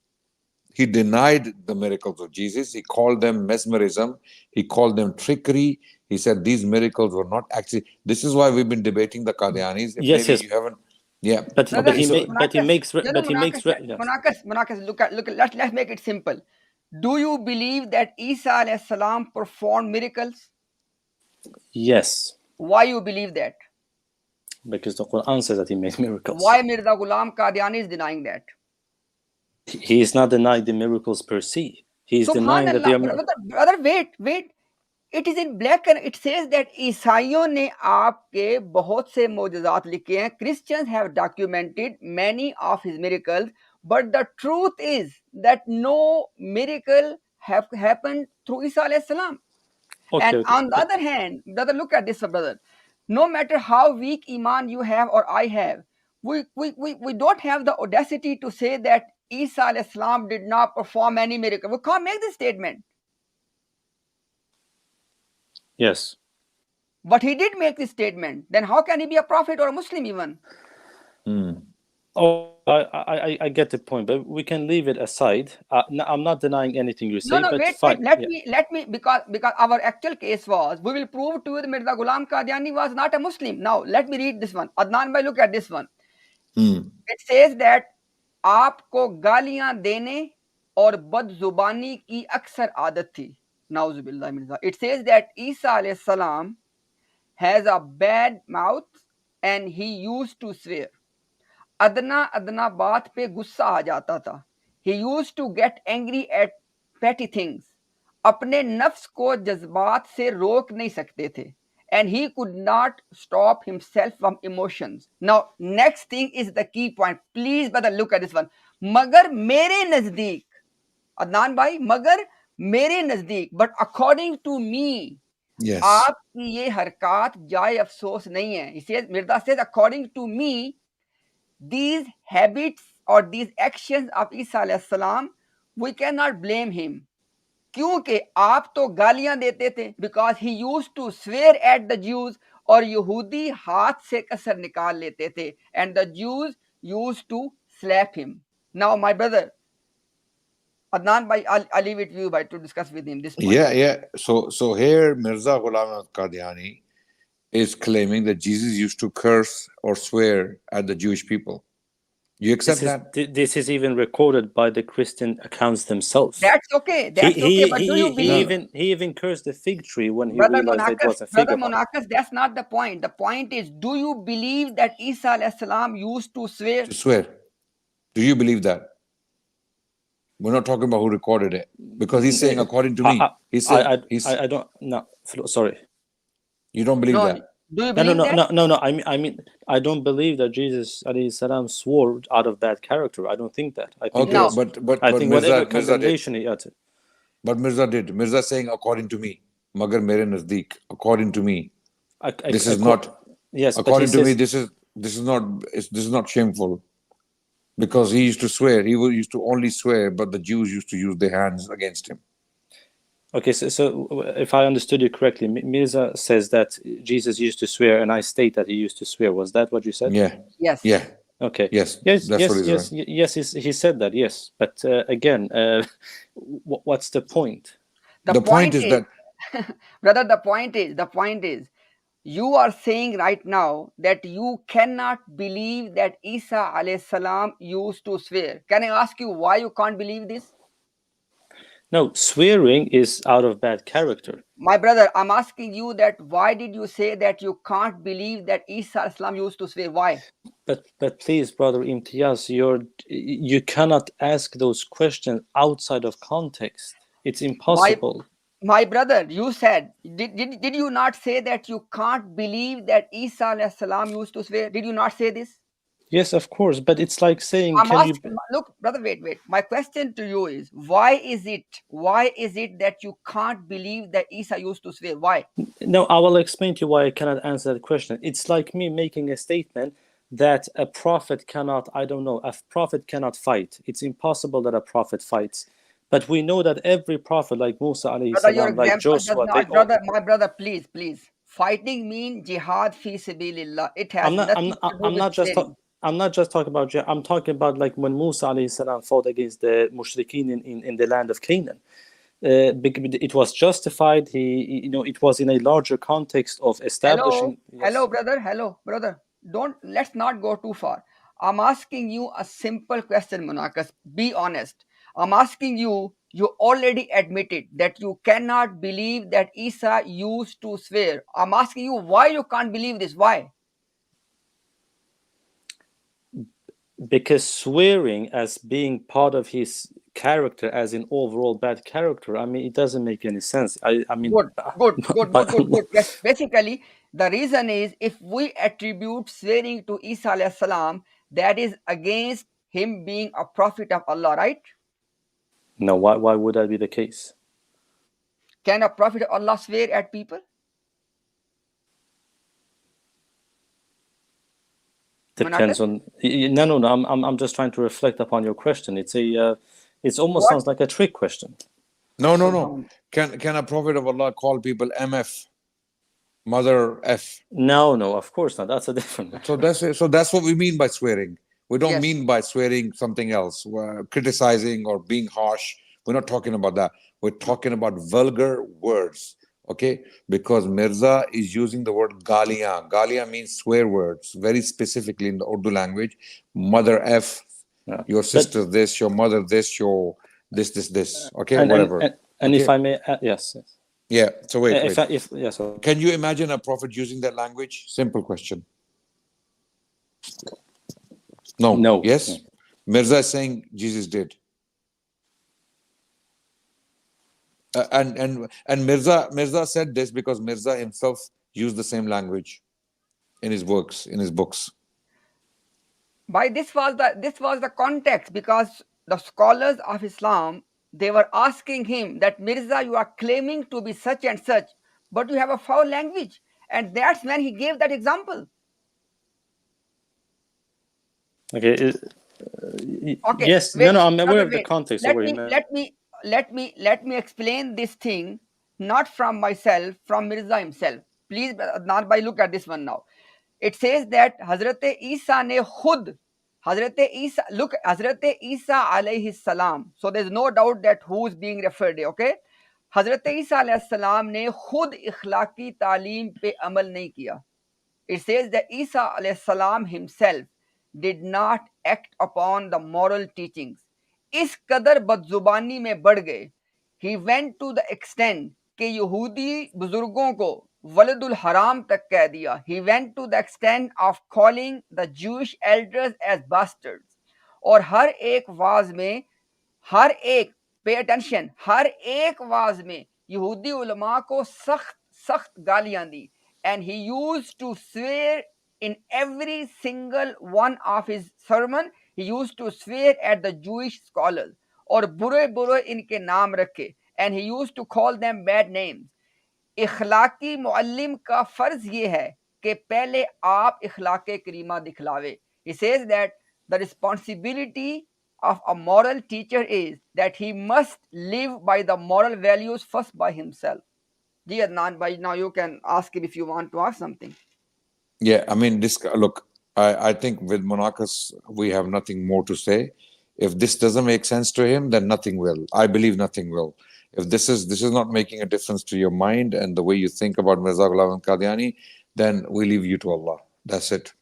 He denied the miracles of Jesus. He called them mesmerism. He called them trickery. He said these miracles were not actually. This is why we've been debating the Qadianis. Yes. You haven't. Yeah. But he makes. Monakas, look at. Let's make it simple. Do you believe that Isa alayhi salam performed miracles? Yes. Why you believe that? Because the Quran says that he made miracles. Why Mirza Ghulam Qadiani is denying that? He is not denying the miracles per se. He's denying that they are. Brother, wait. It is in black and it says that ईसाइयों ने आपके बहुत से मोजज़ात लिखे हैं. Christians have documented many of his miracles, but the truth is that no miracle have happened through Isa alayhi salam. And on the other hand, brother, look at this, brother. No matter how weak iman you have or I have, we don't have the audacity to say that Isa alayhi salam did not perform any miracle. We can't make this statement. Yes. But he did make this statement. Then how can he be a prophet or a Muslim even? Oh, I get the point, but we can leave it aside. I'm not denying anything you say. No, but wait. Let me, because our actual case was, we will prove to you that Mirza Ghulam Qadiani was not a Muslim. Now, let me read this one. Adnan bhai, look at this one. It says that आपको गालियां देने और बदजुबानी की अक्सर आदत थी. Nauzubillah Mirza. It says that Isa alayhi salam has a bad mouth and he used to swear. अदना बात पे गुस्सा आ जाता था. He used to get angry at petty things. अपने नफ्स को जज्बात से रोक नहीं सकते थे. And he could not stop himself from emotions. Now, next thing is the key point. Please, brother, look at this one. मगर मेरे नजदीक, अदनान भाई, मगर मेरे नजदीक, but according to me, yes, आपकी ये हरकत जाए अफसोस नहीं है. He says, Mirza says, according to me, these habits or these actions of Isa alayhi salam, we cannot blame him. क्योंकि आप तो गालियां देते थे, because he used to swear at the Jews, और यहूदी हाथ से कसर निकाल लेते थे, and the Jews used to slap him. Now, my brother, Adnan bhai, I'll leave it to you to discuss with him this point. Yeah. So here Mirza Ghulam Qadiani is claiming that Jesus used to curse or swear at the Jewish people. You accept that? This is even recorded by the Christian accounts themselves. That's okay. But do you believe? He even cursed the fig tree when he realized that it was a fig. Brother Monakas, that's not the point. The point is, do you believe that Isa alayhi salam used to swear? To swear. Do you believe that? We're not talking about who recorded it, because he's saying according to me. I don't. No, sorry. You don't believe that? Do you believe that? No. I mean, I don't believe that Jesus alayhi salam swore out of bad character. I don't think that. I think but I think Mirza, whatever condemnation he uttered. But Mirza did. Mirza saying according to me. Magar mere nazdeek. According to me. This is not. Yes. According to me, this is not shameful. Because he used to swear. He used to only swear, but the Jews used to use their hands against him. Okay, so if I understood you correctly, Mirza says that Jesus used to swear, and I state that he used to swear. Was that what you said? Yeah. Yes. Yeah. Okay. Yes. Yes. He said that. Yes, but again, what's the point? The point is that, brother. The point is, you are saying right now that you cannot believe that Isa alayhi salam used to swear. Can I ask you why you can't believe this? No, swearing is out of bad character. My brother, I'm asking you that why did you say that you can't believe that Isa alayhi salam used to swear? Why? But please, brother Imtiaz, you cannot ask those questions outside of context. It's impossible. My brother, you said, did you not say that you can't believe that Isa alayhi salam used to swear? Did you not say this? Yes, of course, but it's like saying, look, brother, wait. My question to you is, why is it that you can't believe that Isa used to swear? Why? No, I will explain to you why I cannot answer that question. It's like me making a statement that a prophet cannot fight. It's impossible that a prophet fights. But we know that every prophet, like Musa alayhi salam, like Joshua, my brother, please. Fighting means jihad fi sabilillah. It has nothing to do with I'm not just talking about jihad. I'm talking about like when Musa alayhi salam fought against the mushrikeen in the land of Canaan. It was justified. It was in a larger context of establishing. Hello, brother. Let's not go too far. I'm asking you a simple question, Munakas. Be honest. I'm asking you. You already admitted that you cannot believe that Isa used to swear. I'm asking you why you can't believe this. Why? Because swearing as being part of his character as in overall bad character, I mean, it doesn't make any sense. I mean, Good. Yes, basically, the reason is if we attribute swearing to Isa alayhi salam, that is against him being a prophet of Allah, right? No, why would that be the case? Can a prophet of Allah swear at people? Depends on. No. I'm just trying to reflect upon your question. It's almost sounds like a trick question. No. Can a prophet of Allah call people MF, Mother F? No, of course not. That's a different. So that's what we mean by swearing. We don't mean by swearing something else, criticizing or being harsh. We're not talking about that. We're talking about vulgar words, okay? Because Mirza is using the word galiyan. Galiyan means swear words, very specifically in the Urdu language. Mother F, your sister this, your mother this, your this, okay? Whatever. And okay. If I may, yes. Yeah, so wait. So. Can you imagine a prophet using that language? Simple question. No. Yes? No. Mirza is saying Jesus did. And Mirza said this because Mirza himself used the same language in his works, in his books. Why this was the context, because the scholars of Islam, they were asking him that Mirza, you are claiming to be such and such, but you have a foul language, and that's when he gave that example. Okay. Yes. Wait, no. I'm aware of the context. Let me explain this thing, not from myself, from Mirza himself. Please, Adnan bhai, look at this one now. It says that Hazrat Isa ne khud, Hazrat Isa alayhi salam. So there's no doubt that who is being referred to, okay? Hazrat Isa alayhi salam ne khud ikhlaqi taaleem pe amal nahi kiya. It says that Isa alayhi salam himself did not act upon the moral teachings. इस कदर बदजुबानी में बढ़ गए. He went to the extent कि यहूदी बुजुर्गों को वलदुल हराम तक कह दिया. He went to the extent of calling the Jewish elders as bastards. और हर एक वाज में, pay attention, हर एक वाज में यहूदी उलमा को सख्त गालियां दी. And he used to swear in every single one of his sermon. He used to swear at the Jewish scholars और बुरे इनके नाम रखे. And he used to call them bad names. इखलाकी Muallem का फर्ज ये है कि पहले आप इखलाके करीमा दिखलावे. He says that the responsibility of a moral teacher is that he must live by the moral values first by himself. Ji Adnan bhai, now you can ask him if you want to ask something. Yeah, I mean, look, I think with Monakas, we have nothing more to say. If this doesn't make sense to him, then nothing will. I believe nothing will. If this is not making a difference to your mind and the way you think about Mirza Ghulam and Qadiani, then we leave you to Allah. That's it.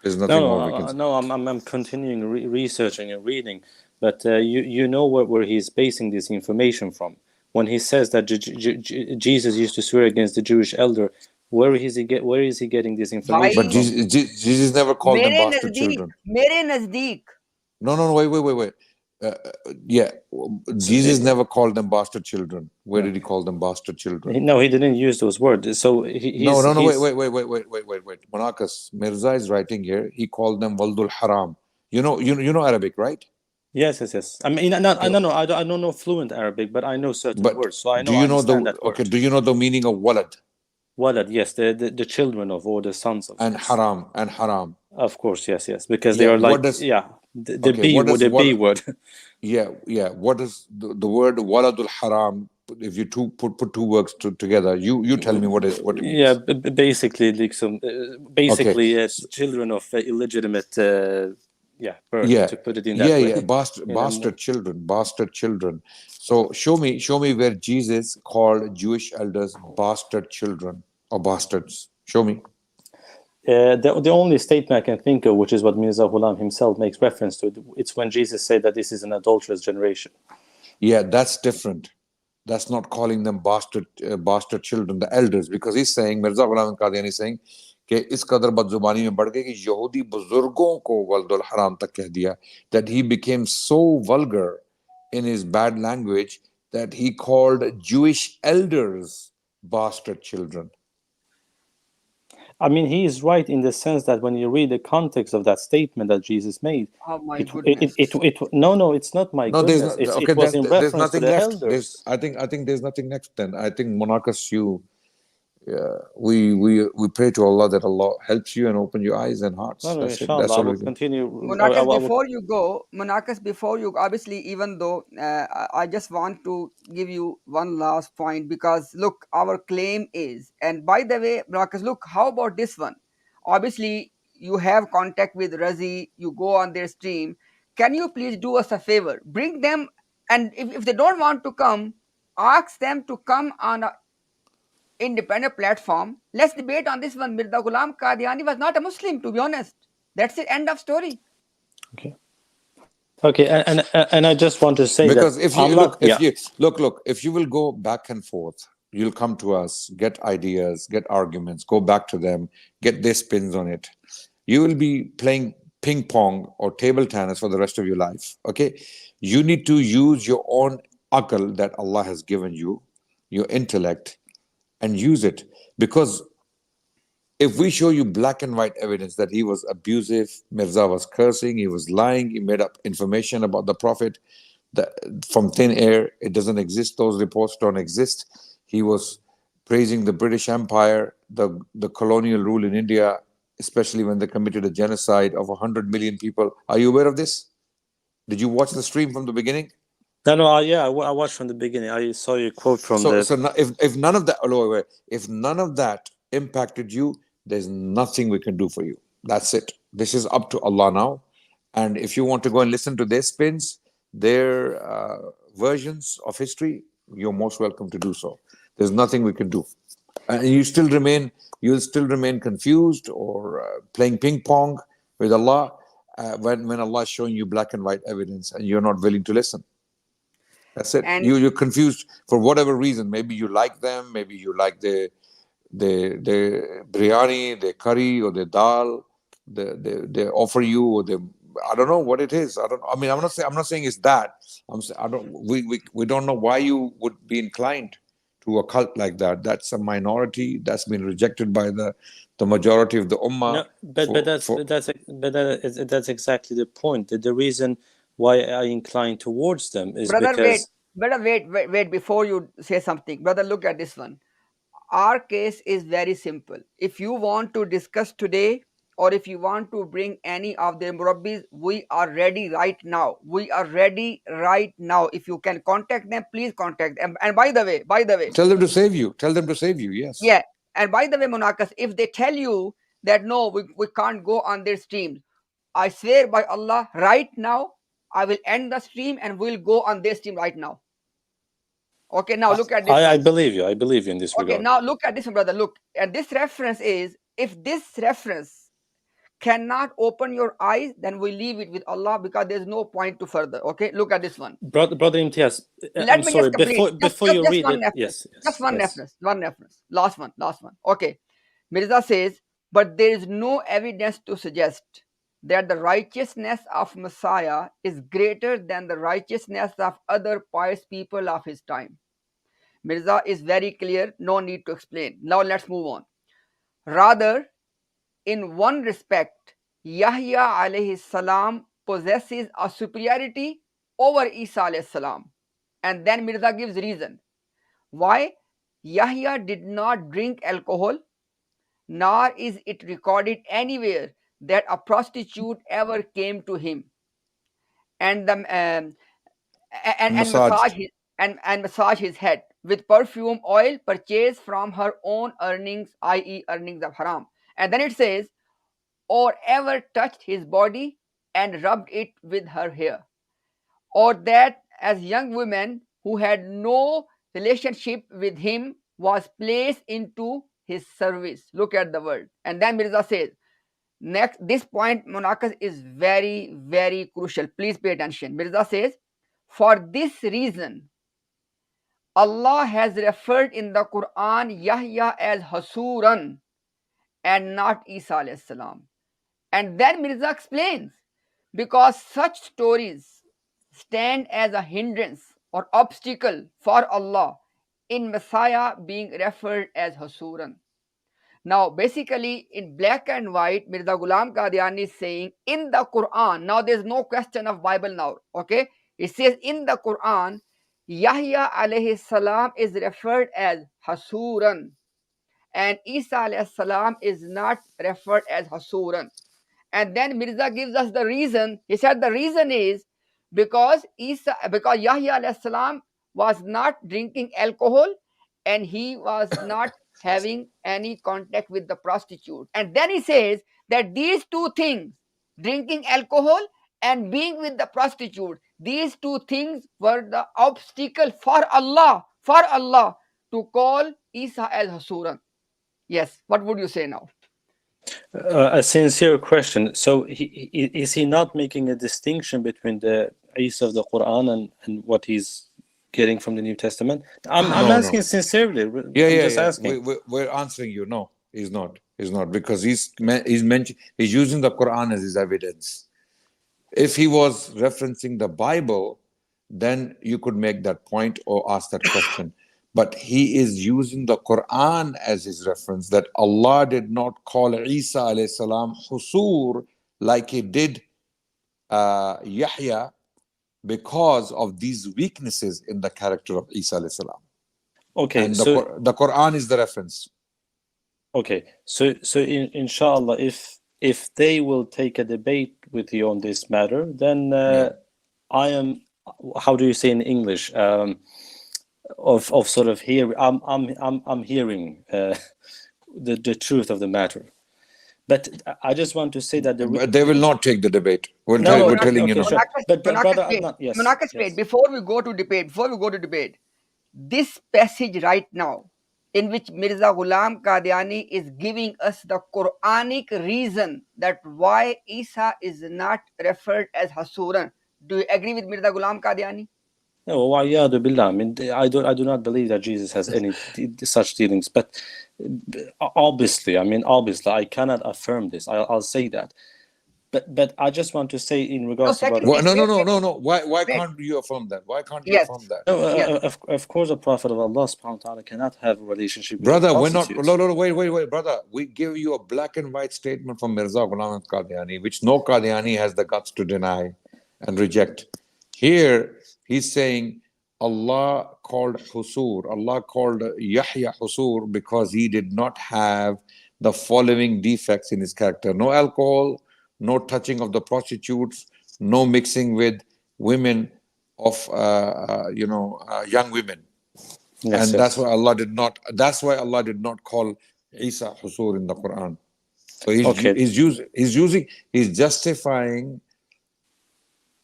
There's nothing more we can say. No, I'm continuing researching and reading, but you know where he's basing this information from. When he says that Jesus used to swear against the Jewish elder, where is he getting this information from? But Jesus never called them bastard children. Mere nazdeek. No, wait. Jesus never called them bastard children. Where did he call them bastard children? No, he didn't use those words. So wait. Monakas, Mirza is writing here. He called them Waldul Haram. You know Arabic, right? Yes. I mean, I don't know fluent Arabic, but I know certain words. So I know. Do you know the meaning of walad? Walad, yes, the children of, or the sons of. And haram. Of course, yes, because they are like, the B word. Yeah. What is the word waladul haram? If you put two words together, you tell me what it means. Yeah, basically, like children of illegitimate, birth, to put it in that way. Bastard children. So show me where Jesus called Jewish elders bastard children or bastards. Show me. The only statement I can think of, which is what Mirza Ghulam himself makes reference to, it's when Jesus said that this is an adulterous generation. Yeah, that's different. That's not calling them bastard children, the elders, because he's saying, Mirza Ghulam and Qadiani is saying, कि इस कदर बदजुबानी में बढ़ गए कि यहूदी बुजुर्गों को वल्दुल हराम तक कह दिया, that he became so vulgar in his bad language that he called Jewish elders bastard children. I mean, he is right in the sense that when you read the context of that statement that Jesus made, Oh my goodness. no, it's not my goodness. It was in reference to the elders. I think there's nothing next then. I think Monakas, we pray to Allah that Allah helps you and open your eyes and hearts. No, That's it. inshallah, That's I all will we can. continue. Monakas, before you, obviously, even though I just want to give you one last point, because look, our claim is, and by the way, Monakas, look, how about this one? Obviously, you have contact with Razi, you go on their stream. Can you please do us a favor? Bring them, and if they don't want to come, ask them to come on a independent platform. Let's debate on this one. Mirza Ghulam Qadiani was not a Muslim, to be honest. That's the end of story. Okay, and I just want to say because that if you will go back and forth, you'll come to us, get ideas, get arguments, go back to them, get their spins on it. You will be playing ping pong or table tennis for the rest of your life. Okay, you need to use your own aql that Allah has given you, your intellect, and use it. Because if we show you black and white evidence that he was abusive, Mirza was cursing, he was lying, he made up information about the Prophet from thin air, it doesn't exist, those reports don't exist. He was praising the British Empire, the colonial rule in India, especially when they committed a genocide of 100 million people. Are you aware of this? Did you watch the stream from the beginning? No, I watched from the beginning. I saw your quote from if none of that impacted you, there's nothing we can do for you. That's it. This is up to Allah now. And if you want to go and listen to their spins, their versions of history, you're most welcome to do so. There's nothing we can do. And you'll still remain confused or playing ping pong with Allah when Allah is showing you black and white evidence and you're not willing to listen. That's it. You're confused for whatever reason. Maybe you like them. Maybe you like the biryani, the curry, or the dal. They offer you, or I don't know what it is. I'm not saying it's that. We don't know why you would be inclined to a cult like that. That's a minority that's been rejected by the majority of the ummah. No, that's exactly the point. The reason why I incline towards them is because... Wait, before you say something. Brother, look at this one. Our case is very simple. If you want to discuss today, or if you want to bring any of the murabbis, we are ready right now. If you can contact them, please contact them. And by the way, tell them to save you. Yes. Yeah. And by the way, Monakas, if they tell you that no, we can't go on their streams, I swear by Allah, right now, I will end the stream and we'll go on their stream right now. Okay, now look at this. I believe you. I believe you in this regard. Okay, now look at this one, brother. Look, and this reference is, if this reference cannot open your eyes, then we leave it with Allah, because there's no point to further. Okay, look at this one. Brother Imtiaz, I'm sorry, before you read it. Yes. Just one reference. Last one. Okay. Mirza says, but there is no evidence to suggest that the righteousness of Messiah is greater than the righteousness of other pious people of his time. Mirza is very clear, no need to explain. Now let's move on. Rather, in one respect, Yahya alayhi salam possesses a superiority over Isa alayhi salam. And then Mirza gives reason. Why? Yahya did not drink alcohol, nor is it recorded anywhere that a prostitute ever came to him and massage his head with perfume oil purchased from her own earnings, i.e. earnings of haram. And then it says, or ever touched his body and rubbed it with her hair, or that as young women who had no relationship with him was placed into his service. Look at the word. And then Mirza says, next, this point, Monakas, is very, very crucial. Please pay attention. Mirza says, for this reason, Allah has referred in the Quran Yahya as Hasuran and not Isa alayhi salam. And then Mirza explains, because such stories stand as a hindrance or obstacle for Allah in Messiah being referred as Hasuran. Now, basically, in black and white, Mirza Ghulam Qadiani is saying in the Quran. Now, there's no question of Bible now. Okay, it says in the Quran, Yahya alayhi salam is referred as Hasuran, and Isa alayhi salam is not referred as Hasuran. And then Mirza gives us the reason. He said the reason is because Yahya alayhi salam was not drinking alcohol and he was not having any contact with the prostitute. And then he says that these two things, drinking alcohol and being with the prostitute, these two things were the obstacle for Allah to call Isa as Hasuran. Yes, what would you say now? A sincere question. So is he not making a distinction between the Isa of the Quran and what he's getting from the New Testament? I'm asking sincerely. I'm just asking. We're answering you. No, he's not. He's not, because he's using the Quran as his evidence. If he was referencing the Bible, then you could make that point or ask that question. But he is using the Quran as his reference, that Allah did not call Isa alayhi salam Husur like he did Yahya, because of these weaknesses in the character of Isa alayhi salam. Okay, and so the Quran is the reference. Okay, so inshallah, if they will take a debate with you on this matter, then I am, how do you say in English, of sort of hearing, I'm hearing the truth of the matter. But I just want to say that they will not take the debate. We're telling you now. But brother Adnan, yes. Before we go to debate, this passage right now, in which Mirza Ghulam Qadiani is giving us the Quranic reason that why Isa is not referred as Hasuran. Do you agree with Mirza Ghulam Qadiani? No, wa'iyadu billah. I mean, I do not believe that Jesus has any such dealings. But obviously, I cannot affirm this. I'll say that. But I just want to say in regards to no. Why can't you affirm that? Why can't you affirm that? No, of course, a prophet of Allah subhanahu wa ta'ala cannot have a relationship with brother. We're not. No, wait, brother. We give you a black and white statement from Mirza Ghulam Qadiani, which no Qadiani has the guts to deny and reject. Here, he's saying Allah called Husur, Allah called Yahya Husur because he did not have the following defects in his character: no alcohol, no touching of the prostitutes, no mixing with women of young women. Yes, and that's why Allah did not. That's why Allah did not call Isa Husur in the Quran. So he's justifying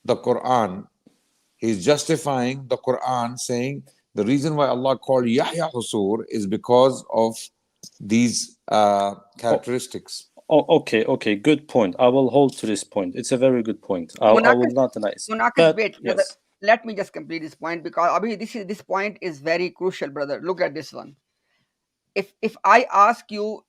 the Quran. He's justifying the Quran, saying the reason why Allah called Yahya Husur is because of these characteristics. Okay, good point. I will hold to this point. It's a very good point. I will not deny it. Wait, yes. Let me just complete this point, because this point is very crucial, brother. Look at this one. If I ask you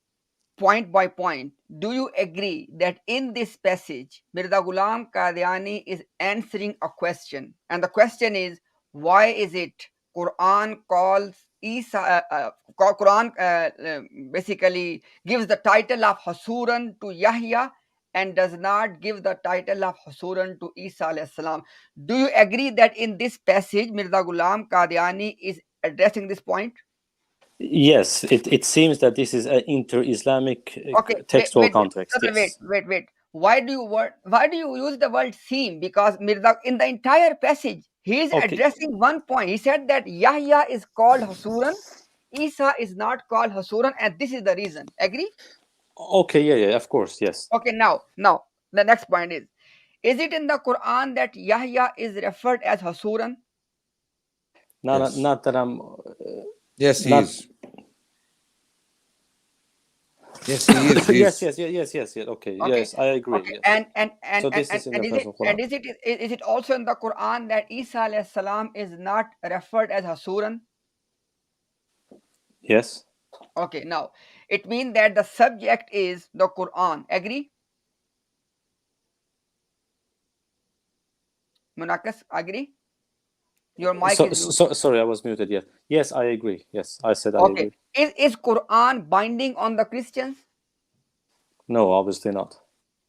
point by point, do you agree that in this passage, Mirza Ghulam Qadiani is answering a question, and the question is, why is it Quran calls Isa, Quran basically gives the title of Hasuran to Yahya and does not give the title of Hasuran to Isa alayhi salam? Do you agree that in this passage, Mirza Ghulam Qadiani is addressing this point? Yes, it seems that this is an inter-Islamic textual context. Yes. Wait. Why do you use the word seem? Because Mirza, in the entire passage, he is addressing one point. He said that Yahya is called Hasuran, Isa is not called Hasuran, and this is the reason. Agree? Okay, yeah, of course, yes. Okay, now the next point is it in the Quran that Yahya is referred as Hasuran? Not that I'm. Yes, he is. Yes, he is. Yes. Okay. Yes, I agree. Okay. Yes. And so this is in the Quran. Is it also in the Quran that Isa alayhi salam is not referred as Hasuran? Yes. Okay, now it means that the subject is the Quran. Agree? Munakas, agree? Your mic is muted. Sorry, I was muted. Yes, yes, I agree. Yes, I said I Okay. agree. Is Quran binding on the Christians? No, obviously not.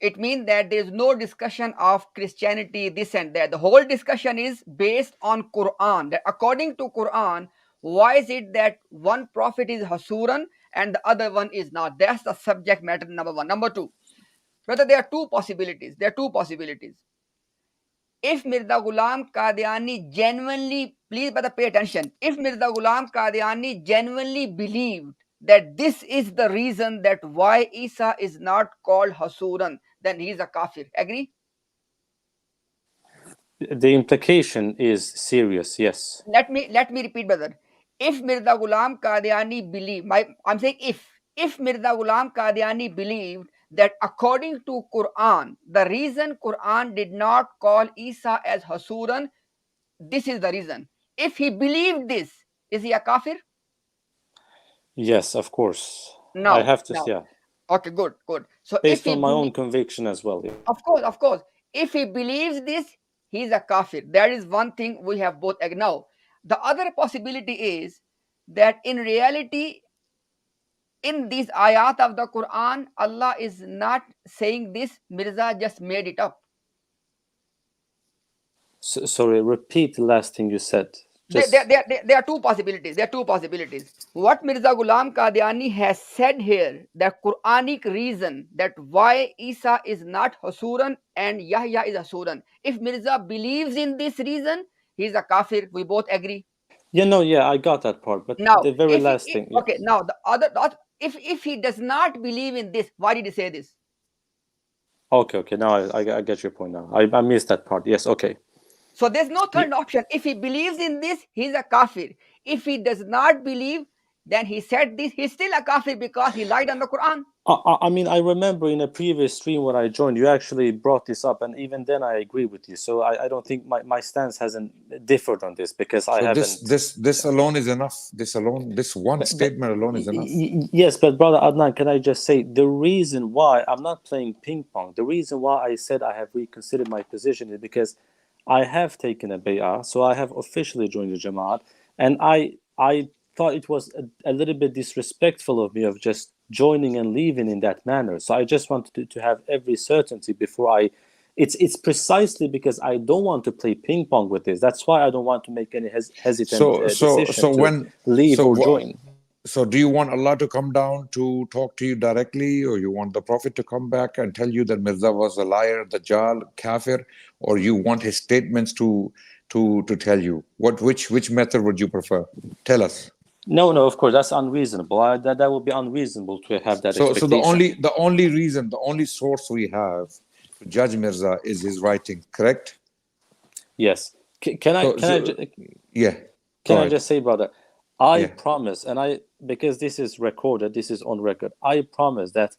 It means that there is no discussion of Christianity, this and that. The whole discussion is based on Quran. That according to Quran, why is it that one prophet is Hasuran and the other one is not? That's the subject matter number one. Number two, brother, there are two possibilities. If Mirza Ghulam Qadiani genuinely, please brother pay attention, if Mirza Ghulam Qadiani genuinely believed that this is the reason that why Isa is not called Hasuran, then he is a kafir. Agree? The implication is serious. Yes. Let me repeat, brother. If Mirza Ghulam Qadiani believed, I'm saying if Mirza Ghulam Qadiani believed that according to Quran, the reason Quran did not call Isa as Hasuran, this is the reason. If he believed this, is he a kafir? Yes, of course. No. I have to. No. Yeah. Okay, good. So Based if he on my own conviction as well. Yeah. Of course. If he believes this, he's a kafir. That is one thing we have both agreed. Now, the other possibility is that in reality, in these ayat of the Quran, Allah is not saying this. Mirza just made it up. Sorry, repeat the last thing you said. There are two possibilities. What Mirza Ghulam Qadiani has said here, the Quranic reason that why Isa is not Hasuran and Yahya is Hasuran. If Mirza believes in this reason, he's a kafir. We both agree. Yeah, I got that part. But now, the very last thing. Okay, now the other, if he does not believe in this, why did he say this? Okay. Now I get your point now. I missed that part. Yes, okay. So there's no third option. If he believes in this, he's a kafir. If he does not believe, then he said this, he's still a kafir because he lied on the Quran. I mean, I remember in a previous stream when I joined, you actually brought this up, and even then I agree with you. So I don't think my stance hasn't differed on this because I haven't. This alone is enough. This one statement alone is enough. Yes, but brother Adnan, can I just say the reason why I'm not playing ping pong? The reason why I said I have reconsidered my position is because I have taken a bay'ah, so I have officially joined the Jamaat, and I thought it was a little bit disrespectful of me of just joining and leaving in that manner. So I just wanted to have every certainty before it's precisely because I don't want to play ping pong with this. That's why I don't want to make any hesitant decision to leave or join. So do you want Allah to come down to talk to you directly, or you want the Prophet to come back and tell you that Mirza was a liar, Dajjal, kafir, or you want his statements to tell you? Which method would you prefer? Tell us. No, of course, that's unreasonable. That would be unreasonable to have that expectation. So the only source we have to judge Mirza is his writing, correct? Yes. Can I just say, brother, I promise, and because this is recorded, this is on record, I promise that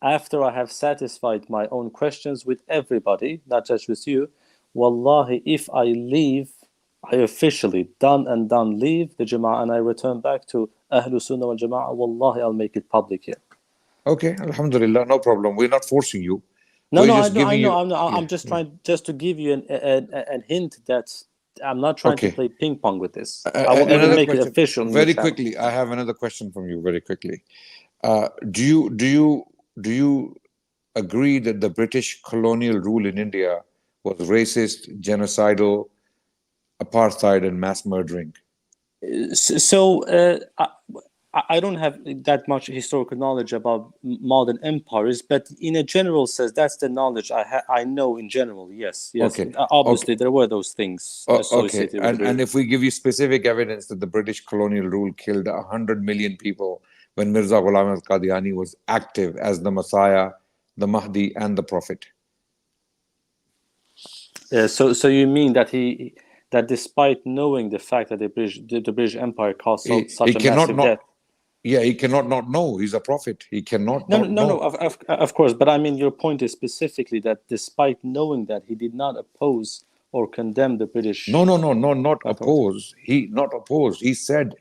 after I have satisfied my own questions with everybody, not just with you, wallahi, if I leave, I officially done leave the Jama'ah and I return back to Ahlul Sunnah wal Jama'ah, wallahi, I'll make it public here. Okay, alhamdulillah, no problem. We're not forcing you. No, I know. I'm just trying to give you an hint that I'm not trying to play ping pong with this. I will even make it official. Very quickly, I have another question from you. Very quickly, do you agree that the British colonial rule in India was racist, genocidal, apartheid, and mass murdering? So I don't have that much historical knowledge about modern empires, but in a general sense, that's the knowledge I know in general. Yes. Okay. Obviously, there were those things associated with and if we give you specific evidence that the British colonial rule killed 100 million people when Mirza Ghulam al-Qadiani was active as the Messiah, the Mahdi, and the Prophet. So you mean that despite knowing the fact that the British Empire caused such a massive death? Yeah, he cannot not know. He's a prophet. He cannot No, of course. But I mean, your point is specifically that despite knowing that, he did not oppose or condemn the British. No, not oppose. Not oppose. He said,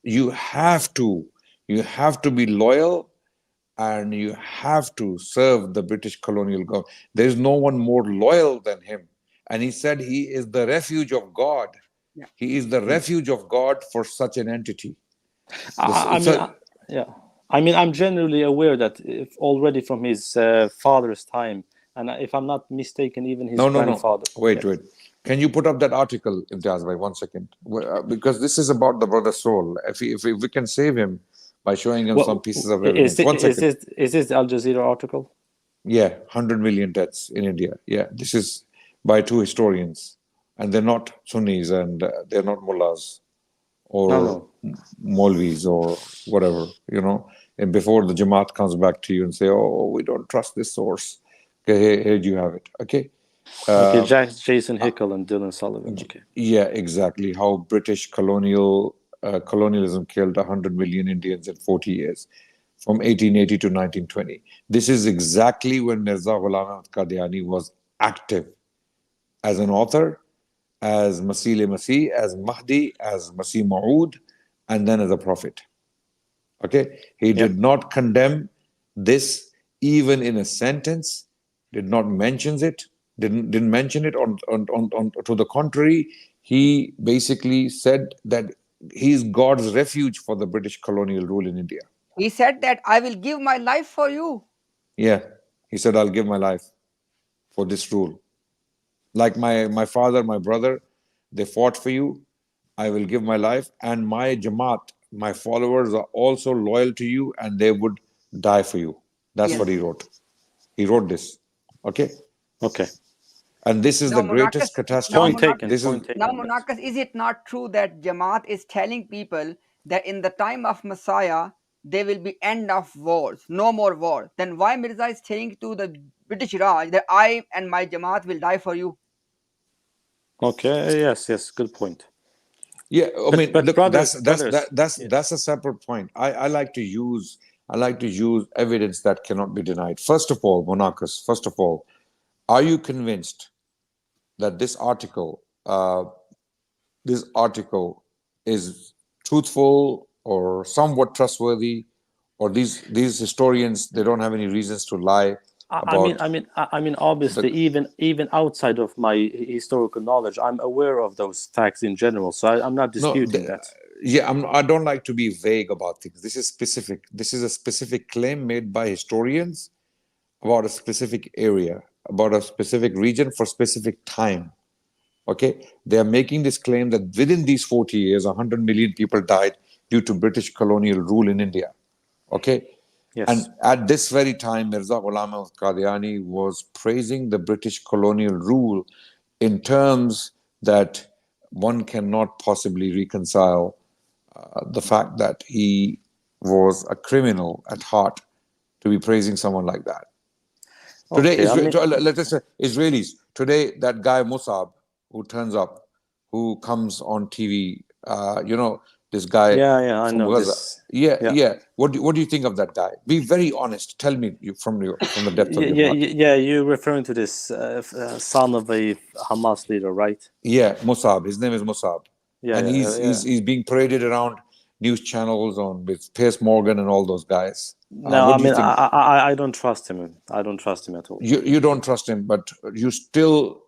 you have to be loyal and you have to serve the British colonial government. There is no one more loyal than him. And he said he is the refuge of God. Yeah. He is the refuge of God for such an entity. I mean, I'm generally aware that if already from his father's time, and if I'm not mistaken, even his grandfather. Wait. Can you put up that article, Imtiaz, by 1 second? Because this is about the brother soul. If we can save him by showing him some pieces of evidence. Is this the Al Jazeera article? Yeah, 100 million deaths in India. Yeah, this is by 2 historians. And they're not Sunnis and they're not mullahs or Maulvis or whatever, you know. And before the Jamaat comes back to you and say, oh, we don't trust this source. Okay, here you have it. Okay. Jason Hickel and Dylan Sullivan. Okay. Yeah, exactly. How British colonialism killed 100 million Indians in 40 years, from 1880 to 1920. This is exactly when Mirza Ghulam Qadiani was active as an author, as Masih, as Mahdi, as Masih Maud, and then as a prophet. Okay, he did not condemn this even in a sentence. Did not mention it. Didn't mention it. On to the contrary, he basically said that he is God's refuge for the British colonial rule in India. He said that I will give my life for you. Yeah, he said I'll give my life for this rule. Like my father, my brother, they fought for you. I will give my life, and my Jamaat, my followers are also loyal to you, and they would die for you. That's what he wrote. He wrote this. Okay. And this is the greatest catastrophe. Now, Munakas, is it not true that Jamaat is telling people that in the time of Messiah, there will be end of wars, no more war? Then why Mirza is saying to the British Raj that I and my Jamaat will die for you? Okay, yes, good point. Yeah, I mean, but look, brothers, that's a separate point. I like to use evidence that cannot be denied. First of all, Munakas, are you convinced that this article is truthful or somewhat trustworthy, or these historians, they don't have any reasons to lie about? I mean, obviously, even outside of my historical knowledge, I'm aware of those facts in general. So I'm not disputing that. Yeah, I don't like to be vague about things. This is specific. This is a specific claim made by historians about a specific area, about a specific region for specific time. Okay, they are making this claim that within these 40 years, 100 million people died due to British colonial rule in India. Okay. Yes. And at this very time, Mirza Ghulam Qadiani was praising the British colonial rule in terms that one cannot possibly reconcile the fact that he was a criminal at heart to be praising someone like that. Today, let us say Israelis. Today, that guy Musab who turns up, who comes on TV, this guy. Yeah, I know Gaza. this. Yeah. What do you think of that guy? Be very honest. Tell me from the depth of your heart. Yeah, you're referring to this son of a Hamas leader, right? Yeah, Musab. His name is Musab. Yeah, and he's being paraded around news channels with Piers Morgan and all those guys. No, I don't trust him. I don't trust him at all. You don't trust him, but you still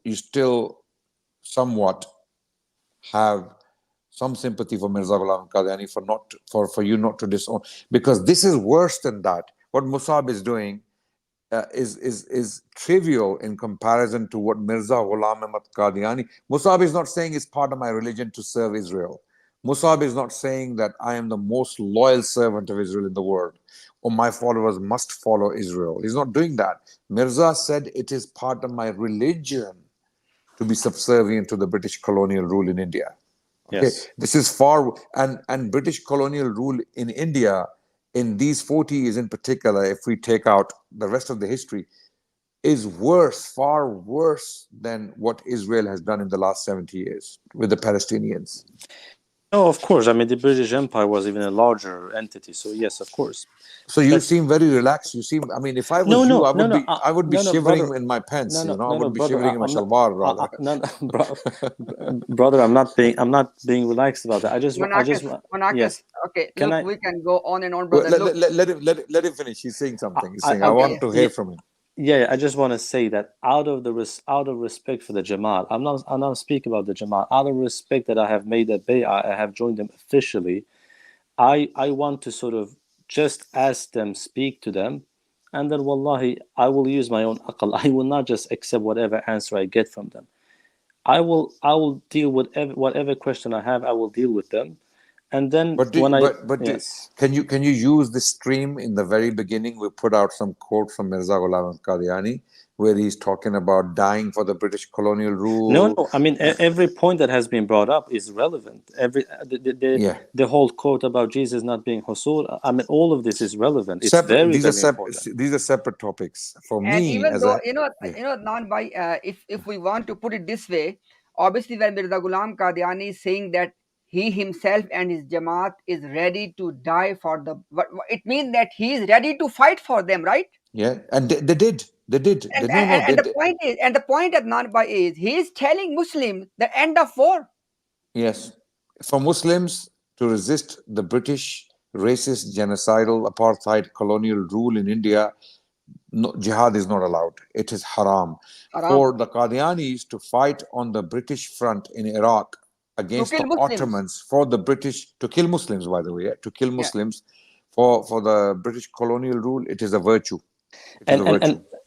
somewhat have some sympathy for Mirza Ghulam Qadiani for you not to disown, because this is worse than that. What Musab is doing is trivial in comparison to what Mirza Ghulam Qadiani. Musab is not saying it's part of my religion to serve Israel. Musab is not saying that I am the most loyal servant of Israel in the world, or my followers must follow Israel. He's not doing that. Mirza said it is part of my religion to be subservient to the British colonial rule in India. Okay, yes. This is and British colonial rule in India in these 40 years in particular, if we take out the rest of the history, is far worse than what Israel has done in the last 70 years with the Palestinians. No, of course. I mean, the British Empire was even a larger entity. So yes, of course. So you But seem very relaxed. You seem. I mean, if I no, was you, no, no, no, I would be no, no, shivering brother. in my pants. No, You no, know, I no, no, would be brother. shivering in my I'm not. shalwar rather. No, no, brother. I'm not being relaxed about that. I just, Monakas, yes. okay, Can look, I? we can go on and on, Well, brother. Look, let him finish. He's saying something. He's saying, I Okay. want to hear from him. Yeah, I just want to say that out of respect for the Jamaat, I'm not speaking about the Jamaat. Out of respect that I have made a bay'ah, I have joined them officially. I want to sort of just ask them, speak to them, and then wallahi, I will use my own aql. I will not just accept whatever answer I get from them. I will deal with whatever question I have. I will deal with them, and then yes. Can you use the stream in the very beginning? We put out some quote from Mirza Ghulam Qadiani where he's talking about dying for the British colonial rule. No. I mean, every point that has been brought up is relevant. The whole quote about Jesus not being Husul. I mean, all of this is relevant. It's very important. These are separate topics for and me. even though Nan bhai, if we want to put it this way, obviously when Mirza Ghulam Qadiani is saying that he himself and his Jamaat is ready to die for it means that he is ready to fight for them, right? Yeah, and they did. And the point at Nan bhai is he is telling Muslims the end of war. Yes, for Muslims to resist the British racist, genocidal, apartheid, colonial rule in India, jihad is not allowed. It is haram. For the Qadianis to fight on the British front in Iraq against the Ottomans, for the British to kill Muslims, by the way, to kill Muslims for the British colonial rule, it is a virtue.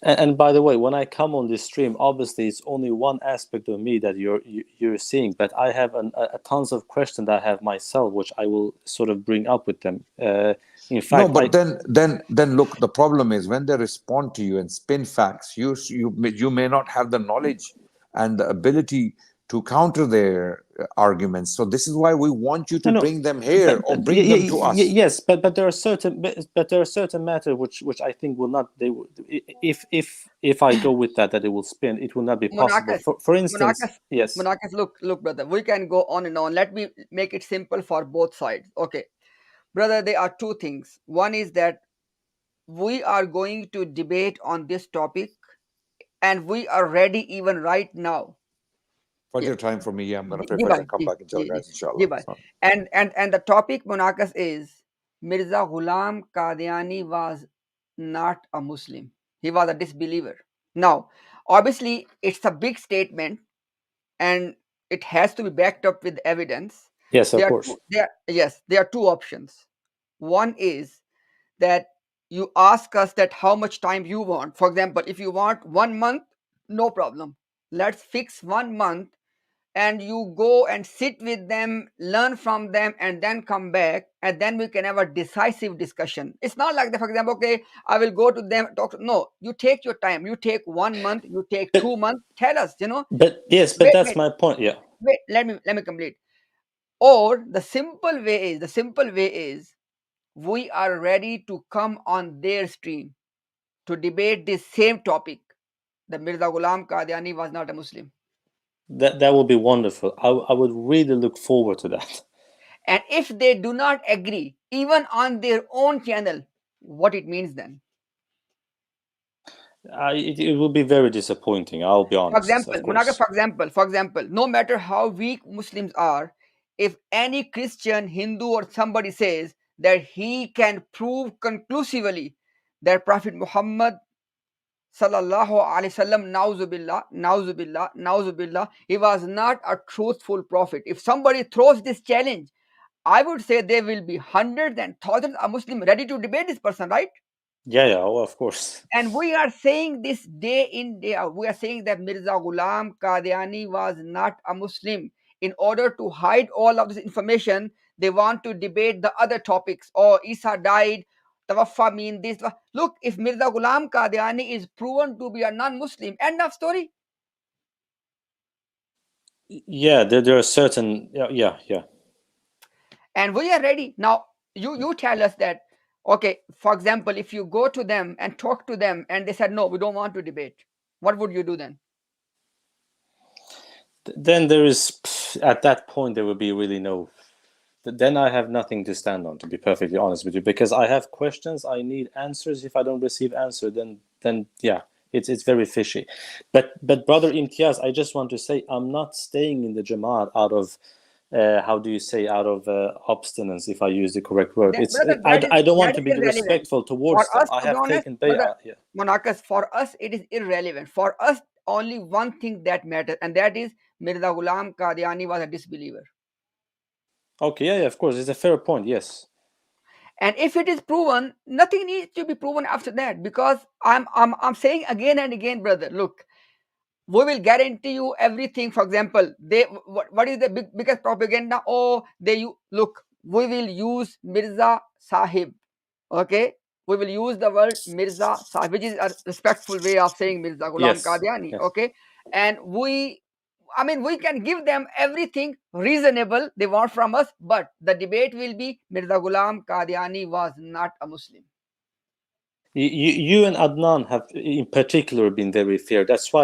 And by the way, when I come on this stream, obviously it's only one aspect of me that you're seeing, but I have a tons of questions that I have myself, which I will sort of bring up with them. In fact, no, but then look, the problem is when they respond to you and spin facts, you may not have the knowledge and the ability to counter their arguments. So this is why we want you to bring them here or bring them to us. Yes, but there are certain matters which I think will not. They if I go with that it will spin. It will not be possible. For instance, yes. Monakas, look, brother. We can go on and on. Let me make it simple for both sides. Okay, brother. There are two things. One is that we are going to debate on this topic, and we are ready even right now. What's your time for me? Yeah, I'm going to prepare and come back and tell guys, inshallah. And the topic, Monakas, is Mirza Ghulam Qadiani was not a Muslim. He was a disbeliever. Now, obviously, it's a big statement, and it has to be backed up with evidence. Yes, of course. There are two options. One is that you ask us that how much time you want. For example, if you want 1 month, no problem. Let's fix 1 month, and you go and sit with them, learn from them, and then come back, and then we can have a decisive discussion. It's not like that, for example, okay, I will go to them, talk. No, you take your time. You take 1 month, you take 2 months. Tell us, But yes, but that's my point. Yeah. Wait, let me complete. Or the simple way is we are ready to come on their stream to debate this same topic. The Mirza Ghulam Qadiani was not a Muslim. That would be wonderful. I would really look forward to that. And if they do not agree, even on their own channel, what it means then? It will be very disappointing. I'll be honest. For example, no matter how weak Muslims are, if any Christian, Hindu, or somebody says that he can prove conclusively that Prophet Muhammad sallallahu alaihi wasallam, nauzubillah, he was not a truthful prophet. If somebody throws this challenge, I would say there will be hundreds and thousands of Muslims ready to debate this person, right? Yeah, of course. And we are saying this day in, day out. We are saying that Mirza Ghulam Qadiani was not a Muslim. In order to hide all of this information, they want to debate the other topics. Oh, Isa died. Tawaffa mean this. Look, if Mirza Ghulam Qadiani is proven to be a non-Muslim, end of story. Yeah, there are certain. Yeah. And we are ready. Now, you tell us that, okay, for example, if you go to them and talk to them and they said, no, we don't want to debate, what would you do then? Then there is, at that point, there will be really no then I have nothing to stand on, to be perfectly honest with you, because I have questions, I need answers. If I don't receive answer, then yeah, it's very fishy. But brother Imtiaz, I just want to say, I'm not staying in the Jamaat out of how do you say, out of obstinance, if I use the correct word. I don't want to be disrespectful towards them. I have taken bay'ah. Yeah. Monakas, for us it is irrelevant. For us, only one thing that matters, and that is Mirza Ghulam Qadiani was a disbeliever. Okay, yeah, of course, it's a fair point. Yes. And if it is proven, nothing needs to be proven after that, because I'm saying again and again, brother, look, we will guarantee you everything. For example, what is the biggest propaganda? Oh, look, we will use Mirza Sahib. Okay, we will use the word Mirza Sahib, which is a respectful way of saying Mirza Ghulam Qadiani. Yes. Okay, and we can give them everything reasonable they want from us, but the debate will be Mirza Ghulam Qadiani was not a Muslim. You and Adnan have in particular been very fair. That's why